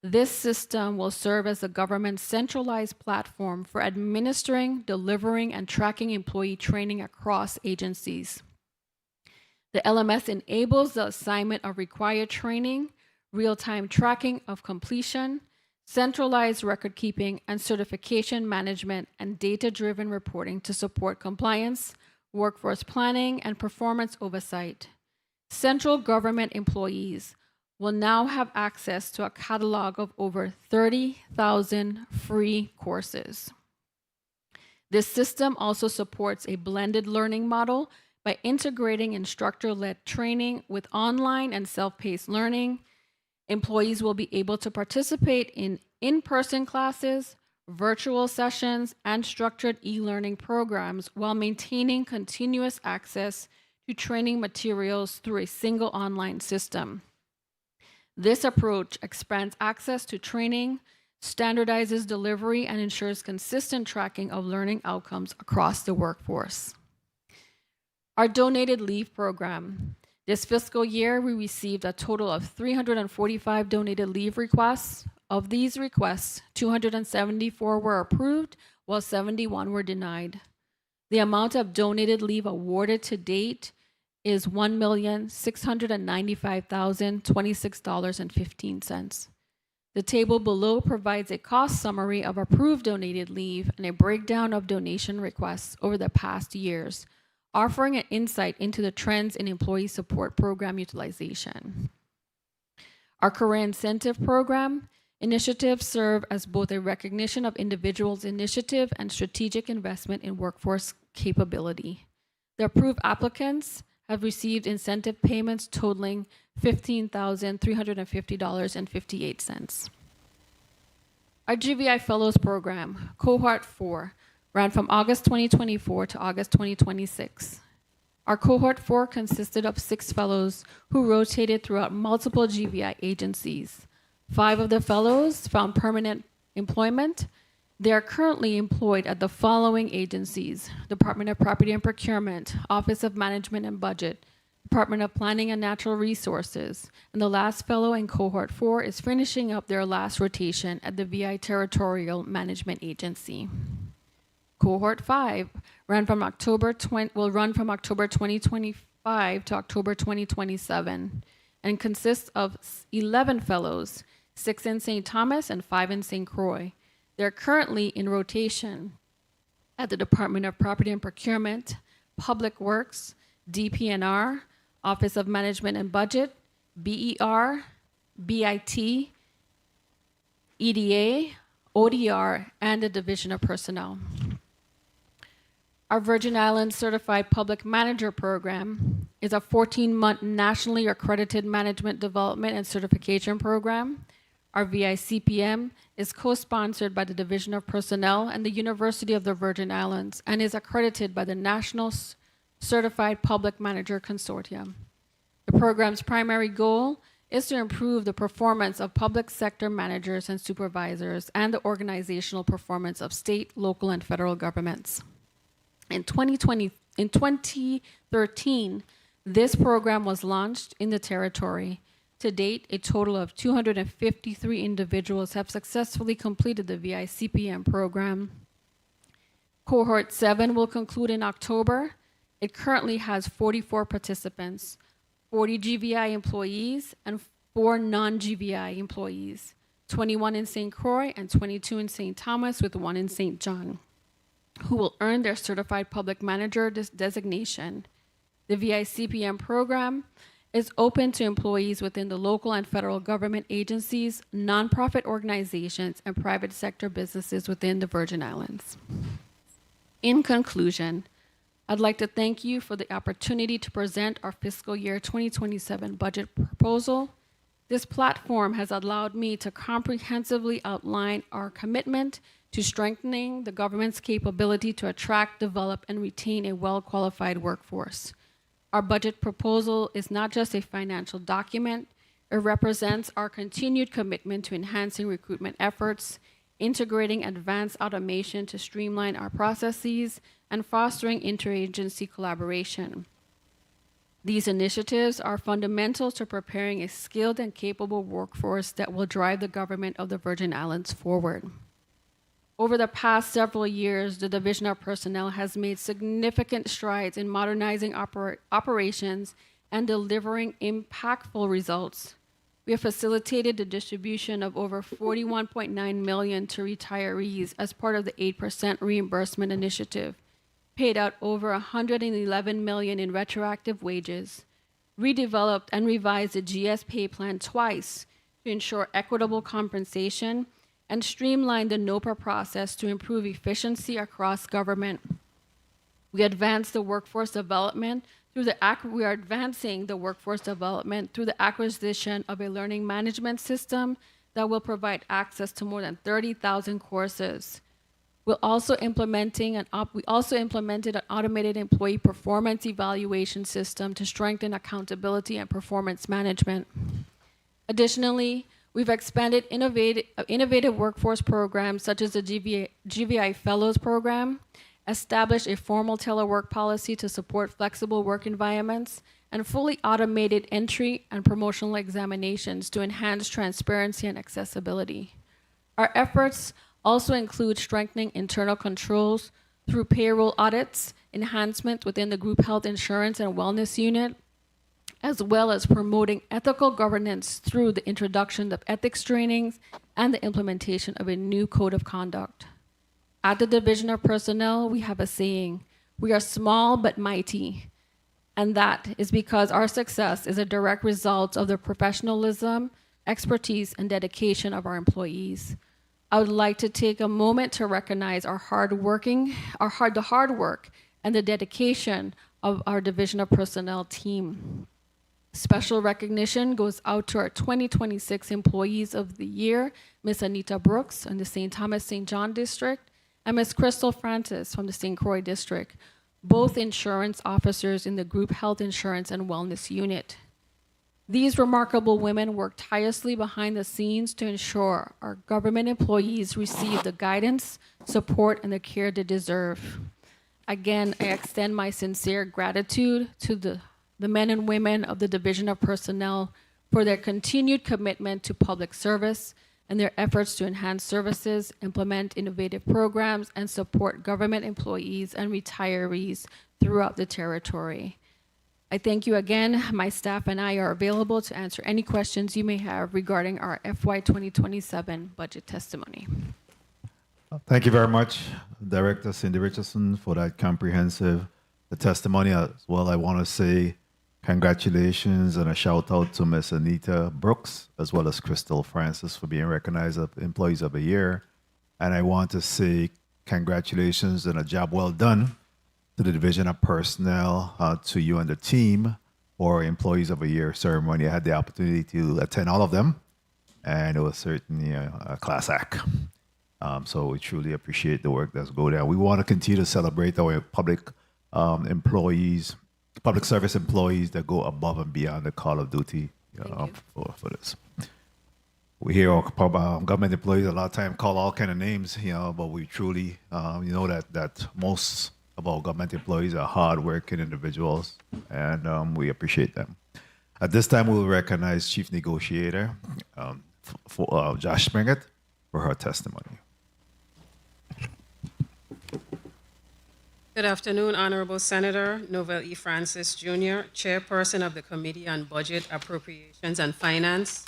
This system will serve as the government's centralized platform for administering, delivering, and tracking employee training across agencies. The LMS enables the assignment of required training, real-time tracking of completion, centralized record keeping and certification management, and data-driven reporting to support compliance, workforce planning, and performance oversight. Central government employees will now have access to a catalog of over 30,000 free courses. This system also supports a blended learning model by integrating instructor-led training with online and self-paced learning. Employees will be able to participate in in-person classes, virtual sessions, and structured e-learning programs while maintaining continuous access to training materials through a single online system. This approach expands access to training, standardizes delivery, and ensures consistent tracking of learning outcomes across the workforce. Our donated leave program. This fiscal year, we received a total of 345 donated leave requests. Of these requests, 274 were approved, while 71 were denied. The amount of donated leave awarded to date is $1,695,026.15. The table below provides a cost summary of approved donated leave and a breakdown of donation requests over the past years, offering an insight into the trends in employee support program utilization. Our career incentive program initiatives serve as both a recognition of individuals' initiative and strategic investment in workforce capability. The approved applicants have received incentive payments totaling $15,350.58. Our GVI Fellows Program, Cohort 4, ran from August 2024 to August 2026. Our Cohort 4 consisted of 6 fellows who rotated throughout multiple GVI agencies. 5 of the fellows found permanent employment. They are currently employed at the following agencies: Department of Property and Procurement, Office of Management and Budget, Department of Planning and Natural Resources, and the last fellow in Cohort 4 is finishing up their last rotation at the VI Territorial Management Agency. Cohort 5 will run from October 2025 to October 2027 and consists of 11 fellows, 6 in St. Thomas and 5 in St. Croix. They're currently in rotation at the Department of Property and Procurement, Public Works, DPNR, Office of Management and Budget, BER, BIT, EDA, ODR, and the Division of Personnel. Our Virgin Islands Certified Public Manager Program is a 14-month nationally accredited management development and certification program. Our VICPM is co-sponsored by the Division of Personnel and the University of the Virgin Islands and is accredited by the National Certified Public Manager Consortium. The program's primary goal is to improve the performance of public sector managers and supervisors and the organizational performance of state, local, and federal governments. In 2013, this program was launched in the territory. To date, a total of 253 individuals have successfully completed the VICPM program. Cohort 7 will conclude in October. It currently has 44 participants, 40 GVI employees and 4 non-GVI employees, 21 in St. Croix and 22 in St. Thomas, with 1 in St. John, who will earn their Certified Public Manager designation. The VICPM program is open to employees within the local and federal government agencies, nonprofit organizations, and private sector businesses within the Virgin Islands. In conclusion, I'd like to thank you for the opportunity to present our fiscal year 2027 budget proposal. This platform has allowed me to comprehensively outline our commitment to strengthening the government's capability to attract, develop, and retain a well-qualified workforce. Our budget proposal is not just a financial document. It represents our continued commitment to enhancing recruitment efforts, integrating advanced automation to streamline our processes, and fostering interagency collaboration. These initiatives are fundamental to preparing a skilled and capable workforce that will drive the government of the Virgin Islands forward. Over the past several years, the Division of Personnel has made significant strides in modernizing operations and delivering impactful results. We have facilitated the distribution of over $41.9 million to retirees as part of the 8% reimbursement initiative, paid out over $111 million in retroactive wages, redeveloped and revised the GS pay plan twice to ensure equitable compensation, and streamlined the NOPA process to improve efficiency across government. We are advancing the workforce development through the acquisition of a learning management system that will provide access to more than 30,000 courses. We also implemented an automated employee performance evaluation system to strengthen accountability and performance management. Additionally, we've expanded innovative workforce programs such as the GVI Fellows Program established a formal telework policy to support flexible work environments, and fully automated entry and promotional examinations to enhance transparency and accessibility. Our efforts also include strengthening internal controls through payroll audits, enhancement within the group health insurance and wellness unit, as well as promoting ethical governance through the introduction of ethics trainings and the implementation of a new code of conduct. At the Division of Personnel, we have a saying, "We are small but mighty," and that is because our success is a direct result of the professionalism, expertise, and dedication of our employees. I would like to take a moment to recognize the hard work and the dedication of our Division of Personnel team. Special recognition goes out to our 2026 Employees of the Year, Ms. Anita Brooks in the St. Thomas St. John District, and Ms. Crystal Francis from the St. Croix District, both insurance officers in the Group Health Insurance and Wellness Unit. These remarkable women work tirelessly behind the scenes to ensure our government employees receive the guidance, support, and the care they deserve. Again, I extend my sincere gratitude to the men and women of the Division of Personnel for their continued commitment to public service and their efforts to enhance services, implement innovative programs, and support government employees and retirees throughout the territory. I thank you again. My staff and I are available to answer any questions you may have regarding our FY 2027 budget testimony. Thank you very much, Director Cindy Richardson, for that comprehensive testimony. As well, I want to say congratulations and a shout out to Ms. Anita Brooks, as well as Crystal Francis, for being recognized as Employees of the Year. And I want to say congratulations and a job well done to the Division of Personnel, to you and the team for Employees of the Year ceremony. I had the opportunity to attend all of them, and it was certainly a class act. So we truly appreciate the work that's going on. We want to continue to celebrate our public employees, public service employees that go above and beyond the call of duty for this. We hear our government employees a lot of time call all kind of names, but we truly, that most of our government employees are hardworking individuals, and we appreciate them. At this time, we will recognize Chief Negotiator for Josh Springette for her testimony. Good afternoon, Honorable Senator Novell E. Francis Jr., Chairperson of the Committee on Budget, Appropriations and Finance,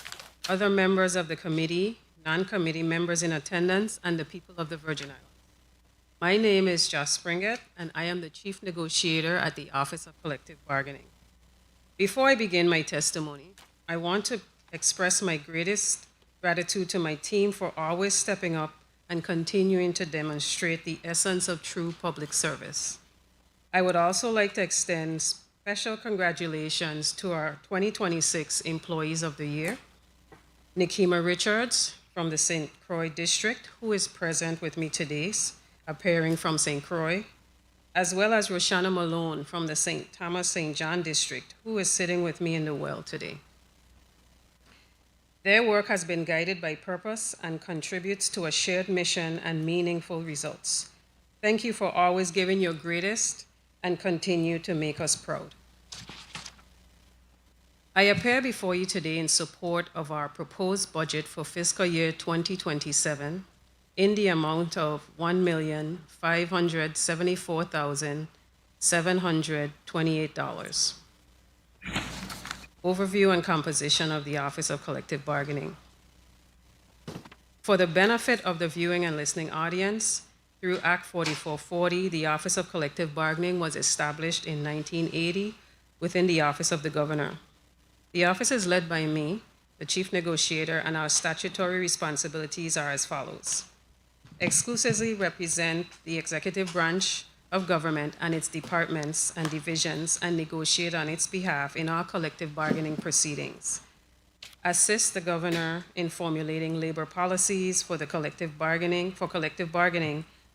other members of the committee, non-committee members in attendance, and the people of the Virgin Islands. My name is Josh Springette, and I am the Chief Negotiator at the Office of Collective Bargaining. Before I begin my testimony, I want to express my greatest gratitude to my team for always stepping up and continuing to demonstrate the essence of true public service. I would also like to extend special congratulations to our 2026 Employees of the Year, Nikema Richards from the St. Croix District, who is present with me today, appearing from St. Croix, as well as Roshana Malone from the St. Thomas St. John District, who is sitting with me in the well today. Their work has been guided by purpose and contributes to a shared mission and meaningful results. Thank you for always giving your greatest and continue to make us proud. I appear before you today in support of our proposed budget for fiscal year 2027 in the amount of $1,574,728. Overview and composition of the Office of Collective Bargaining. For the benefit of the viewing and listening audience, through Act 4440, the Office of Collective Bargaining was established in 1980 within the Office of the Governor. The office is led by me, the Chief Negotiator, and our statutory responsibilities are as follows. Exclusively represent the executive branch of government and its departments and divisions and negotiate on its behalf in all collective bargaining proceedings. Assist the governor in formulating labor policies for collective bargaining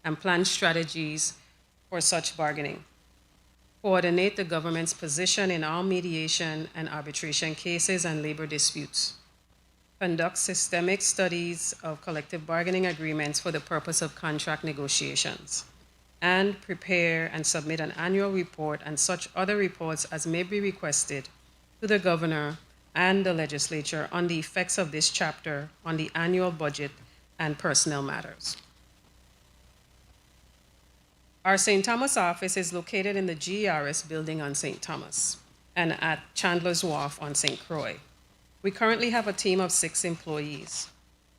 and plan strategies for such bargaining. Coordinate the government's position in all mediation and arbitration cases and labor disputes. Conduct systemic studies of collective bargaining agreements for the purpose of contract negotiations. and prepare and submit an annual report and such other reports as may be requested to the governor and the legislature on the effects of this chapter on the annual budget and personnel matters. Our St. Thomas office is located in the GERS building on St. Thomas and at Chandler's Wharf on St. Croix. We currently have a team of 6 employees.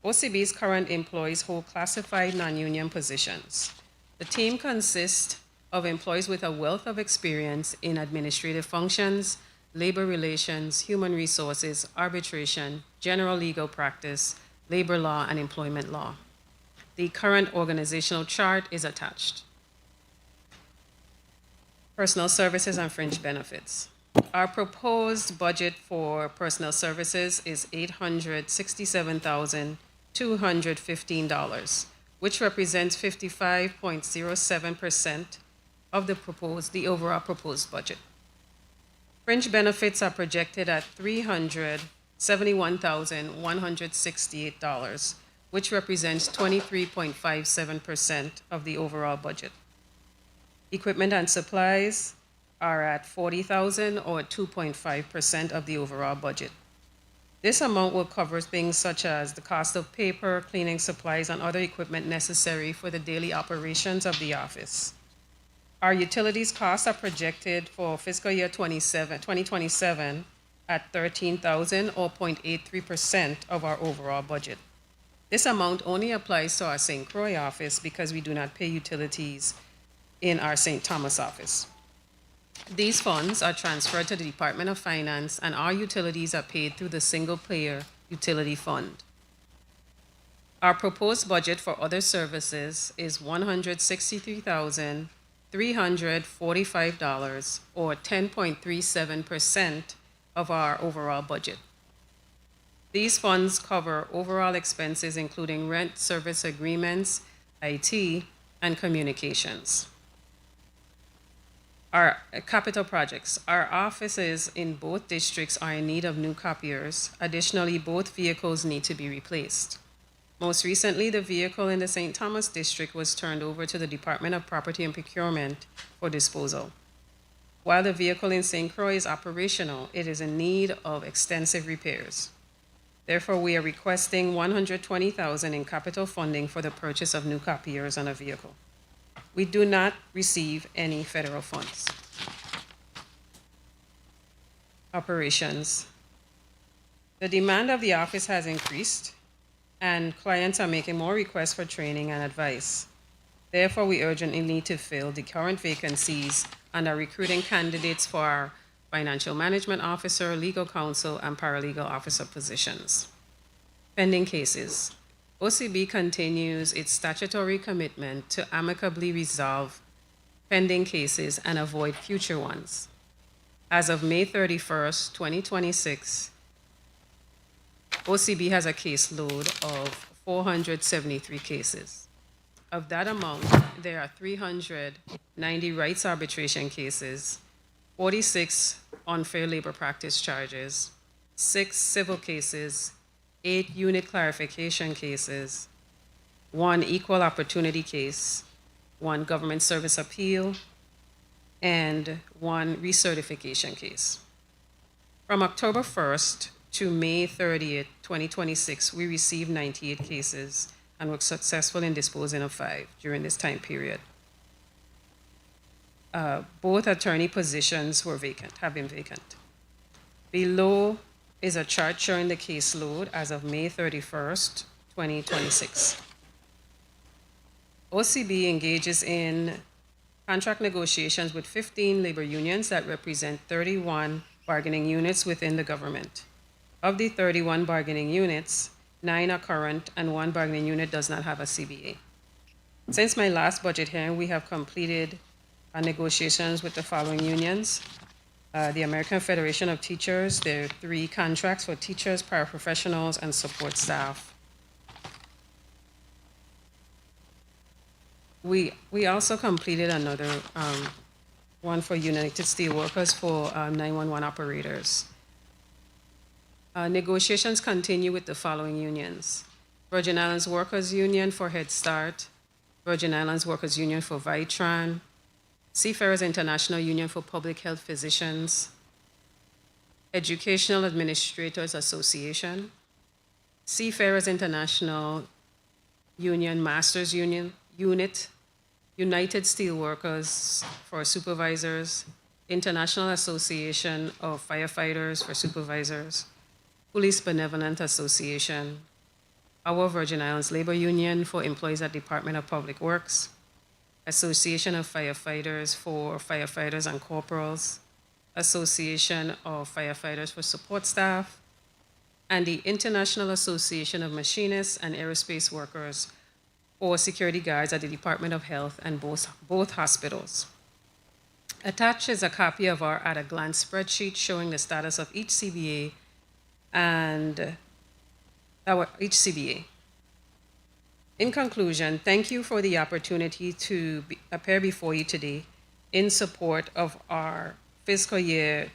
OCB's current employees hold classified non-union positions. The team consists of employees with a wealth of experience in administrative functions, labor relations, human resources, arbitration, general legal practice, labor law, and employment law. The current organizational chart is attached. Personnel services and fringe benefits. Our proposed budget for personnel services is $867,215, which represents 55.07% of the overall proposed budget. Fringe benefits are projected at $371,168, which represents 23.57% of the overall budget. Equipment and supplies are at $40,000 or 2.5% of the overall budget. This amount will cover things such as the cost of paper, cleaning supplies, and other equipment necessary for the daily operations of the office. Our utilities costs are projected for fiscal year 2027 at $13,000 or 0.83% of our overall budget. This amount only applies to our St. Croix office because we do not pay utilities in our St. Thomas office. These funds are transferred to the Department of Finance, and our utilities are paid through the single-payer utility fund. Our proposed budget for other services is $163,345, or 10.37% of our overall budget. These funds cover overall expenses including rent, service agreements, IT, and communications. Our capital projects. Our offices in both districts are in need of new copiers. Additionally, both vehicles need to be replaced. Most recently, the vehicle in the St. Thomas district was turned over to the Department of Property and Procurement for disposal. While the vehicle in St. Croix is operational, it is in need of extensive repairs. Therefore, we are requesting $120,000 in capital funding for the purchase of new copiers on a vehicle. We do not receive any federal funds. Operations. The demand of the office has increased, and clients are making more requests for training and advice. Therefore, we urgently need to fill the current vacancies and are recruiting candidates for our financial management officer, legal counsel, and paralegal officer positions. Pending cases. OCB continues its statutory commitment to amicably resolve pending cases and avoid future ones. As of May 31st, 2026, OCB has a caseload of 473 cases. Of that amount, there are 390 rights arbitration cases, 46 unfair labor practice charges, 6 civil cases, 8 unit clarification cases, 1 equal opportunity case, 1 government service appeal, and 1 recertification case. From October 1st to May 30th, 2026, we received 98 cases and were successful in disposing of 5 during this time period. Both attorney positions were vacant, have been vacant. Below is a chart showing the caseload as of May 31st, 2026. OCB engages in contract negotiations with 15 labor unions that represent 31 bargaining units within the government. Of the 31 bargaining units, 9 are current and 1 bargaining unit does not have a CBA. Since my last budget hearing, we have completed negotiations with the following unions. The American Federation of Teachers, there are 3 contracts for teachers, paraprofessionals, and support staff. We also completed another one for United Steelworkers for 911 operators. Negotiations continue with the following unions: Virgin Islands Workers Union for Head Start, Virgin Islands Workers Union for Vitran, Seafarers International Union for Public Health Physicians, Educational Administrators Association, Seafarers International Union Masters Union Unit, United Steelworkers for Supervisors, International Association of Firefighters for Supervisors, Police Benevolent Association, our Virgin Islands Labor Union for employees at Department of Public Works, Association of Firefighters for Firefighters and Corporals, Association of Firefighters for Support Staff, and the International Association of Machinists and Aerospace Workers for security guards at the Department of Health and both hospitals. Attached is a copy of our at-a-glance spreadsheet showing the status of each CBA and each CBA. In conclusion, thank you for the opportunity to appear before you today in support of our fiscal year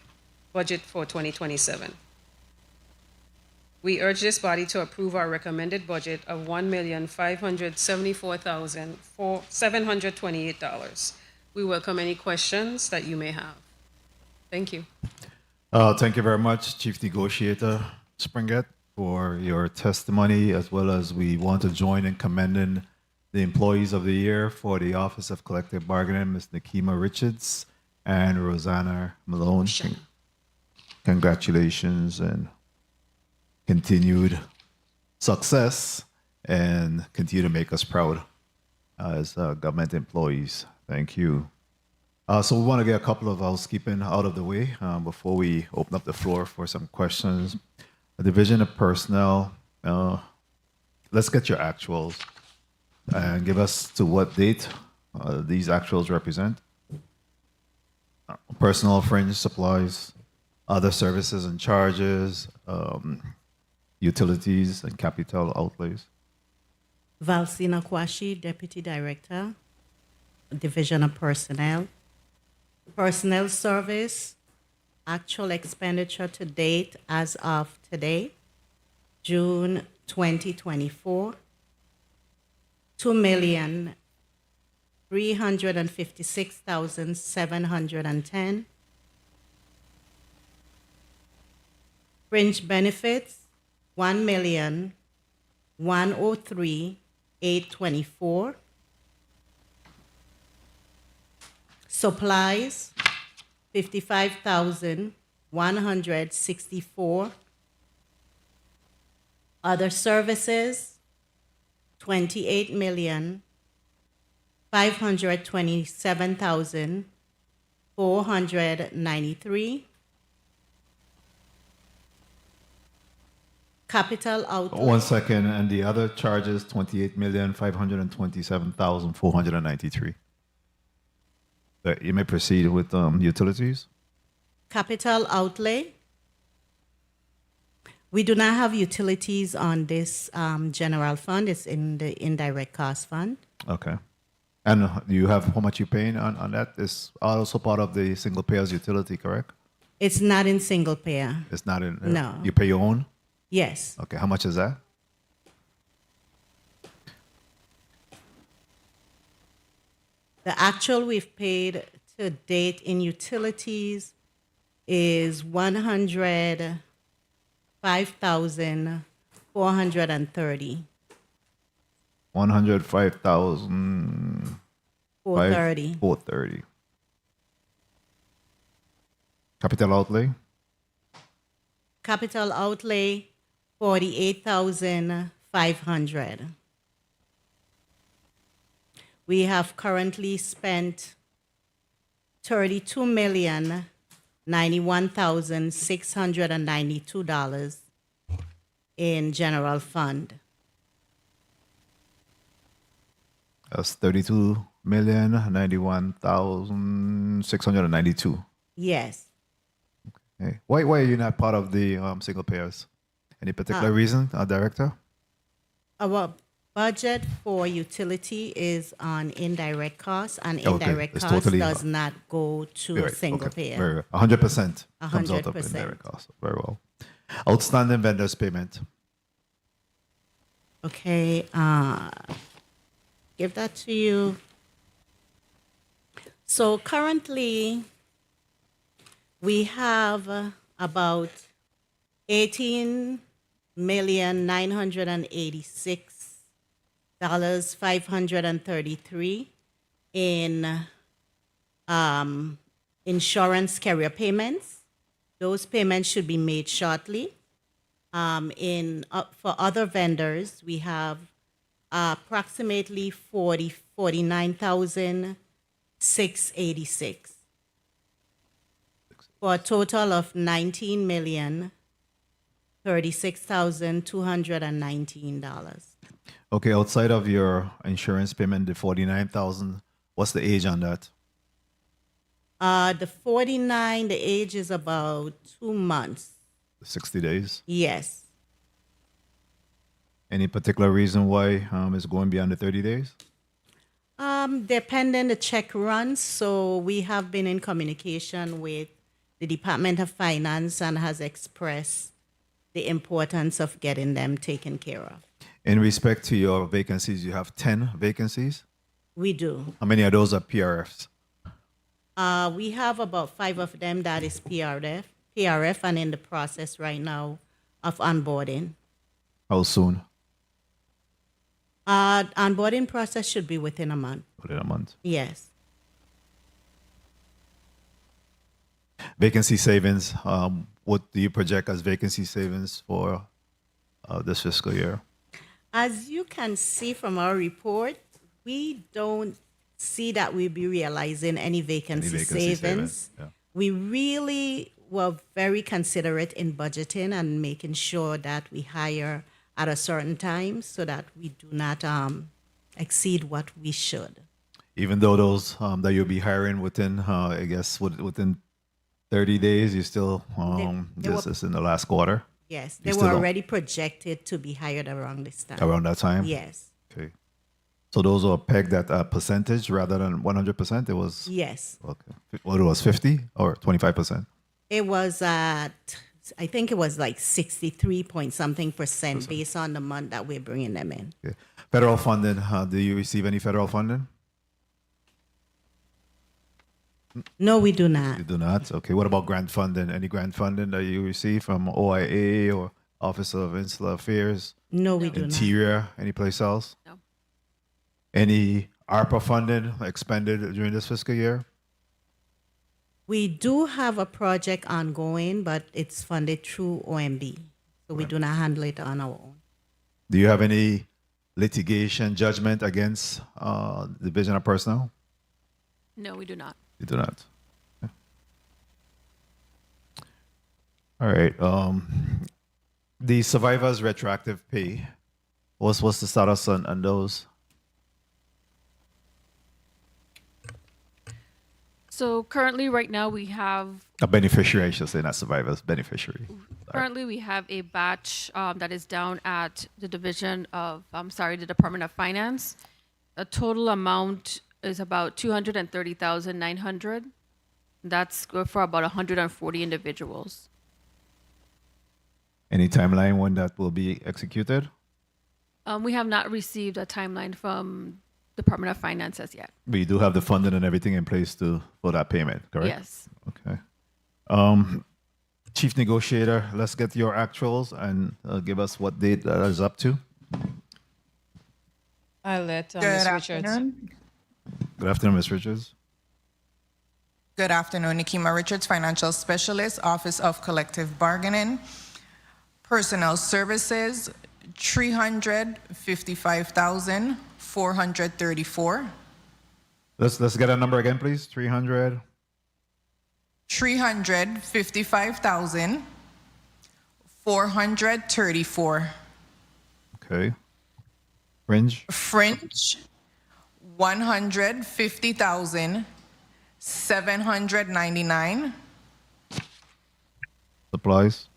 budget for 2027. We urge this body to approve our recommended budget of $1,574,728. We welcome any questions that you may have. Thank you. Thank you very much, Chief Negotiator Springette, for your testimony, as well as we want to join in commending the Employees of the Year for the Office of Collective Bargaining, Ms. Nakima Richards and Rosanna Malone. Congratulations and continued success, and continue to make us proud as government employees. Thank you. So we want to get a couple of housekeeping out of the way before we open up the floor for some questions. The Division of Personnel, let's get your actuals and give us to what date these actuals represent. Personnel, fringe, supplies, other services and charges, utilities and capital outlays. Valsina Kwashi, Deputy Director, Division of Personnel. Personnel Service, actual expenditure to date as of today, June 2024, $2,356,710. Fringe benefits, $1,103,824. Supplies, $55,164. Other services, $28,527,493. Capital outlay. 1 second, and the other charges, $28,527,493. You may proceed with utilities. Capital outlay. We do not have utilities on this general fund. It's in the indirect cost fund. Okay. And you have how much you're paying on that? It's also part of the single payer's utility, correct? It's not in single payer. It's not in. No. You pay your own? Yes. Okay. How much is that? The actual we've paid to date in utilities is $105,430. 430. Capital outlay. Capital outlay, $48,500. We have currently spent $32,091,692 in general fund. That's $32,091,692. Yes. Okay. Why are you not part of the single payers? Any particular reason, Director? Our budget for utility is on indirect costs, and Okay, indirect it's costs totally- does not go to Right, single okay, payer. very well. 100% comes out of 100%. indirect costs. Very well. Outstanding vendors payment. Okay. give that to you. So currently, we have about 18,986,533 in insurance carrier payments. Those payments should be made shortly. For other vendors, we have approximately 49,686 for a total of $19,036,219. Okay, outside of your insurance payment, the 49,000, what's the age on that? The 49, the age is about 2 months. 60 days? Yes. Any particular reason why it's going beyond the 30 days? Depending the check runs, so we have been in communication with the Department of Finance and has expressed the importance of getting them taken care of. In respect to your vacancies, you have 10 vacancies? We do. How many of those are PRFs? We have about 5 of them that is PRF and in the process right now of onboarding. How soon? Onboarding process should be within a month. Within a month. Yes. Vacancy savings, what do you project as vacancy savings for this fiscal year? As you can see from our report, we don't see that we'll be realizing any vacancy savings. Yeah. We really were very considerate in budgeting and making sure that we hire at a certain time so that we do not exceed what we should. Even though those that you'll be hiring within, I guess, within 30 days, you still, this is in the last quarter? Yes, You they still were don't- already projected to be hired around this time. Around that time? Yes. Okay. So those were pegged at a percentage rather than 100%? It was? Yes. Okay. What it was, 50 or 25%? It was at, I think it was like 63 point something percent based on the month that we're bringing them in. Okay. Federal funding, do you receive any federal funding? No, we do not. You do not? Okay. What about grant funding? Any grant funding that you receive from OIA or Office of Insular Affairs? No, we do not. Interior, any place else? No. Any ARPA funding expended during this fiscal year? We do have a project ongoing, but it's funded through OMB. So we do not handle it on our own. Do you have any litigation judgment against Division of Personnel? No, we do not. You do not. Okay. All right. The survivors' retroactive pay. What's the status on those? So currently, right now, we have A beneficiary, I should say, not survivors, beneficiary. currently we have a batch that is down at the division of the Department of Finance. The total amount is about 230,900. That's good for about 140 individuals. Any timeline when that will be executed? We have not received a timeline from Department of Finance as yet. But you do have the funding and everything in place for that payment, correct? Yes. Okay. Chief Negotiator, let's get your actuals and give us what date that is up to. I'll let Good Ms. Richards. afternoon. Good afternoon, Ms. Richards. Good afternoon. Nikema Richards, Financial Specialist, Office of Collective Bargaining. Personnel Services, 355,434. Let's get a number again, please. 300. 355,434. Okay. Fringe. Fringe, 150,799. Supplies.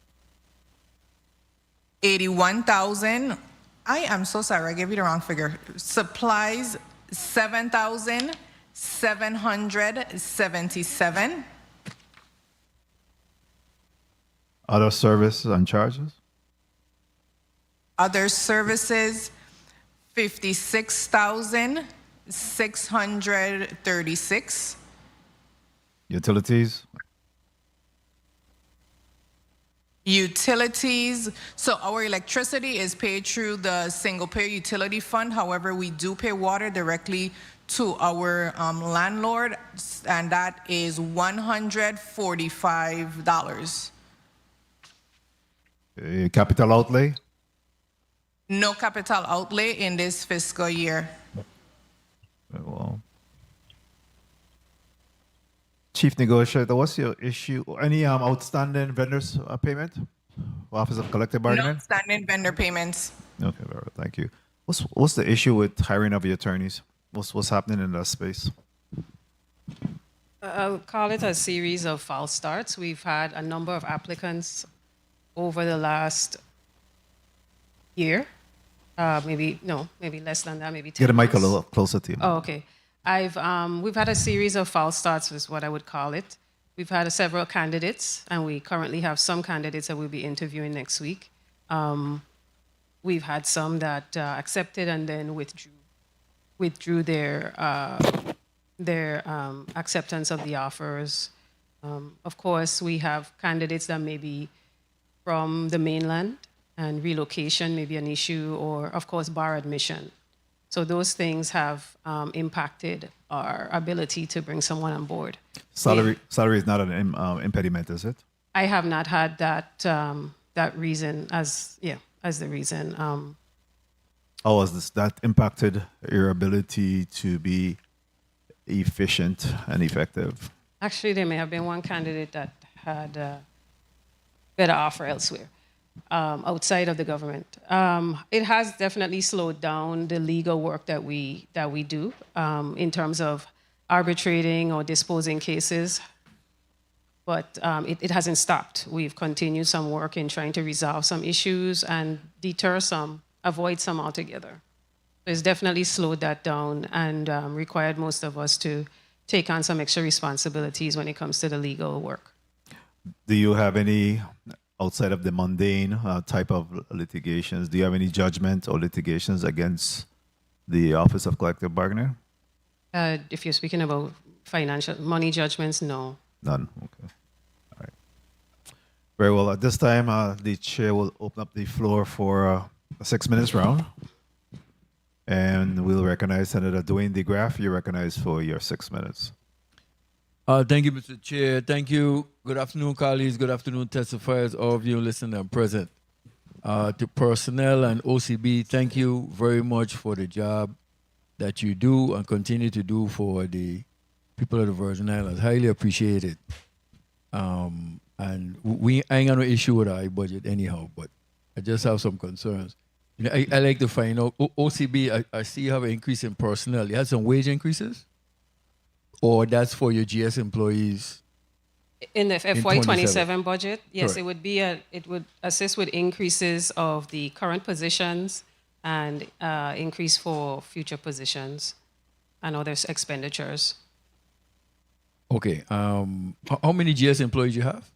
81,000. I am so sorry, I gave you the wrong figure. Supplies, 7,777. Other services and charges. Other services, $56,636. Utilities? Utilities, so our electricity is paid through the single payer utility fund. However, we do pay water directly to our landlord, and that is $145. Capital outlay? No capital outlay in this fiscal year. Very well. Chief Negotiator, what's your issue? Any outstanding vendors payment? Office of Collective No Bargaining? outstanding vendor payments. Okay, very well, thank you. What's the issue with hiring of your attorneys? What's happening in that space? I'll call it a series of false starts. We've had a number of applicants over the last year. Maybe less than that, maybe 10 Get the mic a months. little closer to you. Oh, okay. We've had a series of false starts, is what I would call it. We've had several candidates, and we currently have some candidates that we'll be interviewing next week. We've had some that accepted and then withdrew their acceptance of the offers. Of course, we have candidates that may be from the mainland, and relocation may be an issue, or of course, bar admission. So those things have impacted our ability to bring someone on board. Salary is not an impediment, is it? I have not had that reason as the reason. How has that impacted your ability to be efficient and effective? Actually, there may have been one candidate that had a better offer elsewhere, outside of the government. It has definitely slowed down the legal work that we do in terms of arbitrating or disposing cases, but it hasn't stopped. We've continued some work in trying to resolve some issues and deter some, avoid some altogether. It's definitely slowed that down and required most of us to take on some extra responsibilities when it comes to the legal work. Do you have any, outside of the mundane type of litigations, do you have any judgment or litigations against the Office of Collective Bargaining? If you're speaking about financial money judgments, no. None. Okay. All right. Very well. At this time, the chair will open up the floor for a 6 minutes round. And we'll recognize Senator Dwayne DeGraff. You're recognized for your 6 minutes. Thank you, Mr. Chair. Thank you. Good afternoon, colleagues. Good afternoon, testifiers, all of you listening and present. To personnel and OCB, thank you very much for the job that you do and continue to do for the people of the Virgin Islands. Highly appreciate it. And I ain't got no issue with our budget anyhow, but I just have some concerns. You know, I like to find out, OCB, I see you have an increase in personnel. You had some wage increases? Or that's for your GS employees? In the FY 27 budget, yes, Correct. it would assist with increases of the current positions and increase for future positions and other expenditures. Okay. How many GS employees you have?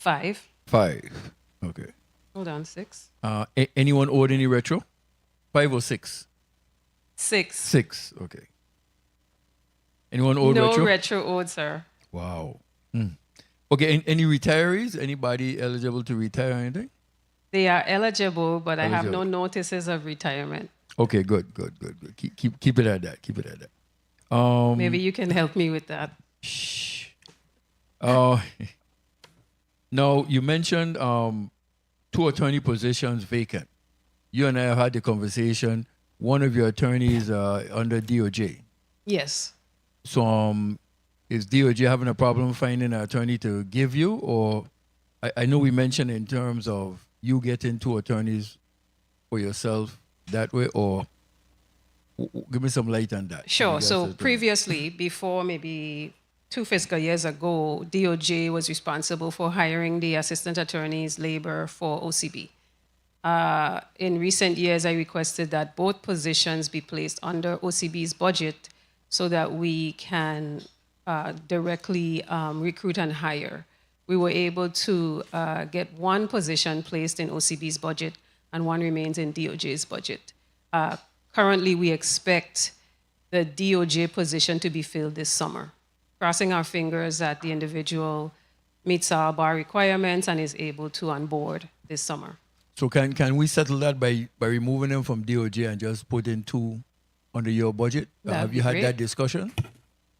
5. 5. Okay. Hold on, 6. Anyone owed any retro? 5 or 6? 6. 6. Okay. Anyone owed No retro? retro owed, sir. Wow. Okay. Any retirees? Anybody eligible to retire or anything? They are eligible, but I have no Eligible. notices of retirement. Okay. Good. Keep it at that. Keep it at that. Maybe you can help me with that. Now, you mentioned 2 attorney positions vacant. You and I have had the conversation. One of your attorneys under DOJ. Yes. So is DOJ having a problem finding an attorney to give you? Or I know we mentioned in terms of you getting 2 attorneys for yourself that way, or give me some light on that. Sure. Yes, So attorney. previously, before maybe 2 fiscal years ago, DOJ was responsible for hiring the assistant attorneys labor for OCB. In recent years, I requested that both positions be placed under OCB's budget so that we can directly recruit and hire. We were able to get 1 position placed in OCB's budget and 1 remains in DOJ's budget. Currently, we expect the DOJ position to be filled this summer. Crossing our fingers that the individual meets our bar requirements and is able to onboard this summer. So can we settle that by removing them from DOJ and just put in 2 under your budget? That'd Have be you had great. that discussion?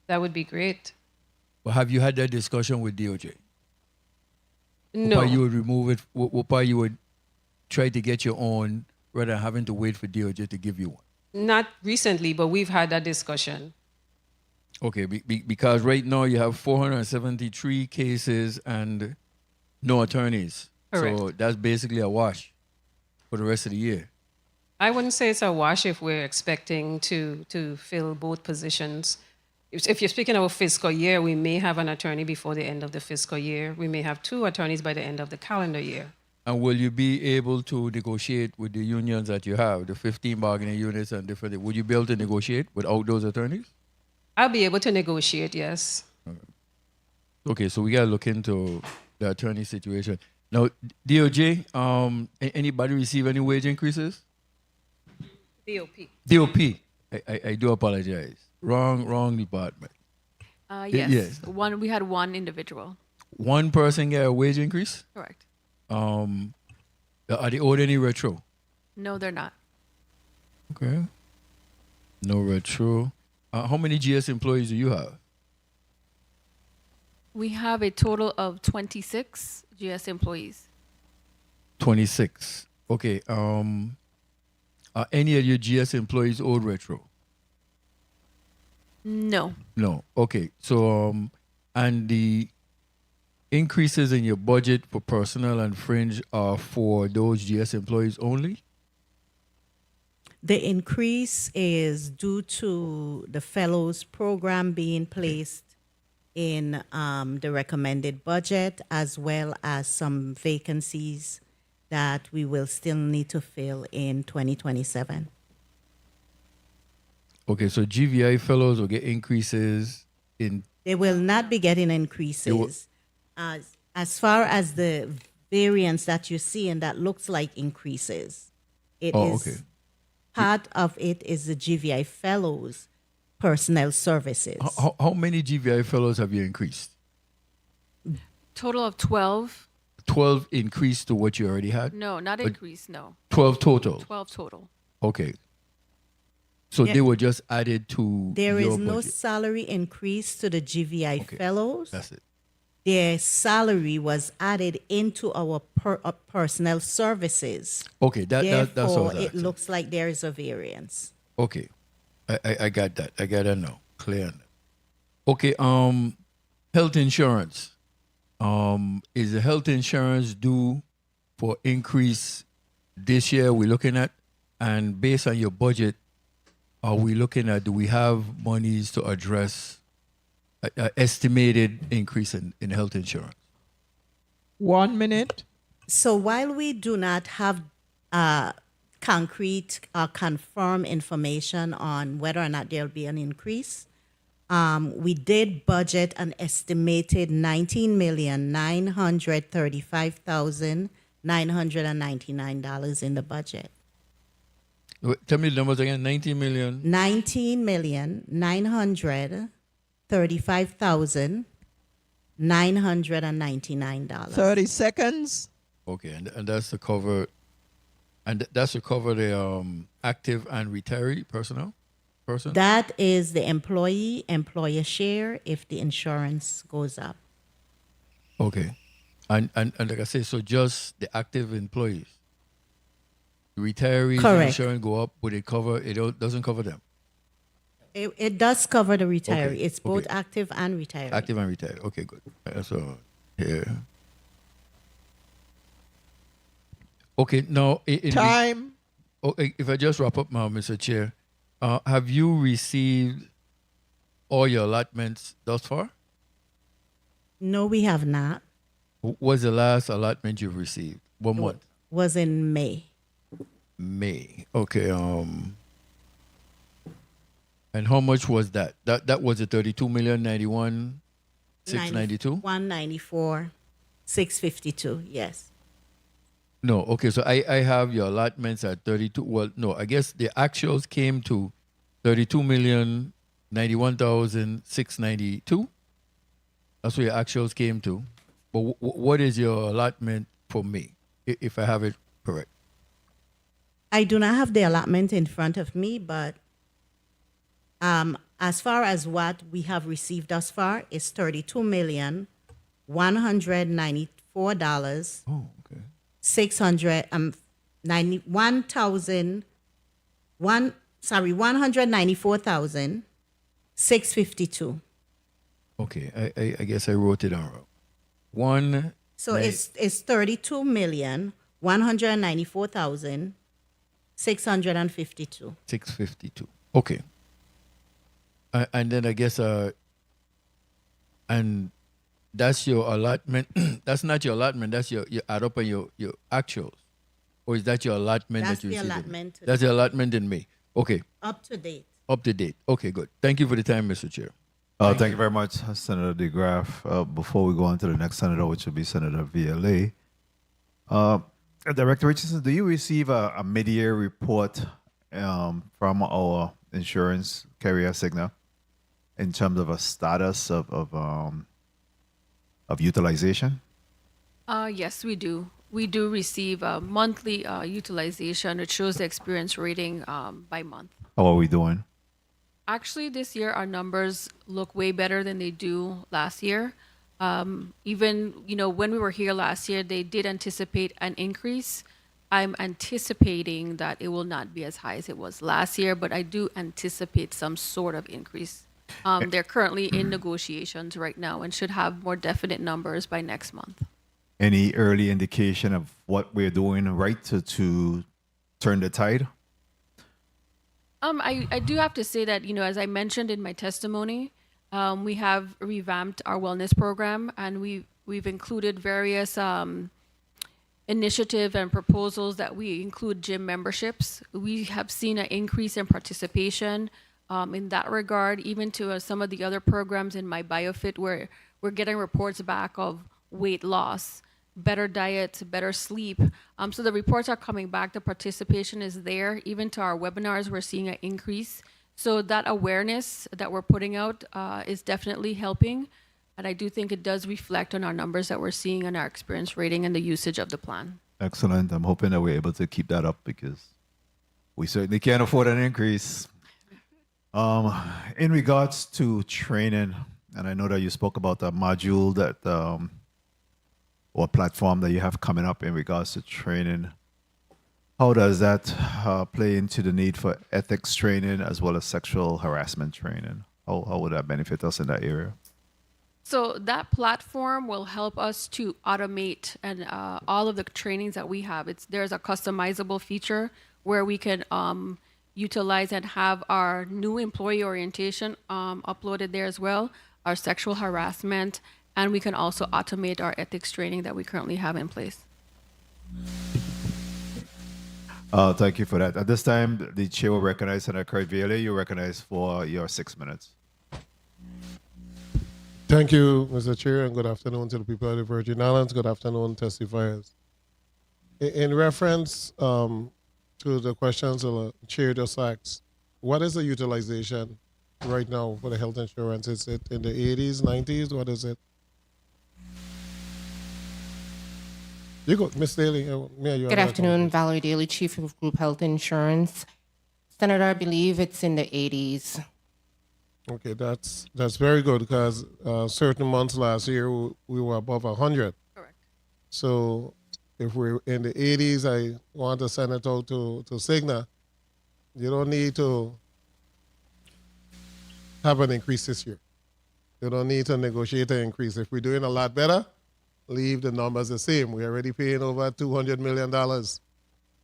That would be great. Or have you had that discussion with DOJ? No. What part you would remove it? What part you would try to get your own rather than having to wait for DOJ to give you one? Not recently, but we've had that discussion. Okay, because right now you have 473 cases and no attorneys. Correct. So that's basically a wash for the rest of the year. I wouldn't say it's a wash if we're expecting to fill both positions. If you're speaking of a fiscal year, we may have an attorney before the end of the fiscal year. We may have 2 attorneys by the end of the calendar year. And will you be able to negotiate with the unions that you have, the 15 bargaining units and different? Would you be able to negotiate without those attorneys? I'll be able to negotiate, yes. Okay, so we gotta look into the attorney situation. Now, DOJ, anybody receive any wage increases? DOP. DOP. I do apologize. Wrong department. Yes. Yes. We had one individual. One person get a wage increase? Correct. Are they owed any retro? No, they're not. Okay. No retro. How many GS employees do you have? We have a total of 26 GS employees. 26. Okay. Are any of your GS employees owed retro? No. No. Okay. So, and the increases in your budget for personnel and fringe are for those GS employees only? The increase is due to the fellows program being placed in the recommended budget, as well as some vacancies that we will still need to fill in 2027. Okay, so GVI fellows will get increases in. They will not be getting increases. As far as the variance that you see, and that looks like increases, it is Okay. part of it is the GVI fellows personnel services. How many GVI fellows have you increased? Total of 12. 12 increased to what you already had? No, not But increase, no. 12 total? 12 total. Okay. So Yeah. they were just added to There your is no budget. salary increase to the GVI fellows. That's it. Their salary was added into our personnel services. Okay, that's what I Therefore, was it asking. looks like there is a variance. Okay. I got that. I got that now. Clear on that. Okay, health insurance. Is the health insurance due for increase this year we're looking at? And based on your budget, are we looking at, do we have monies to address an estimated increase in health insurance? 1 minute. So while we do not have concrete or confirmed information on whether or not there'll be an increase, we did budget an estimated $19,935,999 in the budget. Wait, tell me the numbers again. 19 million. $19,935,999. 30 seconds. Okay, and that's to cover, that's to cover the active and retiree personnel person. That is the employer share if the insurance goes up. Okay, and like I say, so just the active employees, the retirees, the Correct. insurance go up, but doesn't cover them. It does cover the retiree. Okay, It's both okay. active and retiree. Active and retired. Okay, good. So yeah. Okay, now Time. If I just wrap up now, Mr. Chair, have you received all your allotments thus far? No, we have not. What's the last allotment you've received? 1 month. Was in May. May. Okay. And how much was that? That was the 32,091,692. 194,652. Yes. No, okay, so I have your allotments at 32. Well, no, I guess the actuals came to 32,091,692. That's what your actuals came to. But what is your allotment for me, if I have it correct? I do not have the allotment in front of me, but as far as what we have received thus far is $32,194. Oh, okay. 194,652. Okay, I guess I wrote it down wrong. So it's 32,194,652. 652. Okay. And then I guess and that's your allotment. That's not your allotment. That's your add up on your actuals, or is that your allotment That's that you the received? allotment. That's the allotment in May. Okay. Up to date. Up to date. Okay, good. Thank you for the time, Mr. Chair. Thank you very much, Senator DeGraff. Before we go on to the next senator, which will be Senator VLA, Director Richardson, do you receive a mid-year report from our insurance carrier Cigna in terms of a status of utilization? Yes, we do. We do receive a monthly utilization. It shows the experience rating by month. How are we doing? Actually, this year our numbers look way better than they do last year. Even, when we were here last year, they did anticipate an increase. I'm anticipating that it will not be as high as it was last year, but I do anticipate some sort of increase. They're currently in negotiations right now and should have more definite numbers by next month. Any early indication of what we're doing right to turn the tide? I do have to say that, as I mentioned in my testimony, we have revamped our wellness program, and we've included various initiative and proposals that we include gym memberships. We have seen an increase in participation in that regard, even to some of the other programs in my BioFit, where we're getting reports back of weight loss, better diet, better sleep. So the reports are coming back. The participation is there. Even to our webinars, we're seeing an increase. So that awareness that we're putting out is definitely helping. And I do think it does reflect on our numbers that we're seeing on our experience rating and the usage of the plan. Excellent. I'm hoping that we're able to keep that up because we certainly can't afford an increase. In regards to training, and I know that you spoke about the module that or platform that you have coming up in regards to training. How does that play into the need for ethics training as well as sexual harassment training? How would that benefit us in that area? So that platform will help us to automate and all of the trainings that we have. There's a customizable feature where we can utilize and have our new employee orientation uploaded there as well, our sexual harassment, and we can also automate our ethics training that we currently have in place. Thank you for that. At this time, the chair will recognize Senator Craig Viola. You're recognized for your 6 minutes. Thank you, Mr. Chair, and good afternoon to the people of the Virgin Islands. Good afternoon, testifiers. In reference to the questions the chair just asked, what is the utilization right now for the health insurance? Is it in the 80s, 90s? What is it? You go, Ms. Daly. Good afternoon, Valerie Daly, Chief of Group Health Insurance. Senator, I believe it's in the 80s. Okay, that's very good because certain months last year we were above 100. Correct. So if we're in the 80s, I want to send it out to Cigna. You don't need to have an increase this year. You don't need to negotiate an increase. If we're doing a lot better, leave the numbers the same. We're already paying over $200 million.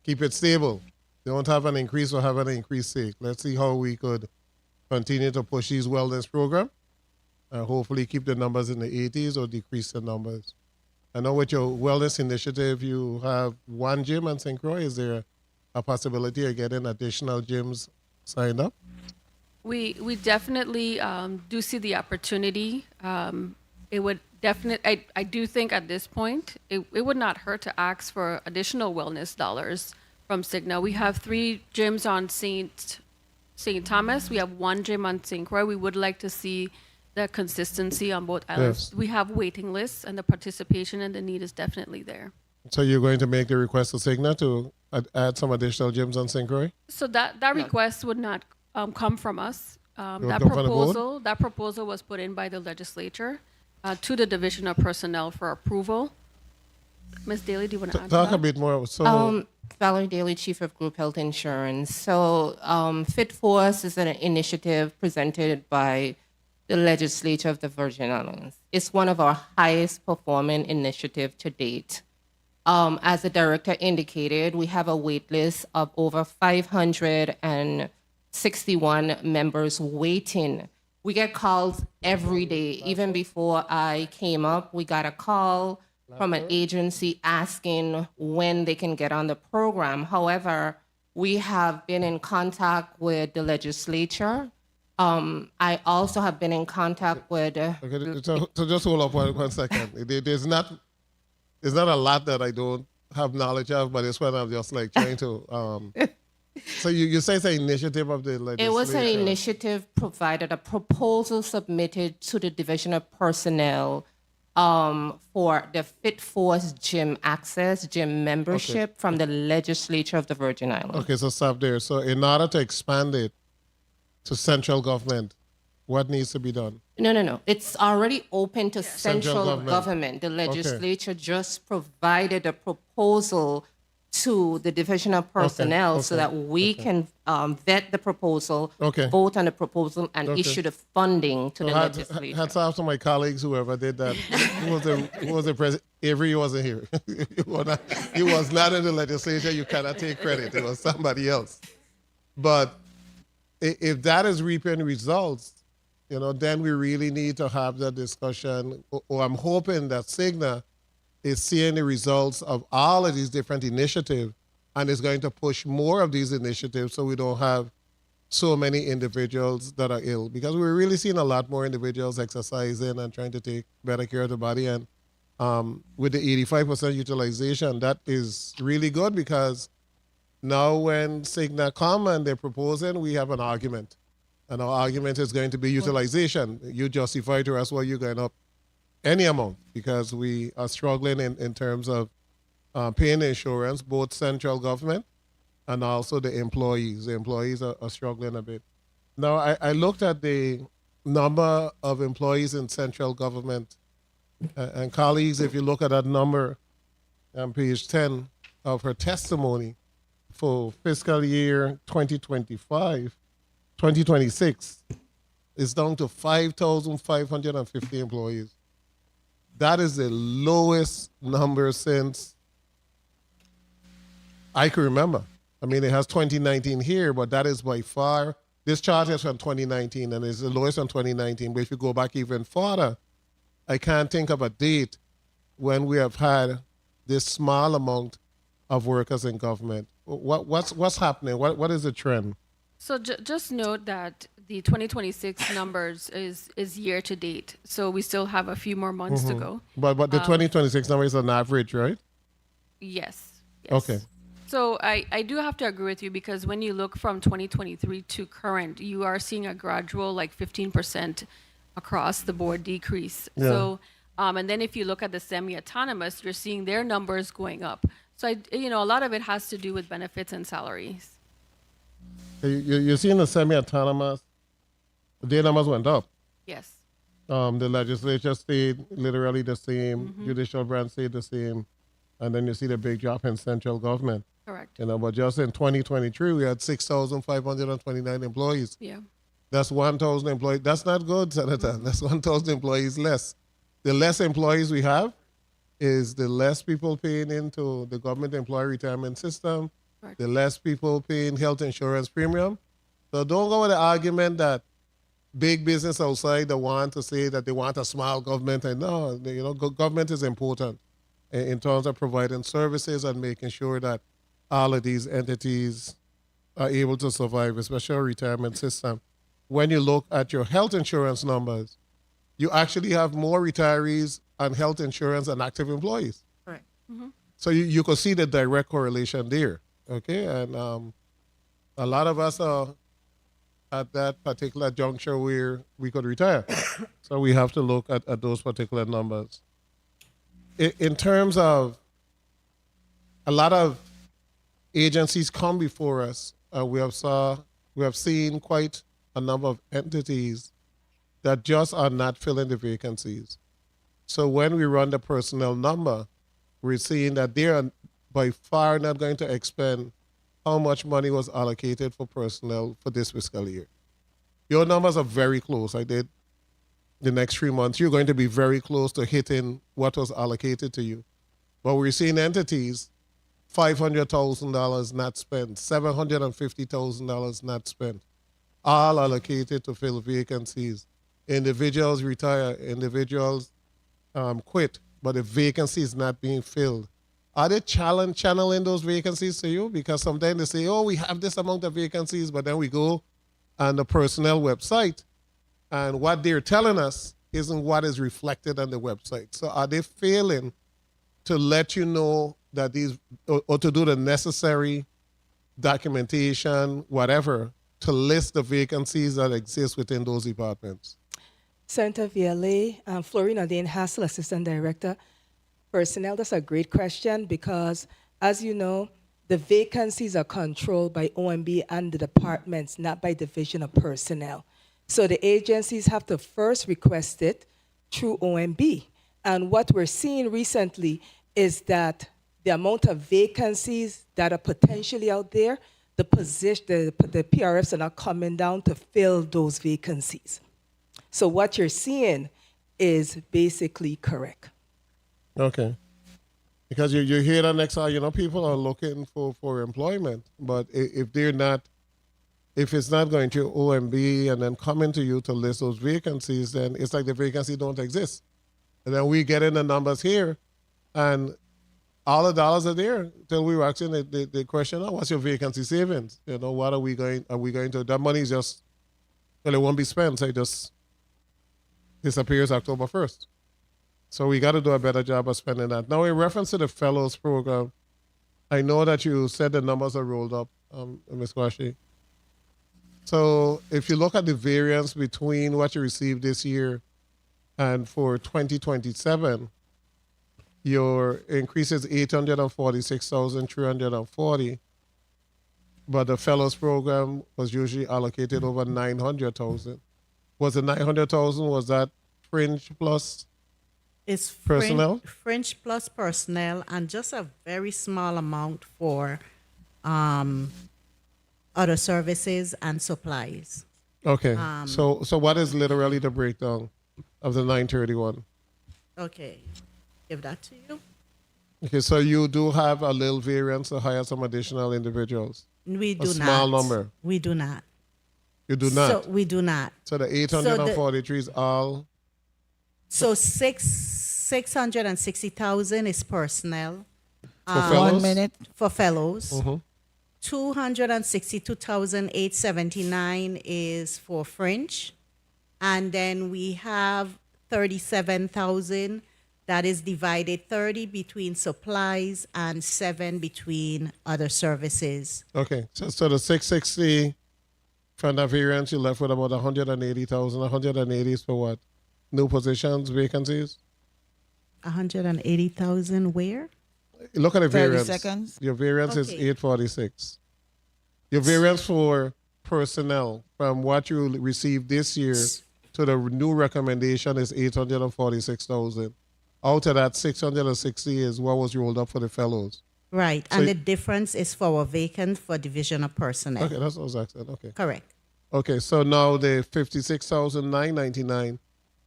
Keep it stable. Don't have an increase or have an increased sake. Let's see how we could continue to push these wellness program and hopefully keep the numbers in the 80s or decrease the numbers. I know with your wellness initiative, you have one gym in St. Croix. Is there a possibility of getting additional gyms signed up? We definitely do see the opportunity. it would definitely, I do think at this point, it would not hurt to ask for additional wellness dollars from Cigna. We have 3 gyms on St. Thomas. We have 1 gym on St. Croix. We would like to see the consistency on both islands. Yes. We have waiting lists, and the participation and the need is definitely there. So you're going to make the request to Cigna to add some additional gyms on St. Croix? So that request would not come from us. would That come from the board? proposal was put in by the legislature to the Division of Personnel for approval. Ms. Daly, do you want to add to Talk that? a bit more. So, Valerie Daly, Chief of Group Health Insurance. So, Fit Force is an initiative presented by the legislature of the Virgin Islands. It's one of our highest performing initiatives to date. As the director indicated, we have a wait list of over 561 members waiting. We get calls every day. Even before I came up, we got a call from an agency asking when they can get on the program. However, we have been in contact with the legislature. I also have been in contact with. okay, so just hold up one second. There's not a lot that I don't have knowledge of, but it's when I'm just like trying to. So you say it's an initiative of the legislature? It was an initiative provided, a proposal submitted to the Division of Personnel for the Fit Force gym access, gym membership from the legislature of the Virgin Islands. Okay, so stop there. So in order to expand it to central government, what needs to be done? No. It's already open to central government. government. The legislature just provided a proposal to the Division of Personnel so that we can vet the proposal, vote on the proposal, and issue the funding to the legislature. Hats off to my colleagues, whoever did that. Who was the president? Avery wasn't here. He was not in the legislature. You cannot take credit. It was somebody else. But if that is reaping results, then we really need to have that discussion. Or I'm hoping that Cigna is seeing the results of all of these different initiatives and is going to push more of these initiatives so we don't have so many individuals that are ill. Because we're really seeing a lot more individuals exercising and trying to take better care of the body. And with the 85% utilization, that is really good because now when Cigna come and they're proposing, we have an argument. And our argument is going to be utilization. You justify to us why you're going up any amount because we are struggling in terms of paying insurance, both central government and also the employees. The employees are struggling a bit. Now, I looked at the number of employees in central government. And colleagues, if you look at that number on page 10 of her testimony for fiscal year 2026, it's down to 5,550 employees. That is the lowest number since I can remember. I mean, it has 2019 here, but that is by far, this chart is from 2019 and it's the lowest from 2019. But if you go back even further, I can't think of a date when we have had this small amount of workers in government. What's happening? What is the trend? So just note that the 2026 numbers is year to date. So we still have a few more months to go. But the 2026 number is an average, right? Yes. Okay. So I do have to agree with you because when you look from 2023 to current, you are seeing a gradual 15% across the board decrease. Yeah. So and then if you look at the semi-autonomous, you're seeing their numbers going up. So a lot of it has to do with benefits and salaries. You're seeing the semi-autonomous, their numbers went up. Yes. The legislature stayed literally the same, judicial branch stayed the same, and then you see the big drop in central government. Correct. But just in 2023, we had 6,529 employees. Yeah. That's 1,000 employees. That's not good, Senator. That's 1,000 employees less. The less employees we have is the less people paying into the government employee retirement system, the less people paying health insurance premium. So don't go with the argument that big business outside that want to say that they want a small government. And no, government is important in terms of providing services and making sure that all of these entities are able to survive, especially our retirement system. When you look at your health insurance numbers, you actually have more retirees and health insurance than active employees. Correct. So you could see the direct correlation there, okay? And a lot of us are at that particular juncture where we could retire. So we have to look at those particular numbers. In terms of a lot of agencies come before us, we have seen quite a number of entities that just are not filling the vacancies. So when we run the personnel number, we're seeing that they are by far not going to expend how much money was allocated for personnel for this fiscal year. Your numbers are very close. I did the next 3 months. You're going to be very close to hitting what was allocated to you. But we're seeing entities, $500,000 not spent, $750,000 not spent, all allocated to fill vacancies. Individuals retire, individuals quit, but the vacancy is not being filled. Are they channeling those vacancies to you? Because sometimes they say, oh, we have this amount of vacancies, but then we go on the personnel website, and what they're telling us isn't what is reflected on the website. So are they failing to let you know that these, or to do the necessary documentation, whatever, to list the vacancies that exist within those departments? Senator Viale, Florina Dane Hassel, Assistant Director, Personnel. That's a great question because, as you know, the vacancies are controlled by OMB and the departments, not by Division of Personnel. So the agencies have to first request it through OMB. And what we're seeing recently is that the amount of vacancies that are potentially out there, the PRFs are not coming down to fill those vacancies. So what you're seeing is basically correct. Okay. Because you hear that next hour, people are looking for employment, but if it's not going to OMB and then coming to you to list those vacancies, then it's like the vacancy don't exist. And then we get in the numbers here, and all the dollars are there till we were asking the question, oh, what's your vacancy savings? What are we going to, that money is just, well, it won't be spent, so it just disappears October 1st. So we got to do a better job of spending that. Now, in reference to the fellows program, I know that you said the numbers are rolled up, Ms. Kwashi. So if you look at the variance between what you received this year and for 2027, your increase is 846,340, but the fellows program was usually allocated over 900,000. Was the 900,000, was that fringe plus It's personnel? Fringe plus personnel and just a very small amount for other services and supplies. Okay. So what is literally the breakdown of the 931? Okay. Give that to you. Okay, so you do have a little variance to hire some additional individuals. We do not. A small number. We do not. You do not? So we do not. So the 843 is all? So 660,000 is personnel. For fellows? 1 minute. For fellows. Mm-hmm. 262,879 is for fringe. And then we have 37,000 that is divided 30 between supplies and 7 between other services. Okay, so the 660 from the variance, you left with about 180,000. 180 is for what? New positions, vacancies? 180,000 where? Look at the 30 variance. seconds. Your variance is Okay. 846. Your variance for personnel from what you received this year to the new recommendation is 846,000. Out of that, 660 is what was rolled up for the fellows. Right, So and y- the difference is for our vacant for division of personnel. Okay, that's what I was asking. Okay. Correct. Okay, so now the 56,999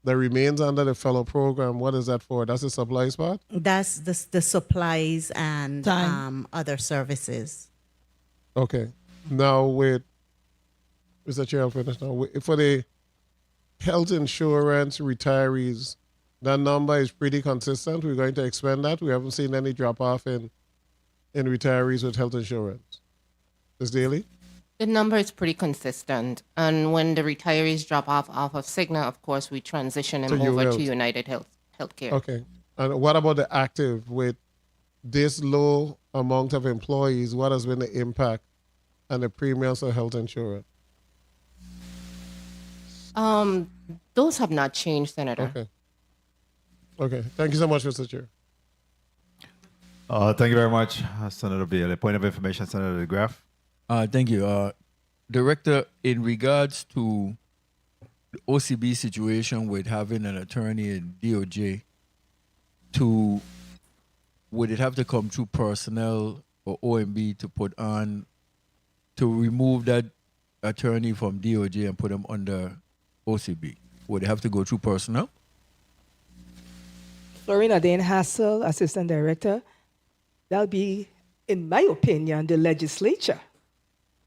that remains under the fellow program, what is that for? That's the supplies part? That's the supplies and other services. Okay. Now with, Mr. Chair, I'll finish now. For the health insurance retirees, that number is pretty consistent. We're going to expand that. We haven't seen any drop off in retirees with health insurance. Ms. Daly? The number is pretty consistent. And when the retirees drop off of Cigna, of course, we transition them So you over will. to United Healthcare. Okay. And what about the active? With this low amount of employees, what has been the impact and the premiums for health insurance? Those have not changed, Senator. Okay. Okay. Thank you so much, Mr. Chair. Thank you very much, Senator Bailey. Point of information, Senator DeGraff. Thank you. Director, in regards to the OCB situation with having an attorney in DOJ, would it have to come through personnel or OMB to put on, to remove that attorney from DOJ and put him under OCB? Would it have to go through personnel? Florina Dane Hassel, Assistant Director, that'll be, in my opinion, the legislature,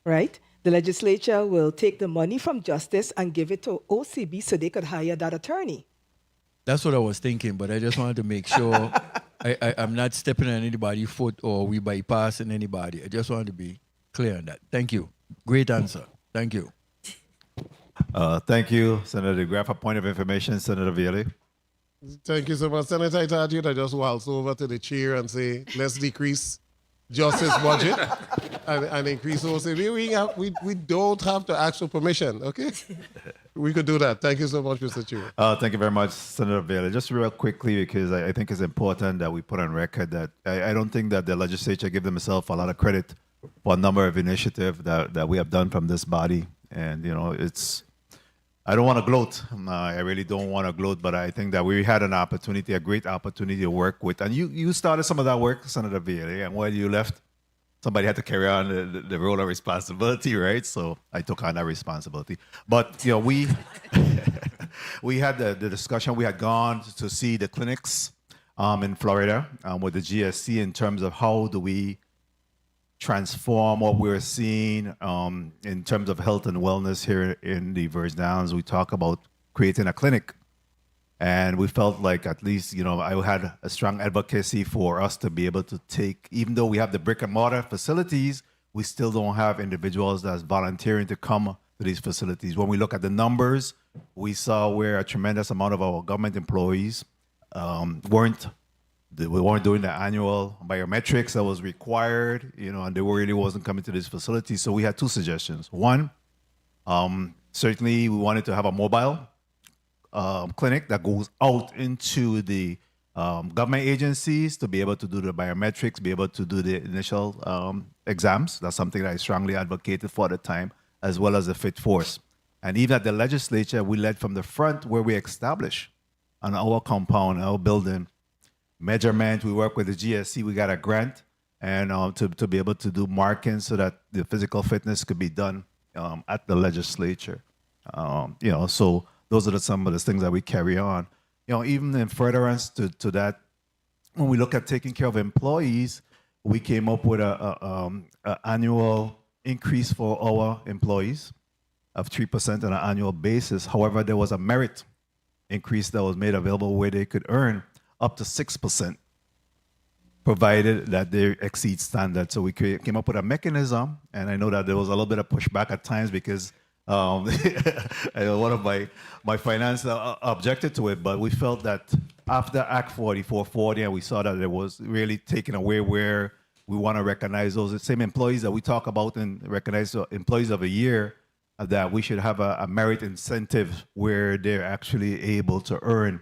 right? The legislature will take the money from justice and give it to OCB so they could hire that attorney. That's what I was thinking, but I just wanted to make sure I'm not stepping on anybody's foot or we bypassing anybody. I just wanted to be clear on that. Thank you. Great answer. Thank you. Thank you, Senator DeGraff. A point of information, Senator Bailey. Thank you so much, Senator. I thought you'd just waltz over to the chair and say, let's decrease justice budget and increase OCB. We don't have to ask for permission, okay? We could do that. Thank you so much, Mr. Chair. Thank you very much, Senator Bailey. Just real quickly, because I think it's important that we put on record that I don't think that the legislature give themselves a lot of credit for a number of initiatives that we have done from this body. And, I don't want to gloat. I really don't want to gloat, but I think that we had an opportunity, a great opportunity to work with. And you started some of that work, Senator Bailey, and when you left, somebody had to carry on the role of responsibility, right? So I took on that responsibility. But, we we had the discussion. We had gone to see the clinics in Florida with the GSC in terms of how do we transform what we're seeing in terms of health and wellness here in the Virgin Islands. We talk about creating a clinic. And we felt like at least, I had a strong advocacy for us to be able to take, even though we have the brick and mortar facilities, we still don't have individuals that's volunteering to come to these facilities. When we look at the numbers, we saw where a tremendous amount of our government employees weren't doing the annual biometrics that was required, and they really wasn't coming to this facility. So we had two suggestions. One, certainly we wanted to have a mobile clinic that goes out into the government agencies to be able to do the biometrics, be able to do the initial exams. That's something that I strongly advocated for at the time, as well as the fit force. And even at the legislature, we led from the front where we established on our compound, our building, measurement. We work with the GSC. We got a grant and to be able to do marking so that the physical fitness could be done at the legislature. So those are some of the things that we carry on. Even in furtherance to that, when we look at taking care of employees, we came up with a annual increase for our employees of 3% on an annual basis. However, there was a merit increase that was made available where they could earn up to 6%, provided that they exceed standards. So we came up with a mechanism, and I know that there was a little bit of pushback at times because one of my finance objected to it, but we felt that after Act 4440, and we saw that it was really taken away where we want to recognize those same employees that we talk about and recognize employees of a year, that we should have a merit incentive where they're actually able to earn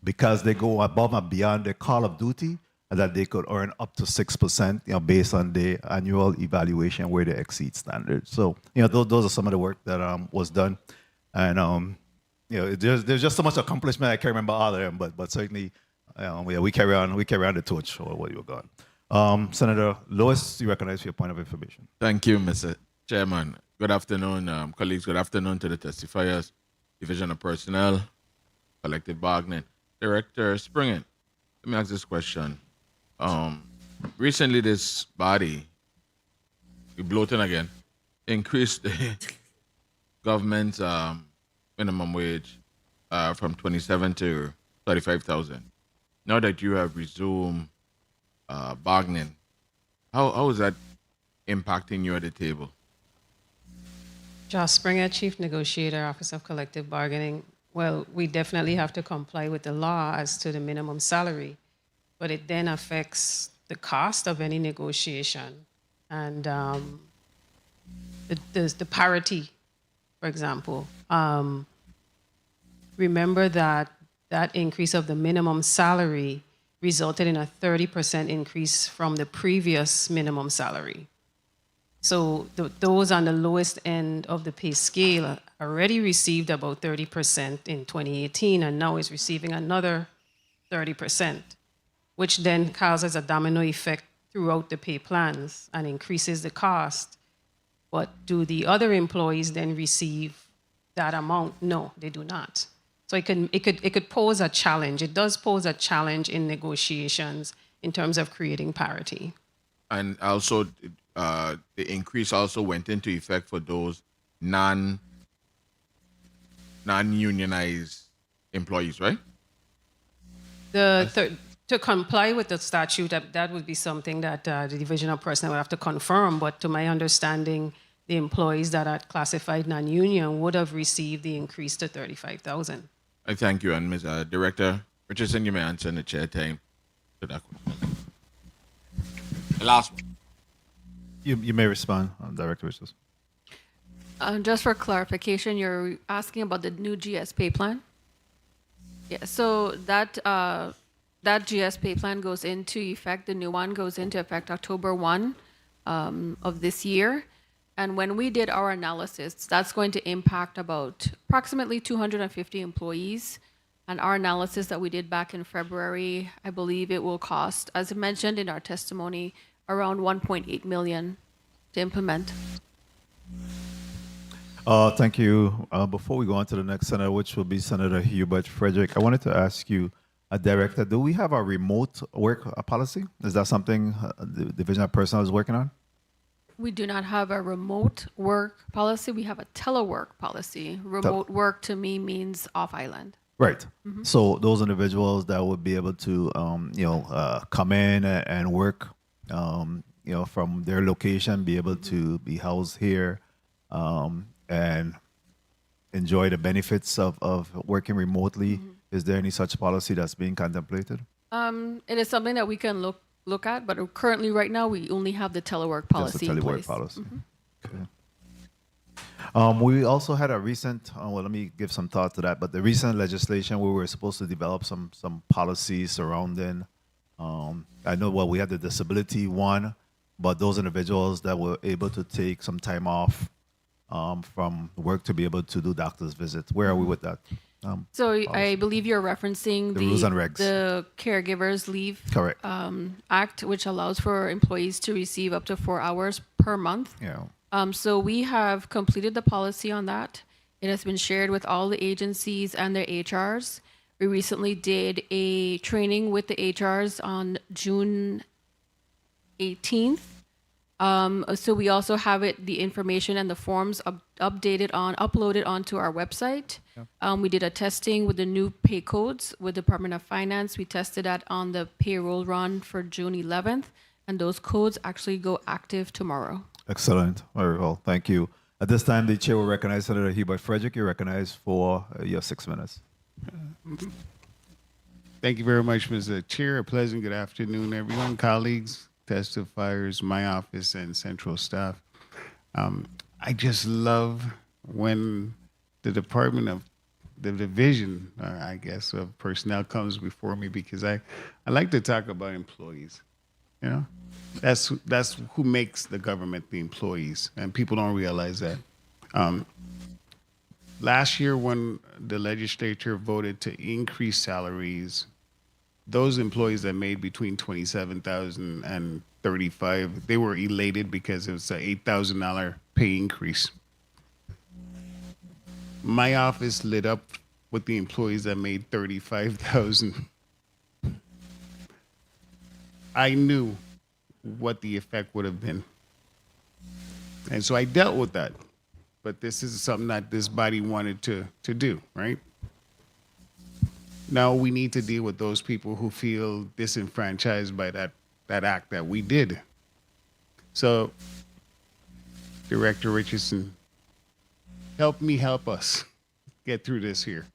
because they go above and beyond their call of duty, and that they could earn up to 6%, based on the annual evaluation where they exceed standards. So, those are some of the work that was done, and there's just so much accomplishment. I can't remember all of them, but certainly, we carry on the torch or what you got. Senator Lewis, you recognize your point of information. Thank you, Mr. Chairman. Good afternoon, colleagues. Good afternoon to the testifiers, Division of Personnel, Collective Bargaining. Director Springette, let me ask this question. Recently, this body, we bloating again, increased the government's minimum wage from 27 to 35,000. Now that you have resumed bargaining, how is that impacting you at the table? Josh Springette, Chief Negotiator, Office of Collective Bargaining. Well, we definitely have to comply with the law as to the minimum salary, but it then affects the cost of any negotiation and the parity, for example. Remember that increase of the minimum salary resulted in a 30% increase from the previous minimum salary. So those on the lowest end of the pay scale already received about 30% in 2018 and now is receiving another 30%, which then causes a domino effect throughout the pay plans and increases the cost. But do the other employees then receive that amount? No, they do not. So it could pose a challenge. It does pose a challenge in negotiations in terms of creating parity. And also, the increase also went into effect for those non-unionized employees, right? To comply with the statute, that would be something that the Division of Personnel would have to confirm. But to my understanding, the employees that are classified non-union would have received the increase to $35,000. I thank you. And Ms. Director Richardson, you may answer in the chair time to that question. The last one. You may respond, Director Richardson. Just for clarification, you're asking about the new GS pay plan? Yeah, so that GS pay plan goes into effect, the new one goes into effect October 1 of this year. And when we did our analysis, that's going to impact about approximately 250 employees. And our analysis that we did back in February, I believe it will cost, as mentioned in our testimony, around $1.8 million to implement. Thank you. Before we go on to the next senator, which will be Senator Hubert Frederick, I wanted to ask you, Director, do we have a remote work policy? Is that something the Division of Personnel is working on? We do not have a remote work policy. We have a telework policy. Remote work to me means off island. Right. So those individuals that would be able to, come in and work, from their location, be able to be housed here, and enjoy the benefits of working remotely. Is there any such policy that's being contemplated? It is something that we can look at, but currently, right now, we only have the telework policy Just the telework in place. policy. Okay. We also had a recent, well, let me give some thought to that, but the recent legislation where we were supposed to develop some policies surrounding, I know, well, we had the disability one, but those individuals that were able to take some time off from work to be able to do doctor's visits. Where are we with that? So I believe you're referencing The rules and regs. the Caregivers Leave Correct. Act, which allows for employees to receive up to 4 hours per month. Yeah. So we have completed the policy on that. It has been shared with all the agencies and their HRs. We recently did a training with the HRs on June 18th. So we also have the information and the forms uploaded onto our website. Yeah. We did a testing with the new pay codes with Department of Finance. We tested that on the payroll run for June 11th, and those codes actually go active tomorrow. Excellent. Very well. Thank you. At this time, the chair will recognize Senator Hubert Frederick. You're recognized for your 6 minutes. Thank you very much, Mr. Chair. A pleasant good afternoon, everyone, colleagues, testifiers, my office, and central staff. I just love when the Department of the Division, I guess, of Personnel comes before me, because I like to talk about employees. You know, that's who makes the government, the employees, and people don't realize that. Last year, when the legislature voted to increase salaries, those employees that made between $27,000 and $35,000, they were elated because it was an $8,000 pay increase. My office lit up with the employees that made $35,000. I knew what the effect would have been. And so I dealt with that. But this is something that this body wanted to do, right? Now we need to deal with those people who feel disenfranchised by that act that we did. So Director Richardson, help me help us get through this here.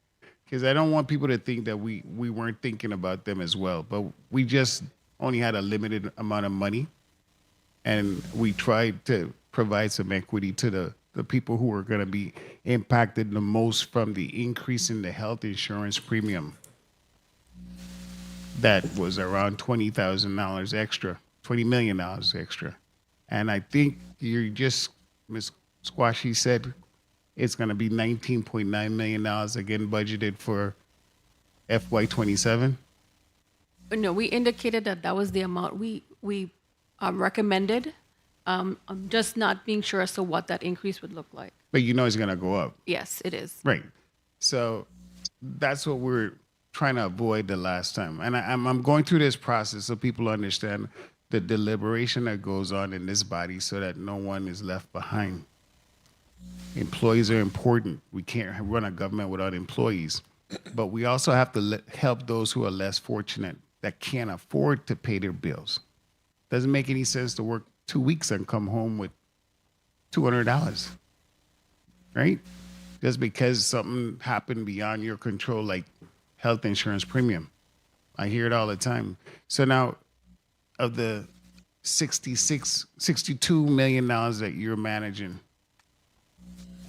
Because I don't want people to think that we weren't thinking about them as well. But we just only had a limited amount of money. And we tried to provide some equity to the people who are going to be impacted the most from the increase in the health insurance premium. That was around $20,000 extra, $20 million extra. And I think you just, Ms. Squashy said, it's going to be $19.9 million again budgeted for FY27. No, we indicated that that was the amount we recommended. I'm just not being sure as to what that increase would look like. But you know it's going to go up. Yes, it is. Right. So that's what we're trying to avoid the last time. And I'm going through this process so people understand the deliberation that goes on in this body so that no one is left behind. Employees are important. We can't run a government without employees. But we also have to help those who are less fortunate that can't afford to pay their bills. Doesn't make any sense to work 2 weeks and come home with $200, right? Just because something happened beyond your control, like health insurance premium. I hear it all the time. So now, of the $62 million that you're managing,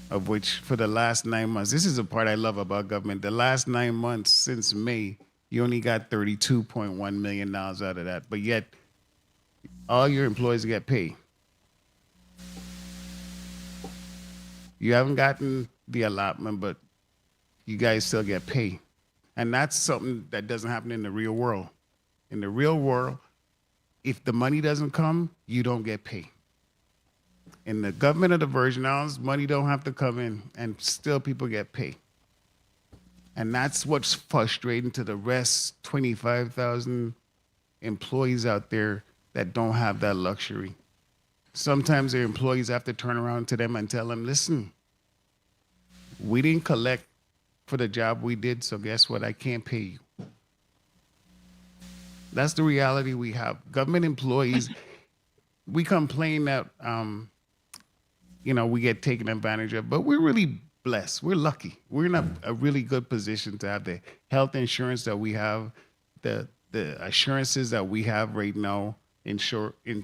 of which for the last 9 months, this is the part I love about government, the last 9 months since May, you only got $32.1 million out of that, but yet all your employees get paid. You haven't gotten the allotment, but you guys still get paid. And that's something that doesn't happen in the real world. In the real world, if the money doesn't come, you don't get paid. In the government of the Virgin Islands, money don't have to come in, and still people get paid. And that's what's frustrating to the rest 25,000 employees out there that don't have that luxury. Sometimes their employees have to turn around to them and tell them, listen, we didn't collect for the job we did, so guess what? I can't pay you. That's the reality we have. Government employees, we complain that, we get taken advantage of, but we're really blessed. We're lucky. We're in a really good position to have the health insurance that we have, the assurances that we have right now in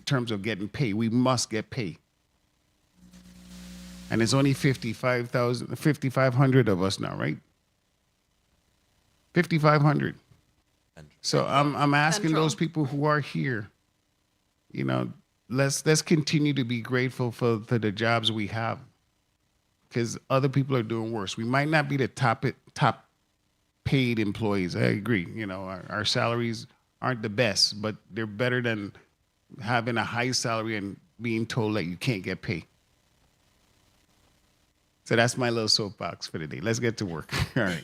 terms of getting paid. We must get paid. And it's only 5,500 of us now, right? 5,500. So I'm asking those people who are here, let's continue to be grateful for the jobs we have, because other people are doing worse. We might not be the top paid employees. I agree. Our salaries aren't the best, but they're better than having a high salary and being told that you can't get paid. So that's my little soapbox for the day. Let's get to work. All right.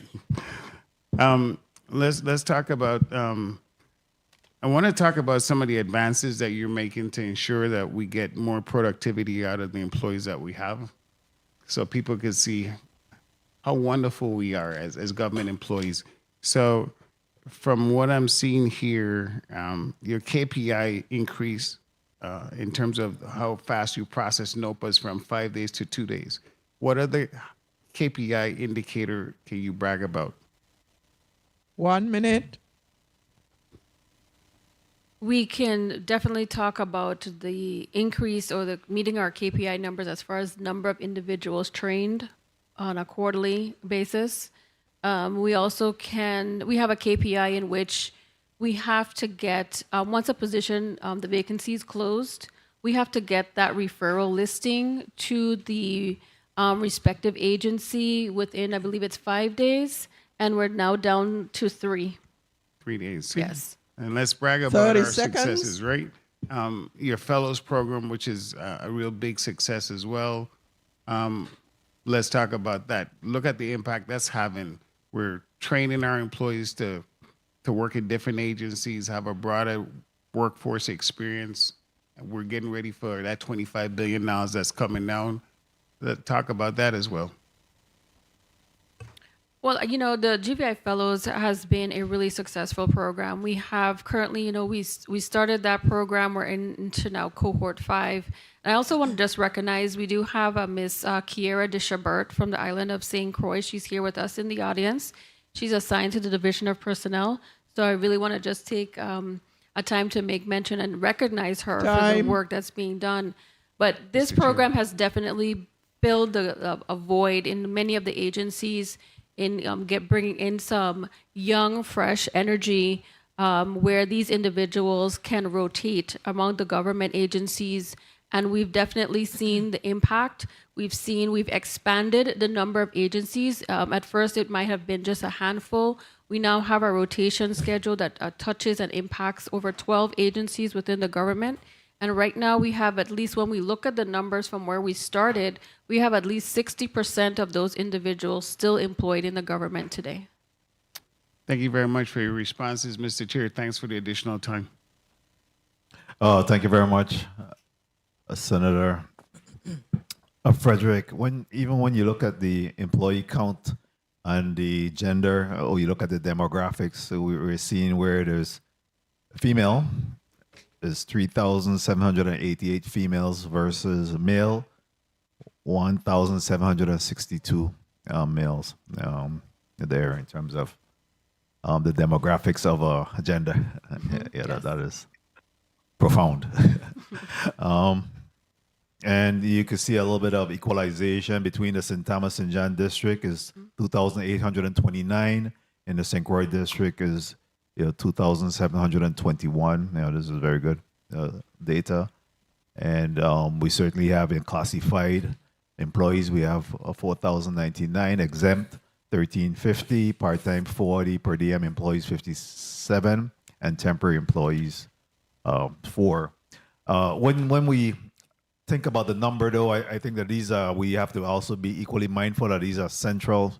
Let's talk about. I want to talk about some of the advances that you're making to ensure that we get more productivity out of the employees that we have, so people can see how wonderful we are as government employees. So from what I'm seeing here, your KPI increase in terms of how fast you process NOPAs from 5 days to 2 days. What other KPI indicator can you brag about? 1 minute. We can definitely talk about the increase or the meeting our KPI numbers as far as number of individuals trained on a quarterly basis. We also we have a KPI in which we have to get, once a position, the vacancy is closed, we have to get that referral listing to the respective agency within, I believe it's 5 days, and we're now down to 3. 3 days. Yes. And let's brag about 30 our seconds. successes, right? Your fellows program, which is a real big success as well. Let's talk about that. Look at the impact that's having. We're training our employees to work in different agencies, have a broader workforce experience. We're getting ready for that $25 billion that's coming down. Let's talk about that as well. Well, the GVI Fellows has been a really successful program. We have currently, we started that program. We're into now cohort 5. And I also want to just recognize we do have Miss Kiera Deshabert from the island of St. Croix. She's here with us in the audience. She's assigned to the Division of Personnel. So I really want to just take a time to make mention and recognize her for the work that's being done. But this program has definitely filled a void in many of the agencies in bringing in some young, fresh energy where these individuals can rotate among the government agencies. And we've definitely seen the impact. We've expanded the number of agencies. At first, it might have been just a handful. We now have a rotation schedule that touches and impacts over 12 agencies within the government. And right now we have, at least when we look at the numbers from where we started, we have at least 60% of those individuals still employed in the government today. Thank you very much for your responses, Mr. Chair. Thanks for the additional time. Thank you very much, Senator Frederick. Even when you look at the employee count and the gender, or you look at the demographics, so we're seeing where there's female, is 3,788 females versus male, 1,762 males there in terms of the demographics of a gender. That is profound. And you can see a little bit of equalization between the St. Thomas and John district is 2,829, and the St. Croix district is 2,721. This is very good data. And we certainly have in classified employees, we have 4,099, exempt 1,350, part-time 40, per diem employees 57, and temporary employees 4. When we think about the number, though, I think that these we have to also be equally mindful that these are central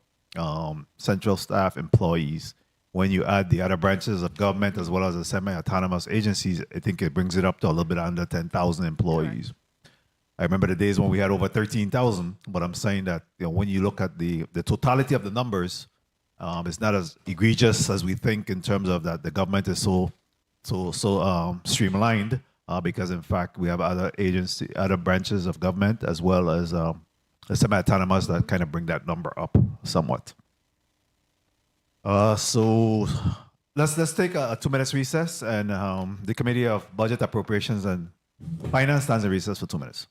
staff employees. When you add the other branches of government as well as the semi-autonomous agencies, I think it brings it up to a little bit under 10,000 employees. Right. I remember the days when we had over 13,000, but I'm saying that when you look at the totality of the numbers, it's not as egregious as we think in terms of that the government is so streamlined, because in fact we have other branches of government as well as the semi-autonomous that kind of bring that number up somewhat. So let's take a 2-minute recess, and the Committee of Budget, Appropriations and Finance stands in recess for 2 minutes.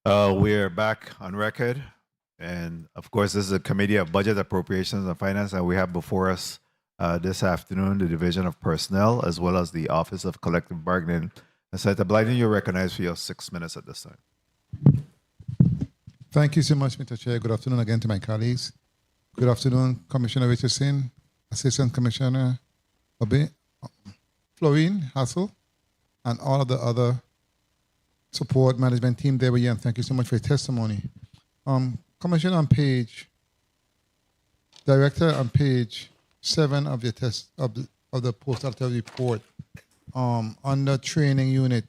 We're back on record. And of course, this is a Committee of Budget, Appropriations, and Finance. And we have before us this afternoon the Division of Personnel as well as the Office of Collective Bargaining. And Senator Blyden, you're recognized for your 6 minutes at this time. Thank you so much, Mr. Chair. Good afternoon again to my colleagues. Good afternoon, Commissioner Richardson, Assistant Commissioner Obe, Florine Hassel, and all of the other support management team there with you, and thank you so much for your testimony. Commissioner, Director, on page 7 of your of the post-alter report, on the training unit,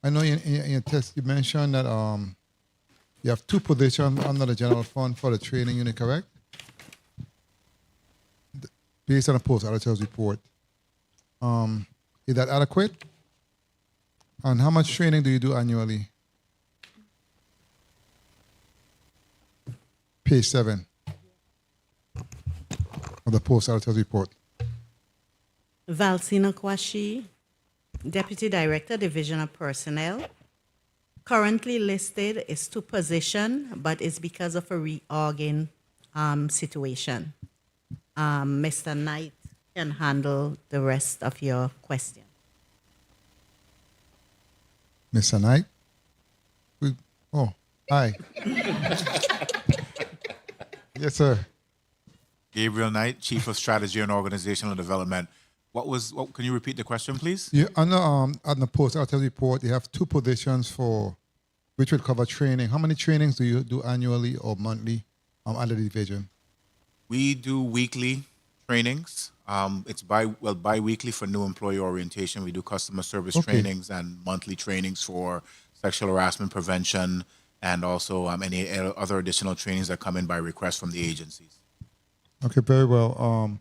I know in your test you mentioned that you have 2 positions under the general fund for the training unit, correct? Based on the post-alter report. Is that adequate? And how much training do you do annually? Page 7 of the post-alter report. Valsina Kwashi, Deputy Director, Division of Personnel. Currently listed is 2 positions, but it's because of a reorging situation. Mr. Knight can handle the rest of your question. Mr. Knight? Oh, hi. Yes, sir. Gabriel Knight, Chief of Strategy and Organizational Development. Can you repeat the question, please? Yeah, on the post-alter report, you have 2 positions for which will cover training. How many trainings do you do annually or monthly under the division? We do weekly trainings. It's bi-weekly for new employee orientation. We do customer service trainings and monthly trainings for sexual harassment prevention and also any other additional trainings that come in by request from the agencies. Okay, very well.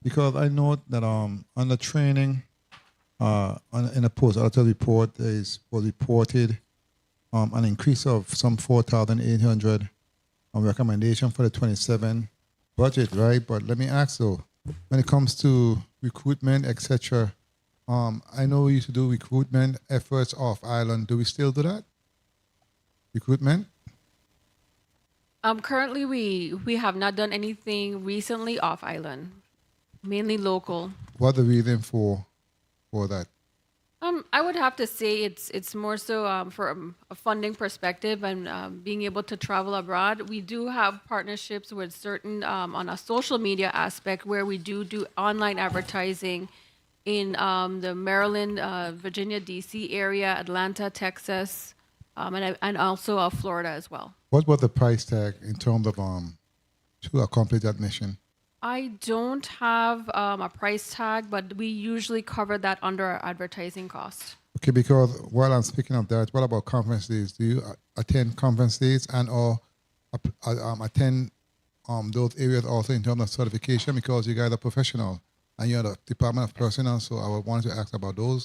Because I know that on the training, in the post-alter report, was reported an increase of some 4,800 recommendation for the 27 budget, right? But let me ask though, when it comes to recruitment, etc., I know we used to do recruitment efforts off island. Do we still do that? Recruitment? Currently, we have not done anything recently off island, mainly local. What the reason for that? I would have to say it's more so from a funding perspective and being able to travel abroad. We do have partnerships with certain on a social media aspect where we do online advertising in the Maryland, Virginia, D.C. area, Atlanta, Texas, and also Florida as well. What was the price tag in terms of to accomplish that mission? I don't have a price tag, but we usually cover that under our advertising cost. Okay, because while I'm speaking of that, what about conference days? Do you attend conference days and or attend those areas also in terms of certification? Because you guys are professional and you're the Department of Personnel, so I wanted to ask about those.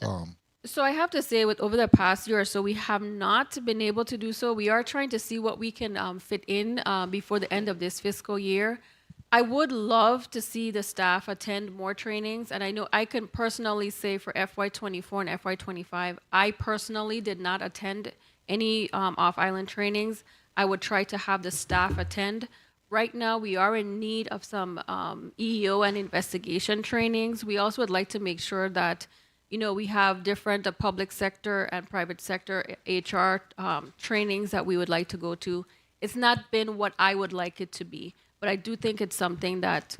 So I have to say, over the past year or so, we have not been able to do so. We are trying to see what we can fit in before the end of this fiscal year. I would love to see the staff attend more trainings, and I know I can personally say for FY24 and FY25, I personally did not attend any off-island trainings. I would try to have the staff attend. Right now, we are in need of some EEO and investigation trainings. We also would like to make sure that we have different public sector and private sector HR trainings that we would like to go to. It's not been what I would like it to be. But I do think it's something that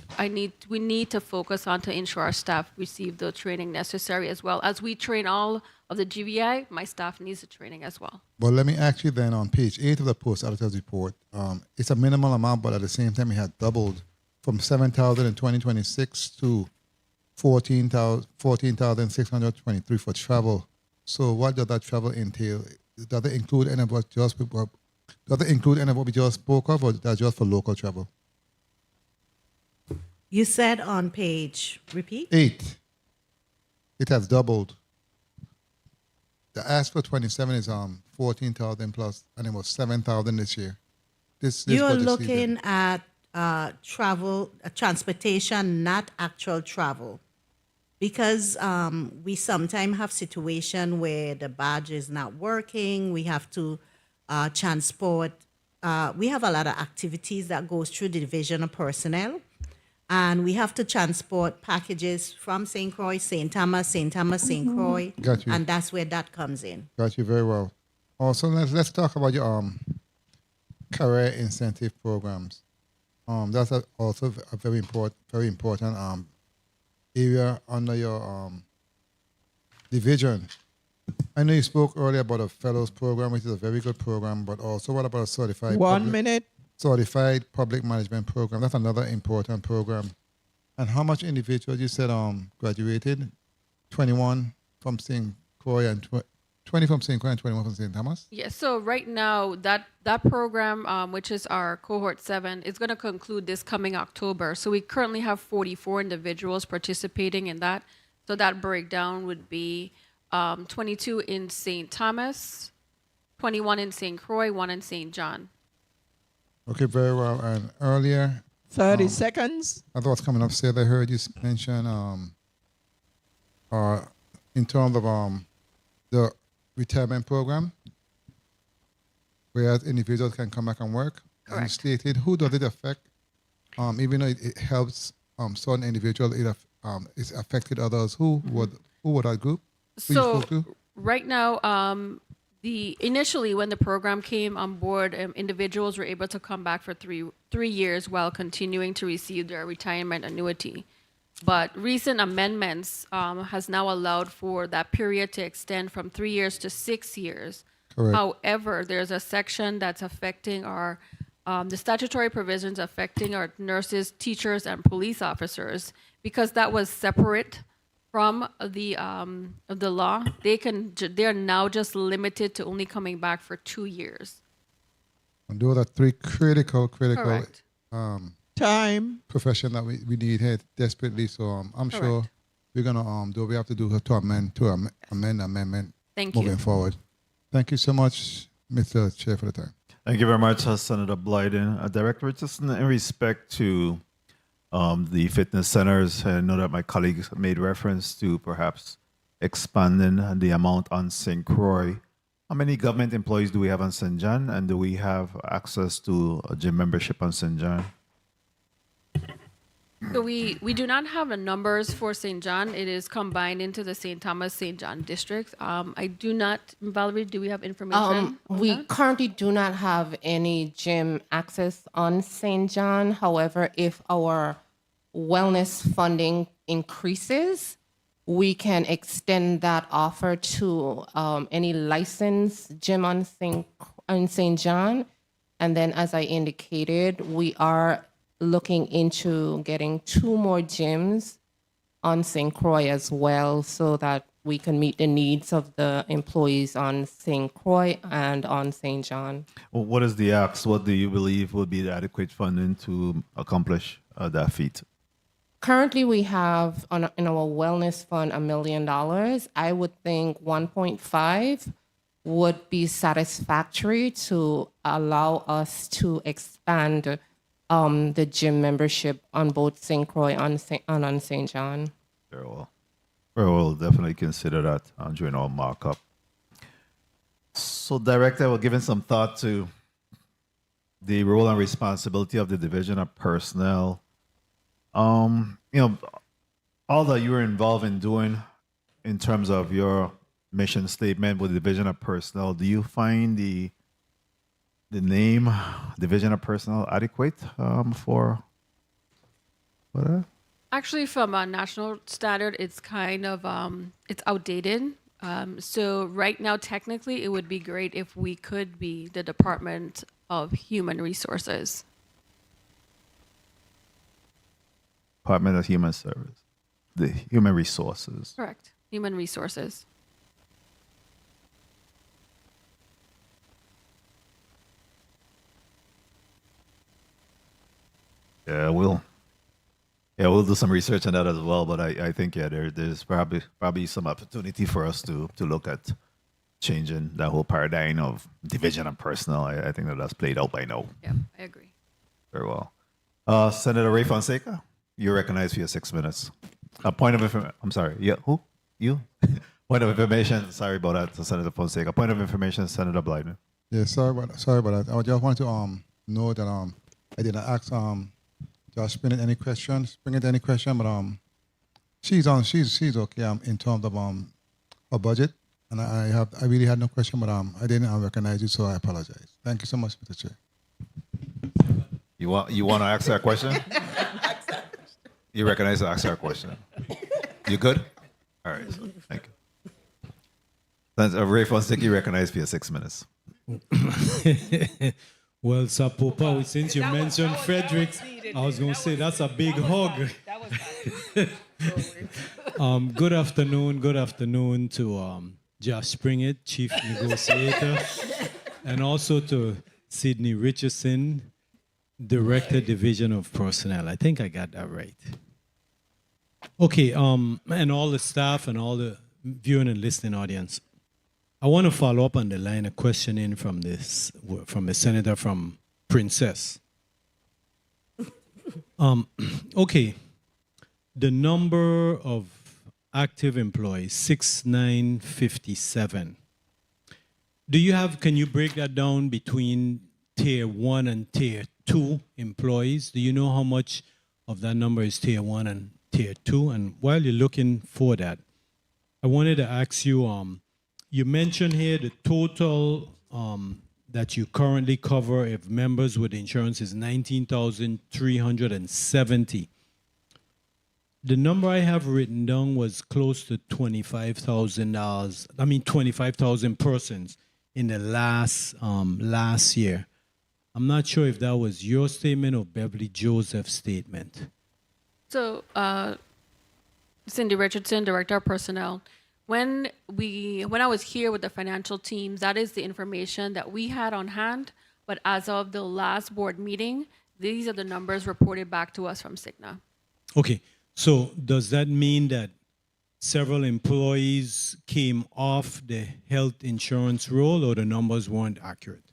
we need to focus on to ensure our staff receive the training necessary, as well as we train all of the GVI. My staff needs the training as well. Well, let me ask you then on page 8 of the post-alter report, it's a minimal amount, but at the same time it had doubled from 7,000 in 2026 to 14,623 for travel. So what does that travel entail? Does it include any of what we just spoke of, or that's just for local travel? You said on page, repeat? 8. It has doubled. The ask for 27 is 14,000 plus, and it was 7,000 this year. You're looking at travel, transportation, not actual travel. Because we sometimes have situation where the badge is not working, we have to transport. We have a lot of activities that goes through the Division of Personnel, and we have to transport packages from St. Croix, St. Thomas, St. Thomas, St. Croix, Got you. and that's where that comes in. Got you very well. Also, let's talk about your career incentive programs. That's also a very important area under your division. I know you spoke earlier about a fellows program, which is a very good program, but also what about a certified certified public management program? That's another important program. And how much individuals you said graduated? 21 from St. Croix and 20 from St. Croix and 21 from St. Thomas? Yes, so right now, that program, which is our cohort 7, is going to conclude this coming October. So we currently have 44 individuals participating in that. So that breakdown would be 22 in St. Thomas, 21 in St. Croix, 1 in St. John. Okay, very well. And earlier... 30 seconds. I thought was coming up, said I heard you mention in terms of the retirement program, whereas individuals can come back and work. Correct. And you stated, who does it affect? Even though it helps certain individuals, it's affected others. Who would that group? Who you So spoke to? right now, initially when the program came on board, individuals were able to come back for three years while continuing to receive their retirement annuity. But recent amendments has now allowed for that period to extend from 3 years to 6 years. Correct. However, there's a section that's affecting the statutory provisions affecting our nurses, teachers, and police officers, because that was separate from the law. They are now just limited to only coming back for 2 years. And those are 3 critical Correct. Time profession that we need here desperately. So I'm sure Correct. we're gonna do what we have to do to amend amendment Thank moving you. forward. Thank you so much, Mr. Chair, for the time. Thank you very much, Senator Blyden. Director Richardson, in respect to the fitness centers, I know that my colleagues made reference to perhaps expanding the amount on St. Croix. How many government employees do we have on St. John, and do we have access to a gym membership on St. John? So we do not have the numbers for St. John. It is combined into the St. Thomas, St. John districts. I do not, Valerie, do we have information? on We that? currently do not have any gym access on St. John. However, if our wellness funding increases, we can extend that offer to any licensed gym on St. John. And then, as I indicated, we are looking into getting 2 more gyms on St. Croix as well, so that we can meet the needs of the employees on St. Croix and on St. John. Well, what is the ask? What do you believe would be the adequate funding to accomplish that feat? Currently, we have in our wellness fund $1 million. I would think 1.5 would be satisfactory to allow us to expand the gym membership on both St. Croix and on St. John. Very well. Very well, definitely consider that during our markup. So, Director, we're giving some thought to the role and responsibility of the Division of Personnel. All that you were involved in doing in terms of your mission statement with the Division of Personnel, do you find the name Division of Personnel adequate for that? Actually, from a national standard, it's kind of it's outdated. So right now, technically, it would be great if we could be the Department of Human Resources. Department of Human Service, the Human Resources. Correct. Human Resources. Yeah, we'll do some research on that as well. But I think there's probably some opportunity for us to look at changing that whole paradigm of division of personnel. I think that's played out by now. Yeah, I agree. Very well. Senator Ray Fonseca, you're recognized for your 6 minutes. A point of information. I'm sorry. Yeah, who? You? Point of information. Sorry about that, Senator Fonseca. Point of information, Senator Blyden. Yeah, sorry about that. I just want to know that I didn't ask Josh Springette any questions. But she's okay in terms of her budget, and I really had no question, but I didn't recognize you, so I apologize. Thank you so much, Mr. Chair. You want to ask her a question? You recognize to ask her a question. You good? All right. So, thank you. That's Ray Fonseca recognized for your 6 minutes. Well, Sapopa, since you mentioned Fredericks, I was going to say that's a big hug. Good afternoon to Josh Springette, Chief Negotiator, and also to Sydney Richardson, Director, Division of Personnel. I think I got that right. Okay, and all the staff and all the viewing and listening audience. I want to follow up on the line of questioning from the senator from Princess. Okay, the number of active employees, 6,957. Can you break that down between tier 1 and tier 2 employees? Do you know how much of that number is tier 1 and tier 2? And while you're looking for that, I wanted to ask you, you mentioned here the total that you currently cover if members with insurance is 19,370. The number I have written down was close to $25,000. I mean, 25,000 persons in the last year. I'm not sure if that was your statement or Beverly Joseph's statement. So, Cindy Richardson, Director of Personnel. When I was here with the financial teams, that is the information that we had on hand. But as of the last board meeting, these are the numbers reported back to us from Cigna. Okay, so does that mean that several employees came off the health insurance roll, or the numbers weren't accurate?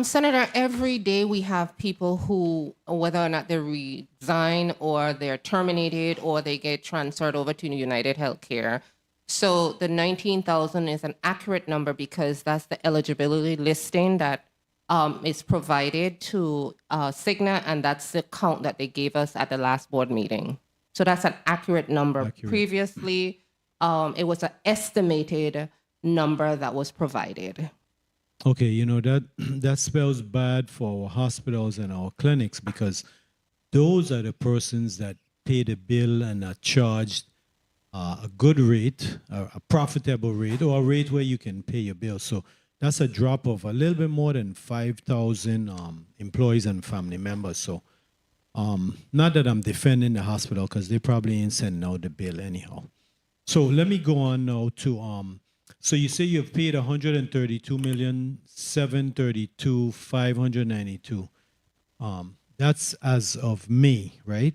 Senator, every day we have people who, whether or not they resign or they're terminated or they get transferred over to United Healthcare. So the 19,000 is an accurate number because that's the eligibility listing that is provided to Cigna, and that's the count that they gave us at the last board meeting. So that's an accurate number. Previously, it was an estimated number that was provided. Okay, you know, that spells bad for our hospitals and our clinics, because those are the persons that pay the bill and are charged a good rate, a profitable rate, or a rate where you can pay your bill. So that's a drop of a little bit more than 5,000 employees and family members. So not that I'm defending the hospital, because they probably ain't sending out the bill anyhow. So let me go on now to so you say you've paid 132,732,592. That's as of May, right?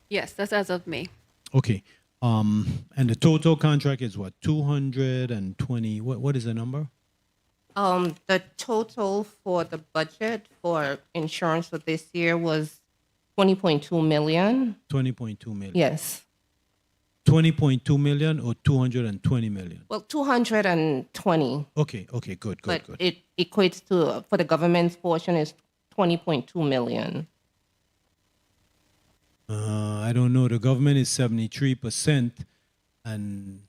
Yes, that's as of May. Okay. And the total contract is what, 220? What is the number? The total for the budget for insurance for this year was 20.2 million. 20.2 million. Yes. 20.2 million or 220 million? Well, 220. Okay, good. But it equates to, for the government's portion, is 20.2 million. I don't know. The government is 73%, and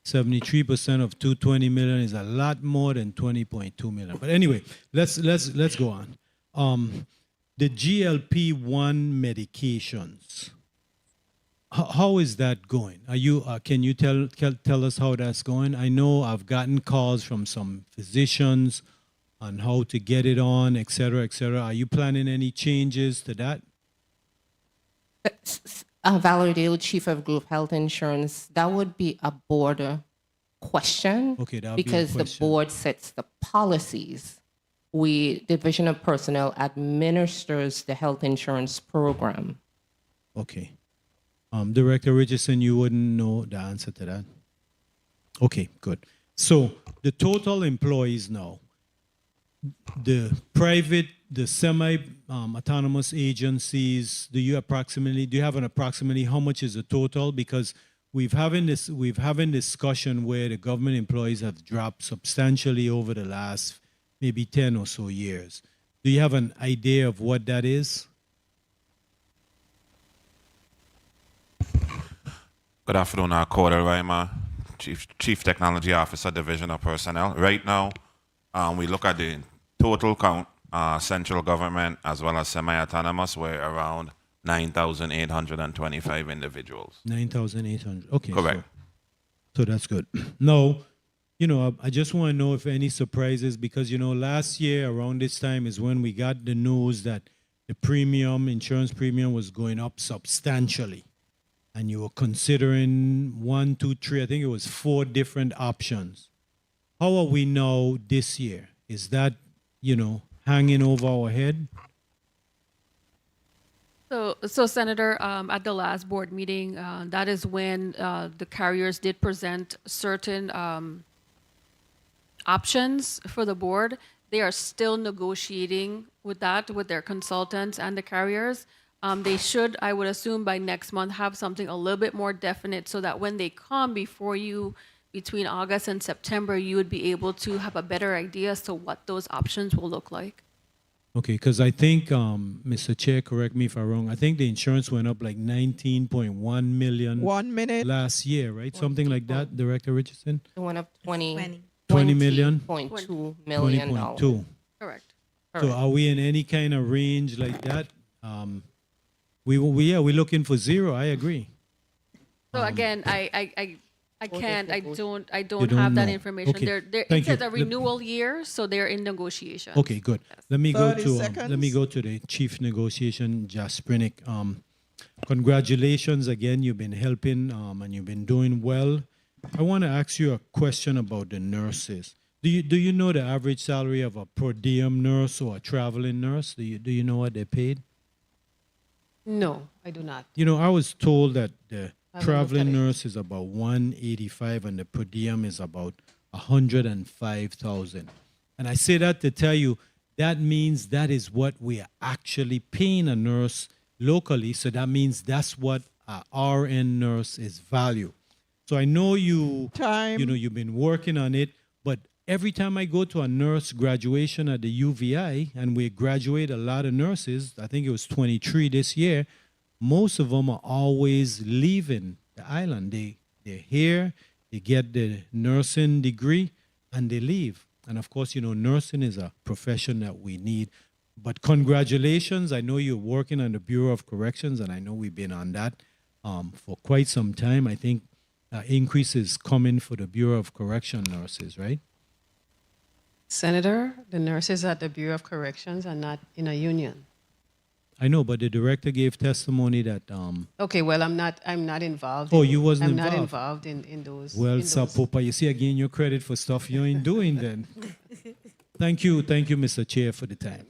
73% of 220 million is a lot more than 20.2 million. But anyway, let's go on. The GLP-1 medications. How is that going? Can you tell us how that's going? I know I've gotten calls from some physicians on how to get it on, et cetera, et cetera. Are you planning any changes to that? Valerie Dale, Chief of Group Health Insurance, that would be a board question. Okay, that would because be a the board sets the policies. We, Division of Personnel, administers the health insurance program. Okay. Director Richardson, you wouldn't know the answer to that? Okay, good. So the total employees now, the private, the semi-autonomous agencies, do you have an approximately how much is the total? Because we've having discussion where the government employees have dropped substantially over the last maybe 10 or so years. Do you have an idea of what that is? Good afternoon, Cordell Reimer, Chief Technology Officer, Division of Personnel. Right now, we look at the total count, central government as well as semi-autonomous, we're around 9,825 individuals. 9,800. Okay. Correct. So that's good. Now, you know, I just want to know if any surprises, because, you know, last year around this time is when we got the news that the insurance premium was going up substantially. And you were considering 1, 2, 3, I think it was 4 different options. How are we now this year? Is that, you know, hanging over our head? So Senator, at the last board meeting, that is when the carriers did present certain options for the board. They are still negotiating with their consultants and the carriers. They should, I would assume, by next month have something a little bit more definite so that when they come before you between August and September, you would be able to have a better idea as to what those options will look like. Okay, because I think, Mr. Chair, correct me if I'm wrong, I think the insurance went up like 19.1 million 1 minute. last year, right? Something like that, Director Richardson? It went up 20 million? $20.2 million. 20.2. Correct. So are we in any kind of range like that? We're looking for zero. I agree. So again, I don't don't have that know. information. Okay. It Thank says you. a renewal year, so they're in negotiation. Okay, good. Let me go 30 to seconds. let me go to the chief negotiation, Springette. Congratulations again. You've been helping and you've been doing well. I want to ask you a question about the nurses. Do you know the average salary of a per diem nurse or a traveling nurse? Do you know what they're paid? No, I do not. You know, I was told that the I haven't traveling looked at it. nurse is about 185 and the per diem is about 105,000. And I say that to tell you that means that is what we are actually paying a nurse locally. So that means that's what a RN nurse is valued. So I know you've been working on it, but every time I go to a nurse graduation at the UVI, and we graduate a lot of nurses, I think it was 23 this year, most of them are always leaving the island. They're here, they get the nursing degree, and they leave. And of course, you know, nursing is a profession that we need. But congratulations, I know you're working on the Bureau of Corrections, and I know we've been on that for quite some time. I think increases coming for the Bureau of Correction nurses, right? Senator, the nurses at the Bureau of Corrections are not in a union. I know, but the director gave testimony that. Okay, well, I'm not involved. Oh, you wasn't I'm not involved. involved in those. Well, in those. Sapopa, you see again your credit for stuff you ain't doing then. Thank you, Mr. Chair, for the time.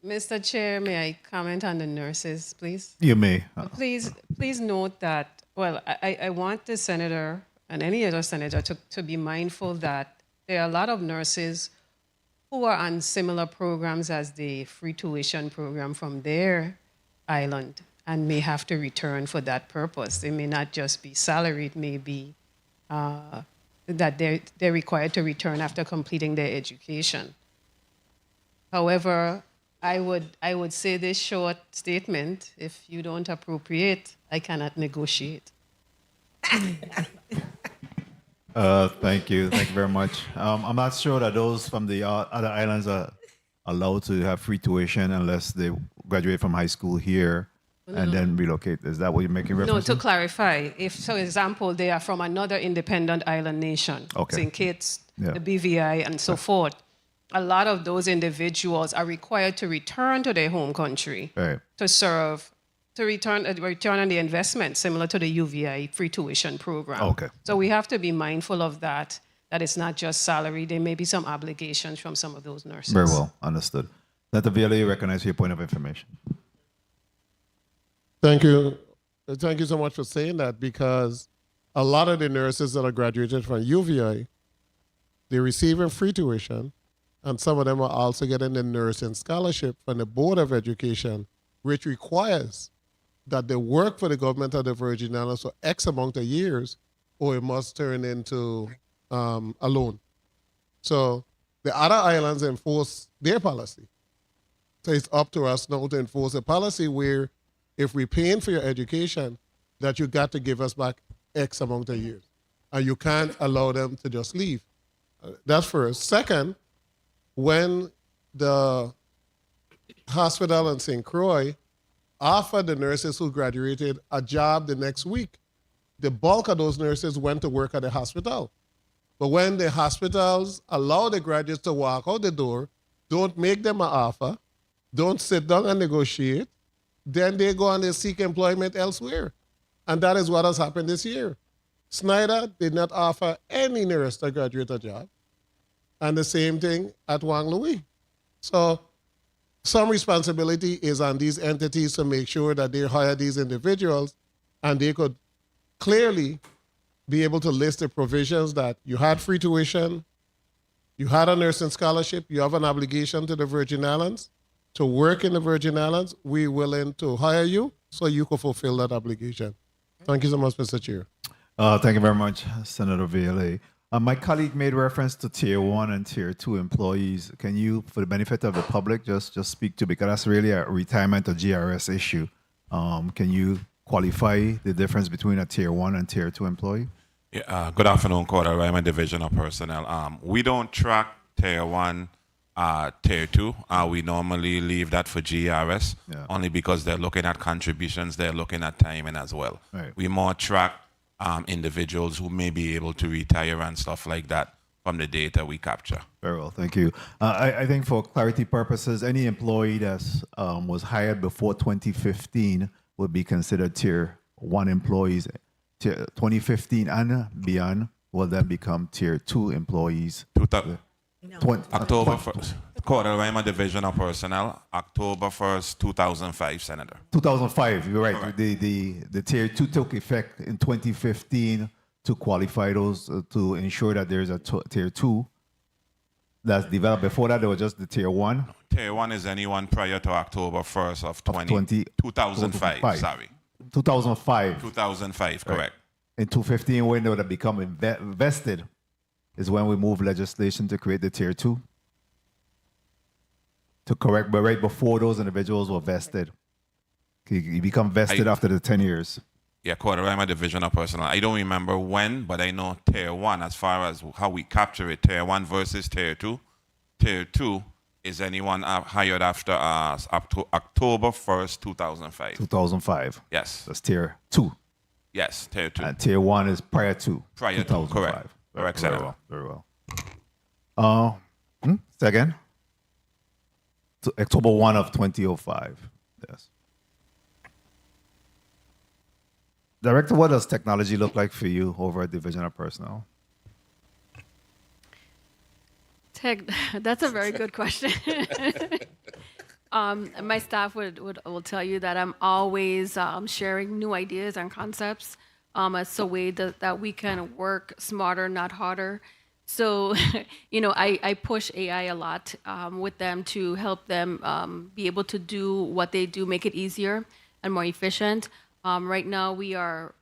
Mr. Chair, may I comment on the nurses, please? You may. Please note that, well, I want the senator and any other senator to be mindful that there are a lot of nurses who are on similar programs as the free tuition program from their island and may have to return for that purpose. They may not just be salaried, may be that they're required to return after completing their education. However, I would say this short statement: if you don't appropriate, I cannot negotiate. Thank you very much. I'm not sure that those from the other islands are allowed to have free tuition unless they graduate from high school here and then relocate. Is that what you're making reference No, to clarify, if, for example, they are from another independent island nation, Okay. St. Kitts, Yeah. the BVI, and so forth, a lot of those individuals are required to return to their home country Right. to serve, to return on the investment, similar to the UVI free tuition program. Okay. So we have to be mindful of that it's not just salary. There may be some obligations from some of those nurses. Very well, understood. Senator Viola, you recognize your point of information. Thank you. Thank you so much for saying that, because a lot of the nurses that are graduated from UVI, they're receiving free tuition, and some of them are also getting the nursing scholarship from the Board of Education, which requires that they work for the government of the Virgin Islands for X amount of years, or it must turn into a loan. So the other islands enforce their policy. So it's up to us now to enforce a policy where if we're paying for your education, that you got to give us back X amount of years. And you can't allow them to just leave. That's first. Second, when the hospital in St. Croix offered the nurses who graduated a job the next week, the bulk of those nurses went to work at the hospital. But when the hospitals allow the graduates to walk out the door, don't make them an offer, don't sit down and negotiate, then they go and they seek employment elsewhere. And that is what has happened this year. Snyder did not offer any nurse to graduate a job. And the same thing at Wang Louis. So some responsibility is on these entities to make sure that they hire these individuals, and they could clearly be able to list the provisions that you had free tuition, you had a nursing scholarship, you have an obligation to the Virgin Islands to work in the Virgin Islands. We're willing to hire you so you can fulfill that obligation. Thank you so much, Mr. Chair. Thank you very much, Senator VLA. My colleague made reference to Tier 1 and Tier 2 employees. Can you, for the benefit of the public, just speak to, because that's really a retirement or GRS issue. Can you qualify the difference between a Tier 1 and Tier 2 employee? Yeah, good afternoon, Court. I'm a division of personnel. We don't track Tier 1, Tier 2. We normally leave that for GRS, only because they're looking at contributions, they're looking at timing as well. Right. We more track individuals who may be able to retire and stuff like that from the data we capture. Very well, thank you. I think for clarity purposes, any employee that was hired before 2015 would be considered Tier 1 employees. 2015 and beyond will then become Tier 2 employees. October 1st. Court, I'm a division of personnel. October 1st, 2005, Senator. 2005, you're right. Correct. The Tier 2 took effect in 2015 to qualify those, to ensure that there's a Tier 2 that's developed. Before that, there was just the Tier 1. Tier 1 is anyone prior to October 1st of 2005, sorry. 2005. 2005, correct. Right. In 2015, when they would have become vested, is when we moved legislation to create the Tier 2. To correct, but right before those individuals were vested. You become vested after the 10 years. Yeah, Court, I'm a division of personnel. I don't remember when, but I know Tier 1, as far as how we capture it, Tier 1 versus Tier 2. Tier 2 is anyone hired after up to October 1st, 2005. 2005. Yes. That's Tier 2. Yes, Tier 2. And Tier 1 is prior to. Prior to, 2005. correct. Correct, Very Senator. well, very well. Second? To October 1 of 2005. Yes. Director, what does technology look like for you over at Division of Personnel? That's a very good question. My staff will tell you that I'm always sharing new ideas and concepts as a way that we can work smarter, not harder. So, I push AI a lot with them to help them be able to do what they do, make it easier and more efficient. Right now, we are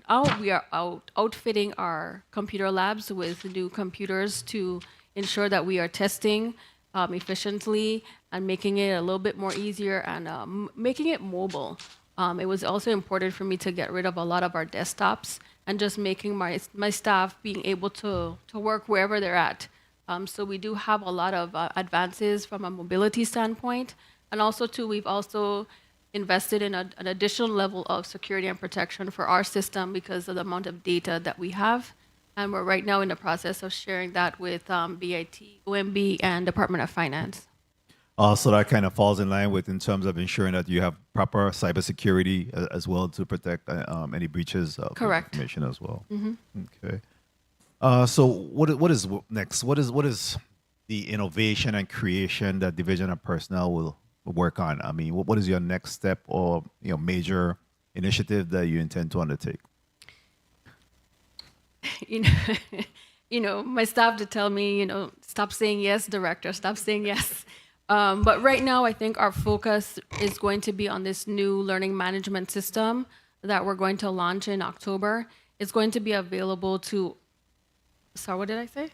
outfitting our computer labs with new computers to ensure that we are testing efficiently and making it a little bit more easier and making it mobile. It was also important for me to get rid of a lot of our desktops and just making my staff being able to work wherever they're at. So we do have a lot of advances from a mobility standpoint. And also, too, we've also invested in an additional level of security and protection for our system because of the amount of data that we have. And we're right now in the process of sharing that with BIT, OMB, and Department of Finance. So that kind of falls in line with in terms of ensuring that you have proper cybersecurity as well to protect any breaches of information as well. Mm-hmm. Okay. So what is next? What is the innovation and creation that Division of Personnel will work on? I mean, what is your next step or major initiative that you intend to undertake? My staff to tell me, stop saying yes, director, stop saying yes. But right now, I think our focus is going to be on this new learning management system that we're going to launch in October. It's going to be available to, sorry, what did I say?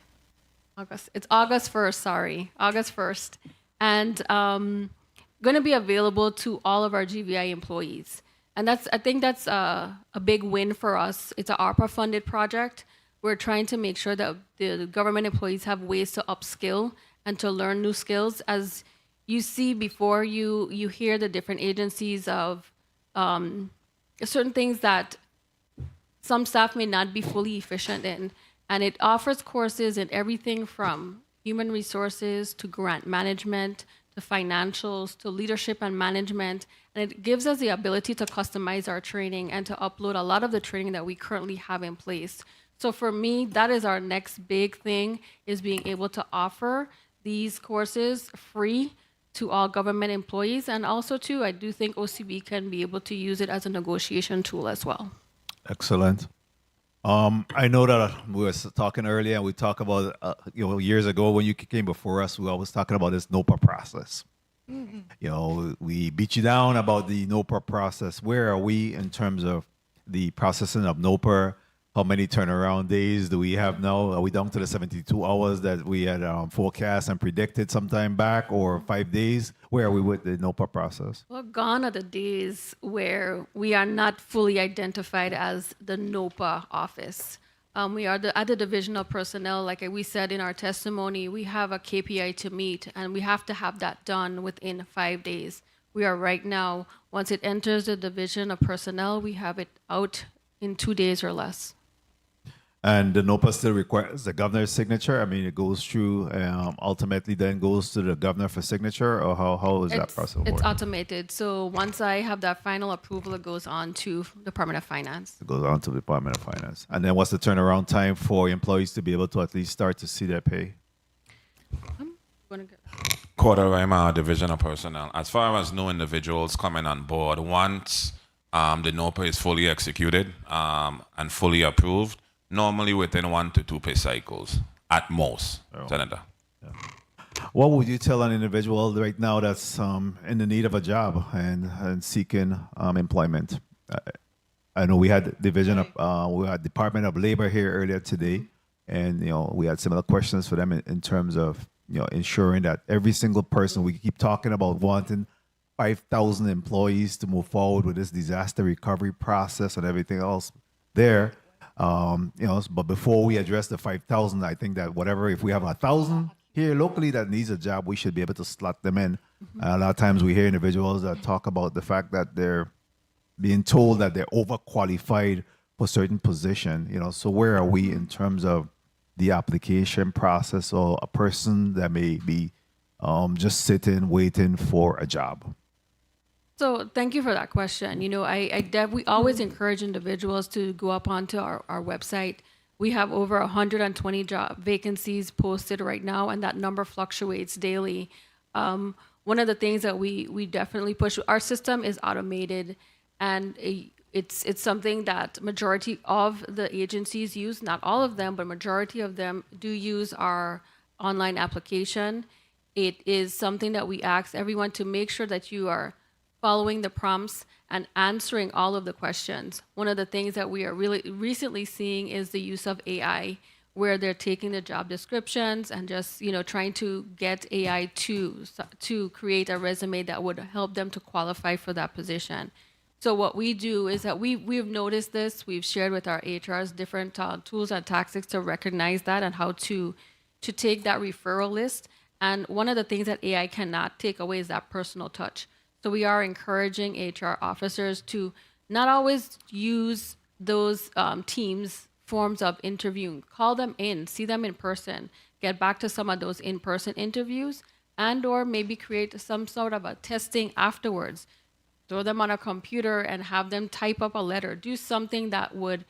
August. It's August 1st, sorry, August 1st. And going to be available to all of our GVI employees. And I think that's a big win for us. It's an ARPA-funded project. We're trying to make sure that the government employees have ways to upskill and to learn new skills. As you see before, you hear the different agencies of certain things that some staff may not be fully efficient in. And it offers courses in everything from human resources to grant management, to financials, to leadership and management. And it gives us the ability to customize our training and to upload a lot of the training that we currently have in place. So for me, that is our next big thing, is being able to offer these courses free to all government employees. And also too, I do think OCB can be able to use it as a negotiation tool as well. Excellent. I know that we were talking earlier, and we talked about, years ago when you came before us, we always talking about this NOPA process. We beat you down about the NOPA process. Where are we in terms of the processing of NOPA? How many turnaround days do we have now? Are we down to the 72 hours that we had forecast and predicted sometime back, or 5 days? Where are we with the NOPA process? Well, gone are the days where we are not fully identified as the NOPA office. We are at the Division of Personnel, like we said in our testimony, we have a KPI to meet, and we have to have that done within 5 days. We are right now, once it enters the Division of Personnel, we have it out in 2 days or less. And the NOPA still requires the governor's signature? I mean, it goes through, ultimately then goes to the governor for signature, or how is that process It's work? automated. So once I have that final approval, it goes on to Department of Finance. It goes on to the Department of Finance. And then what's the turnaround time for employees to be able to at least start to see their pay? Quarter Rima Division of Personnel. As far as new individuals coming on board, once the NOPA is fully executed and fully approved, normally within 1 to 2 pay cycles at most, Senator. What would you tell an individual right now that's in the need of a job and seeking employment? I know we had we had Department of Labor here earlier today, and we had similar questions for them in terms of ensuring that every single person, we keep talking about wanting 5,000 employees to move forward with this disaster recovery process and everything else there. But before we address the 5,000, I think that if we have 1,000 here locally that needs a job, we should be able to slot them in. A lot of times we hear individuals that talk about the fact that they're being told that they're overqualified for certain position. So where are we in terms of the application process, or a person that may be just sitting waiting for a job? So thank you for that question. We always encourage individuals to go up onto our website. We have over 120 job vacancies posted right now, and that number fluctuates daily. One of the things that we definitely push, our system is automated, and it's something that majority of the agencies use. Not all of them, but majority of them do use our online application. It is something that we ask everyone to make sure that you are following the prompts and answering all of the questions. One of the things that we are really recently seeing is the use of AI, where they're taking the job descriptions and just trying to get AI to create a resume that would help them to qualify for that position. So what we do is that we've noticed this. We've shared with our HRs different tools and tactics to recognize that and how to take that referral list. And one of the things that AI cannot take away is that personal touch. So we are encouraging HR officers to not always use those teams forms of interviewing. Call them in, see them in person, get back to some of those in-person interviews, and or maybe create some sort of a testing afterwards. Throw them on a computer and have them type up a letter. Do something that would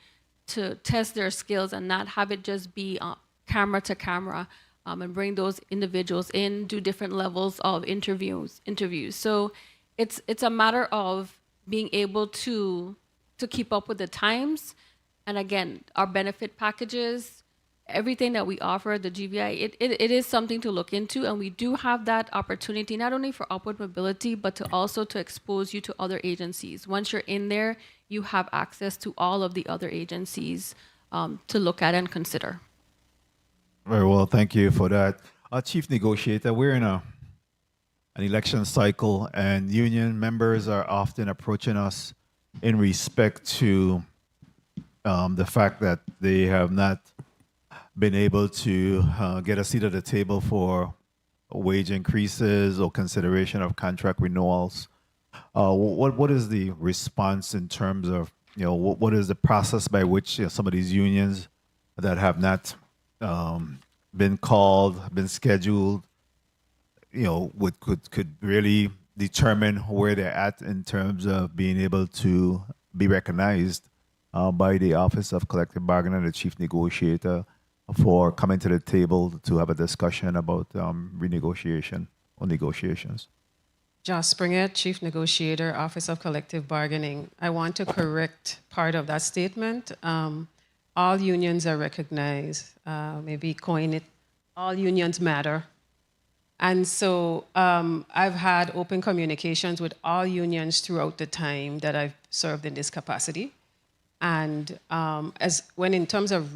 to test their skills and not have it just be camera to camera, and bring those individuals in, do different levels of interviews. So it's a matter of being able to keep up with the times. And again, our benefit packages everything that we offer, the GVI, it is something to look into, and we do have that opportunity not only for upward mobility, but to also to expose you to other agencies. Once you're in there, you have access to all of the other agencies to look at and consider. Very well, thank you for that. Chief Negotiator, we're in an election cycle, and union members are often approaching us in respect to the fact that they have not been able to get a seat at the table for wage increases or consideration of contract renewals. What is the response in terms of, what is the process by which some of these unions that have not been called, been scheduled, could really determine where they're at in terms of being able to be recognized by the Office of Collective Bargaining and the Chief Negotiator for coming to the table to have a discussion about renegotiation or negotiations? Josh Springette, Chief Negotiator, Office of Collective Bargaining. I want to correct part of that statement. All unions are recognized. Maybe coin it, all unions matter. And so I've had open communications with all unions throughout the time that I've served in this capacity. And in terms of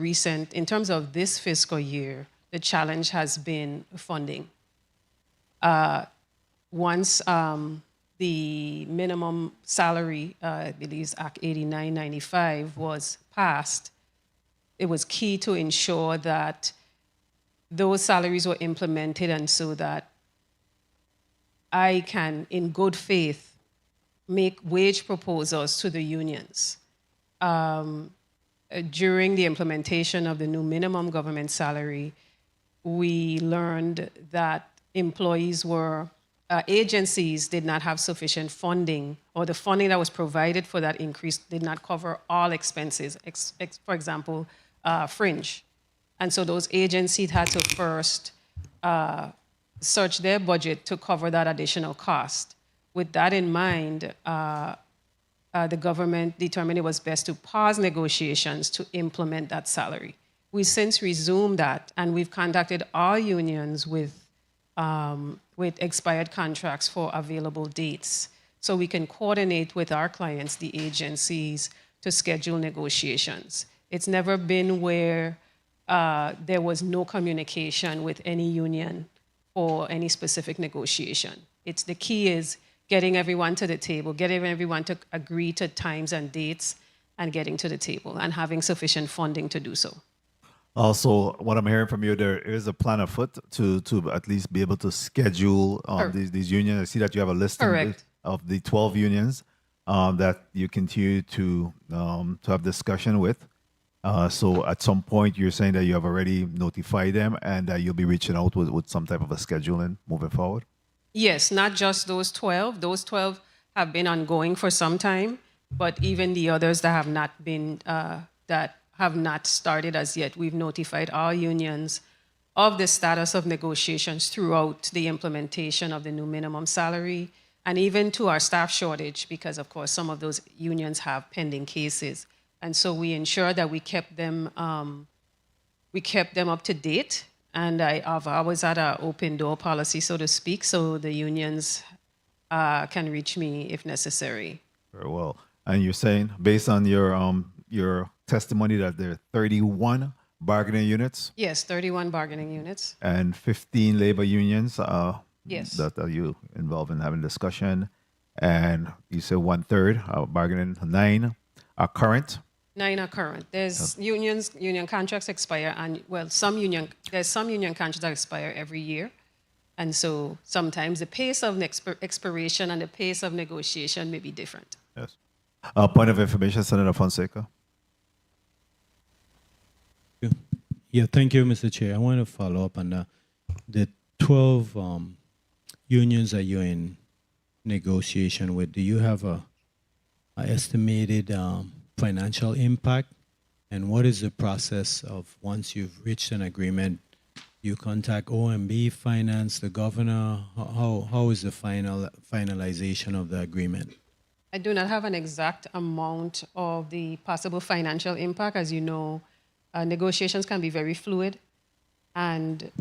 this fiscal year, the challenge has been funding. Once the minimum salary, I believe Act 8995 was passed, it was key to ensure that those salaries were implemented, and so that I can, in good faith, make wage proposals to the unions. During the implementation of the new minimum government salary, we learned that agencies did not have sufficient funding, or the funding that was provided for that increase did not cover all expenses, for example, fringe. And so those agencies had to first search their budget to cover that additional cost. With that in mind, the government determined it was best to pause negotiations to implement that salary. We've since resumed that, and we've contacted all unions with expired contracts for available dates, so we can coordinate with our clients, the agencies, to schedule negotiations. It's never been where there was no communication with any union for any specific negotiation. The key is getting everyone to the table, getting everyone to agree to times and dates, and getting to the table, and having sufficient funding to do so. Also, what I'm hearing from you, there is a plan afoot to at least be able to schedule these unions. I see that you have a list of the 12 unions that you continue to have discussion with. So at some point, you're saying that you have already notified them, and that you'll be reaching out with some type of a scheduling moving forward? Yes, not just those 12. Those 12 have been ongoing for some time, but even the others that have not been, that have not started as yet, we've notified all unions of the status of negotiations throughout the implementation of the new minimum salary, and even to our staff shortage, because of course some of those unions have pending cases. And so we ensured that we kept them up to date. And I've always had an open door policy, so to speak, so the unions can reach me if necessary. Very well. And you're saying, based on your testimony, that there are 31 bargaining units? Yes, 31 bargaining units. And 15 labor unions yes. that are you involved in having discussion. And you said 1/3 bargaining, 9 are current. 9 are current. There's union contracts expire, and there's some union contracts that expire every year. And so sometimes the pace of expiration and the pace of negotiation may be different. Yes. Point of information, Senator Fonseca. Yeah, thank you, Mr. Chair. I want to follow up on the 12 unions that you're in negotiation with. Do you have a estimated financial impact, and what is the process of once you've reached an agreement? You contact OMB, Finance, the governor. How is the finalization of the agreement? I do not have an exact amount of the possible financial impact. As you know, negotiations can be very fluid, and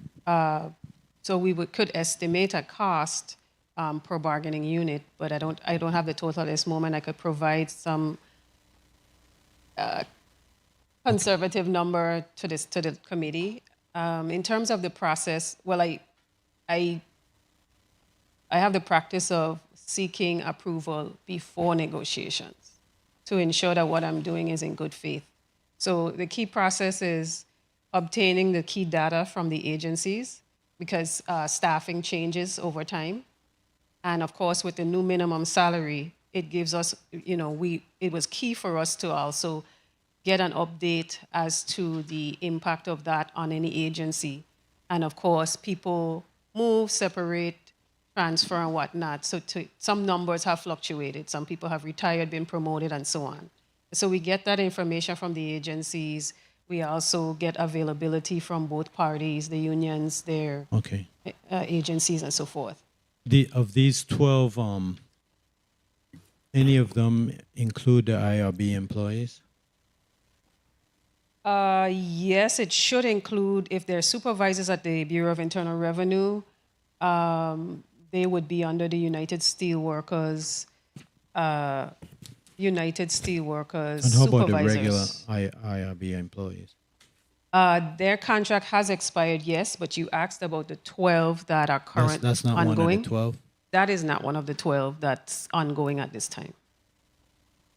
so we could estimate a cost per bargaining unit, but I don't have the total at this moment. I could provide some conservative number to the committee. In terms of the process, well, I have the practice of seeking approval before negotiations to ensure that what I'm doing is in good faith. So the key process is obtaining the key data from the agencies, because staffing changes over time. And of course, with the new minimum salary, it gives us, it was key for us to also get an update as to the impact of that on any agency. And of course, people move, separate, transfer, and whatnot. So some numbers have fluctuated. Some people have retired, been promoted, and so on. So we get that information from the agencies. We also get availability from both parties, the unions, their agencies, and so forth. Of these 12, any of them include the IRB employees? Yes, it should include, if they're supervisors at the Bureau of Internal Revenue, they would be under the United Steelworkers And how about the regular IRB employees? Their contract has expired, yes, but you asked about the 12 that are current That's not ongoing. one of the 12? That is not one of the 12 that's ongoing at this time.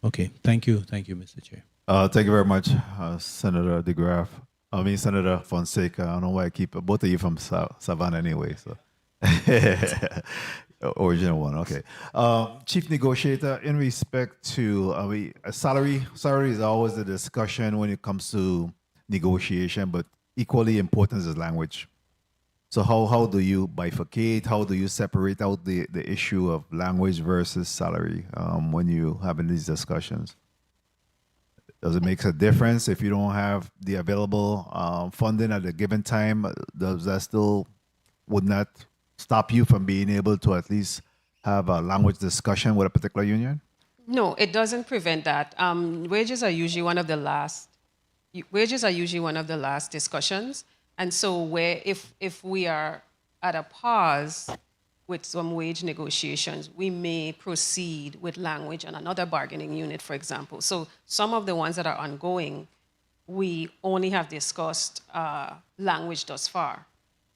Okay, thank you. Thank you, Mr. Chair. Thank you very much, Senator Senator Fonseca. I don't know why I keep both of you from Savannah anyway. So, original one. Okay. Chief Negotiator, in respect to salary is always a discussion when it comes to negotiation, but equally important is language. So how do you bifurcate? How do you separate out the issue of language versus salary when you having these discussions? Does it make a difference if you don't have the available funding at a given time? Does that still would not stop you from being able to at least have a language discussion with a particular union? No, it doesn't prevent that. Wages are usually one of the last discussions. And so if we are at a pause with some wage negotiations, we may proceed with language on another bargaining unit, for example. So some of the ones that are ongoing, we only have discussed language thus far.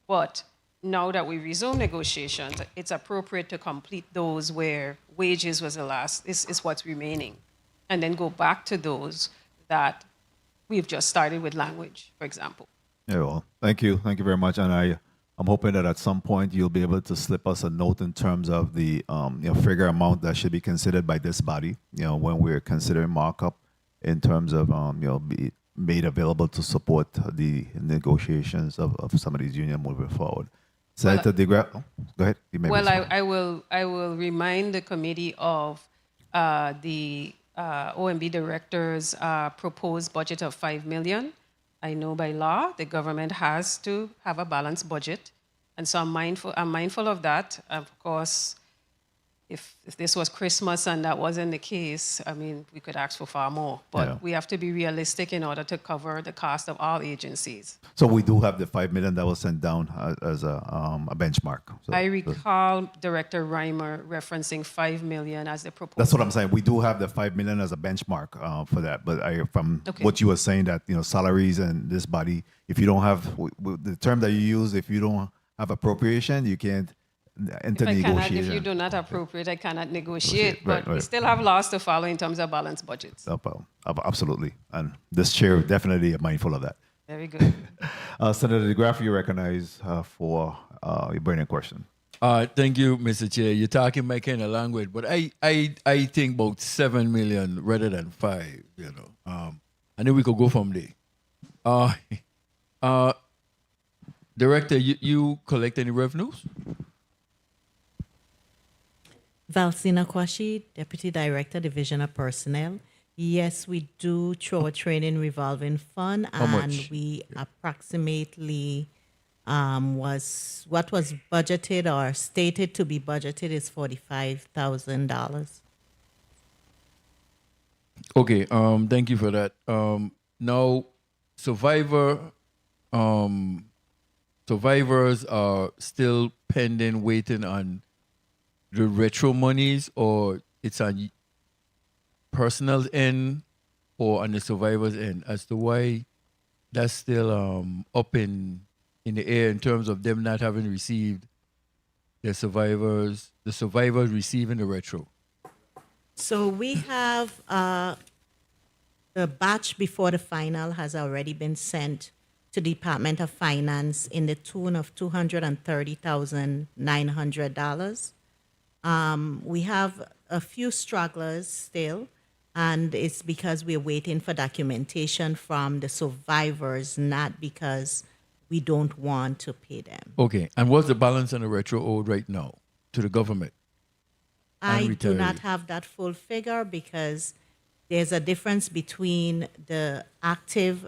But now that we resume negotiations, it's appropriate to complete those where wages was the last, is what's remaining. And then go back to those that we've just started with language, for example. Yeah, well, thank you. Thank you very much. And I'm hoping that at some point you'll be able to slip us a note in terms of the figure amount that should be considered by this body, when we're considering markup in terms of, be made available to support the negotiations of some of these unions moving forward. Senator DeGraff, go ahead. You may respond. I will remind the committee of the OMB director's proposed budget of $5 million. I know by law the government has to have a balanced budget, and so I'm mindful of that. Of course, if this was Christmas and that wasn't the case, I mean, we could ask for far more. But we have to be realistic in order to cover the cost of all agencies. So we do have the $5 million that was sent down as a benchmark. So, I recall Director Reimer referencing $5 million as the proposal. That's what I'm saying. We do have the $5 million as a benchmark for that. But from what you were saying, that salaries and this body, if you don't have the term that you use, if you don't have appropriation, you can't enter negotiation. If you do not appropriate, I cannot negotiate. Right, but we still have laws to follow in terms of balanced budgets. Absolutely. And this chair definitely mindful of that. Very good. Senator DeGraff, you recognize for your burning question. Thank you, Mr. Chair. You're talking my kind of language, but I think about 7 million rather than 5, and then we could go from there. Director, you collect any revenues? Valsina Kwashi, Deputy Director, Division of Personnel. Yes, we do throw a training revolving fund, How and much? we approximately what was budgeted or stated to be budgeted is $45,000. Okay, thank you for that. Now, survivors are still pending, waiting on the retro monies, or it's on personal's end or on the survivor's end, as to why that's still up in the air in terms of them not having received the survivors receiving the retro. So we have the batch before the final has already been sent to Department of Finance in the tune of $230,900. We have a few stragglers still, and it's because we're waiting for documentation from the survivors, not because we don't want to pay them. Okay, and what's the balance on the retro owed right now to the government? I And do not retiree. have that full figure because there's a difference between the active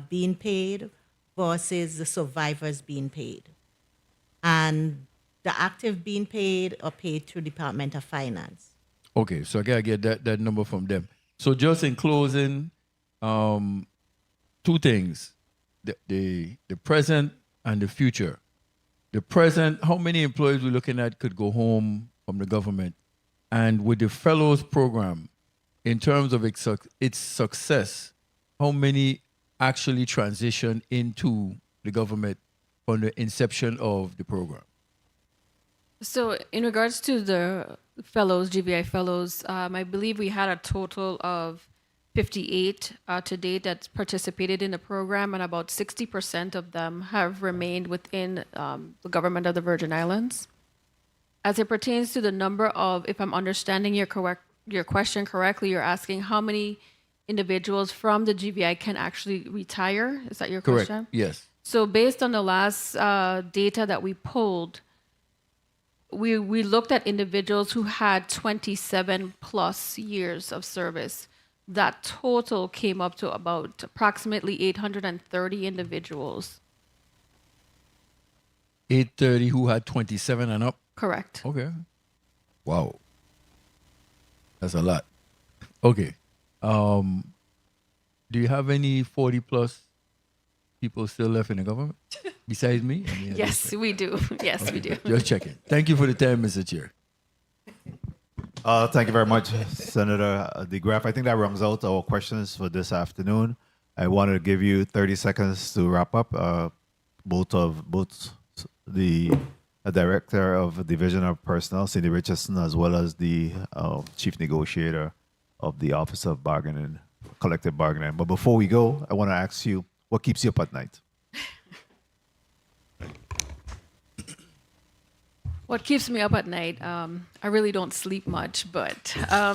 being paid versus the survivors being paid. And the active being paid are paid through Department of Finance. Okay, so I gotta get that number from them. So just in closing, two things: the present and the future. The present, how many employees we're looking at could go home from the government, and with the fellows program, in terms of its success, how many actually transition into the government from the inception of the program? So, in regards to the fellows, GBI fellows, I believe we had a total of 58 to date that's participated in the program, and about 60% of them have remained within the government of the Virgin Islands. As it pertains to the number of, if I'm understanding your question correctly, you're asking how many individuals from the GBI can actually retire? Is that your Correct. question? Yes. So based on the last data that we pulled, we looked at individuals who had 27 plus years of service. That total came up to about approximately 830 individuals. 830 who had 27 and up? Correct. Okay. Wow. That's a lot. Okay. Do you have any 40 plus people still left in the government besides me? I mean, Yes, we do. Yes, we do. just checking. Thank you for the time, Mr. Chair. Thank you very much, Senator DeGraff. I think that rounds out our questions for this afternoon. I wanted to give you 30 seconds to wrap up. Both the Director of Division of Personnel, Cindy Richardson, as well as the Chief Negotiator of the Office of Bargaining, Collective Bargaining. But before we go, I want to ask you, what keeps you up at night? What keeps me up at night? I really don't sleep much, but I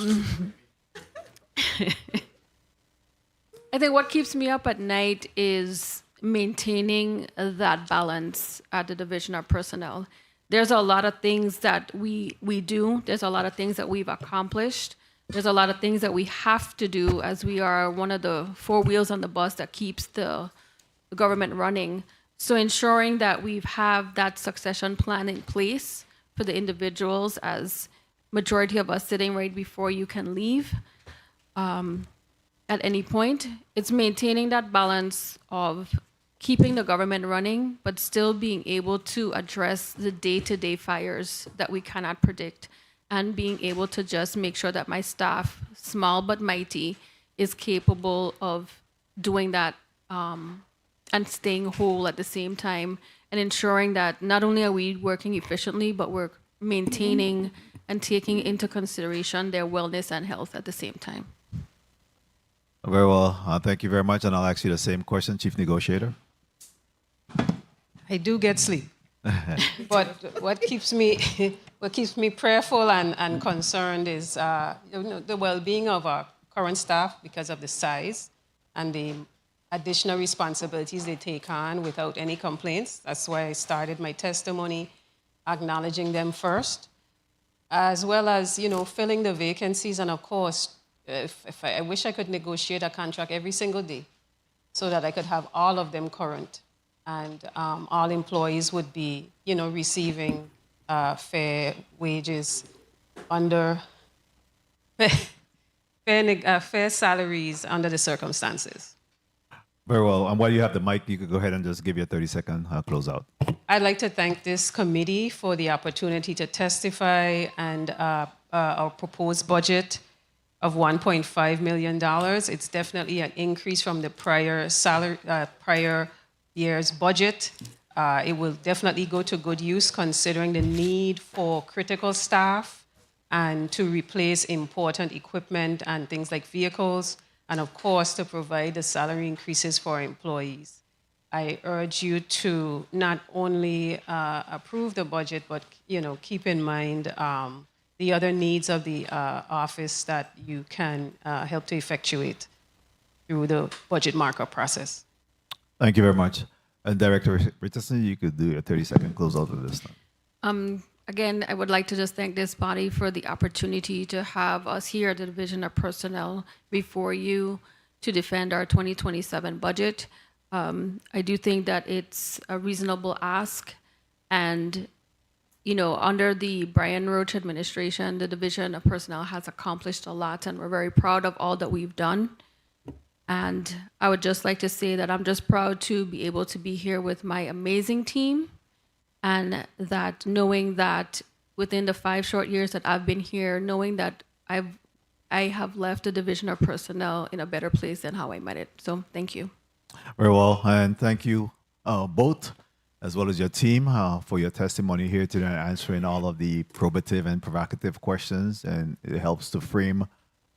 think what keeps me up at night is maintaining that balance at the Division of Personnel. There's a lot of things that we do. There's a lot of things that we've accomplished. There's a lot of things that we have to do, as we are one of the four wheels on the bus that keeps the government running. So ensuring that we have that succession plan in place for the individuals, as majority of us sitting right before you can leave at any point. It's maintaining that balance of keeping the government running, but still being able to address the day-to-day fires that we cannot predict, and being able to just make sure that my staff, small but mighty, is capable of doing that and staying whole at the same time, and ensuring that not only are we working efficiently, but we're maintaining and taking into consideration their wellness and health at the same time. Very well. Thank you very much. And I'll ask you the same question, Chief Negotiator. I do get sleep. But what keeps me prayerful and concerned is the well-being of our current staff, because of the size and the additional responsibilities they take on without any complaints. That's why I started my testimony acknowledging them first, as well as filling the vacancies. And of course, if I wish I could negotiate a contract every single day so that I could have all of them current, and all employees would be, receiving fair wages under fair salaries under the circumstances. Very well. And while you have the mic, you could go ahead and just give your 30-second closeout. I'd like to thank this committee for the opportunity to testify and our proposed budget of $1.5 million. It's definitely an increase from the prior year's budget. It will definitely go to good use considering the need for critical staff and to replace important equipment and things like vehicles, and of course to provide the salary increases for employees. I urge you to not only approve the budget, but keep in mind the other needs of the office that you can help to effectuate through the budget markup process. Thank you very much. And Director Richardson, you could do a 30-second closeout of this time. Again, I would like to just thank this body for the opportunity to have us here at the Division of Personnel before you to defend our 2027 budget. I do think that it's a reasonable ask, and under the Brian Roach administration, the Division of Personnel has accomplished a lot, and we're very proud of all that we've done. And I would just like to say that I'm just proud to be able to be here with my amazing team, and that knowing that within the 5 short years that I've been here, knowing that I have left the Division of Personnel in a better place than how I met it. So thank you. Very well. And thank you both, as well as your team, for your testimony here today and answering all of the probative and provocative questions. And it helps to frame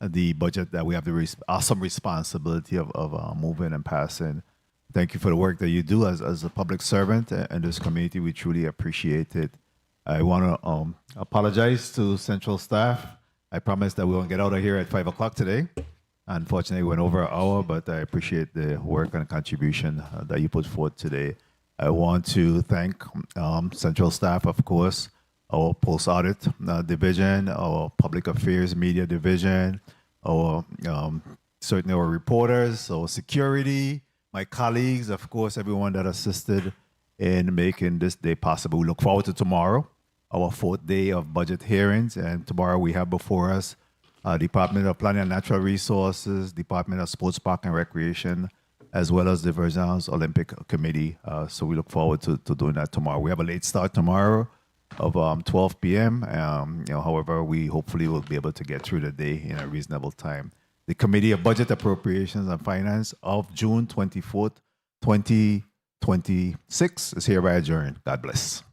the budget that we have the awesome responsibility of moving and passing. Thank you for the work that you do as a public servant in this community. We truly appreciate it. I want to apologize to Central staff. I promised that we won't get out of here at 5 o'clock today. Unfortunately, we went over an hour, but I appreciate the work and contribution that you put forth today. I want to thank Central staff, of course, our post-audit division, our public affairs media division, our certainly our reporters, our security, my colleagues, of course, everyone that assisted in making this day possible. We look forward to tomorrow, our 4th day of budget hearings, and tomorrow we have before us Department of Planning and Natural Resources, Department of Sports, Park and Recreation, as well as the Virgin's Olympic Committee. So we look forward to doing that tomorrow. We have a late start tomorrow of 12 p.m. However, we hopefully will be able to get through the day in a reasonable time. The Committee of Budget, Appropriations and Finance of June 24th, 2026 is hereby adjourned. God bless.